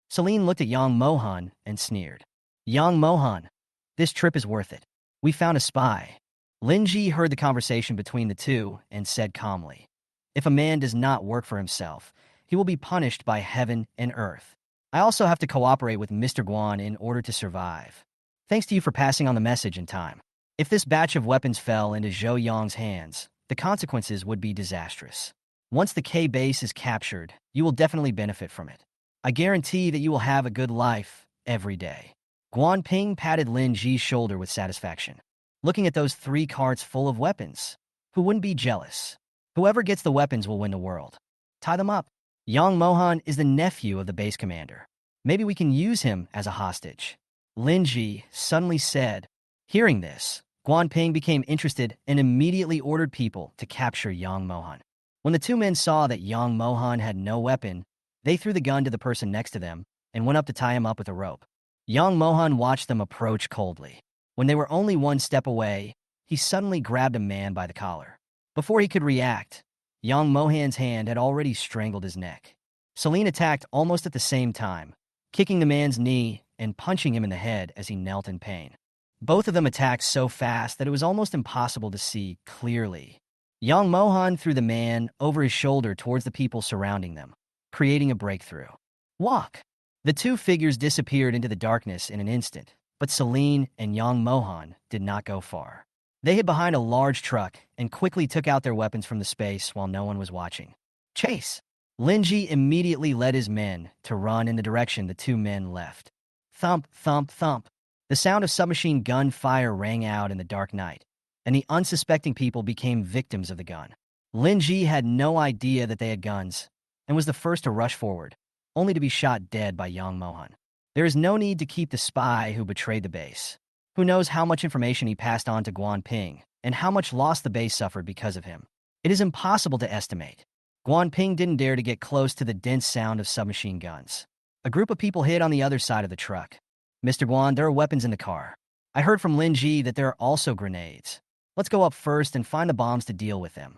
Celine looked at Yang Mohan and sneered. "Yang Mohan, this trip is worth it. We found a spy." Lin Ji heard the conversation between the two and said calmly, "If a man does not work for himself, he will be punished by heaven and earth. I also have to cooperate with Mr. Guan in order to survive. Thanks to you for passing on the message in time. If this batch of weapons fell into Zhou Yang's hands, the consequences would be disastrous. Once the K base is captured, you will definitely benefit from it. I guarantee that you will have a good life every day." Guanping patted Lin Ji's shoulder with satisfaction. Looking at those 3 carts full of weapons, who wouldn't be jealous? Whoever gets the weapons will win the world. Tie them up. Yang Mohan is the nephew of the base commander. Maybe we can use him as a hostage. Lin Ji suddenly said. Hearing this, Guanping became interested and immediately ordered people to capture Yang Mohan. When the two men saw that Yang Mohan had no weapon, They threw the gun to the person next to them and went up to tie him up with a rope. Young Mohan watched them approach coldly. When they were only one step away, he suddenly grabbed a man by the collar. Before he could react, young Mohan's hand had already strangled his neck. Celine attacked almost at the same time, kicking the man's knee and punching him in the head as he knelt in pain. Both of them attacked so fast that it was almost impossible to see clearly. Young Mohan threw the man over his shoulder towards the people surrounding them, creating a breakthrough. Walk! The two figures disappeared into the darkness in an instant, but Celine and Young Mohan did not go far. They hid behind a large truck and quickly took out their weapons from the space while no one was watching. Chase! Linji immediately led his men to run in the direction the two men left. Thump, thump, thump. The sound of submachine gun fire rang out in the dark night, and the unsuspecting people became victims of the gun. Linji had no idea that they had guns and was the first to rush forward, only to be shot dead by Young Mohan. There is no need to keep the spy who betrayed the base. Who knows how much information he passed on to Guan Ping and how much loss the base suffered because of him. It is impossible to estimate. Guan Ping didn't dare to get close to the dense sound of submachine guns. A group of people hid on the other side of the truck. Mr. Guan, there are weapons in the car. I heard from Lin Ji that there are also grenades. Let's go up first and find the bombs to deal with them.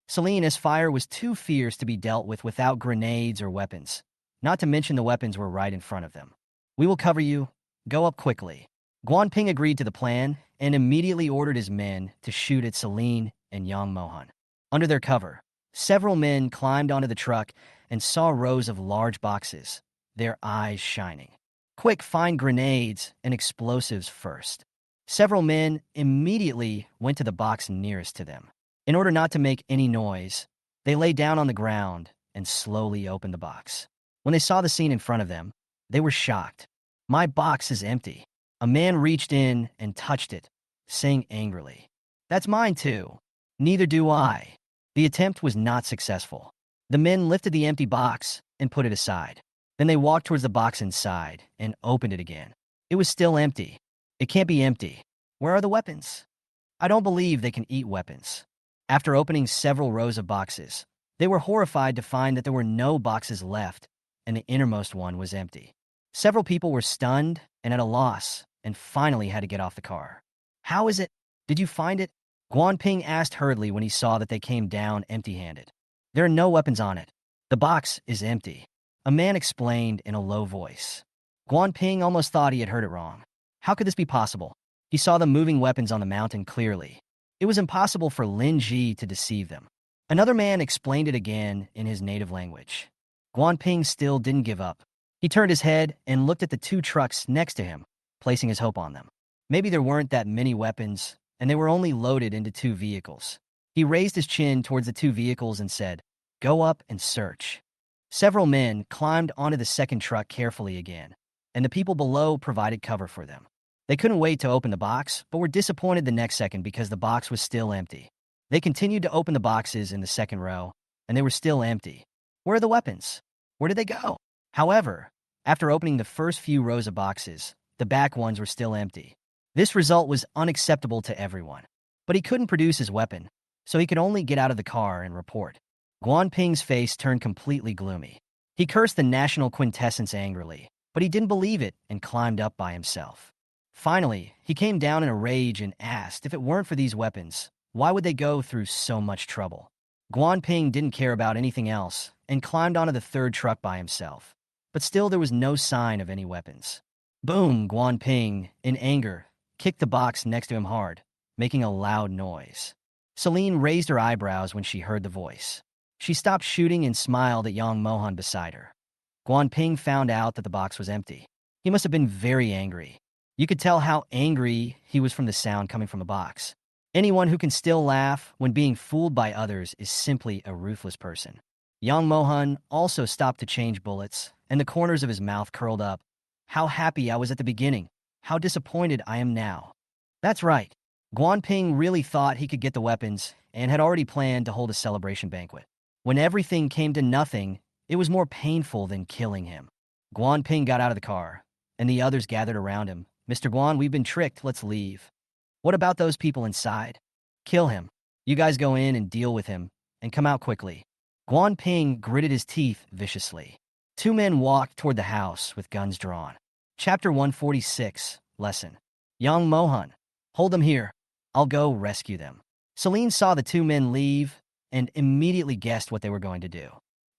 Selena's fire was too fierce to be dealt with without grenades or weapons. Not to mention the weapons were right in front of them. We will cover you. Go up quickly. Guan Ping agreed to the plan and immediately ordered his men to shoot at Celine and Young Mohan. Under their cover, several men climbed onto the truck and saw rows of large boxes, their eyes shining. Quick, find grenades and explosives first. Several men immediately went to the box nearest to them. In order not to make any noise, they lay down on the ground and slowly opened the box. When they saw the scene in front of them, they were shocked. My box is empty. A man reached in and touched it, saying angrily, "That's mine too." Neither do I. The attempt was not successful. The men lifted the empty box and put it aside. Then they walked towards the box inside and opened it again. It was still empty. It can't be empty. Where are the weapons? I don't believe they can eat weapons. After opening several rows of boxes, they were horrified to find that there were no boxes left, and the innermost one was empty. Several people were stunned and at a loss, and finally had to get off the car. How is it? Did you find it? Guan Ping asked hurriedly when he saw that they came down empty-handed. There are no weapons on it. The box is empty. A man explained in a low voice. Guan Ping almost thought he had heard it wrong. How could this be possible? He saw the moving weapons on the mountain clearly. It was impossible for Lin Ji to deceive them. Another man explained it again in his native language. Guan Ping still didn't give up. He turned his head and looked at the two trucks next to him, placing his hope on them. Maybe there weren't that many weapons, and they were only loaded into two vehicles. He raised his chin towards the two vehicles and said, "Go up and search." Several men climbed onto the second truck carefully again, and the people below provided cover for them. They couldn't wait to open the box, but were disappointed the next second because the box was still empty. They continued to open the boxes in the second row, and they were still empty. Where are the weapons? Where did they go? However, after opening the first few rows of boxes, the back ones were still empty. This result was unacceptable to everyone. But he couldn't produce his weapon, so he could only get out of the car and report. Guan Ping's face turned completely gloomy. He cursed the national quintessence angrily, but he didn't believe it and climbed up by himself. Finally, he came down in a rage and asked if it weren't for these weapons, why would they go through so much trouble? Guan Ping didn't care about anything else and climbed onto the third truck by himself. But still there was no sign of any weapons. Boom! Guan Ping, in anger, kicked the box next to him hard, making a loud noise. Celine raised her eyebrows when she heard the voice. She stopped shooting and smiled at Young Mohan beside her. Guan Ping found out that the box was empty. He must have been very angry. You could tell how angry he was from the sound coming from the box. Anyone who can still laugh when being fooled by others is simply a ruthless person. Young Mohan also stopped to change bullets, and the corners of his mouth curled up. How happy I was at the beginning. How disappointed I am now. That's right. Guan Ping really thought he could get the weapons and had already planned to hold a celebration banquet. When everything came to nothing, it was more painful than killing him. Guan Ping got out of the car, and the others gathered around him. "Mr. Guan, we've been tricked. Let's leave." "What about those people inside?" "Kill him. You guys go in and deal with him, and come out quickly." Guan Ping gritted his teeth viciously. Two men walked toward the house with guns drawn. Chapter 146, Lesson. Young Mohan. Hold them here. I'll go rescue them. Celine saw the two men leave and immediately guessed what they were going to do.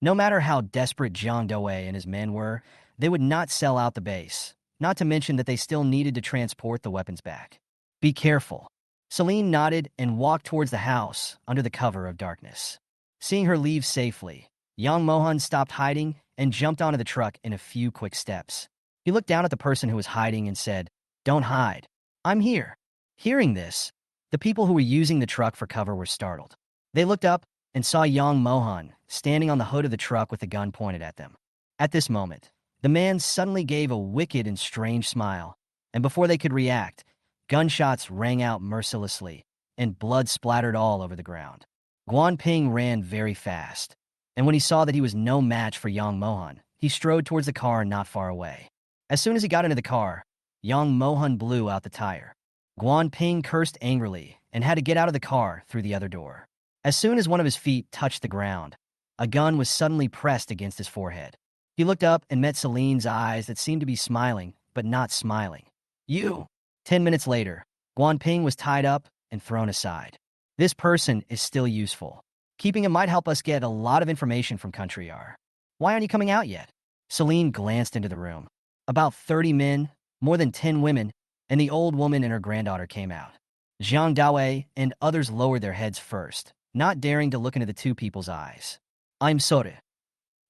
No matter how desperate Jiang Dawei and his men were, they would not sell out the base, not to mention that they still needed to transport the weapons back. Be careful. Celine nodded and walked towards the house under the cover of darkness. Seeing her leave safely, Yang Mohan stopped hiding and jumped onto the truck in a few quick steps. He looked down at the person who was hiding and said, "Don't hide. I'm here." Hearing this, the people who were using the truck for cover were startled. They looked up and saw Yang Mohan standing on the hood of the truck with a gun pointed at them. At this moment, the man suddenly gave a wicked and strange smile, and before they could react, gunshots rang out mercilessly, and blood splattered all over the ground. Guan Ping ran very fast, and when he saw that he was no match for Yang Mohan, he strode towards the car not far away. As soon as he got into the car, Yang Mohan blew out the tire. Guan Ping cursed angrily and had to get out of the car through the other door. As soon as one of his feet touched the ground, a gun was suddenly pressed against his forehead. He looked up and met Celine's eyes that seemed to be smiling, but not smiling. "You!" 10 minutes later, Guan Ping was tied up and thrown aside. "This person is still useful. Keeping him might help us get a lot of information from Country R. Why aren't you coming out yet?" Celine glanced into the room. About 30 men, more than 10 women, and the old woman and her granddaughter came out. Jiang Dawei and others lowered their heads first, not daring to look into the two people's eyes. "I'm sorry."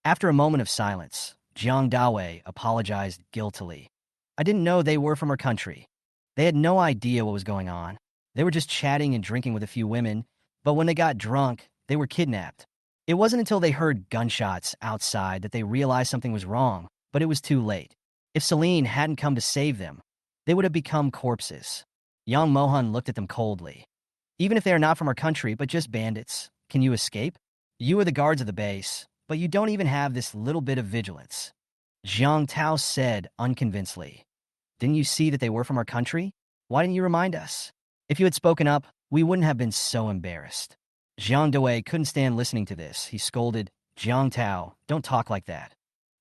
After a moment of silence, Jiang Dawei apologized guiltily. "I didn't know they were from our country. They had no idea what was going on. They were just chatting and drinking with a few women, but when they got drunk, they were kidnapped. It wasn't until they heard gunshots outside that they realized something was wrong, but it was too late. If Celine hadn't come to save them, they would have become corpses." Yang Mohan looked at them coldly. "Even if they are not from our country, but just bandits, can you escape? You are the guards of the base, but you don't even have this little bit of vigilance." Jiang Tao said unconvincedly, "Didn't you see that they were from our country? Why didn't you remind us? If you had spoken up, we wouldn't have been so embarrassed." Jiang Dawei couldn't stand listening to this. He scolded, "Jiang Tao, don't talk like that."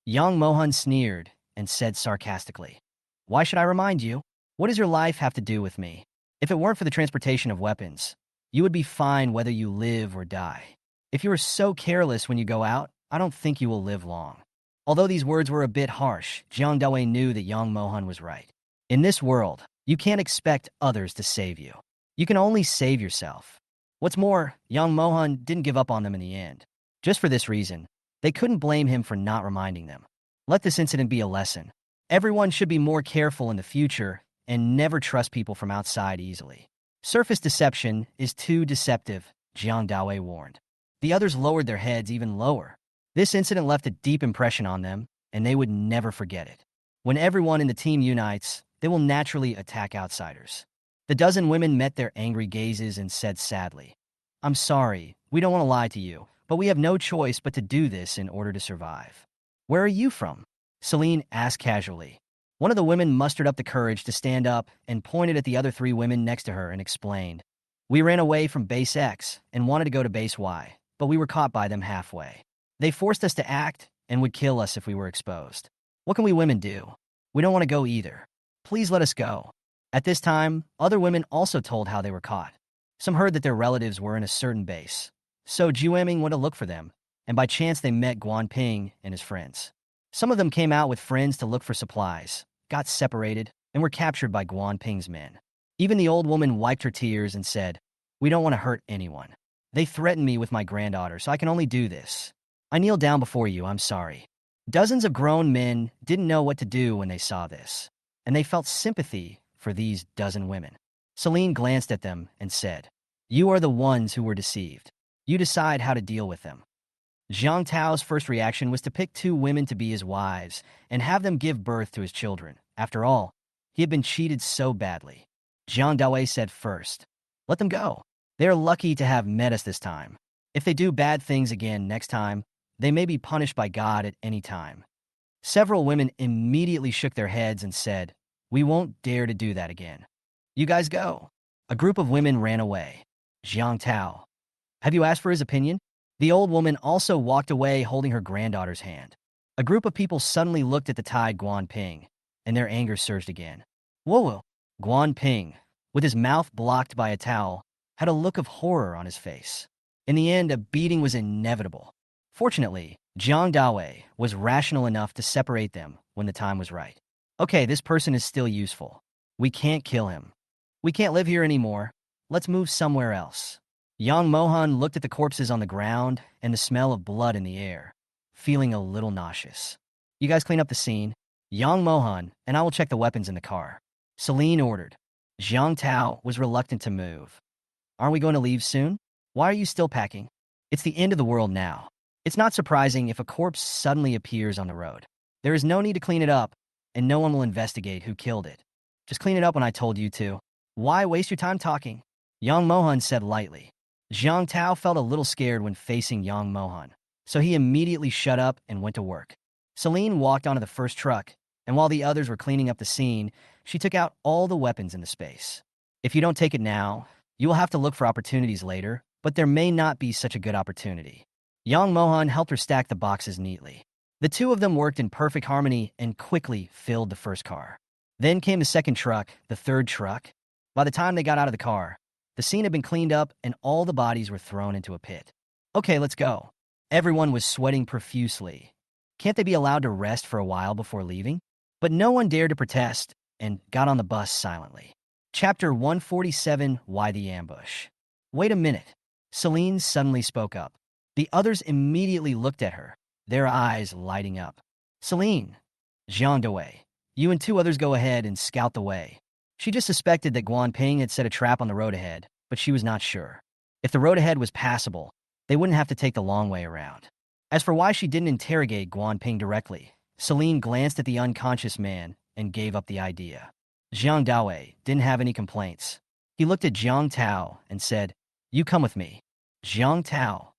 Yang Mohan sneered and said sarcastically, "Why should I remind you? What does your life have to do with me? If it weren't for the transportation of weapons, you would be fine whether you live or die. If you are so careless when you go out, I don't think you will live long." Although these words were a bit harsh, Jiang Dawei knew that Yang Mohan was right. In this world, you can't expect others to save you. You can only save yourself. What's more, Yang Mohan didn't give up on them in the end. Just for this reason, they couldn't blame him for not reminding them. Let this incident be a lesson. Everyone should be more careful in the future and never trust people from outside easily. Surface deception is too deceptive, Jiang Dawei warned. The others lowered their heads even lower. This incident left a deep impression on them, and they would never forget it. When everyone in the team unites, they will naturally attack outsiders. The dozen women met their angry gazes and said sadly, "I'm sorry, we don't want to lie to you, but we have no choice but to do this in order to survive." "Where are you from?" Celine asked casually. One of the women mustered up the courage to stand up and pointed at the other 3 women next to her and explained, "We ran away from Base X and wanted to go to Base Y, but we were caught by them halfway. They forced us to act and would kill us if we were exposed. What can we women do? We don't want to go either. Please let us go." At this time, other women also told how they were caught. Some heard that their relatives were in a certain base, so Jueming went to look for them, and by chance they met Guan Ping and his friends. Some of them came out with friends to look for supplies, got separated, and were captured by Guan Ping's men. Even the old woman wiped her tears and said, "We don't want to hurt anyone. They threatened me with my granddaughter, so I can only do this. I kneel down before you, I'm sorry." Dozens of grown men didn't know what to do when they saw this, and they felt sympathy for these dozen women. Celine glanced at them and said, "You are the ones who were deceived. You decide how to deal with them." Jiang Tao's first reaction was to pick 2 women to be his wives and have them give birth to his children. After all, he had been cheated so badly. Jiang Dawei said first, "Let them go. They are lucky to have met us this time. If they do bad things again next time, they may be punished by God at any time." Several women immediately shook their heads and said, "We won't dare to do that again. You guys go." A group of women ran away. Jiang Tao, "Have you asked for his opinion?" The old woman also walked away holding her granddaughter's hand. A group of people suddenly looked at the tied Guan Ping, and their anger surged again. Whoa! Guan Ping, with his mouth blocked by a towel, had a look of horror on his face. In the end, a beating was inevitable. Fortunately, Jiang Dawei was rational enough to separate them when the time was right. Okay, this person is still useful. We can't kill him. We can't live here anymore. Let's move somewhere else. Yang Mohan looked at the corpses on the ground and the smell of blood in the air, feeling a little nauseous. You guys clean up the scene. Yang Mohan and I will check the weapons in the car. Celine ordered. Jiang Tao was reluctant to move. Aren't we going to leave soon? Why are you still packing? It's the end of the world now. It's not surprising if a corpse suddenly appears on the road. There is no need to clean it up, and no one will investigate who killed it. Just clean it up when I told you to. Why waste your time talking? Yang Mohan said lightly. Jiang Tao felt a little scared when facing Yang Mohan, so he immediately shut up and went to work. Celine walked onto the first truck, and while the others were cleaning up the scene, she took out all the weapons in the space. If you don't take it now, you will have to look for opportunities later, but there may not be such a good opportunity. Yang Mohan helped her stack the boxes neatly. The two of them worked in perfect harmony and quickly filled the first car. Then came the second truck, the third truck. By the time they got out of the car, the scene had been cleaned up and all the bodies were thrown into a pit. Okay, let's go. Everyone was sweating profusely. Can't they be allowed to rest for a while before leaving? But no one dared to protest and got on the bus silently. Chapter 147, Why the Ambush? Wait a minute. Celine suddenly spoke up. The others immediately looked at her, their eyes lighting up. Celine, Jiang Dawei, you and two others go ahead and scout the way. She just suspected that Guan Ping had set a trap on the road ahead, but she was not sure. If the road ahead was passable, they wouldn't have to take the long way around. As for why she didn't interrogate Guan Ping directly, Celine glanced at the unconscious man and gave up the idea. Jiang Dawei didn't have any complaints. He looked at Jiang Tao and said, "You come with me." Jiang Tao.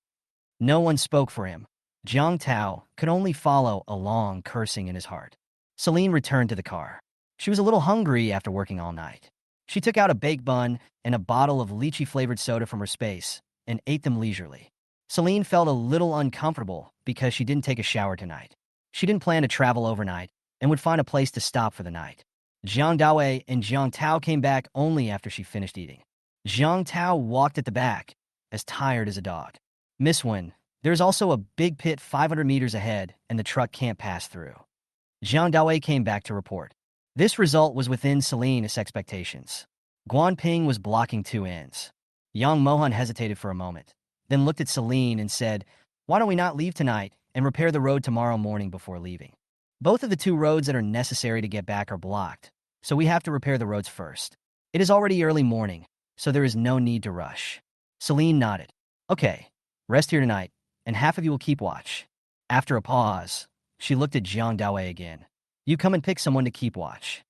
No one spoke for him. Jiang Tao could only follow along, cursing in his heart. Celine returned to the car. She was a little hungry after working all night. She took out a baked bun and a bottle of lychee-flavored soda from her space and ate them leisurely. Celine felt a little uncomfortable because she didn't take a shower tonight. She didn't plan to travel overnight and would find a place to stop for the night. Jiang Dawei and Jiang Tao came back only after she finished eating. Jiang Tao walked at the back, as tired as a dog. Miss Wen, there's also a big pit 500 meters ahead and the truck can't pass through. Jiang Dawei came back to report. This result was within Celine's expectations. Guan Ping was blocking two ends. Yang Mohan hesitated for a moment, then looked at Celine and said, "Why don't we not leave tonight and repair the road tomorrow morning before leaving? Both of the two roads that are necessary to get back are blocked, so we have to repair the roads first. It is already early morning, so there is no need to rush." Celine nodded. "Okay, rest here tonight, and half of you will keep watch." After a pause, she looked at Jiang Dawei again. "You come and pick someone to keep watch."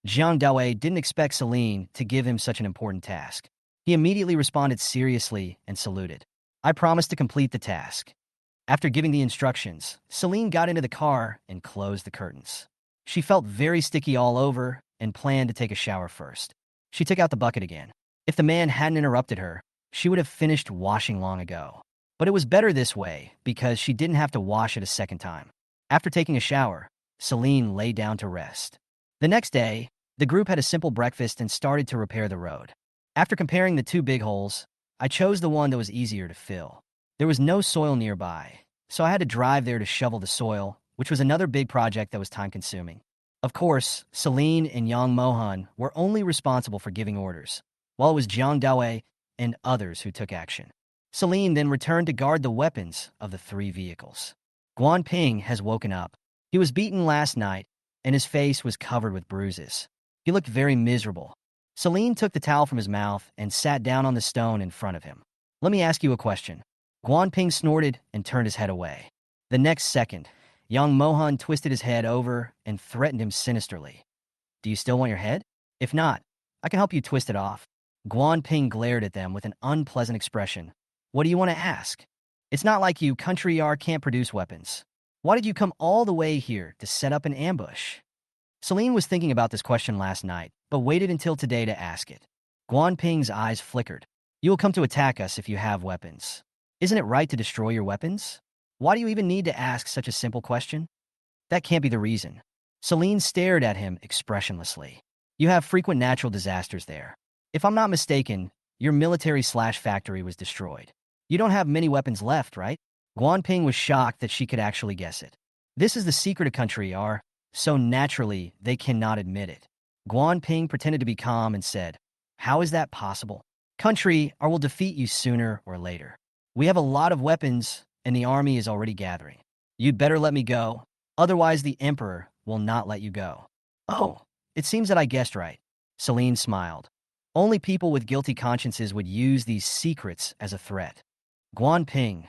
Jiang Dawei didn't expect Celine to give him such an important task. He immediately responded seriously and saluted. "I promise to complete the task." After giving the instructions, Celine got into the car and closed the curtains. She felt very sticky all over and planned to take a shower first. She took out the bucket again. If the man hadn't interrupted her, she would have finished washing long ago. But it was better this way because she didn't have to wash it a second time. After taking a shower, Celine lay down to rest. The next day, the group had a simple breakfast and started to repair the road. After comparing the two big holes, I chose the one that was easier to fill. There was no soil nearby, so I had to drive there to shovel the soil, which was another big project that was time-consuming. Of course, Celine and Yang Mohan were only responsible for giving orders, while it was Jiang Dawei and others who took action. Celine then returned to guard the weapons of the three vehicles. Guan Ping has woken up. He was beaten last night, and his face was covered with bruises. He looked very miserable. Celine took the towel from his mouth and sat down on the stone in front of him. "Let me ask you a question." Guan Ping snorted and turned his head away. The next second, Yang Mohan twisted his head over and threatened him sinisterly. "Do you still want your head? If not, I can help you twist it off." Guan Ping glared at them with an unpleasant expression. "What do you want to ask? It's not like you country R can't produce weapons. Why did you come all the way here to set up an ambush?" Celine was thinking about this question last night, but waited until today to ask it. Guan Ping's eyes flickered. "You will come to attack us if you have weapons. Isn't it right to destroy your weapons? Why do you even need to ask such a simple question?" That can't be the reason. Celine stared at him expressionlessly. You have frequent natural disasters there. If I'm not mistaken, your military/factory was destroyed. You don't have many weapons left, right? Guanping was shocked that she could actually guess it. This is the secret of country are, so naturally they cannot admit it. Guanping pretended to be calm and said, how is that possible? Country or will defeat you sooner or later. We have a lot of weapons and the army is already gathering. You'd better let me go, otherwise the emperor will not let you go. Oh, it seems that I guessed right. Celine smiled. Only people with guilty consciences would use these secrets as a threat. Guanping.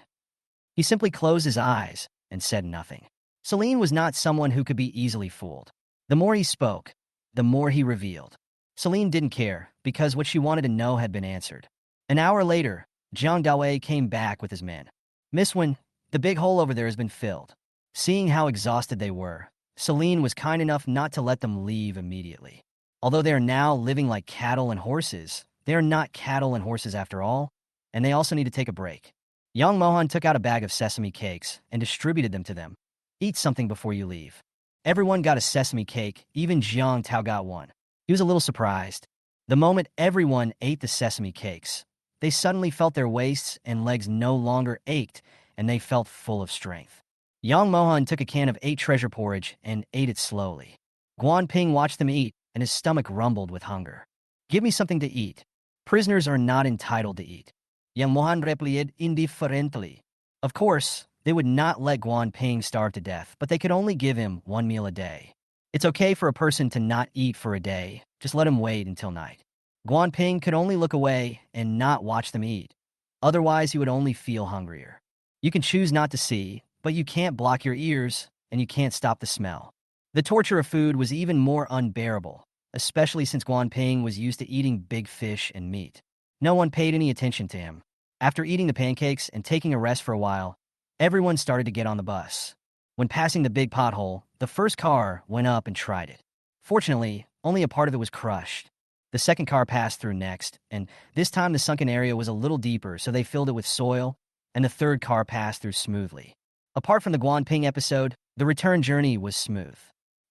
He simply closed his eyes and said nothing. Celine was not someone who could be easily fooled. The more he spoke, the more he revealed. Celine didn't care, because what she wanted to know had been answered. An hour later, Jiang Daowei came back with his men. Miss Wen, the big hole over there has been filled. Seeing how exhausted they were, Celine was kind enough not to let them leave immediately. Although they are now living like cattle and horses, they are not cattle and horses after all, and they also need to take a break. Young Mohan took out a bag of sesame cakes and distributed them to them. Eat something before you leave. Everyone got a sesame cake, even Jiang Tao got one. He was a little surprised. The moment everyone ate the sesame cakes, they suddenly felt their waists and legs no longer ached, and they felt full of strength. Yang Mohan took a can of 8 treasure porridge and ate it slowly. Guanping watched them eat, and his stomach rumbled with hunger. Give me something to eat. Prisoners are not entitled to eat. Yang Mohan replied indifferently. Of course, they would not let Guanping starve to death, but they could only give him 1 meal a day. It's okay for a person to not eat for a day, just let him wait until night. Guanping could only look away and not watch them eat. Otherwise, he would only feel hungrier. You can choose not to see, but you can't block your ears, and you can't stop the smell. The torture of food was even more unbearable, especially since Guanping was used to eating big fish and meat. No one paid any attention to him. After eating the pancakes and taking a rest for a while, everyone started to get on the bus. When passing the big pothole, the first car went up and tried it. Fortunately, only a part of it was crushed. The second car passed through next, and this time the sunken area was a little deeper, so they filled it with soil, and the third car passed through smoothly. Apart from the Guanping episode, the return journey was smooth.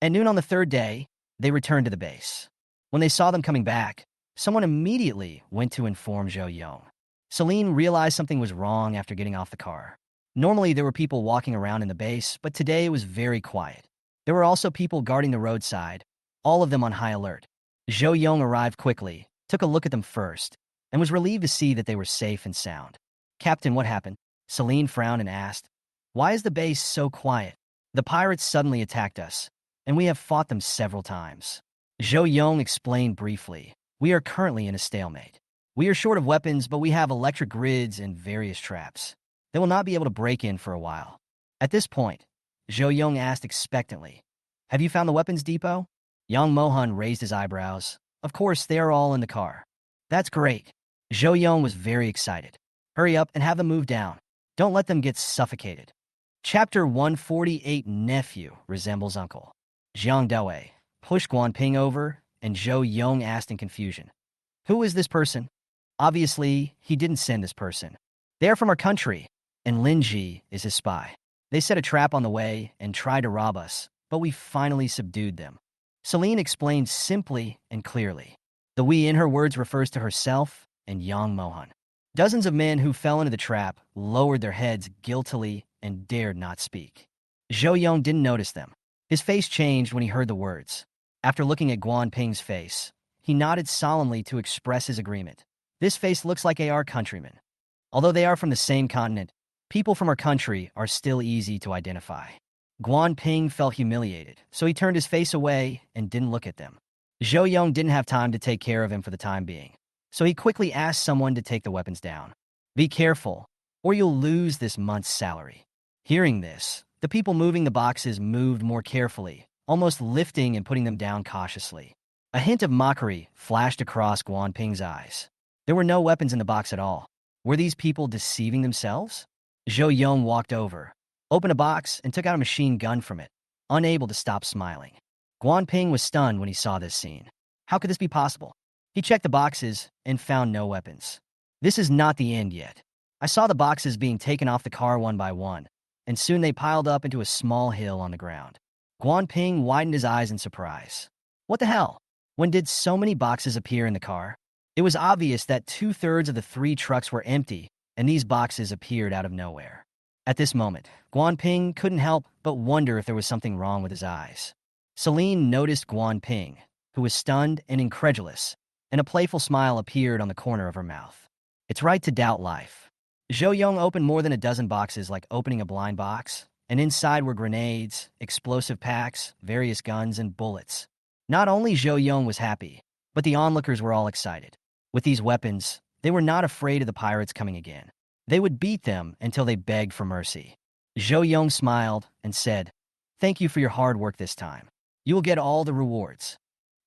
At noon on the third day, they returned to the base. When they saw them coming back, someone immediately went to inform Zhou Yong. Celine realized something was wrong after getting off the car. Normally, there were people walking around in the base, but today it was very quiet. There were also people guarding the roadside, all of them on high alert. Zhou Yong arrived quickly, took a look at them first, and was relieved to see that they were safe and sound. Captain, what happened? Celine frowned and asked. Why is the base so quiet? The pirates suddenly attacked us, and we have fought them several times. Zhou Yong explained briefly. We are currently in a stalemate. We are short of weapons, but we have electric grids and various traps. They will not be able to break in for a while. At this point, Zhou Yong asked expectantly, have you found the weapons depot? Yang Mohan raised his eyebrows. Of course, they are all in the car. That's great. Zhou Yong was very excited. Hurry up and have them move down. Don't let them get suffocated. Chapter 148 Nephew Resembles Uncle. Jiang Daowei pushed Guanping over, and Zhou Yong asked in confusion, who is this person? Obviously, he didn't send this person. They are from our country, and Lin Ji is his spy. They set a trap on the way and tried to rob us, but we finally subdued them. Celine explained simply and clearly. The we in her words refers to herself and Yang Mohan. Dozens of men who fell into the trap lowered their heads guiltily and dared not speak. Zhou Yong didn't notice them. His face changed when he heard the words. After looking at Guanping's face, he nodded solemnly to express his agreement. This face looks like our countrymen. Although they are from the same continent, people from our country are still easy to identify. Guanping felt humiliated, so he turned his face away and didn't look at them. Zhou Yong didn't have time to take care of him for the time being, so he quickly asked someone to take the weapons down. Be careful, or you'll lose this month's salary. Hearing this, the people moving the boxes moved more carefully, almost lifting and putting them down cautiously. A hint of mockery flashed across Guanping's eyes. There were no weapons in the box at all. Were these people deceiving themselves? Zhou Yong walked over, opened a box, and took out a machine gun from it, unable to stop smiling. Guanping was stunned when he saw this scene. How could this be possible? He checked the boxes and found no weapons. This is not the end yet. I saw the boxes being taken off the car one by one, and soon they piled up into a small hill on the ground. Guan widened his eyes in surprise. What the hell? When did so many boxes appear in the car? It was obvious that 2/3 of the 3 trucks were empty, and these boxes appeared out of nowhere. At this moment, Guan couldn't help but wonder if there was something wrong with his eyes. Celine noticed Guan, who was stunned and incredulous, and a playful smile appeared on the corner of her mouth. It's right to doubt life. Zhou Yong opened more than a dozen boxes like opening a blind box, and inside were grenades, explosive packs, various guns, and bullets. Not only Zhou Yong was happy, but the onlookers were all excited. With these weapons, they were not afraid of the pirates coming again. They would beat them until they begged for mercy. Zhou Yong smiled and said, "Thank you for your hard work this time. You will get all the rewards."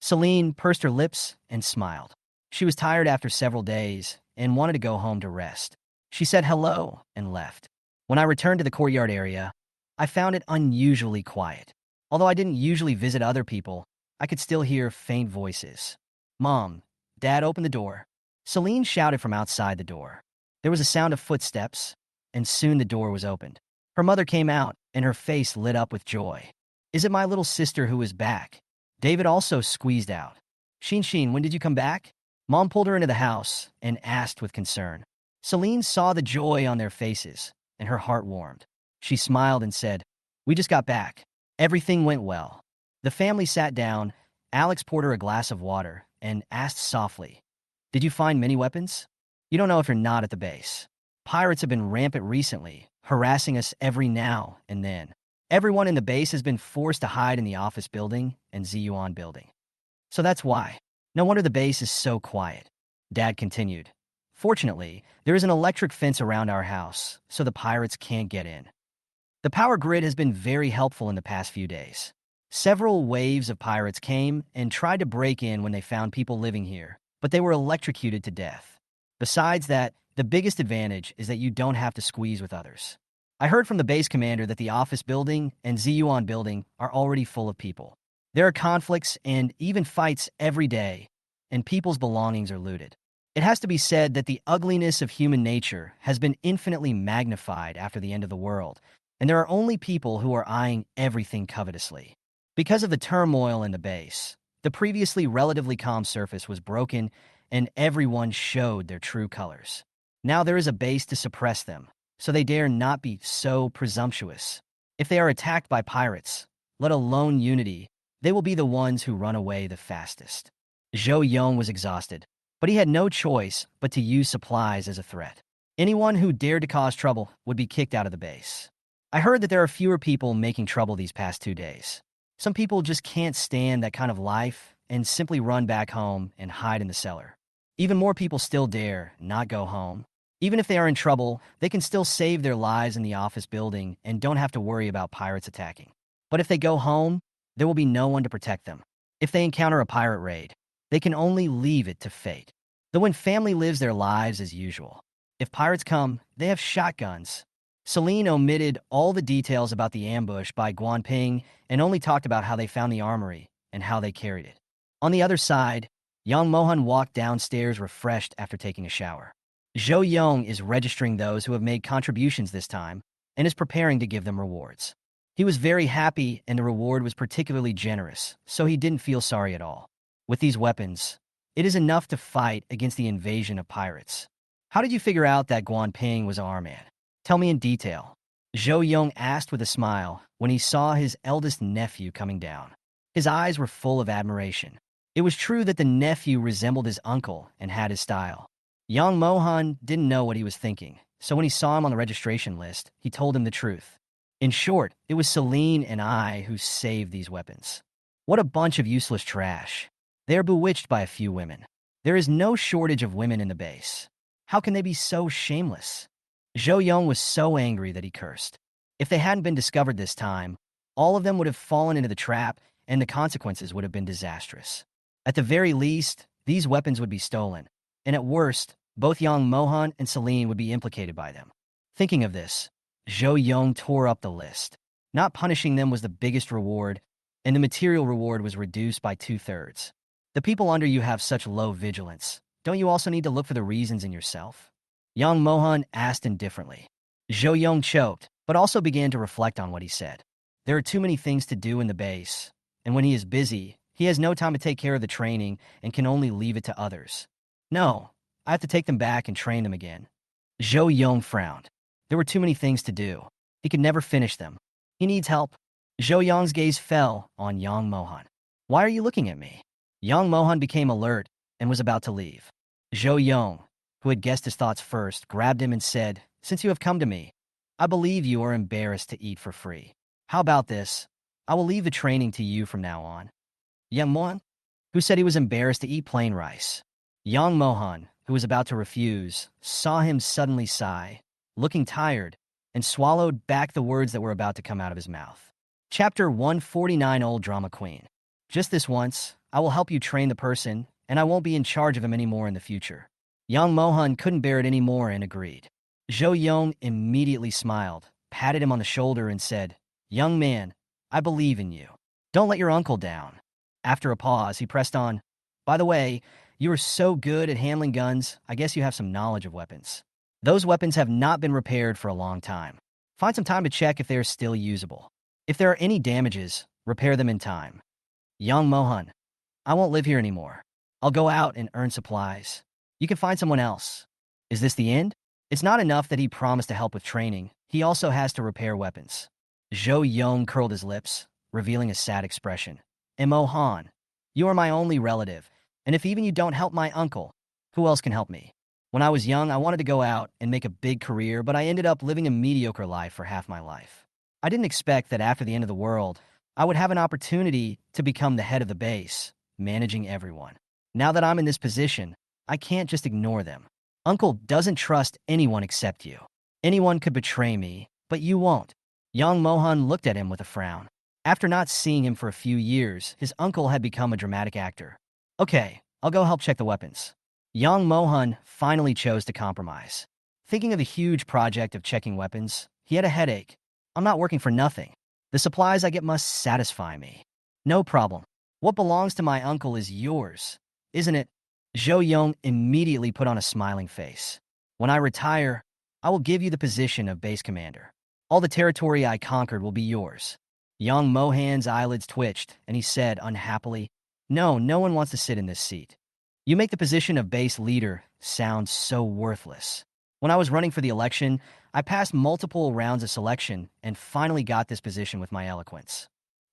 Celine pursed her lips and smiled. She was tired after several days and wanted to go home to rest. She said hello and left. When I returned to the courtyard area, I found it unusually quiet. Although I didn't usually visit other people, I could still hear faint voices. "Mom, Dad, open the door." Celine shouted from outside the door. There was a sound of footsteps, and soon the door was opened. Her mother came out, and her face lit up with joy. "Is it my little sister who is back?" David also squeezed out. Xin, when did you come back?" Mom pulled her into the house and asked with concern. Celine saw the joy on their faces, and her heart warmed. She smiled and said, "We just got back. Everything went well." The family sat down. Alex poured her a glass of water and asked softly, "Did you find many weapons?" "You don't know if you're not at the base. Pirates have been rampant recently, harassing us every now and then. Everyone in the base has been forced to hide in the office building and Ziyuan building. So that's why. No wonder the base is so quiet." Dad continued. "Fortunately, there is an electric fence around our house, so the pirates can't get in. The power grid has been very helpful in the past few days. Several waves of pirates came and tried to break in when they found people living here, but they were electrocuted to death. Besides that, the biggest advantage is that you don't have to squeeze with others. I heard from the base commander that the office building and Ziyuan building are already full of people. There are conflicts and even fights every day, and people's belongings are looted. It has to be said that the ugliness of human nature has been infinitely magnified after the end of the world, and there are only people who are eyeing everything covetously. Because of the turmoil in the base, the previously relatively calm surface was broken, and everyone showed their true colors. Now there is a base to suppress them, so they dare not be so presumptuous. If they are attacked by pirates, let alone unity, they will be the ones who run away the fastest." Zhou Yong was exhausted, but he had no choice but to use supplies as a threat. Anyone who dared to cause trouble would be kicked out of the base. I heard that there are fewer people making trouble these past 2 days. Some people just can't stand that kind of life and simply run back home and hide in the cellar. Even more people still dare not go home. Even if they are in trouble, they can still save their lives in the office building and don't have to worry about pirates attacking. But if they go home, there will be no one to protect them. If they encounter a pirate raid, they can only leave it to fate. Though when family lives their lives as usual. If pirates come, they have shotguns. Celine omitted all the details about the ambush by Guan and only talked about how they found the armory and how they carried it. On the other side, Yang Mohan walked downstairs refreshed after taking a shower. Zhou Yong is registering those who have made contributions this time and is preparing to give them rewards. He was very happy and the reward was particularly generous, so he didn't feel sorry at all. With these weapons, it is enough to fight against the invasion of pirates. "How did you figure out that Guan was our man? Tell me in detail," Zhou Yong asked with a smile when he saw his eldest nephew coming down. His eyes were full of admiration. It was true that the nephew resembled his uncle and had his style. Yang Mohan didn't know what he was thinking, so when he saw him on the registration list, he told him the truth. In short, it was Celine and I who saved these weapons. What a bunch of useless trash. They are bewitched by a few women. There is no shortage of women in the base. How can they be so shameless? Zhou Yong was so angry that he cursed. If they hadn't been discovered this time, all of them would have fallen into the trap and the consequences would have been disastrous. At the very least, these weapons would be stolen, and at worst, both Yang Mohan and Celine would be implicated by them. Thinking of this, Zhou Yong tore up the list. Not punishing them was the biggest reward, and the material reward was reduced by 2/3. The people under you have such low vigilance. Don't you also need to look for the reasons in yourself? Yang Mohan asked indifferently. Zhou Yong choked, but also began to reflect on what he said. There are too many things to do in the base, and when he is busy, he has no time to take care of the training and can only leave it to others. No, I have to take them back and train them again. Zhou Yong frowned. There were too many things to do. He could never finish them. He needs help. Zhou Yong's gaze fell on Yang Mohan. Why are you looking at me? Yang Mohan became alert and was about to leave. Zhou Yong, who had guessed his thoughts first, grabbed him and said, "Since you have come to me, I believe you are embarrassed to eat for free. How about this? I will leave the training to you from now on." Yang Mohan, who said he was embarrassed to eat plain rice. Yang Mohan, who was about to refuse, saw him suddenly sigh, looking tired, and swallowed back the words that were about to come out of his mouth. Chapter 149. Old Drama Queen. Just this once, I will help you train the person, and I won't be in charge of him anymore in the future. Yang Mohan couldn't bear it anymore and agreed. Zhou Yong immediately smiled, patted him on the shoulder, and said, "Young man, I believe in you. Don't let your uncle down." After a pause, he pressed on, "By the way, you are so good at handling guns, I guess you have some knowledge of weapons. Those weapons have not been repaired for a long time. Find some time to check if they are still usable. If there are any damages, repair them in time." Yang Mohan, "I won't live here anymore. I'll go out and earn supplies. You can find someone else." Is this the end? It's not enough that he promised to help with training. He also has to repair weapons. Zhou Yong curled his lips, revealing a sad expression. "And Mohan, you are my only relative, and if even you don't help my uncle, who else can help me? When I was young, I wanted to go out and make a big career, but I ended up living a mediocre life for half my life. I didn't expect that after the end of the world, I would have an opportunity to become the head of the base, managing everyone. Now that I'm in this position, I can't just ignore them. Uncle doesn't trust anyone except you. Anyone could betray me, but you won't." Yang Mohan looked at him with a frown. After not seeing him for a few years, his uncle had become a dramatic actor. "Okay, I'll go help check the weapons." Yang Mohan finally chose to compromise. Thinking of the huge project of checking weapons, he had a headache. "I'm not working for nothing. The supplies I get must satisfy me." "No problem. What belongs to my uncle is yours, isn't it?" Zhou Yong immediately put on a smiling face. "When I retire, I will give you the position of base commander. All the territory I conquered will be yours." Yang Mohan's eyelids twitched, and he said unhappily, "No, no one wants to sit in this seat. You make the position of base leader sound so worthless. When I was running for the election, I passed multiple rounds of selection and finally got this position with my eloquence."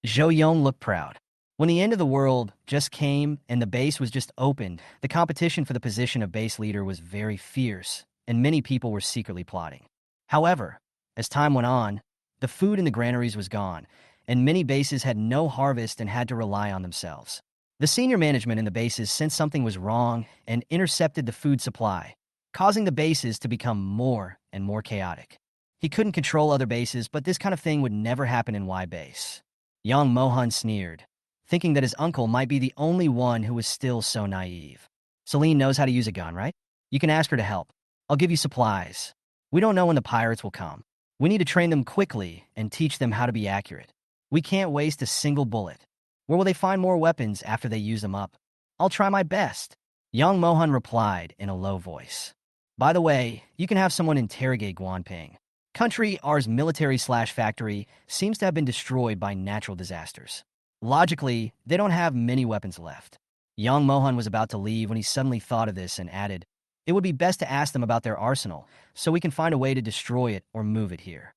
Zhou Yong looked proud. When the end of the world just came and the base was just opened, the competition for the position of base leader was very fierce, and many people were secretly plotting. However, as time went on, the food in the granaries was gone, and many bases had no harvest and had to rely on themselves. The senior management in the bases sensed something was wrong and intercepted the food supply, causing the bases to become more and more chaotic. He couldn't control other bases, but this kind of thing would never happen in Y base. Yang Mohan sneered, thinking that his uncle might be the only one who was still so naive. "Celine knows how to use a gun, right? You can ask her to help. I'll give you supplies. We don't know when the pirates will come. We need to train them quickly and teach them how to be accurate. We can't waste a single bullet. Where will they find more weapons after they use them up? I'll try my best." Yang Mohan replied in a low voice. "By the way, you can have someone interrogate Guanping. Country R's military/factory seems to have been destroyed by natural disasters. Logically, they don't have many weapons left." Yang Mohan was about to leave when he suddenly thought of this and added, "It would be best to ask them about their arsenal, so we can find a way to destroy it or move it here.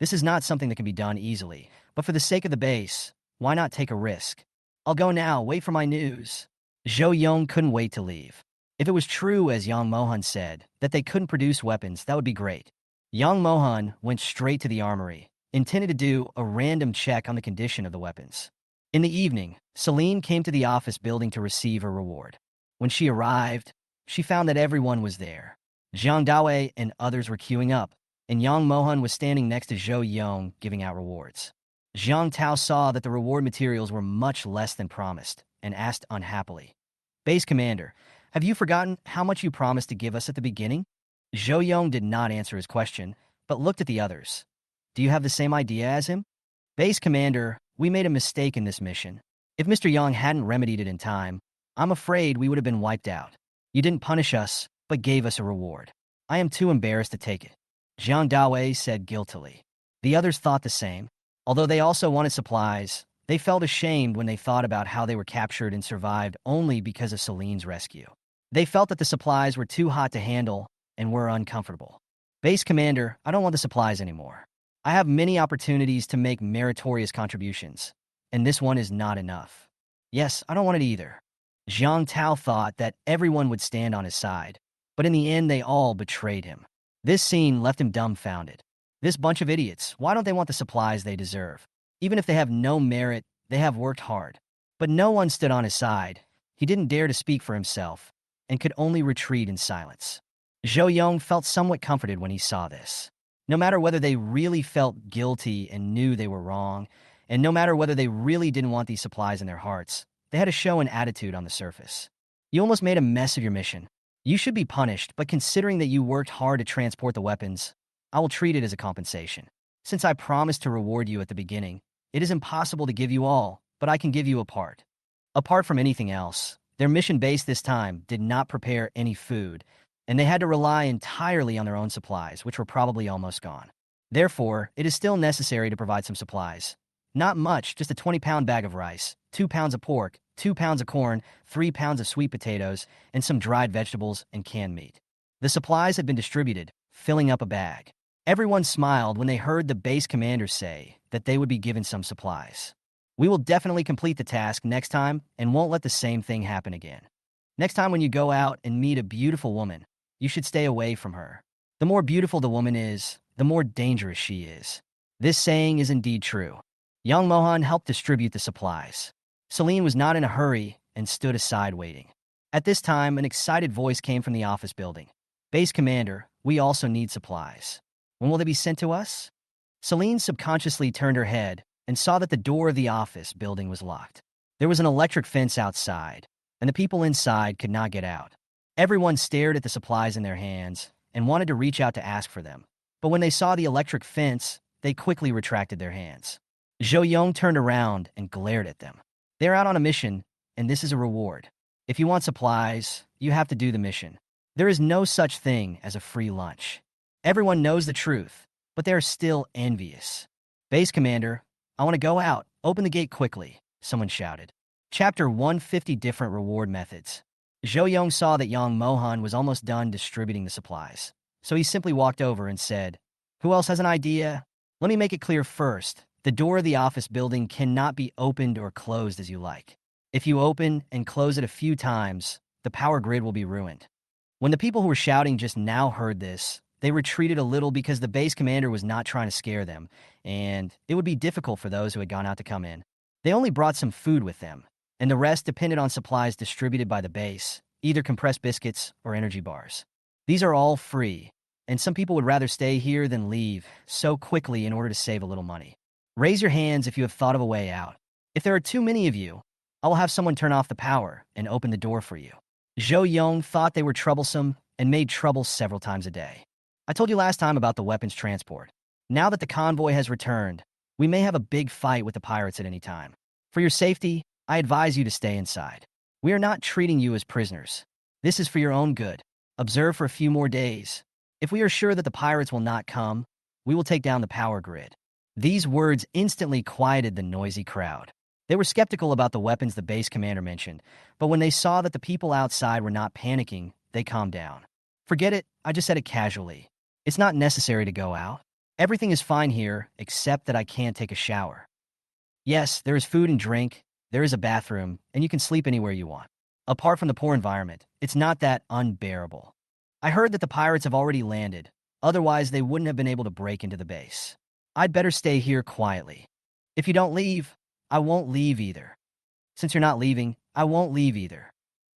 This is not something that can be done easily, but for the sake of the base, why not take a risk? I'll go now, wait for my news." Zhou Yong couldn't wait to leave. If it was true, as Yang Mohan said, that they couldn't produce weapons, that would be great. Yang Mohan went straight to the armory, intended to do a random check on the condition of the weapons. In the evening, Celine came to the office building to receive her reward. When she arrived, she found that everyone was there. Zhang Dawei and others were queuing up, and Yang Mohan was standing next to Zhou Yong giving out rewards. Zhang Tao saw that the reward materials were much less than promised and asked unhappily, "Base Commander, have you forgotten how much you promised to give us at the beginning?" Zhou Yong did not answer his question, but looked at the others. "Do you have the same idea as him?" "Base Commander, we made a mistake in this mission. If Mr. Yang hadn't remedied it in time, I'm afraid we would have been wiped out. You didn't punish us, but gave us a reward. I am too embarrassed to take it," Zhang Dawei said guiltily. The others thought the same. Although they also wanted supplies, they felt ashamed when they thought about how they were captured and survived only because of Celine's rescue. They felt that the supplies were too hot to handle and were uncomfortable. Base Commander, I don't want the supplies anymore. I have many opportunities to make meritorious contributions, and this one is not enough. Yes, I don't want it either. Jiang Tao thought that everyone would stand on his side, but in the end they all betrayed him. This scene left him dumbfounded. This bunch of idiots, why don't they want the supplies they deserve? Even if they have no merit, they have worked hard. But no one stood on his side. He didn't dare to speak for himself, and could only retreat in silence. Zhou Yong felt somewhat comforted when he saw this. No matter whether they really felt guilty and knew they were wrong, and no matter whether they really didn't want these supplies in their hearts, they had to show an attitude on the surface. You almost made a mess of your mission. You should be punished, but considering that you worked hard to transport the weapons, I will treat it as a compensation. Since I promised to reward you at the beginning, it is impossible to give you all, but I can give you a part. Apart from anything else, their mission base this time did not prepare any food, and they had to rely entirely on their own supplies, which were probably almost gone. Therefore, it is still necessary to provide some supplies. Not much, just a 20-pound bag of rice, 2 pounds of pork, 2 pounds of corn, 3 pounds of sweet potatoes, and some dried vegetables and canned meat. The supplies had been distributed, filling up a bag. Everyone smiled when they heard the base commander say that they would be given some supplies. We will definitely complete the task next time and won't let the same thing happen again. Next time when you go out and meet a beautiful woman, you should stay away from her. The more beautiful the woman is, the more dangerous she is. This saying is indeed true. Young Mohan helped distribute the supplies. Celine was not in a hurry and stood aside waiting. At this time, an excited voice came from the office building. Base Commander, we also need supplies. When will they be sent to us? Celine subconsciously turned her head and saw that the door of the office building was locked. There was an electric fence outside, and the people inside could not get out. Everyone stared at the supplies in their hands and wanted to reach out to ask for them. But when they saw the electric fence, they quickly retracted their hands. Zhou Yong turned around and glared at them. They're out on a mission, and this is a reward. If you want supplies, you have to do the mission. There is no such thing as a free lunch. Everyone knows the truth, but they are still envious. Base Commander, I want to go out. Open the gate quickly, someone shouted. Chapter 150 Different Reward Methods. Zhou Yong saw that Yang Mohan was almost done distributing the supplies, so he simply walked over and said, "Who else has an idea? Let me make it clear first. The door of the office building cannot be opened or closed as you like. If you open and close it a few times, the power grid will be ruined." When the people who were shouting just now heard this, they retreated a little because the base commander was not trying to scare them, and it would be difficult for those who had gone out to come in. They only brought some food with them, and the rest depended on supplies distributed by the base, either compressed biscuits or energy bars. These are all free, and some people would rather stay here than leave so quickly in order to save a little money. Raise your hands if you have thought of a way out. If there are too many of you, I will have someone turn off the power and open the door for you. Zhou Yong thought they were troublesome and made trouble several times a day. I told you last time about the weapons transport. Now that the convoy has returned, we may have a big fight with the pirates at any time. For your safety, I advise you to stay inside. We are not treating you as prisoners. This is for your own good. Observe for a few more days. If we are sure that the pirates will not come, we will take down the power grid. These words instantly quieted the noisy crowd. They were skeptical about the weapons the base commander mentioned, but when they saw that the people outside were not panicking, they calmed down. Forget it, I just said it casually. It's not necessary to go out. Everything is fine here, except that I can't take a shower. Yes, there is food and drink, there is a bathroom, and you can sleep anywhere you want. Apart from the poor environment, it's not that unbearable. I heard that the pirates have already landed, otherwise they wouldn't have been able to break into the base. I'd better stay here quietly. If you don't leave, I won't leave either. Since you're not leaving, I won't leave either.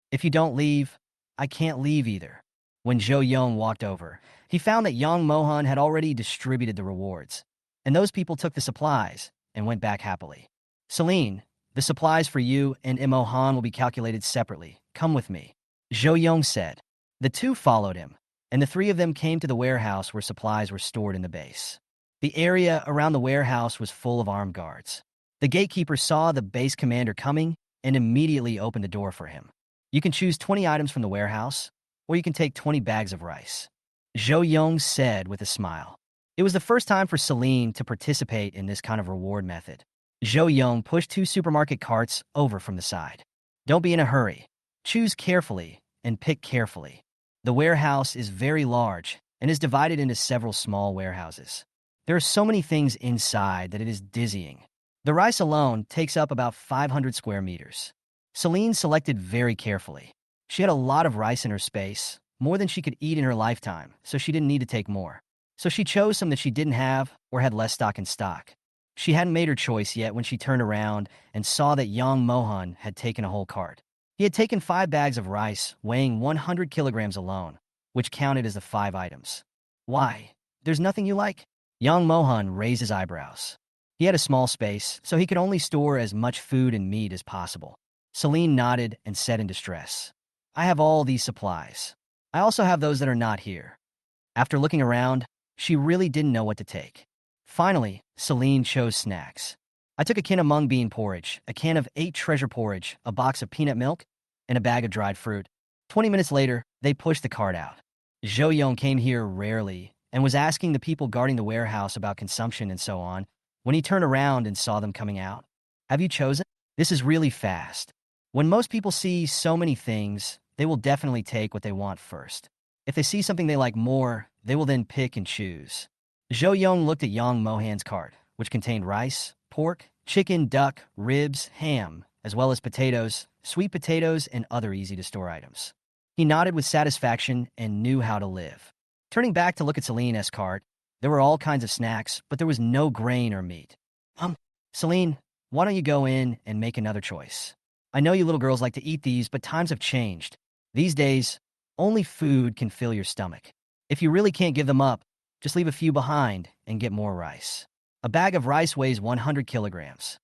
If you don't leave, I can't leave either. When Zhou Yong walked over, he found that Yang Mohan had already distributed the rewards, and those people took the supplies and went back happily. Celine, the supplies for you and Mohan will be calculated separately. Come with me, Zhou Yong said. The two followed him, and the three of them came to the warehouse where supplies were stored in the base. The area around the warehouse was full of armed guards. The gatekeeper saw the base commander coming and immediately opened the door for him. You can choose 20 items from the warehouse, or you can take 20 bags of rice, Zhou Yong said with a smile. It was the first time for Celine to participate in this kind of reward method. Zhou Yong pushed two supermarket carts over from the side. Don't be in a hurry. Choose carefully and pick carefully. The warehouse is very large and is divided into several small warehouses. There are so many things inside that it is dizzying. The rice alone takes up about 500 square meters. Celine selected very carefully. She had a lot of rice in her space, more than she could eat in her lifetime, so she didn't need to take more. So she chose some that she didn't have or had less stock in stock. She hadn't made her choice yet when she turned around and saw that Yang Mohan had taken a whole cart. He had taken 5 bags of rice, weighing 100 kilograms alone, which counted as the 5 items. Why? There's nothing you like? Yang Mohan raised his eyebrows. He had a small space, so he could only store as much food and meat as possible. Celine nodded and said in distress, I have all these supplies. I also have those that are not here. After looking around, she really didn't know what to take. Finally, Celine chose snacks. I took a can of mung bean porridge, a can of 8 treasure porridge, a box of peanut milk, and a bag of dried fruit. 20 minutes later, they pushed the cart out. Zhou Yong came here rarely and was asking the people guarding the warehouse about consumption and so on when he turned around and saw them coming out. Have you chosen? This is really fast. When most people see so many things, they will definitely take what they want first. If they see something they like more, they will then pick and choose. Zhou Yong looked at Yang Mohan's cart, which contained rice, pork, chicken, duck, ribs, ham, as well as potatoes, sweet potatoes, and other easy-to-store items. He nodded with satisfaction and knew how to live. Turning back to look at Celine's cart, there were all kinds of snacks, but there was no grain or meat. Celine, why don't you go in and make another choice? I know you little girls like to eat these, but times have changed. These days, only food can fill your stomach. If you really can't give them up, just leave a few behind and get more rice. A bag of rice weighs 100 kilograms.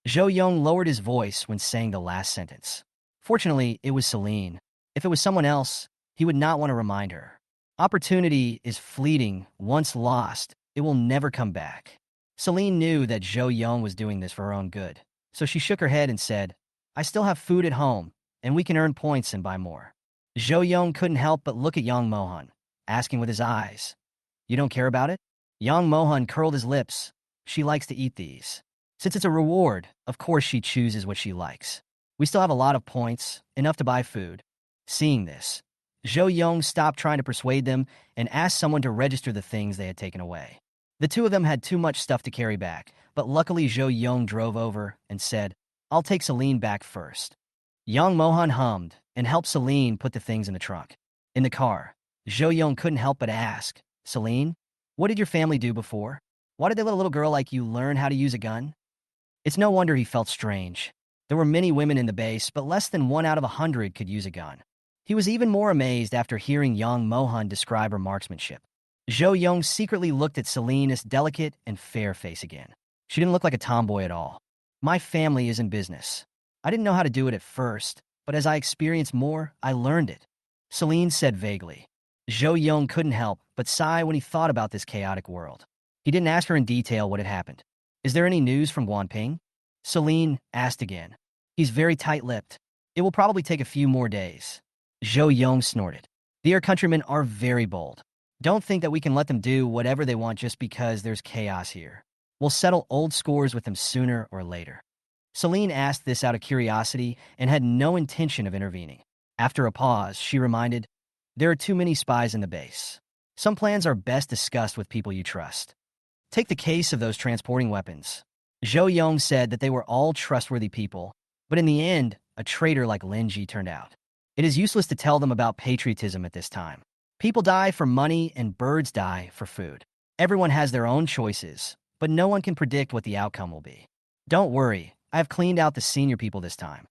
Zhou Yong lowered his voice when saying the last sentence. Fortunately, it was Celine. If it was someone else, he would not want to remind her. Opportunity is fleeting. Once lost, it will never come back. Celine knew that Zhou Yong was doing this for her own good, so she shook her head and said, I still have food at home, and we can earn points and buy more. Zhou Yong couldn't help but look at Yang Mohan, asking with his eyes, You don't care about it? Yang Mohan curled his lips. She likes to eat these. Since it's a reward, of course she chooses what she likes. We still have a lot of points, enough to buy food. Seeing this, Zhou Yong stopped trying to persuade them and asked someone to register the things they had taken away. The two of them had too much stuff to carry back, but luckily Zhou Yong drove over and said, I'll take Celine back first. Yang Mohan hummed and helped Celine put the things in the trunk. In the car, Zhou Yong couldn't help but ask, Celine, what did your family do before? Why did they let a little girl like you learn how to use a gun? It's no wonder he felt strange. There were many women in the base, but less than 1 out of 100 could use a gun. He was even more amazed after hearing Yang Mohan describe her marksmanship. Zhou Yong secretly looked at Celine's delicate and fair face again. She didn't look like a tomboy at all. My family is in business. I didn't know how to do it at first, but as I experienced more, I learned it. Celine said vaguely. Zhou Yong couldn't help but sigh when he thought about this chaotic world. He didn't ask her in detail what had happened. Is there any news from Guanping? Celine asked again. He's very tight-lipped. It will probably take a few more days. Zhou Yong snorted. Their countrymen are very bold. Don't think that we can let them do whatever they want just because there's chaos here. We'll settle old scores with them sooner or later. Celine asked this out of curiosity and had no intention of intervening. After a pause, she reminded, There are too many spies in the base. Some plans are best discussed with people you trust. Take the case of those transporting weapons. Zhou Yong said that they were all trustworthy people, but in the end, a traitor like Lin Ji turned out. It is useless to tell them about patriotism at this time. People die for money and birds die for food. Everyone has their own choices, but no one can predict what the outcome will be. Don't worry, I have cleaned out the senior people this time.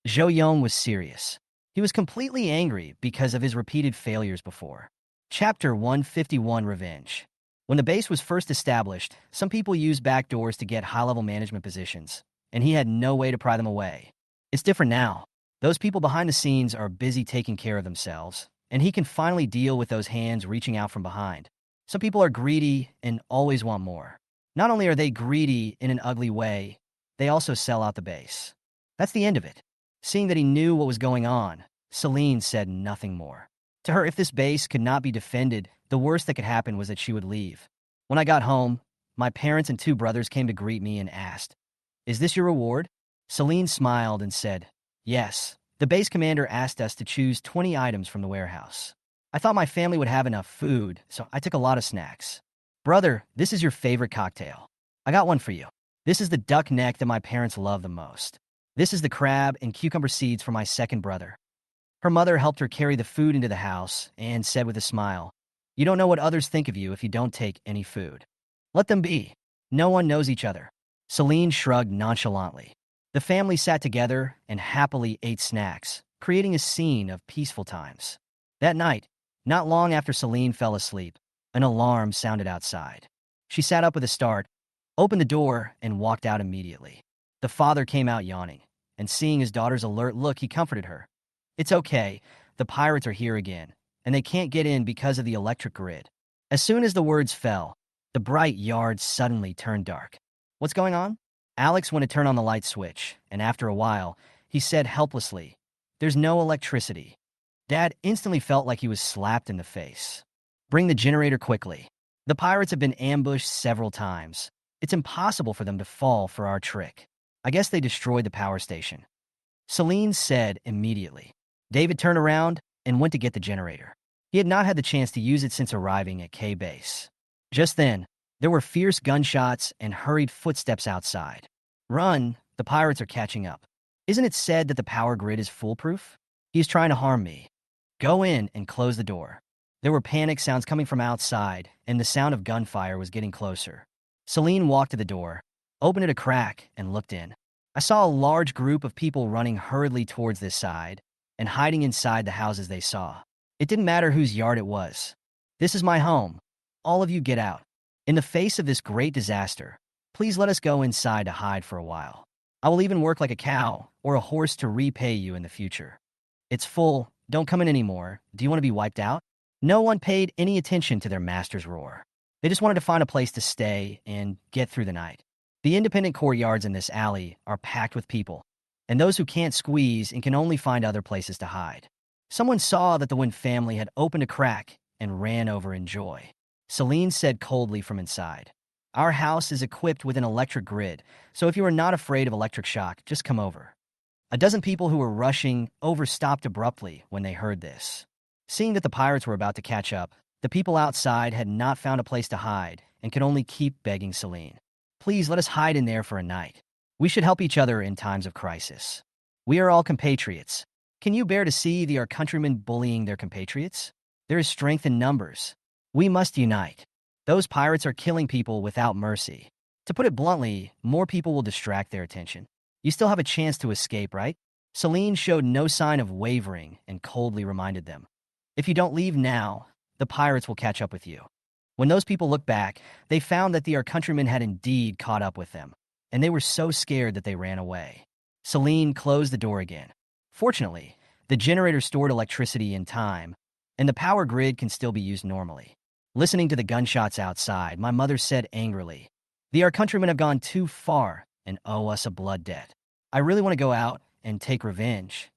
Zhou Yong was serious. He was completely angry because of his repeated failures before. Chapter 151 Revenge. When the base was first established, some people used back doors to get high-level management positions, and he had no way to pry them away. It's different now. Those people behind the scenes are busy taking care of themselves, and he can finally deal with those hands reaching out from behind. Some people are greedy and always want more. Not only are they greedy in an ugly way, they also sell out the base. That's the end of it. Seeing that he knew what was going on, Celine said nothing more. To her, if this base could not be defended, the worst that could happen was that she would leave. When I got home, my parents and two brothers came to greet me and asked, "Is this your reward?" Celine smiled and said, "Yes." The base commander asked us to choose 20 items from the warehouse. I thought my family would have enough food, so I took a lot of snacks. "Brother, this is your favorite cocktail. I got one for you. This is the duck neck that my parents love the most. This is the crab and cucumber seeds for my second brother." Her mother helped her carry the food into the house and said with a smile, "You don't know what others think of you if you don't take any food. Let them be. No one knows each other." Celine shrugged nonchalantly. The family sat together and happily ate snacks, creating a scene of peaceful times. That night, not long after Celine fell asleep, an alarm sounded outside. She sat up with a start, opened the door, and walked out immediately. The father came out yawning, and seeing his daughter's alert look, he comforted her. "It's okay. The pirates are here again, and they can't get in because of the electric grid." As soon as the words fell, the bright yard suddenly turned dark. "What's going on?" Alex went to turn on the light switch, and after a while, he said helplessly, "There's no electricity." Dad instantly felt like he was slapped in the face. "Bring the generator quickly. The pirates have been ambushed several times. It's impossible for them to fall for our trick. I guess they destroyed the power station." Celine said immediately. David turned around and went to get the generator. He had not had the chance to use it since arriving at K Base. Just then, there were fierce gunshots and hurried footsteps outside. "Run, the pirates are catching up. Isn't it said that the power grid is foolproof? He's trying to harm me. Go in and close the door." There were panic sounds coming from outside, and the sound of gunfire was getting closer. Celine walked to the door, opened it a crack, and looked in. I saw a large group of people running hurriedly towards this side and hiding inside the houses they saw. It didn't matter whose yard it was. "This is my home. All of you get out. In the face of this great disaster, please let us go inside to hide for a while. I will even work like a cow or a horse to repay you in the future. It's full. Don't come in anymore. Do you want to be wiped out?" No one paid any attention to their master's roar. They just wanted to find a place to stay and get through the night. The independent courtyards in this alley are packed with people, and those who can't squeeze and can only find other places to hide. Someone saw that the Wynn family had opened a crack and ran over in joy. Celine said coldly from inside, "Our house is equipped with an electric grid, so if you are not afraid of electric shock, just come over." A dozen people who were rushing over stopped abruptly when they heard this. Seeing that the pirates were about to catch up, the people outside had not found a place to hide and could only keep begging Celine, "Please let us hide in there for a night. We should help each other in times of crisis. We are all compatriots. Can you bear to see our countrymen bullying their compatriots? There is strength in numbers. We must unite. Those pirates are killing people without mercy. To put it bluntly, more people will distract their attention. You still have a chance to escape, right?" Celine showed no sign of wavering and coldly reminded them, "If you don't leave now, the pirates will catch up with you." When those people looked back, they found that our countrymen had indeed caught up with them, and they were so scared that they ran away. Celine closed the door again. Fortunately, the generator stored electricity in time, and the power grid can still be used normally. Listening to the gunshots outside, my mother said angrily, "Our countrymen have gone too far and owe us a blood debt. I really want to go out and take revenge."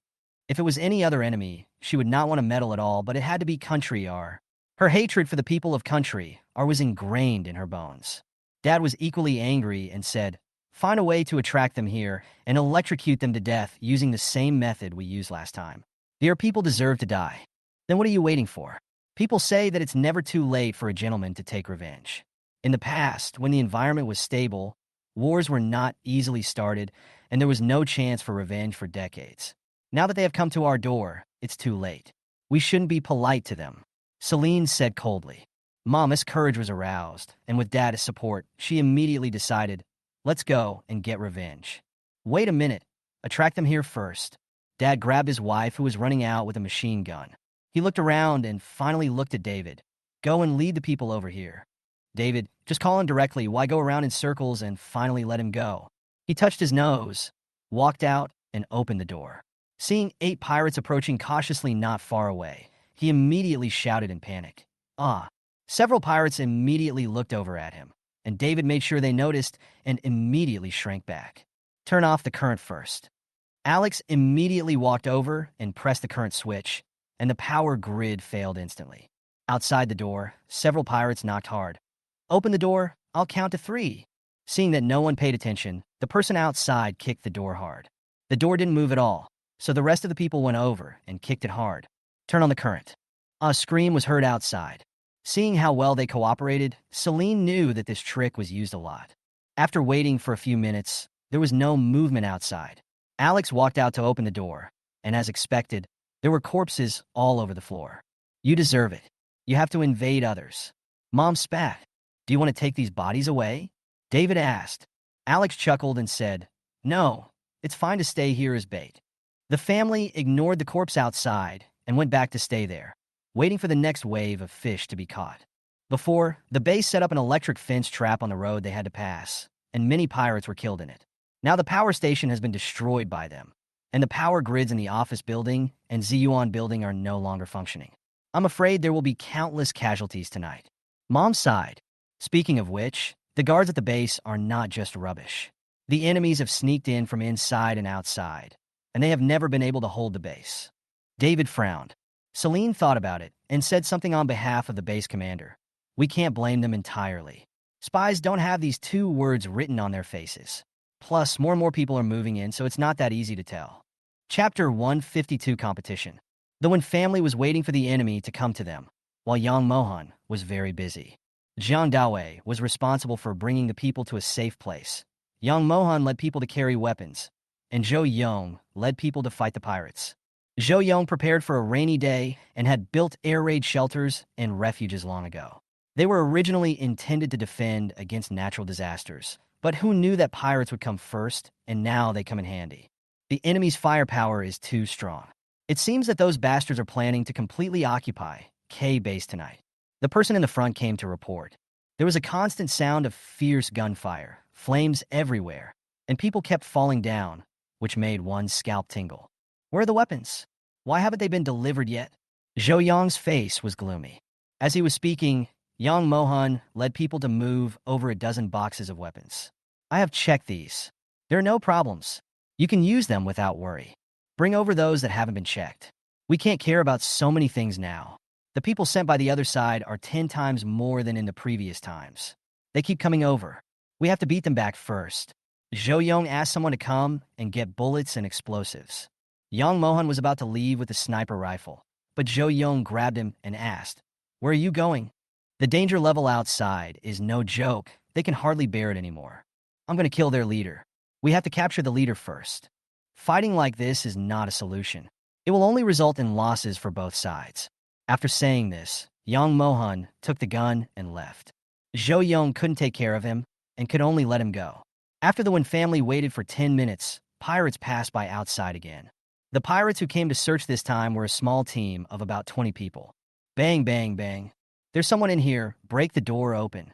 If it was any other enemy, she would not want to meddle at all, but it had to be Country R. Her hatred for the people of Country R was ingrained in her bones. Dad was equally angry and said, "Find a way to attract them here and electrocute them to death using the same method we used last time. Their people deserve to die. Then what are you waiting for?" People say that it's never too late for a gentleman to take revenge. In the past, when the environment was stable, wars were not easily started, and there was no chance for revenge for decades. Now that they have come to our door, it's too late. We shouldn't be polite to them. Celine said coldly. Mama's courage was aroused, and with Dad's support, she immediately decided, "Let's go and get revenge." "Wait a minute. Attract them here first." Dad grabbed his wife, who was running out with a machine gun. He looked around and finally looked at David. "Go and lead the people over here." "David, just call him directly. Why go around in circles?" and finally let him go. He touched his nose, walked out, and opened the door. Seeing 8 pirates approaching cautiously not far away, he immediately shouted in panic, "Ah!" Several pirates immediately looked over at him, and David made sure they noticed and immediately shrank back. "Turn off the current first." Alex immediately walked over and pressed the current switch, and the power grid failed instantly. Outside the door, several pirates knocked hard. Open the door, I'll count to 3. Seeing that no one paid attention, the person outside kicked the door hard. The door didn't move at all, so the rest of the people went over and kicked it hard. Turn on the current. A scream was heard outside. Seeing how well they cooperated, Celine knew that this trick was used a lot. After waiting for a few minutes, there was no movement outside. Alex walked out to open the door, and as expected, there were corpses all over the floor. You deserve it. You have to invade others. Mom spat. Do you want to take these bodies away? David asked. Alex chuckled and said, No, it's fine to stay here as bait. The family ignored the corpse outside and went back to stay there, waiting for the next wave of fish to be caught. Before, the base set up an electric fence trap on the road they had to pass, and many pirates were killed in it. Now the power station has been destroyed by them, and the power grids in the office building and Ziyuan building are no longer functioning. I'm afraid there will be countless casualties tonight. Mom sighed. Speaking of which, the guards at the base are not just rubbish. The enemies have sneaked in from inside and outside, and they have never been able to hold the base. David frowned. Celine thought about it and said something on behalf of the base commander. We can't blame them entirely. Spies don't have these 2 words written on their faces. Plus, more and more people are moving in, so it's not that easy to tell. Chapter 152 Competition. The Wen family was waiting for the enemy to come to them, while Yang Mohan was very busy. Jiang Dawei was responsible for bringing the people to a safe place. Yang Mohan led people to carry weapons, and Zhou Yong led people to fight the pirates. Zhou Yong prepared for a rainy day and had built air raid shelters and refuges long ago. They were originally intended to defend against natural disasters, but who knew that pirates would come first, and now they come in handy. The enemy's firepower is too strong. It seems that those bastards are planning to completely occupy K base tonight. The person in the front came to report. There was a constant sound of fierce gunfire, flames everywhere, and people kept falling down, which made one's scalp tingle. Where are the weapons? Why haven't they been delivered yet? Zhou Yong's face was gloomy. As he was speaking, Yang Mohan led people to move over a dozen boxes of weapons. I have checked these. There are no problems. You can use them without worry. Bring over those that haven't been checked. We can't care about so many things now. The people sent by the other side are 10 times more than in the previous times. They keep coming over. We have to beat them back first. Zhou Yong asked someone to come and get bullets and explosives. Yang Mohan was about to leave with a sniper rifle, but Zhou Yong grabbed him and asked, Where are you going? The danger level outside is no joke. They can hardly bear it anymore. I'm going to kill their leader. We have to capture the leader first. Fighting like this is not a solution. It will only result in losses for both sides. After saying this, Yang Mohan took the gun and left. Zhou Yong couldn't take care of him and could only let him go. After the Wen family waited for 10 minutes, pirates passed by outside again. The pirates who came to search this time were a small team of about 20 people. Bang, bang, bang. There's someone in here. Break the door open.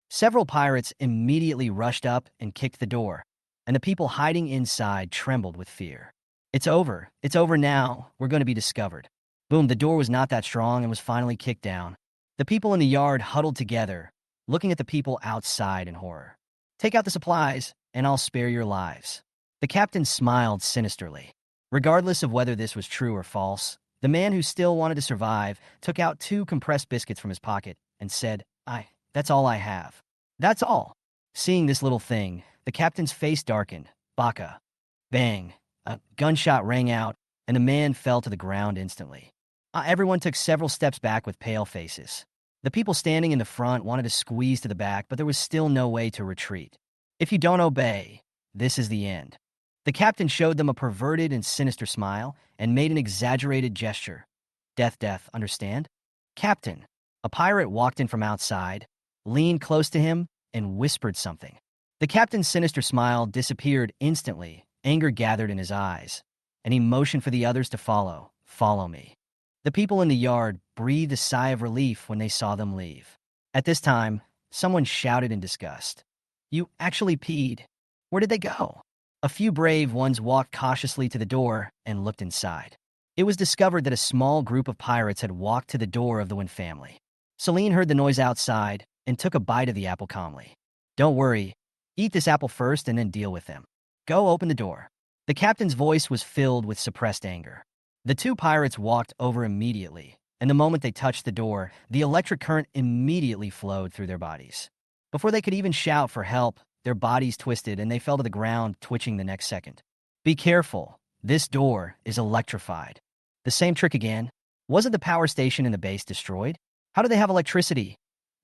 Several pirates immediately rushed up and kicked the door, and the people hiding inside trembled with fear. It's over. It's over now. We're going to be discovered. Boom, the door was not that strong and was finally kicked down. The people in the yard huddled together, looking at the people outside in horror. Take out the supplies, and I'll spare your lives. The captain smiled sinisterly. Regardless of whether this was true or false, the man who still wanted to survive took out 2 compressed biscuits from his pocket and said, That's all I have. That's all. Seeing this little thing, the captain's face darkened. Baka. Bang. A gunshot rang out, and the man fell to the ground instantly. Everyone took several steps back with pale faces. The people standing in the front wanted to squeeze to the back, but there was still no way to retreat. If you don't obey, this is the end. The captain showed them a perverted and sinister smile and made an exaggerated gesture. Death, death, understand? Captain. A pirate walked in from outside, leaned close to him, and whispered something. The captain's sinister smile disappeared instantly. Anger gathered in his eyes, and he motioned for the others to follow. Follow me. The people in the yard breathed a sigh of relief when they saw them leave. At this time, someone shouted in disgust. You actually peed. Where did they go? A few brave ones walked cautiously to the door and looked inside. It was discovered that a small group of pirates had walked to the door of the Wen family. Celine heard the noise outside and took a bite of the apple calmly. Don't worry. Eat this apple first and then deal with them. Go open the door. The captain's voice was filled with suppressed anger. The 2 pirates walked over immediately, and the moment they touched the door, the electric current immediately flowed through their bodies. Before they could even shout for help, their bodies twisted and they fell to the ground, twitching the next second. Be careful. This door is electrified. The same trick again. Wasn't the power station in the base destroyed? How do they have electricity?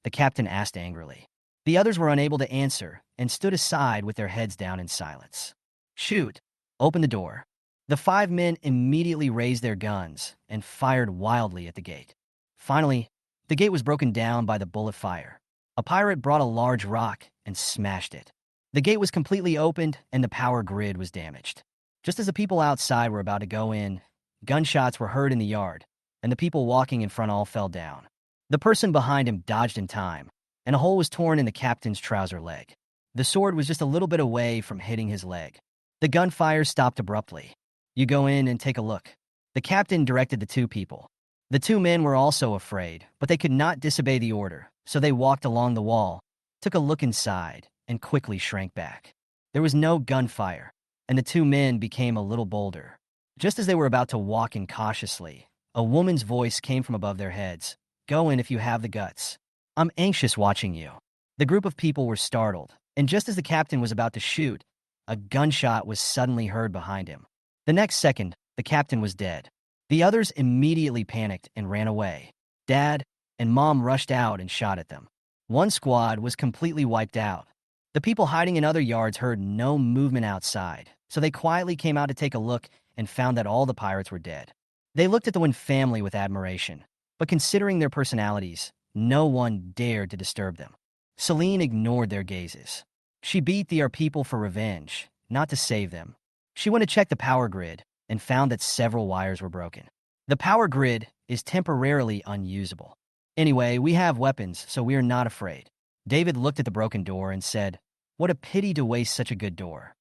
The captain asked angrily. The others were unable to answer and stood aside with their heads down in silence. Shoot! Open the door. The 5 men immediately raised their guns and fired wildly at the gate. Finally, the gate was broken down by the bullet fire. A pirate brought a large rock and smashed it. The gate was completely opened and the power grid was damaged. Just as the people outside were about to go in, gunshots were heard in the yard, and the people walking in front all fell down. The person behind him dodged in time, and a hole was torn in the captain's trouser leg. The sword was just a little bit away from hitting his leg. The gunfire stopped abruptly. You go in and take a look. The captain directed the 2 people. The 2 men were also afraid, but they could not disobey the order, so they walked along the wall, took a look inside, and quickly shrank back. There was no gunfire, and the 2 men became a little bolder. Just as they were about to walk in cautiously, a woman's voice came from above their heads. Go in if you have the guts. I'm anxious watching you. The group of people were startled, and just as the captain was about to shoot, a gunshot was suddenly heard behind him. The next second, the captain was dead. The others immediately panicked and ran away. Dad and Mom rushed out and shot at them. One squad was completely wiped out. The people hiding in other yards heard no movement outside, so they quietly came out to take a look and found that all the pirates were dead. They looked at the Wynn family with admiration, but considering their personalities, no one dared to disturb them. Celine ignored their gazes. She beat their people for revenge, not to save them. She went to check the power grid and found that several wires were broken. The power grid is temporarily unusable. Anyway, we have weapons, so we are not afraid. David looked at the broken door and said, what a pity to waste such a good door.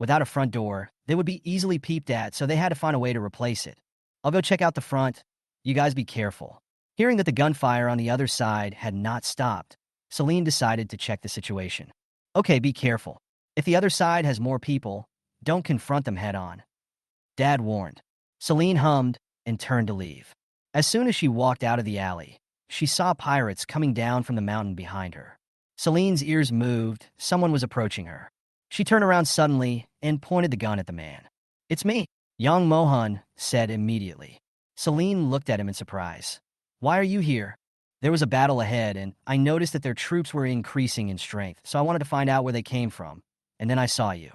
Without a front door, they would be easily peeped at, so they had to find a way to replace it. I'll go check out the front. You guys be careful. Hearing that the gunfire on the other side had not stopped, Celine decided to check the situation. Okay, be careful. If the other side has more people, don't confront them head on. Dad warned. Celine hummed and turned to leave. As soon as she walked out of the alley, she saw pirates coming down from the mountain behind her. Celine's ears moved. Someone was approaching her. She turned around suddenly and pointed the gun at the man. It's me, Young Mohan said immediately. Celine looked at him in surprise. Why are you here? There was a battle ahead, and I noticed that their troops were increasing in strength, so I wanted to find out where they came from. And then I saw you.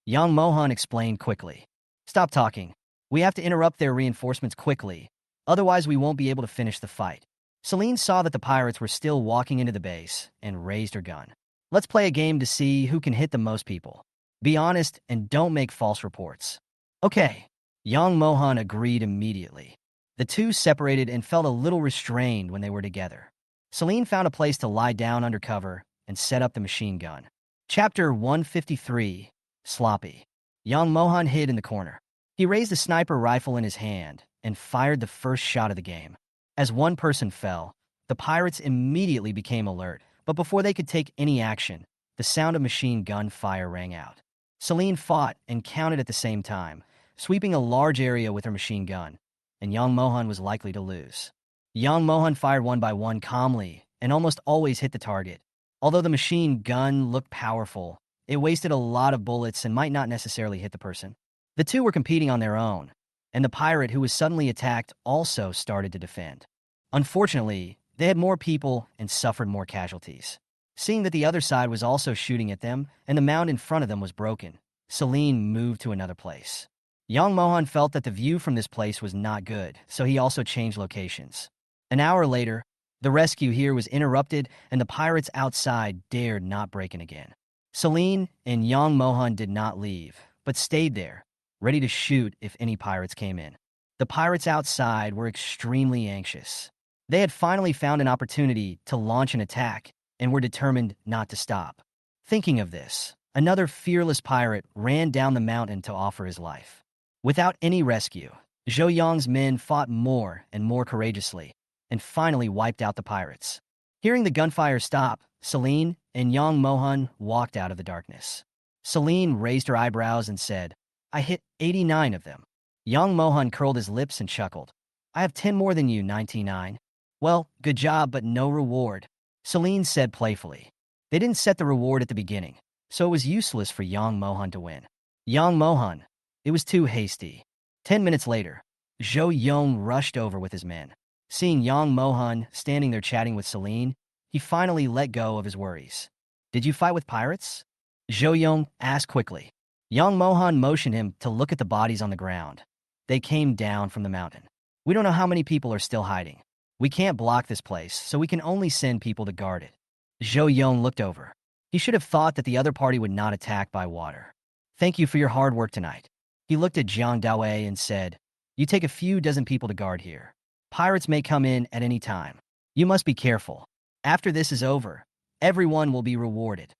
Young Mohan explained quickly. Stop talking. We have to interrupt their reinforcements quickly, otherwise we won't be able to finish the fight. Celine saw that the pirates were still walking into the base and raised her gun. Let's play a game to see who can hit the most people. Be honest and don't make false reports. Okay. Young Mohan agreed immediately. The two separated and felt a little restrained when they were together. Celine found a place to lie down under cover and set up the machine gun. Chapter 153, Sloppy. Young Mohan hid in the corner. He raised a sniper rifle in his hand and fired the first shot of the game. As one person fell, the pirates immediately became alert, but before they could take any action, the sound of machine gun fire rang out. Celine fought and counted at the same time, sweeping a large area with her machine gun, and Young Mohan was likely to lose. Young Mohan fired one by one calmly and almost always hit the target. Although the machine gun looked powerful, it wasted a lot of bullets and might not necessarily hit the person. The two were competing on their own, and the pirate who was suddenly attacked also started to defend. Unfortunately, they had more people and suffered more casualties. Seeing that the other side was also shooting at them and the mound in front of them was broken, Celine moved to another place. Young Mohan felt that the view from this place was not good, so he also changed locations. An hour later, the rescue here was interrupted and the pirates outside dared not break in again. Celine and Young Mohan did not leave, but stayed there, ready to shoot if any pirates came in. The pirates outside were extremely anxious. They had finally found an opportunity to launch an attack and were determined not to stop. Thinking of this, another fearless pirate ran down the mountain to offer his life. Without any rescue, Zhou Yang's men fought more and more courageously and finally wiped out the pirates. Hearing the gunfire stop, Celine and Young Mohan walked out of the darkness. Celine raised her eyebrows and said, I hit 89 of them. Young Mohan curled his lips and chuckled. I have 10 more than you, 99. Well, good job, but no reward, Celine said playfully. They didn't set the reward at the beginning, so it was useless for Yang Mohan to win. Yang Mohan, it was too hasty. 10 minutes later, Zhou Yong rushed over with his men. Seeing Yang Mohan standing there chatting with Celine, he finally let go of his worries. Did you fight with pirates? Zhou Yong asked quickly. Yang Mohan motioned him to look at the bodies on the ground. They came down from the mountain. We don't know how many people are still hiding. We can't block this place, so we can only send people to guard it. Zhou Yong looked over. He should have thought that the other party would not attack by water. Thank you for your hard work tonight. He looked at Jiang Daowei and said, you take a few dozen people to guard here. Pirates may come in at any time. You must be careful. After this is over, everyone will be rewarded.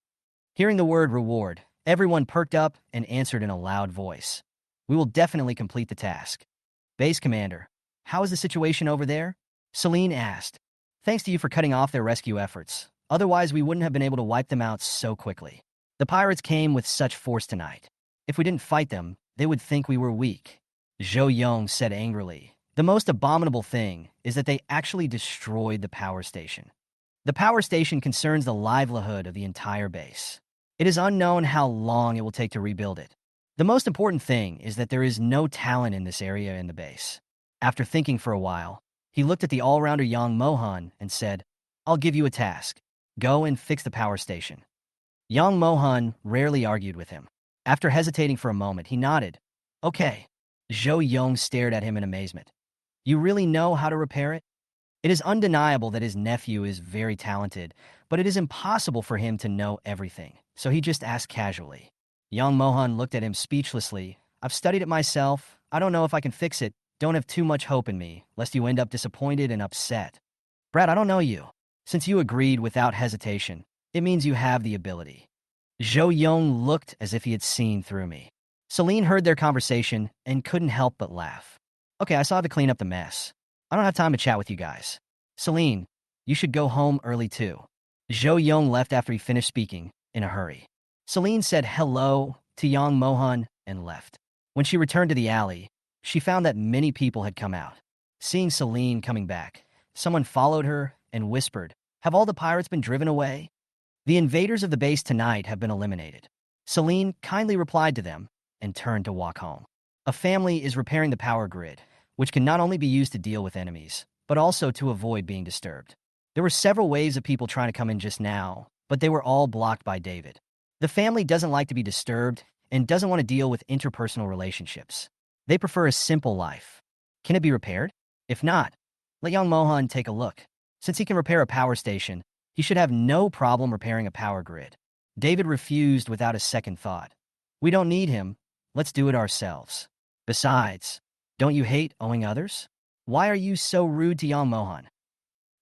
Hearing the word reward, everyone perked up and answered in a loud voice. We will definitely complete the task. Base commander, how is the situation over there? Celine asked. Thanks to you for cutting off their rescue efforts. Otherwise, we wouldn't have been able to wipe them out so quickly. The pirates came with such force tonight. If we didn't fight them, they would think we were weak. Zhou Yong said angrily. The most abominable thing is that they actually destroyed the power station. The power station concerns the livelihood of the entire base. It is unknown how long it will take to rebuild it. The most important thing is that there is no talent in this area in the base. After thinking for a while, he looked at the all-rounder Yang Mohan and said, I'll give you a task. Go and fix the power station. Yang Mohan rarely argued with him. After hesitating for a moment, he nodded. Okay. Zhou Yong stared at him in amazement. You really know how to repair it? It is undeniable that his nephew is very talented, but it is impossible for him to know everything, so he just asked casually. Yang Mohan looked at him speechlessly. I've studied it myself. I don't know if I can fix it. Don't have too much hope in me, lest you end up disappointed and upset. Brad, I don't know you. Since you agreed without hesitation, it means you have the ability. Zhou Yong looked as if he had seen through me. Celine heard their conversation and couldn't help but laugh. Okay, I still have to clean up the mess. I don't have time to chat with you guys. Celine, you should go home early too. Zhou Yong left after he finished speaking, in a hurry. Celine said hello to Yang Mohan and left. When she returned to the alley, she found that many people had come out. Seeing Celine coming back, someone followed her and whispered, have all the pirates been driven away? The invaders of the base tonight have been eliminated. Celine kindly replied to them and turned to walk home. A family is repairing the power grid, which can not only be used to deal with enemies, but also to avoid being disturbed. There were several waves of people trying to come in just now, but they were all blocked by David. The family doesn't like to be disturbed and doesn't want to deal with interpersonal relationships. They prefer a simple life. Can it be repaired? If not, let Yang Mohan take a look. Since he can repair a power station, he should have no problem repairing a power grid. David refused without a second thought. We don't need him. Let's do it ourselves. Besides, don't you hate owing others? Why are you so rude to Yang Mohan?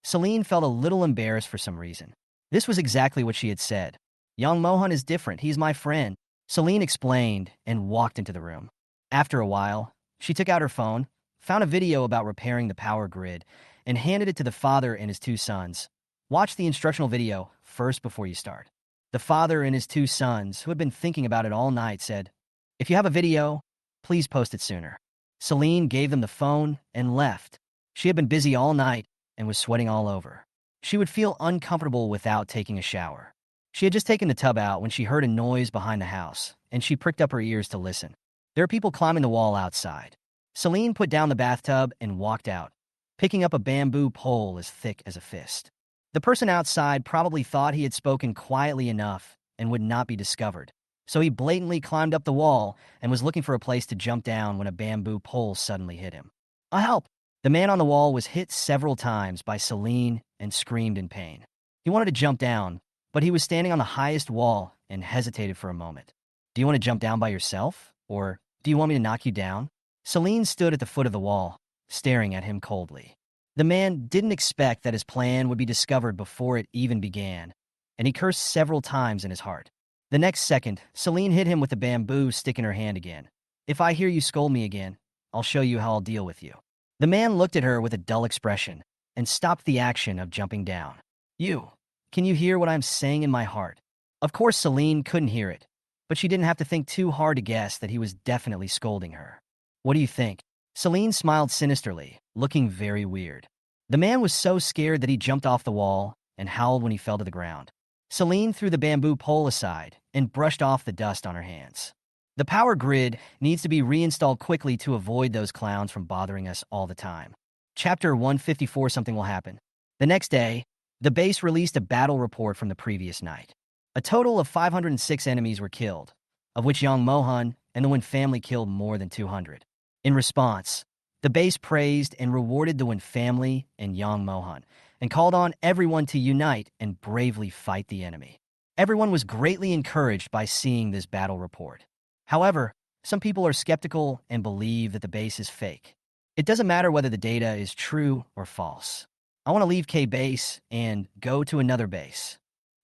Celine felt a little embarrassed for some reason. This was exactly what she had said. Yang Mohan is different. He's my friend. Celine explained and walked into the room. After a while, she took out her phone, found a video about repairing the power grid, and handed it to the father and his two sons. Watch the instructional video first before you start. The father and his two sons, who had been thinking about it all night, said, if you have a video, please post it sooner. Celine gave them the phone and left. She had been busy all night and was sweating all over. She would feel uncomfortable without taking a shower. She had just taken the tub out when she heard a noise behind the house, and she pricked up her ears to listen. There are people climbing the wall outside. Celine put down the bathtub and walked out, picking up a bamboo pole as thick as a fist. The person outside probably thought he had spoken quietly enough and would not be discovered, so he blatantly climbed up the wall and was looking for a place to jump down when a bamboo pole suddenly hit him. Help! The man on the wall was hit several times by Celine and screamed in pain. He wanted to jump down, but he was standing on the highest wall and hesitated for a moment. Do you want to jump down by yourself? Or do you want me to knock you down? Celine stood at the foot of the wall, staring at him coldly. The man didn't expect that his plan would be discovered before it even began, and he cursed several times in his heart. The next second, Celine hit him with the bamboo stick in her hand again. If I hear you scold me again, I'll show you how I'll deal with you. The man looked at her with a dull expression and stopped the action of jumping down. Can you hear what I'm saying in my heart? Of course, Celine couldn't hear it, but she didn't have to think too hard to guess that he was definitely scolding her. What do you think? Celine smiled sinisterly, looking very weird. The man was so scared that he jumped off the wall and howled when he fell to the ground. Celine threw the bamboo pole aside and brushed off the dust on her hands. The power grid needs to be reinstalled quickly to avoid those clowns from bothering us all the time. Chapter 154. Something will happen. The next day, the base released a battle report from the previous night. A total of 506 enemies were killed, of which Young Mohan and the Win family killed more than 200. In response, the base praised and rewarded the Win family and Young Mohan, and called on everyone to unite and bravely fight the enemy. Everyone was greatly encouraged by seeing this battle report. However, some people are skeptical and believe that the base is fake. It doesn't matter whether the data is true or false. I want to leave K base and go to another base.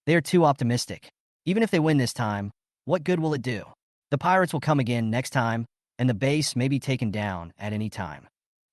They are too optimistic. Even if they win this time, what good will it do? The pirates will come again next time, and the base may be taken down at any time.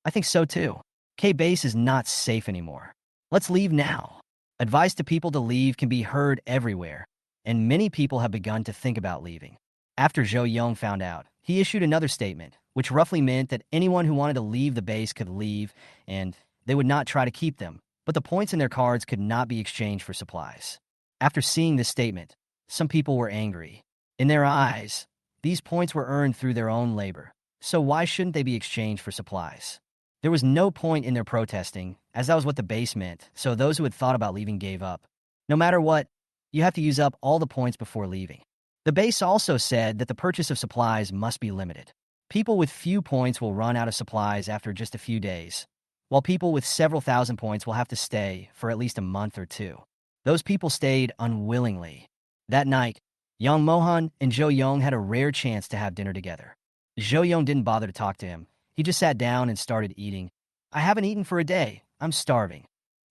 I think so too. K base is not safe anymore. Let's leave now. Advice to people to leave can be heard everywhere, and many people have begun to think about leaving. After Zhou Yong found out, he issued another statement, which roughly meant that anyone who wanted to leave the base could leave, and they would not try to keep them, but the points in their cards could not be exchanged for supplies. After seeing this statement, some people were angry. In their eyes, these points were earned through their own labor, so why shouldn't they be exchanged for supplies? There was no point in their protesting, as that was what the base meant, so those who had thought about leaving gave up. No matter what, you have to use up all the points before leaving. The base also said that the purchase of supplies must be limited. People with few points will run out of supplies after just a few days, while people with several thousand points will have to stay for at least a month or two. Those people stayed unwillingly. That night, Young Mohan and Zhou Yong had a rare chance to have dinner together. Zhou Yong didn't bother to talk to him. He just sat down and started eating. I haven't eaten for a day. I'm starving.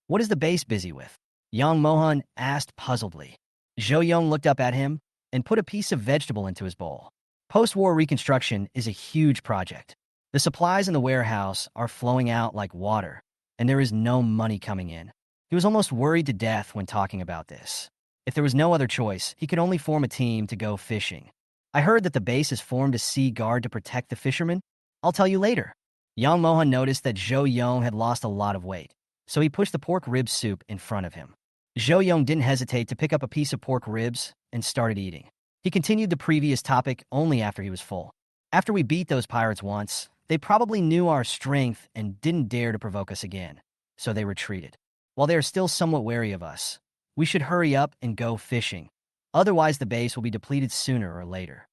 What is the base busy with? Young Mohan asked puzzledly. Zhou Yong looked up at him and put a piece of vegetable into his bowl. Post-war reconstruction is a huge project. The supplies in the warehouse are flowing out like water, and there is no money coming in. He was almost worried to death when talking about this. If there was no other choice, he could only form a team to go fishing. I heard that the base has formed a sea guard to protect the fishermen. I'll tell you later. Young Mohan noticed that Zhou Yong had lost a lot of weight, so he pushed the pork rib soup in front of him. Zhou Yong didn't hesitate to pick up a piece of pork ribs and started eating. He continued the previous topic only after he was full. After we beat those pirates once, they probably knew our strength and didn't dare to provoke us again, so they retreated. While they are still somewhat wary of us, we should hurry up and go fishing. Otherwise, the base will be depleted sooner or later.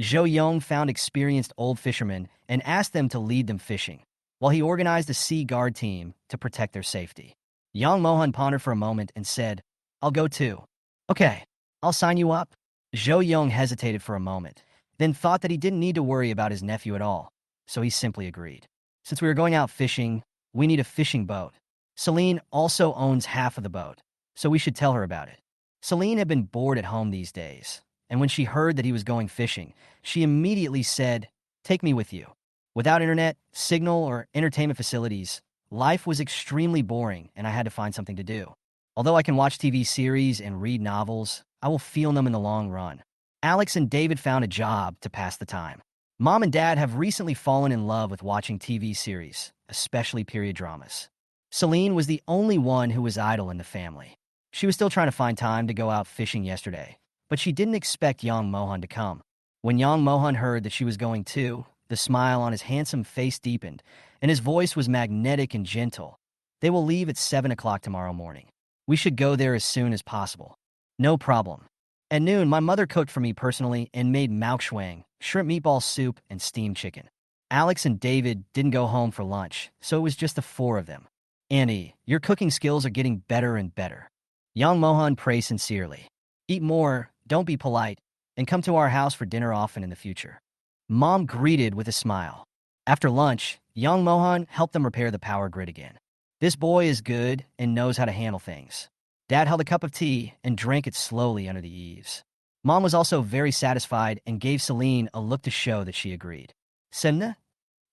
Zhou Yong found experienced old fishermen and asked them to lead them fishing, while he organized a sea guard team to protect their safety. Young Mohan pondered for a moment and said, I'll go too. Okay, I'll sign you up. Zhou Yong hesitated for a moment, then thought that he didn't need to worry about his nephew at all, so he simply agreed. Since we are going out fishing, we need a fishing boat. Celine also owns half of the boat, so we should tell her about it. Celine had been bored at home these days, and when she heard that he was going fishing, she immediately said, Take me with you. Without internet, signal, or entertainment facilities, life was extremely boring and I had to find something to do. Although I can watch TV series and read novels, I will feel them in the long run. Alex and David found a job to pass the time. Mom and Dad have recently fallen in love with watching TV series, especially period dramas. Celine was the only one who was idle in the family. She was still trying to find time to go out fishing yesterday, but she didn't expect Young Mohan to come. When Young Mohan heard that she was going too, the smile on his handsome face deepened, and his voice was magnetic and gentle. They will leave at 7 o'clock tomorrow morning. We should go there as soon as possible. No problem. At noon, my mother cooked for me personally and made maoxuang, shrimp meatball soup, and steamed chicken. Alex and David didn't go home for lunch, so it was just the four of them. Annie, your cooking skills are getting better and better. Young Mohan praised sincerely. Eat more, don't be polite, and come to our house for dinner often in the future. Mom greeted with a smile. After lunch, Young Mohan helped them repair the power grid again. This boy is good and knows how to handle things. Dad held a cup of tea and drank it slowly under the eaves. Mom was also very satisfied and gave Celine a look to show that she agreed. Semna?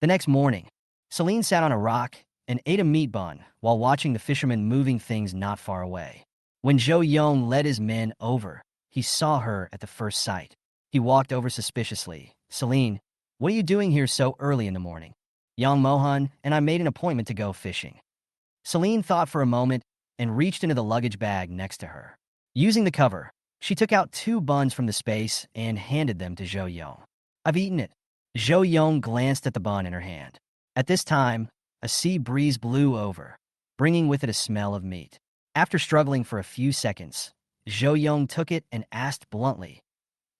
The next morning, Celine sat on a rock and ate a meat bun while watching the fishermen moving things not far away. When Zhou Yong led his men over, he saw her at the first sight. He walked over suspiciously. Celine, what are you doing here so early in the morning? Young Mohan and I made an appointment to go fishing. Celine thought for a moment and reached into the luggage bag next to her. Using the cover, she took out 2 buns from the space and handed them to Zhou Yong. I've eaten it. Zhou Yong glanced at the bun in her hand. At this time, a sea breeze blew over, bringing with it a smell of meat. After struggling for a few seconds, Zhou Yong took it and asked bluntly,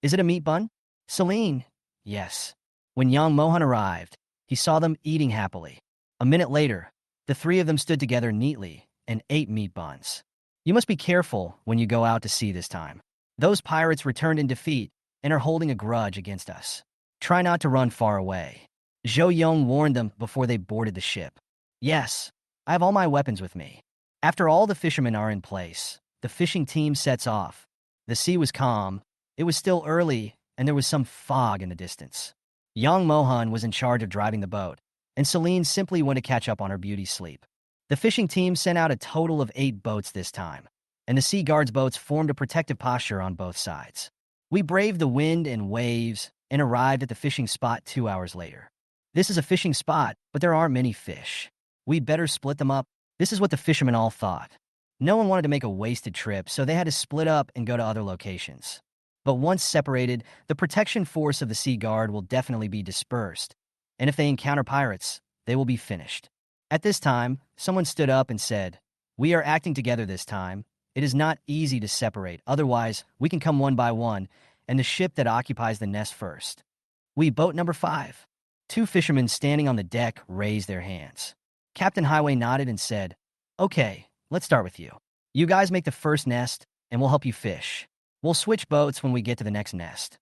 "Is it a meat bun?" Celine, "Yes." When Yang Mohan arrived, he saw them eating happily. A minute later, the 3 of them stood together neatly and ate meat buns. You must be careful when you go out to sea this time. Those pirates returned in defeat and are holding a grudge against us. Try not to run far away. Zhou Yong warned them before they boarded the ship. Yes, I have all my weapons with me. After all the fishermen are in place, the fishing team sets off. The sea was calm, it was still early, and there was some fog in the distance. Yang Mohan was in charge of driving the boat, and Celine simply went to catch up on her beauty sleep. The fishing team sent out a total of 8 boats this time, and the Sea Guard's boats formed a protective posture on both sides. We braved the wind and waves and arrived at the fishing spot 2 hours later. This is a fishing spot, but there aren't many fish. We'd better split them up. This is what the fishermen all thought. No one wanted to make a wasted trip, so they had to split up and go to other locations. But once separated, the protection force of the Sea Guard will definitely be dispersed, and if they encounter pirates, they will be finished. At this time, someone stood up and said, "We are acting together this time. It is not easy to separate, otherwise we can come one by one, and the ship that occupies the nest first." We boat number 5. 2 fishermen standing on the deck raised their hands. Captain Highway nodded and said, "Okay, let's start with you. You guys make the first nest, and we'll help you fish. We'll switch boats when we get to the next nest.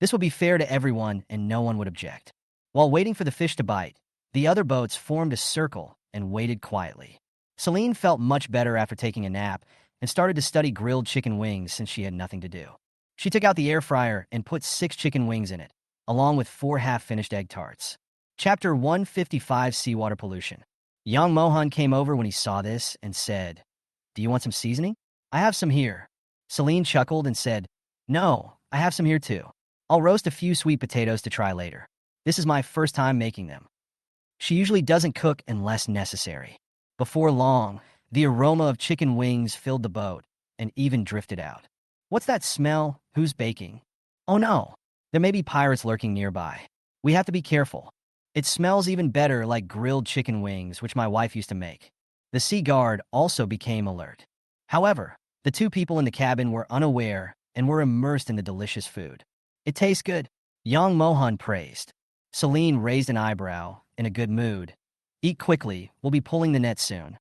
This will be fair to everyone, and no one would object." While waiting for the fish to bite, the other boats formed a circle and waited quietly. Celine felt much better after taking a nap and started to study grilled chicken wings since she had nothing to do. She took out the air fryer and put 6 chicken wings in it, along with 4 half-finished egg tarts. Chapter 155, Seawater Pollution. Yang Mohan came over when he saw this and said, "Do you want some seasoning? I have some here." Celine chuckled and said, "No, I have some here too. I'll roast a few sweet potatoes to try later. This is my first time making them." She usually doesn't cook unless necessary. Before long, the aroma of chicken wings filled the boat and even drifted out. "What's that smell? Who's baking? Oh no, there may be pirates lurking nearby. We have to be careful. It smells even better like grilled chicken wings, which my wife used to make." The Sea Guard also became alert. However, the 2 people in the cabin were unaware and were immersed in the delicious food. "It tastes good," Yang Mohan praised. Celine raised an eyebrow, in a good mood. "Eat quickly, we'll be pulling the net soon."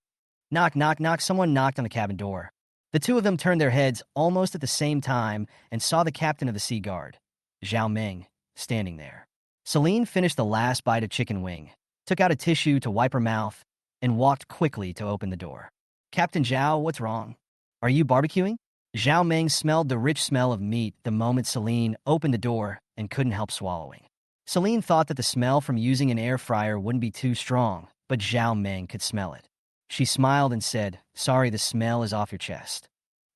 Knock, knock, knock, someone knocked on the cabin door. The 2 of them turned their heads almost at the same time and saw the captain of the Sea Guard, Zhao Ming, standing there. Celine finished the last bite of chicken wing, took out a tissue to wipe her mouth, and walked quickly to open the door. "Captain Zhao, what's wrong? Are you barbecuing?" Zhao Ming smelled the rich smell of meat the moment Celine opened the door and couldn't help swallowing. Celine thought that the smell from using an air fryer wouldn't be too strong, but Zhao Ming could smell it. She smiled and said, "Sorry, the smell is off your chest."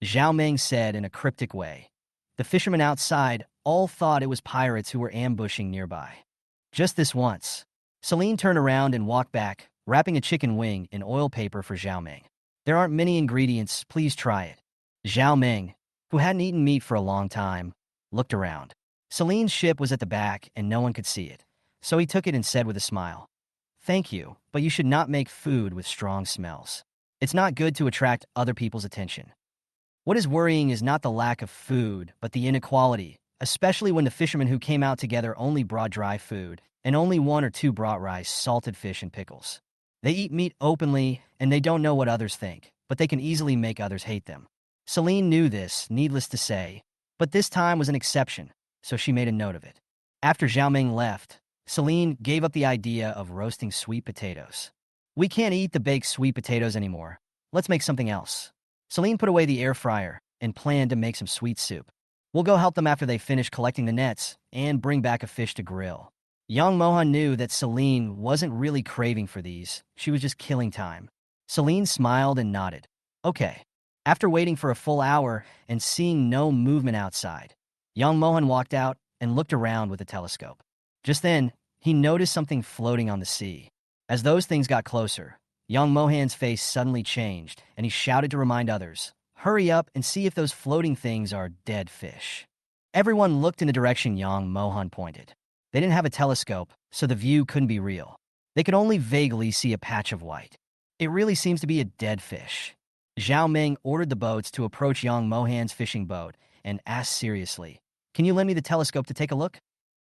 Zhao Ming said in a cryptic way. The fishermen outside all thought it was pirates who were ambushing nearby. Just this once, Celine turned around and walked back, wrapping a chicken wing in oil paper for Zhao Ming. "There aren't many ingredients, please try it." Zhao Ming, who hadn't eaten meat for a long time, looked around. Celine's ship was at the back and no one could see it, so he took it and said with a smile, "Thank you, but you should not make food with strong smells. It's not good to attract other people's attention." What is worrying is not the lack of food, but the inequality, especially when the fishermen who came out together only brought dry food, and only 1 or 2 brought rice, salted fish, and pickles. They eat meat openly, and they don't know what others think, but they can easily make others hate them. Celine knew this, needless to say, but this time was an exception, so she made a note of it. After Zhao Ming left, Celine gave up the idea of roasting sweet potatoes. "We can't eat the baked sweet potatoes anymore. Let's make something else." Celine put away the air fryer and planned to make some sweet soup. "We'll go help them after they finish collecting the nets and bring back a fish to grill." Yang Mohan knew that Celine wasn't really craving for these. She was just killing time. Celine smiled and nodded. "Okay." After waiting for a full hour and seeing no movement outside, Yang Mohan walked out and looked around with a telescope. Just then, he noticed something floating on the sea. As those things got closer, Yang Mohan's face suddenly changed, and he shouted to remind others, Hurry up and see if those floating things are dead fish. Everyone looked in the direction Yang Mohan pointed. They didn't have a telescope, so the view couldn't be real. They could only vaguely see a patch of white. It really seems to be a dead fish. Zhao Meng ordered the boats to approach Yang Mohan's fishing boat and asked seriously, "Can you lend me the telescope to take a look?"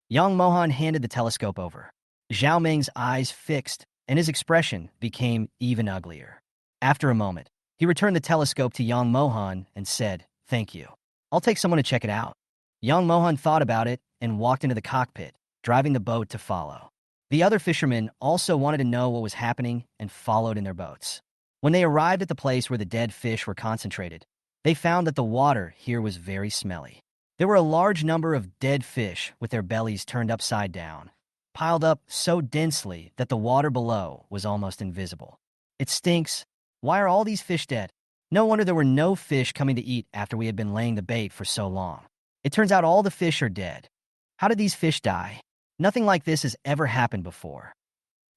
Yang Mohan handed the telescope over. Zhao Meng's eyes fixed, and his expression became even uglier. After a moment, he returned the telescope to Yang Mohan and said, "Thank you. I'll take someone to check it out." Yang Mohan thought about it and walked into the cockpit, driving the boat to follow. The other fishermen also wanted to know what was happening and followed in their boats. When they arrived at the place where the dead fish were concentrated, they found that the water here was very smelly. There were a large number of dead fish with their bellies turned upside down, piled up so densely that the water below was almost invisible. "It stinks. Why are all these fish dead? No wonder there were no fish coming to eat after we had been laying the bait for so long. It turns out all the fish are dead. How did these fish die? Nothing like this has ever happened before.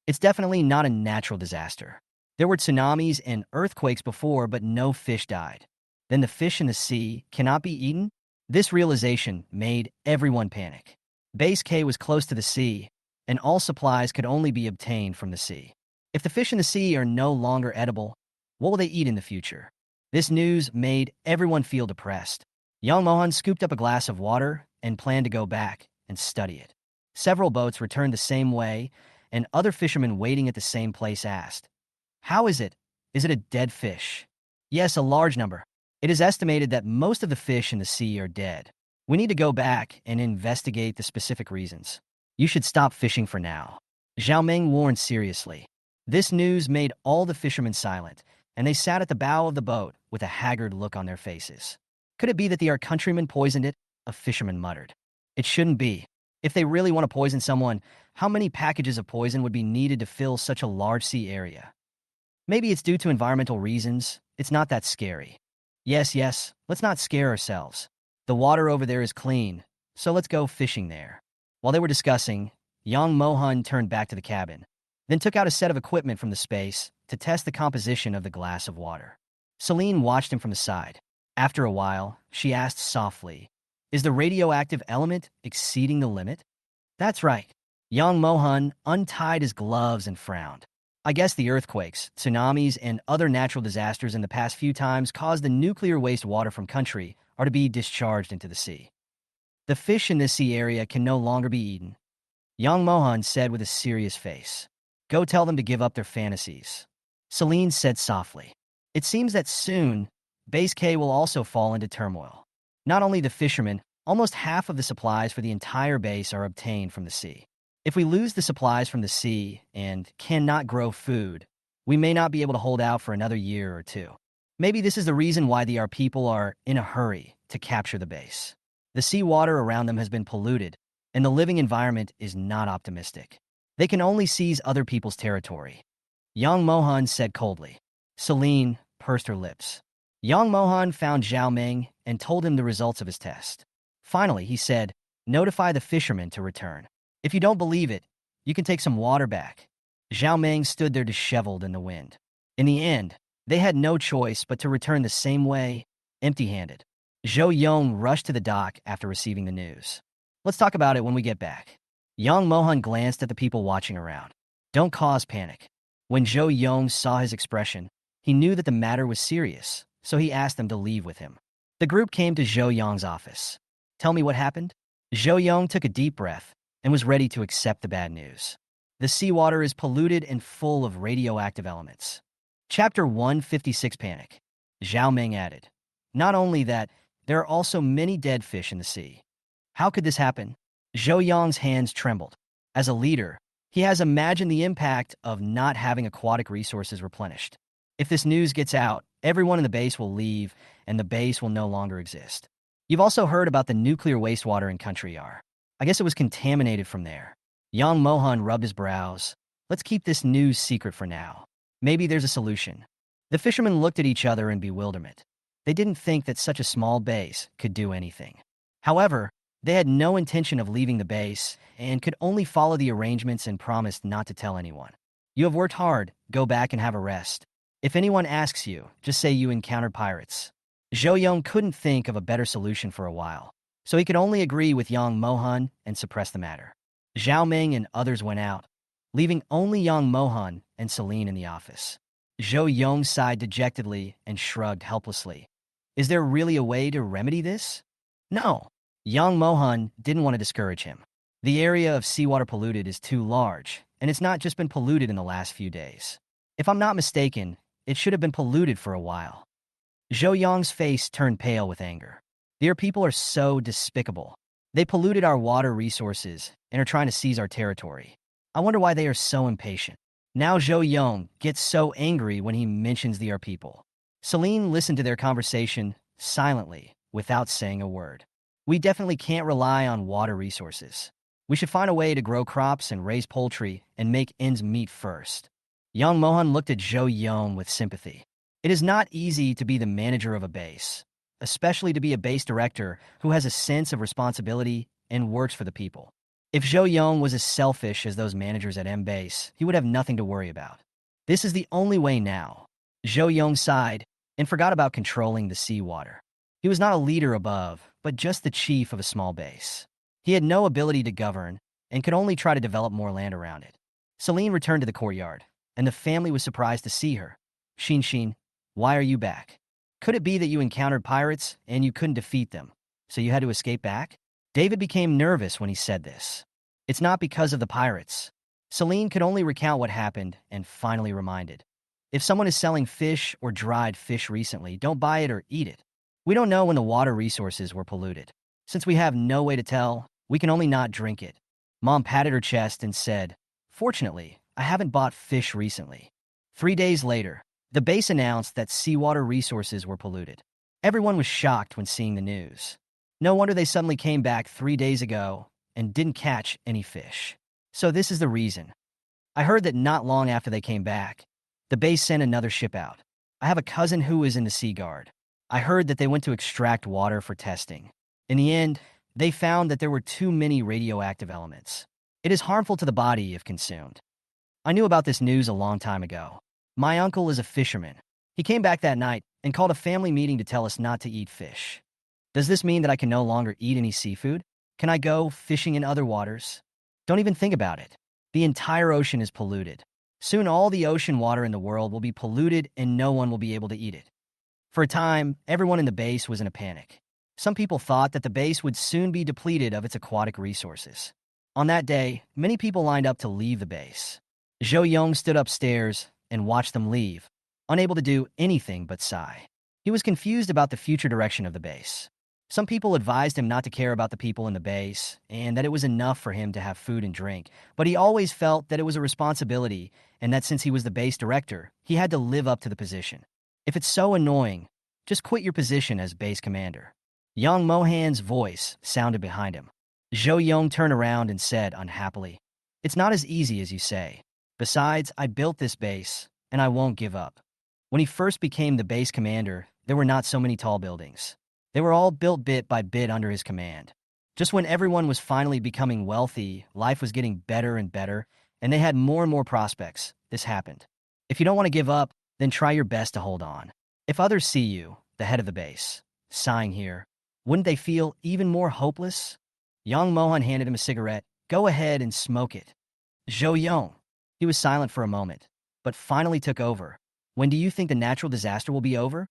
It's definitely not a natural disaster. There were tsunamis and earthquakes before, but no fish died. Then the fish in the sea cannot be eaten?" This realization made everyone panic. Base K was close to the sea, and all supplies could only be obtained from the sea. If the fish in the sea are no longer edible, what will they eat in the future? This news made everyone feel depressed. Young Mohan scooped up a glass of water and planned to go back and study it. Several boats returned the same way, and other fishermen waiting at the same place asked, "How is it? Is it a dead fish?" "Yes, a large number. It is estimated that most of the fish in the sea are dead. We need to go back and investigate the specific reasons. You should stop fishing for now," Zhao Meng warned seriously. This news made all the fishermen silent, and they sat at the bow of the boat with a haggard look on their faces. "Could it be that our countrymen poisoned it?" a fisherman muttered. "It shouldn't be. If they really want to poison someone, how many packages of poison would be needed to fill such a large sea area? Maybe it's due to environmental reasons. It's not that scary. Yes, let's not scare ourselves. The water over there is clean, so let's go fishing there." While they were discussing, Yang Mohan turned back to the cabin, then took out a set of equipment from the space to test the composition of the glass of water. Celine watched him from the side. After a while, she asked softly, "Is the radioactive element exceeding the limit?" "That's right." Yang Mohan untied his gloves and frowned. "I guess the earthquakes, tsunamis, and other natural disasters in the past few times caused the nuclear wastewater from country are to be discharged into the sea. The fish in this sea area can no longer be eaten," Yang Mohan said with a serious face. "Go tell them to give up their fantasies," Celine said softly. "It seems that soon, Base K will also fall into turmoil. Not only the fishermen, almost half of the supplies for the entire base are obtained from the sea. If we lose the supplies from the sea and cannot grow food, we may not be able to hold out for another year or two. Maybe this is the reason why our people are in a hurry to capture the base. The seawater around them has been polluted, and the living environment is not optimistic. They can only seize other people's territory," Yang Mohan said coldly. Celine pursed her lips. Yang Mohan found Zhao Meng and told him the results of his test. Finally, he said, "Notify the fishermen to return. If you don't believe it, you can take some water back." Zhao Meng stood there disheveled in the wind. In the end, they had no choice but to return the same way, empty-handed. Zhou Yong rushed to the dock after receiving the news. "Let's talk about it when we get back." Yang Mohan glanced at the people watching around. "Don't cause panic." When Zhou Yong saw his expression, he knew that the matter was serious, so he asked them to leave with him. The group came to Zhou Yong's office. "Tell me what happened?" Zhou Yong took a deep breath and was ready to accept the bad news. "The seawater is polluted and full of radioactive elements." Chapter 156 Panic. Zhao Meng added, "Not only that, there are also many dead fish in the sea." "How could this happen?" Zhou Yong's hands trembled. As a leader, he has imagined the impact of not having aquatic resources replenished. If this news gets out, everyone in the base will leave, and the base will no longer exist. You've also heard about the nuclear wastewater in Country R. I guess it was contaminated from there. Yang Mohan rubbed his brows. "Let's keep this news secret for now. Maybe there's a solution." The fishermen looked at each other in bewilderment. They didn't think that such a small base could do anything. However, they had no intention of leaving the base and could only follow the arrangements and promised not to tell anyone. "You have worked hard. Go back and have a rest. If anyone asks you, just say you encountered pirates." Zhou Yong couldn't think of a better solution for a while, so he could only agree with Yang Mohan and suppress the matter. Zhao Ming and others went out, leaving only Yang Mohan and Celine in the office. Zhou Yong sighed dejectedly and shrugged helplessly. Is there really a way to remedy this? No. Yang Mohan didn't want to discourage him. The area of seawater polluted is too large, and it's not just been polluted in the last few days. If I'm not mistaken, it should have been polluted for a while. Zhou Yong's face turned pale with anger. Their people are so despicable. They polluted our water resources and are trying to seize our territory. I wonder why they are so impatient. Now Zhou Yong gets so angry when he mentions their people. Celine listened to their conversation silently, without saying a word. We definitely can't rely on water resources. We should find a way to grow crops and raise poultry and make ends meet first. Yang Mohan looked at Zhou Yong with sympathy. It is not easy to be the manager of a base, especially to be a base director who has a sense of responsibility and works for the people. If Zhou Yong was as selfish as those managers at M-Base, he would have nothing to worry about. This is the only way now. Zhou Yong sighed and forgot about controlling the seawater. He was not a leader above, but just the chief of a small base. He had no ability to govern and could only try to develop more land around it. Celine returned to the courtyard, and the family was surprised to see her. Xin, why are you back? Could it be that you encountered pirates and you couldn't defeat them, so you had to escape back? David became nervous when he said this. It's not because of the pirates. Celine could only recount what happened and finally reminded. If someone is selling fish or dried fish recently, don't buy it or eat it. We don't know when the water resources were polluted. Since we have no way to tell, we can only not drink it. Mom patted her chest and said, Fortunately, I haven't bought fish recently. 3 days later, the base announced that seawater resources were polluted. Everyone was shocked when seeing the news. No wonder they suddenly came back 3 days ago and didn't catch any fish. So this is the reason. I heard that not long after they came back, the base sent another ship out. I have a cousin who is in the Sea Guard. I heard that they went to extract water for testing. In the end, they found that there were too many radioactive elements. It is harmful to the body if consumed. I knew about this news a long time ago. My uncle is a fisherman. He came back that night and called a family meeting to tell us not to eat fish. Does this mean that I can no longer eat any seafood? Can I go fishing in other waters? Don't even think about it. The entire ocean is polluted. Soon all the ocean water in the world will be polluted and no one will be able to eat it. For a time, everyone in the base was in a panic. Some people thought that the base would soon be depleted of its aquatic resources. On that day, many people lined up to leave the base. Zhou Yong stood upstairs and watched them leave, unable to do anything but sigh. He was confused about the future direction of the base. Some people advised him not to care about the people in the base and that it was enough for him to have food and drink, but he always felt that it was a responsibility and that since he was the base director, he had to live up to the position. If it's so annoying, just quit your position as base commander. Yang Mohan's voice sounded behind him. Zhou Yong turned around and said unhappily, It's not as easy as you say. Besides, I built this base, and I won't give up. When he first became the base commander, there were not so many tall buildings. They were all built bit by bit under his command. Just when everyone was finally becoming wealthy, life was getting better and better, and they had more and more prospects, this happened. If you don't want to give up, then try your best to hold on. If others see you, the head of the base, sighing here, wouldn't they feel even more hopeless? Yang Mohan handed him a cigarette. Go ahead and smoke it. Zhou Yong. He was silent for a moment, but finally took over. When do you think the natural disaster will be over?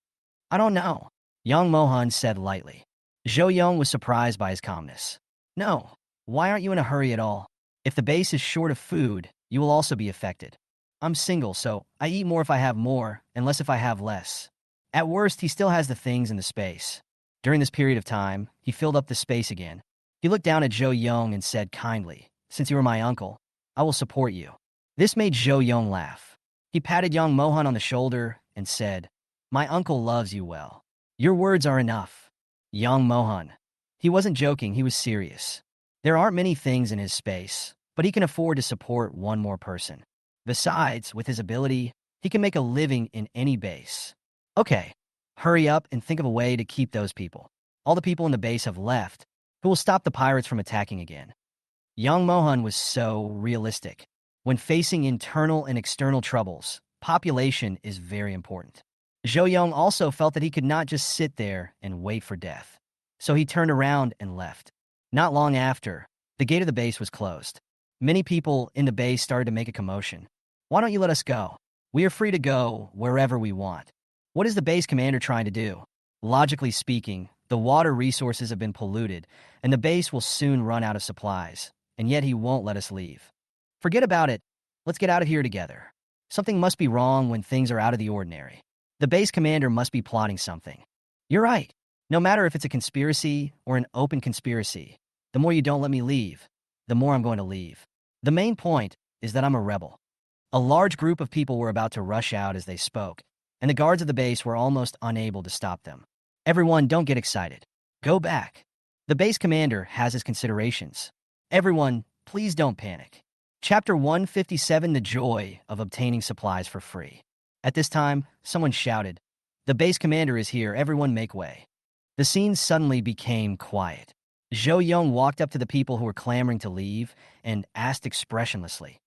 I don't know, Yang Mohan said lightly. Zhou Yong was surprised by his calmness. No, why aren't you in a hurry at all? If the base is short of food, you will also be affected. I'm single, so I eat more if I have more, and less if I have less. At worst, he still has the things in the space. During this period of time, he filled up the space again. He looked down at Zhou Yong and said kindly, Since you are my uncle, I will support you. This made Zhou Yong laugh. He patted Yang Mohan on the shoulder and said, My uncle loves you well. Your words are enough. Yang Mohan. He wasn't joking, he was serious. There aren't many things in his space, but he can afford to support one more person. Besides, with his ability, he can make a living in any base. Okay, hurry up and think of a way to keep those people. All the people in the base have left, who will stop the pirates from attacking again. Yang Mohan was so realistic. When facing internal and external troubles, population is very important. Zhou Yong also felt that he could not just sit there and wait for death. So he turned around and left. Not long after, the gate of the base was closed. Many people in the base started to make a commotion. Why don't you let us go? We are free to go wherever we want. What is the base commander trying to do? Logically speaking, the water resources have been polluted, and the base will soon run out of supplies, and yet he won't let us leave. Forget about it. Let's get out of here together. Something must be wrong when things are out of the ordinary. The base commander must be plotting something. You're right. No matter if it's a conspiracy or an open conspiracy, the more you don't let me leave, the more I'm going to leave. The main point is that I'm a rebel. A large group of people were about to rush out as they spoke, and the guards of the base were almost unable to stop them. Everyone, don't get excited. Go back. The base commander has his considerations. Everyone, please don't panic. Chapter 157, The Joy of Obtaining Supplies for Free. At this time, someone shouted, "The base commander is here, everyone make way." The scene suddenly became quiet. Zhou Yong walked up to the people who were clamoring to leave and asked expressionlessly,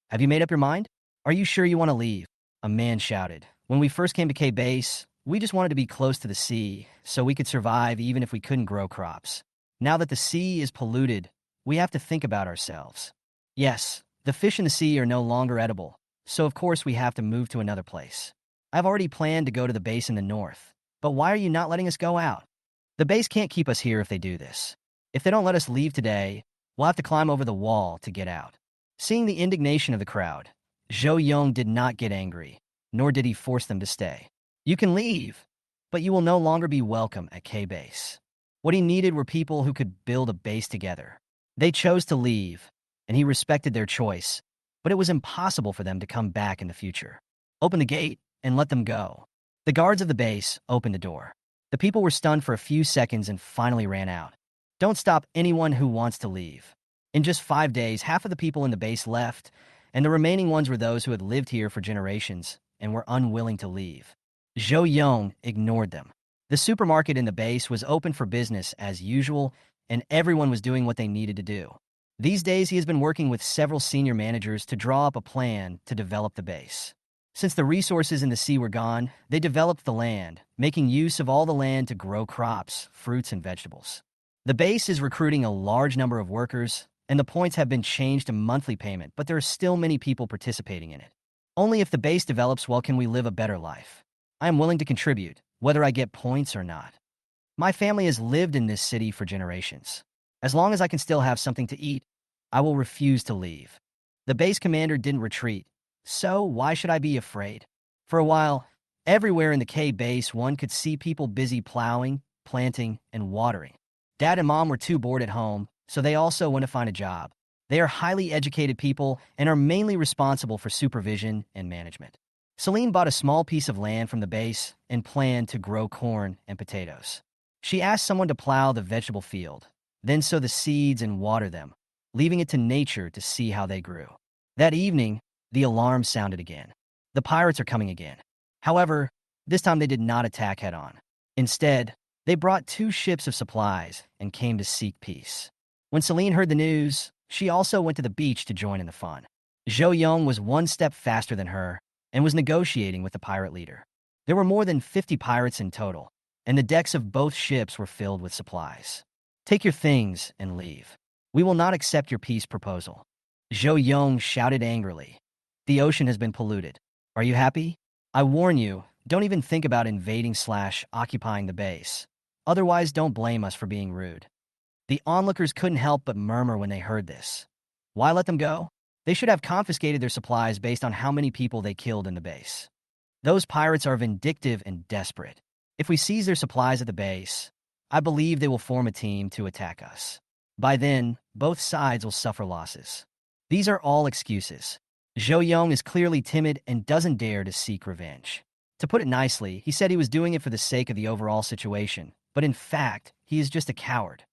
"Have you made up your mind? Are you sure you want to leave?" A man shouted, "When we first came to K Base, we just wanted to be close to the sea so we could survive even if we couldn't grow crops. Now that the sea is polluted, we have to think about ourselves. Yes, the fish in the sea are no longer edible, so of course we have to move to another place. I've already planned to go to the base in the north, but why are you not letting us go out? The base can't keep us here if they do this. If they don't let us leave today, we'll have to climb over the wall to get out." Seeing the indignation of the crowd, Zhou Yong did not get angry, nor did he force them to stay. "You can leave, but you will no longer be welcome at K Base." What he needed were people who could build a base together. They chose to leave, and he respected their choice, but it was impossible for them to come back in the future. "Open the gate and let them go." The guards of the base opened the door. The people were stunned for a few seconds and finally ran out. Don't stop anyone who wants to leave. In just 5 days, half of the people in the base left, and the remaining ones were those who had lived here for generations and were unwilling to leave. Zhou Yong ignored them. The supermarket in the base was open for business as usual, and everyone was doing what they needed to do. These days, he has been working with several senior managers to draw up a plan to develop the base. Since the resources in the sea were gone, they developed the land, making use of all the land to grow crops, fruits, and vegetables. The base is recruiting a large number of workers, and the points have been changed to monthly payment, but there are still many people participating in it. Only if the base develops well can we live a better life. I am willing to contribute, whether I get points or not. My family has lived in this city for generations. As long as I can still have something to eat, I will refuse to leave. The base commander didn't retreat, so why should I be afraid? For a while, everywhere in the K base one could see people busy plowing, planting, and watering. Dad and Mom were too bored at home, so they also went to find a job. They are highly educated people and are mainly responsible for supervision and management. Celine bought a small piece of land from the base and planned to grow corn and potatoes. She asked someone to plow the vegetable field, then sow the seeds and water them, leaving it to nature to see how they grew. That evening, the alarm sounded again. The pirates are coming again. However, this time they did not attack head-on. Instead, they brought 2 ships of supplies and came to seek peace. When Celine heard the news, she also went to the beach to join in the fun. Zhou Yong was 1 step faster than her and was negotiating with the pirate leader. There were more than 50 pirates in total, and the decks of both ships were filled with supplies. "Take your things and leave. We will not accept your peace proposal." Zhou Yong shouted angrily. "The ocean has been polluted. Are you happy? I warn you, don't even think about invading/occupying the base. Otherwise, don't blame us for being rude." The onlookers couldn't help but murmur when they heard this. Why let them go? They should have confiscated their supplies based on how many people they killed in the base. Those pirates are vindictive and desperate. If we seize their supplies at the base, I believe they will form a team to attack us. By then, both sides will suffer losses. These are all excuses. Zhou Yong is clearly timid and doesn't dare to seek revenge. To put it nicely, he said he was doing it for the sake of the overall situation, but in fact, he is just a coward.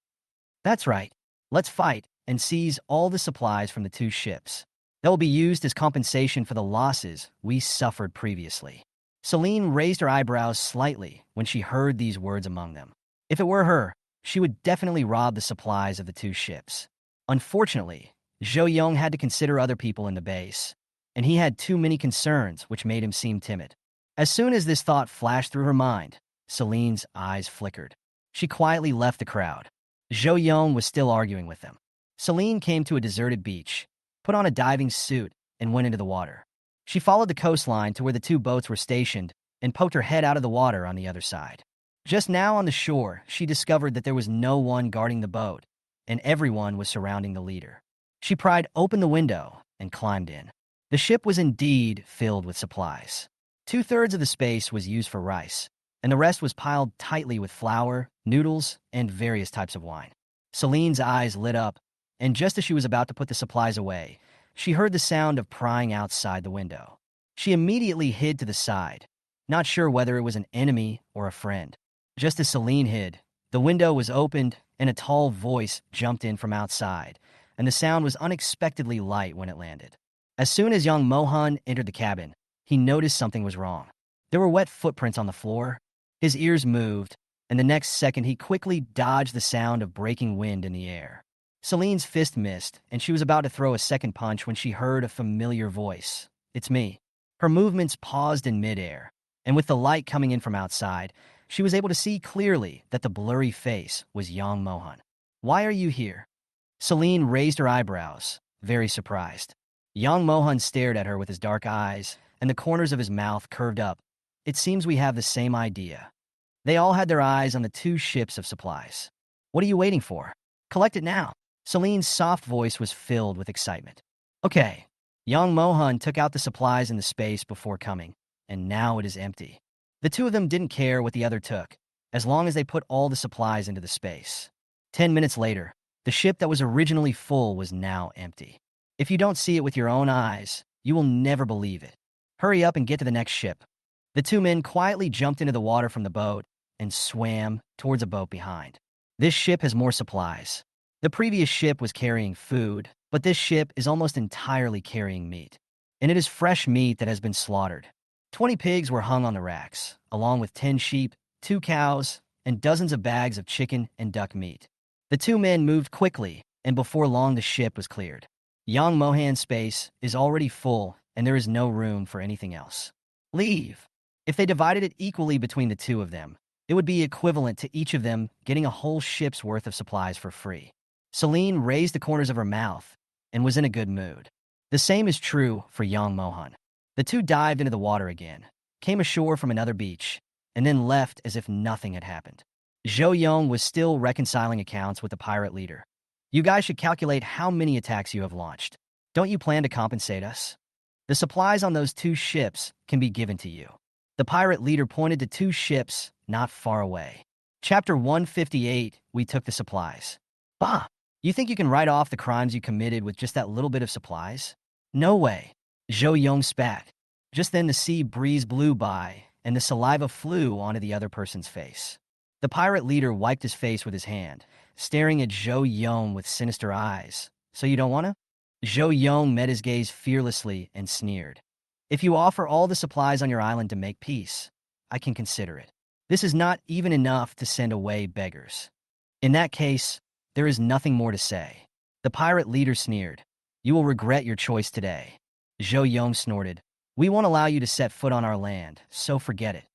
That's right. Let's fight and seize all the supplies from the 2 ships. That will be used as compensation for the losses we suffered previously. Celine raised her eyebrows slightly when she heard these words among them. If it were her, she would definitely rob the supplies of the 2 ships. Unfortunately, Zhou Yong had to consider other people in the base, and he had too many concerns which made him seem timid. As soon as this thought flashed through her mind, Celine's eyes flickered. She quietly left the crowd. Zhou Yong was still arguing with them. Celine came to a deserted beach, put on a diving suit, and went into the water. She followed the coastline to where the two boats were stationed and poked her head out of the water on the other side. Just now on the shore, she discovered that there was no one guarding the boat, and everyone was surrounding the leader. She pried open the window and climbed in. The ship was indeed filled with supplies. 2/3 of the space was used for rice, and the rest was piled tightly with flour, noodles, and various types of wine. Celine's eyes lit up, and just as she was about to put the supplies away, she heard the sound of prying outside the window. She immediately hid to the side, not sure whether it was an enemy or a friend. Just as Celine hid, the window was opened and a tall voice jumped in from outside, and the sound was unexpectedly light when it landed. As soon as young Mohan entered the cabin, he noticed something was wrong. There were wet footprints on the floor. His ears moved, and the next second he quickly dodged the sound of breaking wind in the air. Celine's fist missed, and she was about to throw a second punch when she heard a familiar voice. "It's me." Her movements paused in midair, and with the light coming in from outside, she was able to see clearly that the blurry face was Yang Mohan. "Why are you here?" Celine raised her eyebrows, very surprised. Yang Mohan stared at her with his dark eyes, and the corners of his mouth curved up. "It seems we have the same idea." They all had their eyes on the two ships of supplies. "What are you waiting for? Collect it now." Celine's soft voice was filled with excitement. "Okay." Young Mohan took out the supplies in the space before coming, and now it is empty. The two of them didn't care what the other took, as long as they put all the supplies into the space. 10 minutes later, the ship that was originally full was now empty. If you don't see it with your own eyes, you will never believe it. Hurry up and get to the next ship. The two men quietly jumped into the water from the boat and swam towards a boat behind. This ship has more supplies. The previous ship was carrying food, but this ship is almost entirely carrying meat. And it is fresh meat that has been slaughtered. 20 pigs were hung on the racks, along with 10 sheep, 2 cows, and dozens of bags of chicken and duck meat. The two men moved quickly, and before long the ship was cleared. Yang Mohan's space is already full, and there is no room for anything else. Leave. If they divided it equally between the two of them, it would be equivalent to each of them getting a whole ship's worth of supplies for free. Celine raised the corners of her mouth and was in a good mood. The same is true for Yang Mohan. The two dived into the water again, came ashore from another beach, and then left as if nothing had happened. Zhou Yong was still reconciling accounts with the pirate leader. "You guys should calculate how many attacks you have launched. Don't you plan to compensate us? The supplies on those 2 ships can be given to you." The pirate leader pointed to 2 ships not far away. Chapter 158, We Took the Supplies. "Bah! You think you can write off the crimes you committed with just that little bit of supplies? No way." Zhou Yong spat. Just then the sea breeze blew by, and the saliva flew onto the other person's face. The pirate leader wiped his face with his hand, staring at Zhou Yong with sinister eyes. "So you don't want to?" Zhou Yong met his gaze fearlessly and sneered. "If you offer all the supplies on your island to make peace, I can consider it. This is not even enough to send away beggars. In that case, there is nothing more to say." The pirate leader sneered. "You will regret your choice today." Zhou Yong snorted. "We won't allow you to set foot on our land, so forget it."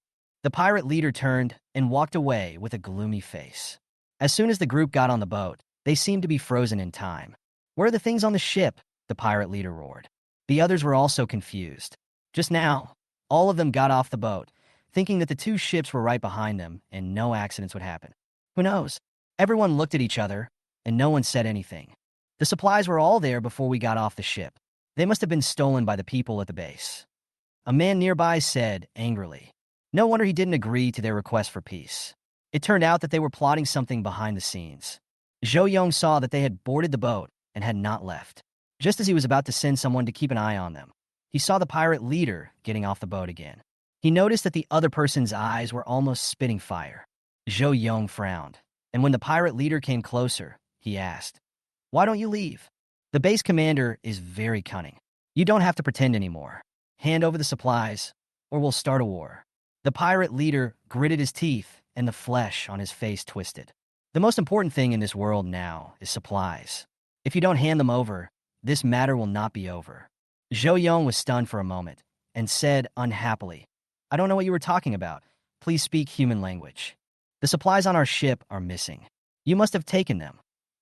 The pirate leader turned and walked away with a gloomy face. As soon as the group got on the boat, they seemed to be frozen in time. "Where are the things on the ship?" the pirate leader roared. The others were also confused. Just now, all of them got off the boat, thinking that the 2 ships were right behind them and no accidents would happen. Who knows? Everyone looked at each other, and no one said anything. The supplies were all there before we got off the ship. They must have been stolen by the people at the base. A man nearby said angrily. No wonder he didn't agree to their request for peace. It turned out that they were plotting something behind the scenes. Zhou Yong saw that they had boarded the boat and had not left. Just as he was about to send someone to keep an eye on them, he saw the pirate leader getting off the boat again. He noticed that the other person's eyes were almost spitting fire. Zhou Yong frowned, and when the pirate leader came closer, he asked, "Why don't you leave?" The base commander is very cunning. "You don't have to pretend anymore. Hand over the supplies, or we'll start a war." The pirate leader gritted his teeth, and the flesh on his face twisted. The most important thing in this world now is supplies. If you don't hand them over, this matter will not be over. Zhou Yong was stunned for a moment, and said unhappily, I don't know what you were talking about. Please speak human language. The supplies on our ship are missing. You must have taken them.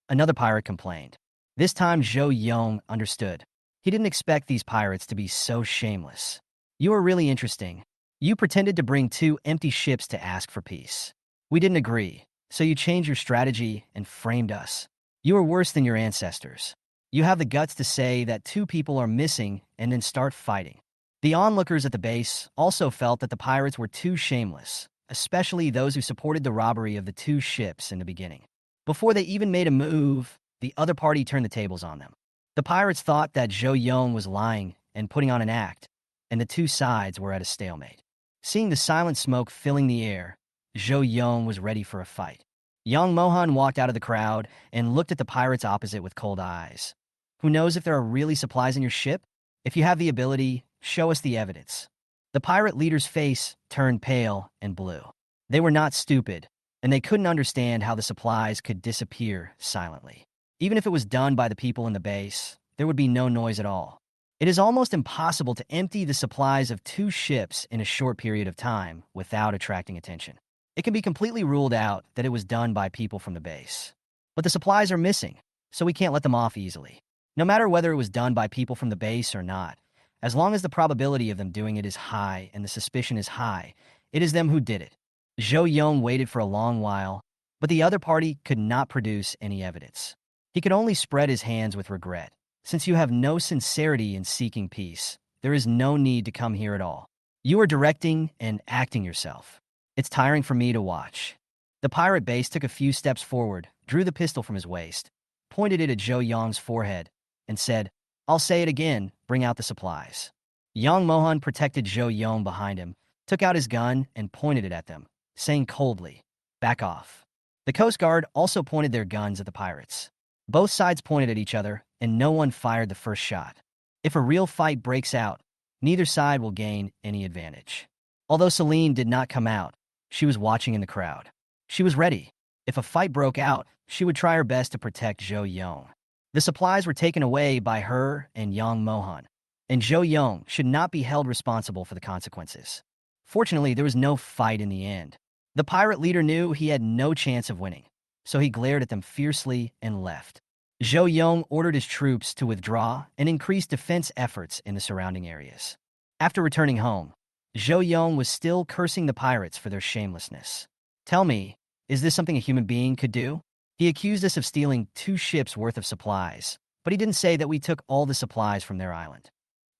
Another pirate complained. This time Zhou Yong understood. He didn't expect these pirates to be so shameless. You are really interesting. You pretended to bring 2 empty ships to ask for peace. We didn't agree, so you changed your strategy and framed us. You are worse than your ancestors. You have the guts to say that 2 people are missing and then start fighting. The onlookers at the base also felt that the pirates were too shameless, especially those who supported the robbery of the 2 ships in the beginning. Before they even made a move, the other party turned the tables on them. The pirates thought that Zhou Yong was lying and putting on an act, and the 2 sides were at a stalemate. Seeing the silent smoke filling the air, Zhou Yong was ready for a fight. Yang Mohan walked out of the crowd and looked at the pirates opposite with cold eyes. Who knows if there are really supplies in your ship? If you have the ability, show us the evidence. The pirate leader's face turned pale and blue. They were not stupid, and they couldn't understand how the supplies could disappear silently. Even if it was done by the people in the base, there would be no noise at all. It is almost impossible to empty the supplies of 2 ships in a short period of time without attracting attention. It can be completely ruled out that it was done by people from the base. But the supplies are missing, so we can't let them off easily. No matter whether it was done by people from the base or not, as long as the probability of them doing it is high and the suspicion is high, it is them who did it. Zhou Yong waited for a long while, but the other party could not produce any evidence. He could only spread his hands with regret. Since you have no sincerity in seeking peace, there is no need to come here at all. You are directing and acting yourself. It's tiring for me to watch. The pirate base took a few steps forward, drew the pistol from his waist, pointed it at Zhou Yong's forehead, and said, "I'll say it again, bring out the supplies." Yang Mohan protected Zhou Yong behind him, took out his gun, and pointed it at them, saying coldly, "Back off." The Coast Guard also pointed their guns at the pirates. Both sides pointed at each other, and no one fired the first shot. If a real fight breaks out, neither side will gain any advantage. Although Celine did not come out, she was watching in the crowd. She was ready. If a fight broke out, she would try her best to protect Zhou Yong. The supplies were taken away by her and Yang Mohan, and Zhou Yong should not be held responsible for the consequences. Fortunately, there was no fight in the end. The pirate leader knew he had no chance of winning, so he glared at them fiercely and left. Zhou Yong ordered his troops to withdraw and increase defense efforts in the surrounding areas. After returning home, Zhou Yong was still cursing the pirates for their shamelessness. "Tell me, is this something a human being could do? He accused us of stealing 2 ships worth of supplies, but he didn't say that we took all the supplies from their island."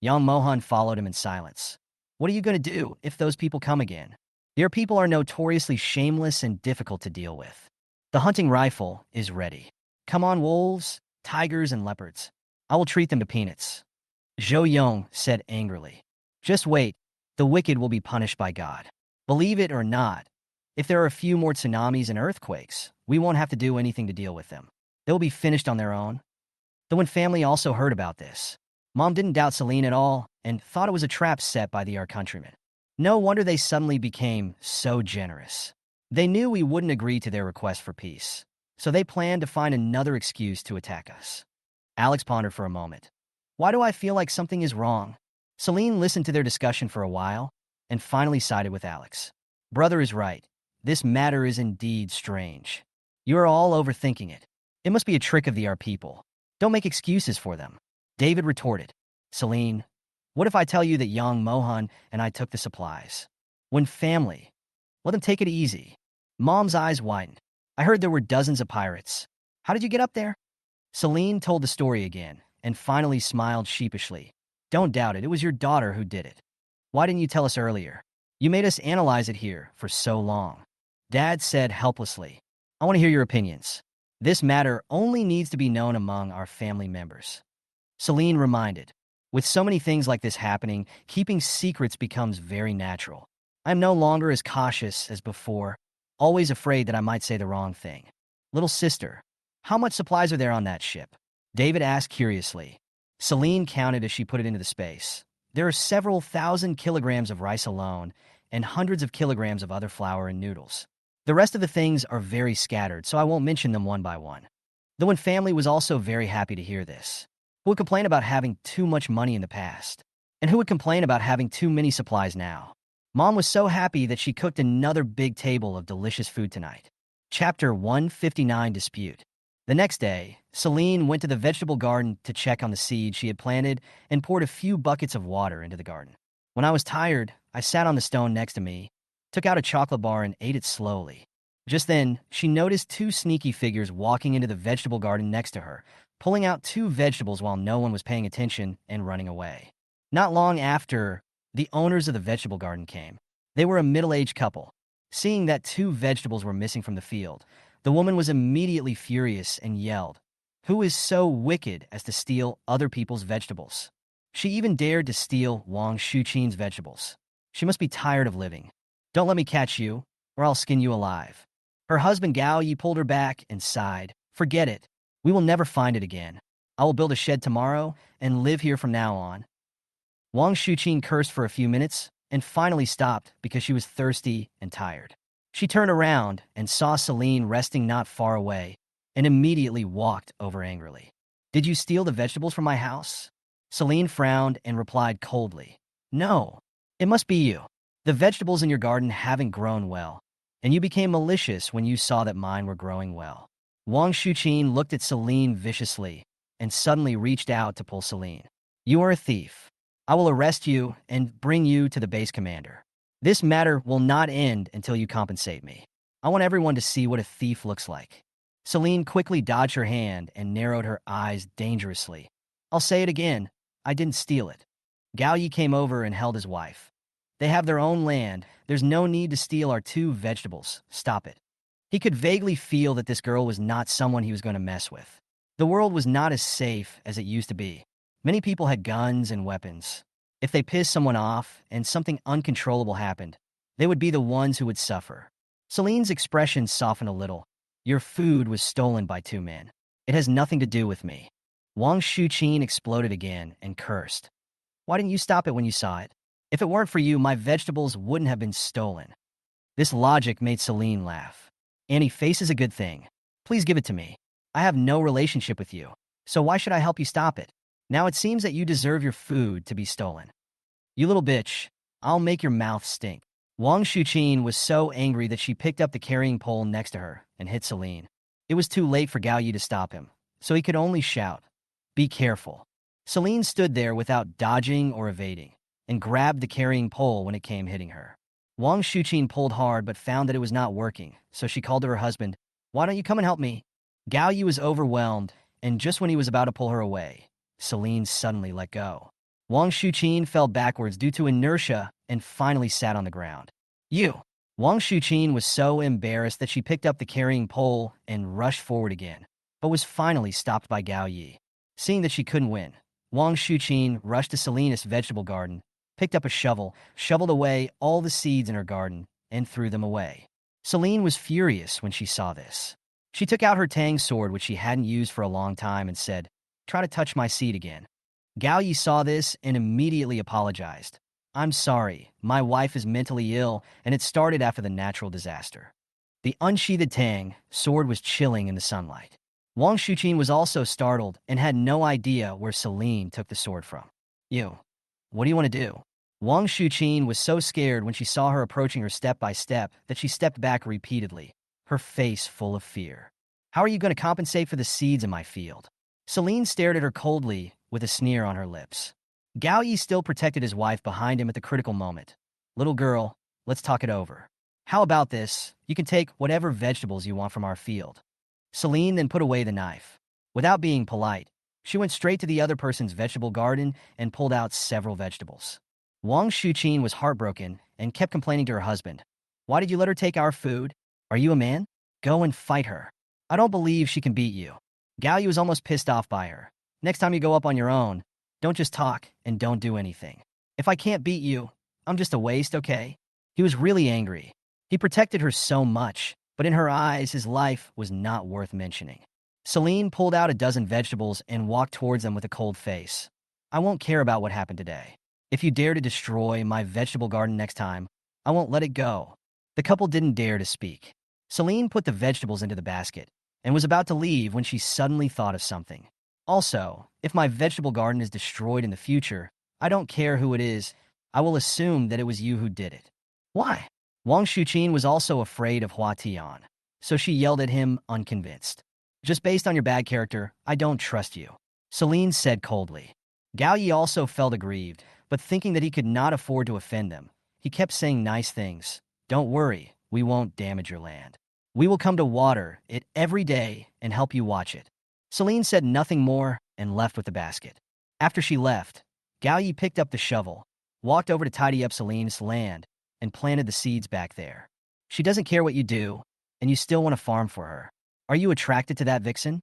Yang Mohan followed him in silence. "What are you going to do if those people come again? Your people are notoriously shameless and difficult to deal with. The hunting rifle is ready. Come on, wolves, tigers, and leopards. I will treat them to peanuts." Zhou Yong said angrily. "Just wait. The wicked will be punished by God. Believe it or not, if there are a few more tsunamis and earthquakes, we won't have to do anything to deal with them. They'll be finished on their own." The Wen family also heard about this. Mom didn't doubt Celine at all and thought it was a trap set by our countrymen. No wonder they suddenly became so generous. They knew we wouldn't agree to their request for peace, so they planned to find another excuse to attack us. Alex pondered for a moment. Why do I feel like something is wrong? Celine listened to their discussion for a while and finally sided with Alex. Brother is right. This matter is indeed strange. You are all overthinking it. It must be a trick of the our people. Don't make excuses for them. David retorted. Celine, what if I tell you that Yang Mohan and I took the supplies? When family, let them take it easy. Mom's eyes widened. I heard there were dozens of pirates. How did you get up there? Celine told the story again and finally smiled sheepishly. Don't doubt it. It was your daughter who did it. Why didn't you tell us earlier? You made us analyze it here for so long. Dad said helplessly. I want to hear your opinions. This matter only needs to be known among our family members. Celine reminded. With so many things like this happening, keeping secrets becomes very natural. I am no longer as cautious as before, always afraid that I might say the wrong thing. Little sister, how much supplies are there on that ship? David asked curiously. Celine counted as she put it into the space. There are several thousand kilograms of rice alone and hundreds of kilograms of other flour and noodles. The rest of the things are very scattered, so I won't mention them one by one. The Wen family was also very happy to hear this. Who would complain about having too much money in the past? And who would complain about having too many supplies now? Mom was so happy that she cooked another big table of delicious food tonight. Chapter 159 Dispute. The next day, Celine went to the vegetable garden to check on the seeds she had planted and poured a few buckets of water into the garden. When I was tired, I sat on the stone next to me, took out a chocolate bar and ate it slowly. Just then, she noticed two sneaky figures walking into the vegetable garden next to her, pulling out two vegetables while no one was paying attention and running away. Not long after, the owners of the vegetable garden came. They were a middle-aged couple. Seeing that two vegetables were missing from the field, the woman was immediately furious and yelled, "Who is so wicked as to steal other people's vegetables?" She even dared to steal Wang Shuqin's vegetables. She must be tired of living. "Don't let me catch you, or I'll skin you alive." Her husband Gao Yi pulled her back and sighed. "Forget it. We will never find it again. I will build a shed tomorrow and live here from now on." Wang Shuqin cursed for a few minutes and finally stopped because she was thirsty and tired. She turned around and saw Celine resting not far away and immediately walked over angrily. "Did you steal the vegetables from my house?" Celine frowned and replied coldly, "No, it must be you. The vegetables in your garden haven't grown well, and you became malicious when you saw that mine were growing well." Wang Shuqin looked at Celine viciously and suddenly reached out to pull Celine. "You are a thief. I will arrest you and bring you to the base commander. This matter will not end until you compensate me. I want everyone to see what a thief looks like." Celine quickly dodged her hand and narrowed her eyes dangerously. "I'll say it again. I didn't steal it." Gao Yi came over and held his wife. "They have their own land. There's no need to steal our two vegetables. Stop it." He could vaguely feel that this girl was not someone he was going to mess with. The world was not as safe as it used to be. Many people had guns and weapons. If they pissed someone off and something uncontrollable happened, they would be the ones who would suffer. Celine's expression softened a little. "Your food was stolen by two men. It has nothing to do with me." Wang Shuqin exploded again and cursed. "Why didn't you stop it when you saw it? If it weren't for you, my vegetables wouldn't have been stolen." This logic made Celine laugh. "Annie, face is a good thing. Please give it to me. I have no relationship with you, so why should I help you stop it? Now it seems that you deserve your food to be stolen. You little bitch, I'll make your mouth stink." Wang Shuqin was so angry that she picked up the carrying pole next to her and hit Celine. It was too late for Gao Yi to stop him, so he could only shout, "Be careful." Celine stood there without dodging or evading, and grabbed the carrying pole when it came hitting her. Wang Shuqin pulled hard but found that it was not working, so she called to her husband, "Why don't you come and help me?" Gao Yi was overwhelmed, and just when he was about to pull her away, Celine suddenly let go. Wang Shuqin fell backwards due to inertia and finally sat on the ground. "You!" Wang Shuqin was so embarrassed that she picked up the carrying pole and rushed forward again, but was finally stopped by Gao Yi. Seeing that she couldn't win, Wang Shuqin rushed to Celine's vegetable garden, picked up a shovel, shoveled away all the seeds in her garden, and threw them away. Celine was furious when she saw this. She took out her Tang sword, which she hadn't used for a long time, and said, "Try to touch my seed again." Gao Yi saw this and immediately apologized. "I'm sorry, my wife is mentally ill, and it started after the natural disaster." The unsheathed Tang sword was chilling in the sunlight. Wang Shuqin was also startled and had no idea where Celine took the sword from. "You, what do you want to do?" Wang Shuqin was so scared when she saw her approaching her step by step that she stepped back repeatedly, her face full of fear. "How are you going to compensate for the seeds in my field?" Celine stared at her coldly with a sneer on her lips. Gao Yi still protected his wife behind him at the critical moment. "Little girl, let's talk it over. How about this? You can take whatever vegetables you want from our field." Celine then put away the knife. Without being polite, she went straight to the other person's vegetable garden and pulled out several vegetables. Wang Shuqin was heartbroken and kept complaining to her husband. "Why did you let her take our food? Are you a man? Go and fight her. I don't believe she can beat you." Gao Yi was almost pissed off by her. "Next time you go up on your own, don't just talk and don't do anything. If I can't beat you, I'm just a waste, okay?" He was really angry. He protected her so much, but in her eyes, his life was not worth mentioning. Celine pulled out a dozen vegetables and walked towards them with a cold face. "I won't care about what happened today. If you dare to destroy my vegetable garden next time, I won't let it go." The couple didn't dare to speak. Celine put the vegetables into the basket and was about to leave when she suddenly thought of something. "Also, if my vegetable garden is destroyed in the future, I don't care who it is. I will assume that it was you who did it." Why? Wang Shuqin was also afraid of Hua Tian, so she yelled at him, unconvinced. Just based on your bad character, I don't trust you, Celine said coldly. Gao Yi also felt aggrieved, but thinking that he could not afford to offend them, he kept saying nice things. Don't worry, we won't damage your land. We will come to water it every day and help you watch it. Celine said nothing more and left with the basket. After she left, Gao Yi picked up the shovel, walked over to tidy up Celine's land, and planted the seeds back there. She doesn't care what you do, and you still want to farm for her. Are you attracted to that vixen?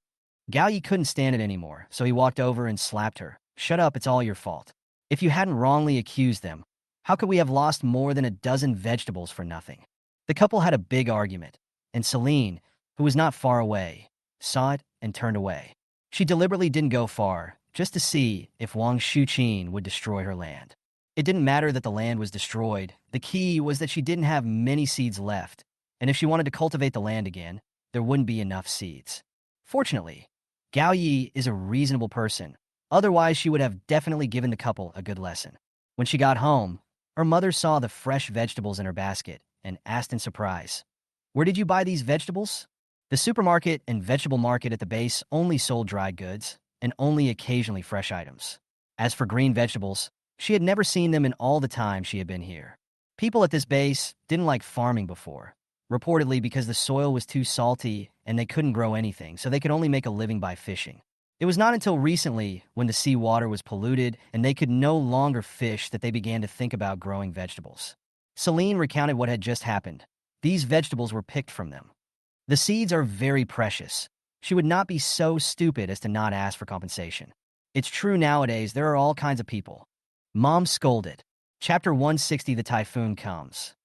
Gao Yi couldn't stand it anymore, so he walked over and slapped her. Shut up, it's all your fault. If you hadn't wrongly accused them, how could we have lost more than a dozen vegetables for nothing? The couple had a big argument, and Celine, who was not far away, saw it and turned away. She deliberately didn't go far, just to see if Wang Shuqin would destroy her land. It didn't matter that the land was destroyed. The key was that she didn't have many seeds left, and if she wanted to cultivate the land again, there wouldn't be enough seeds. Fortunately, Gao Yi is a reasonable person. Otherwise, she would have definitely given the couple a good lesson. When she got home, her mother saw the fresh vegetables in her basket and asked in surprise, "Where did you buy these vegetables?" The supermarket and vegetable market at the base only sold dried goods and only occasionally fresh items. As for green vegetables, she had never seen them in all the time she had been here. People at this base didn't like farming before, reportedly because the soil was too salty and they couldn't grow anything, so they could only make a living by fishing. It was not until recently, when the seawater was polluted and they could no longer fish, that they began to think about growing vegetables. Celine recounted what had just happened. These vegetables were picked from them. The seeds are very precious. She would not be so stupid as to not ask for compensation. It's true nowadays, there are all kinds of people. Mom scolded. Chapter 160, The Typhoon Comes.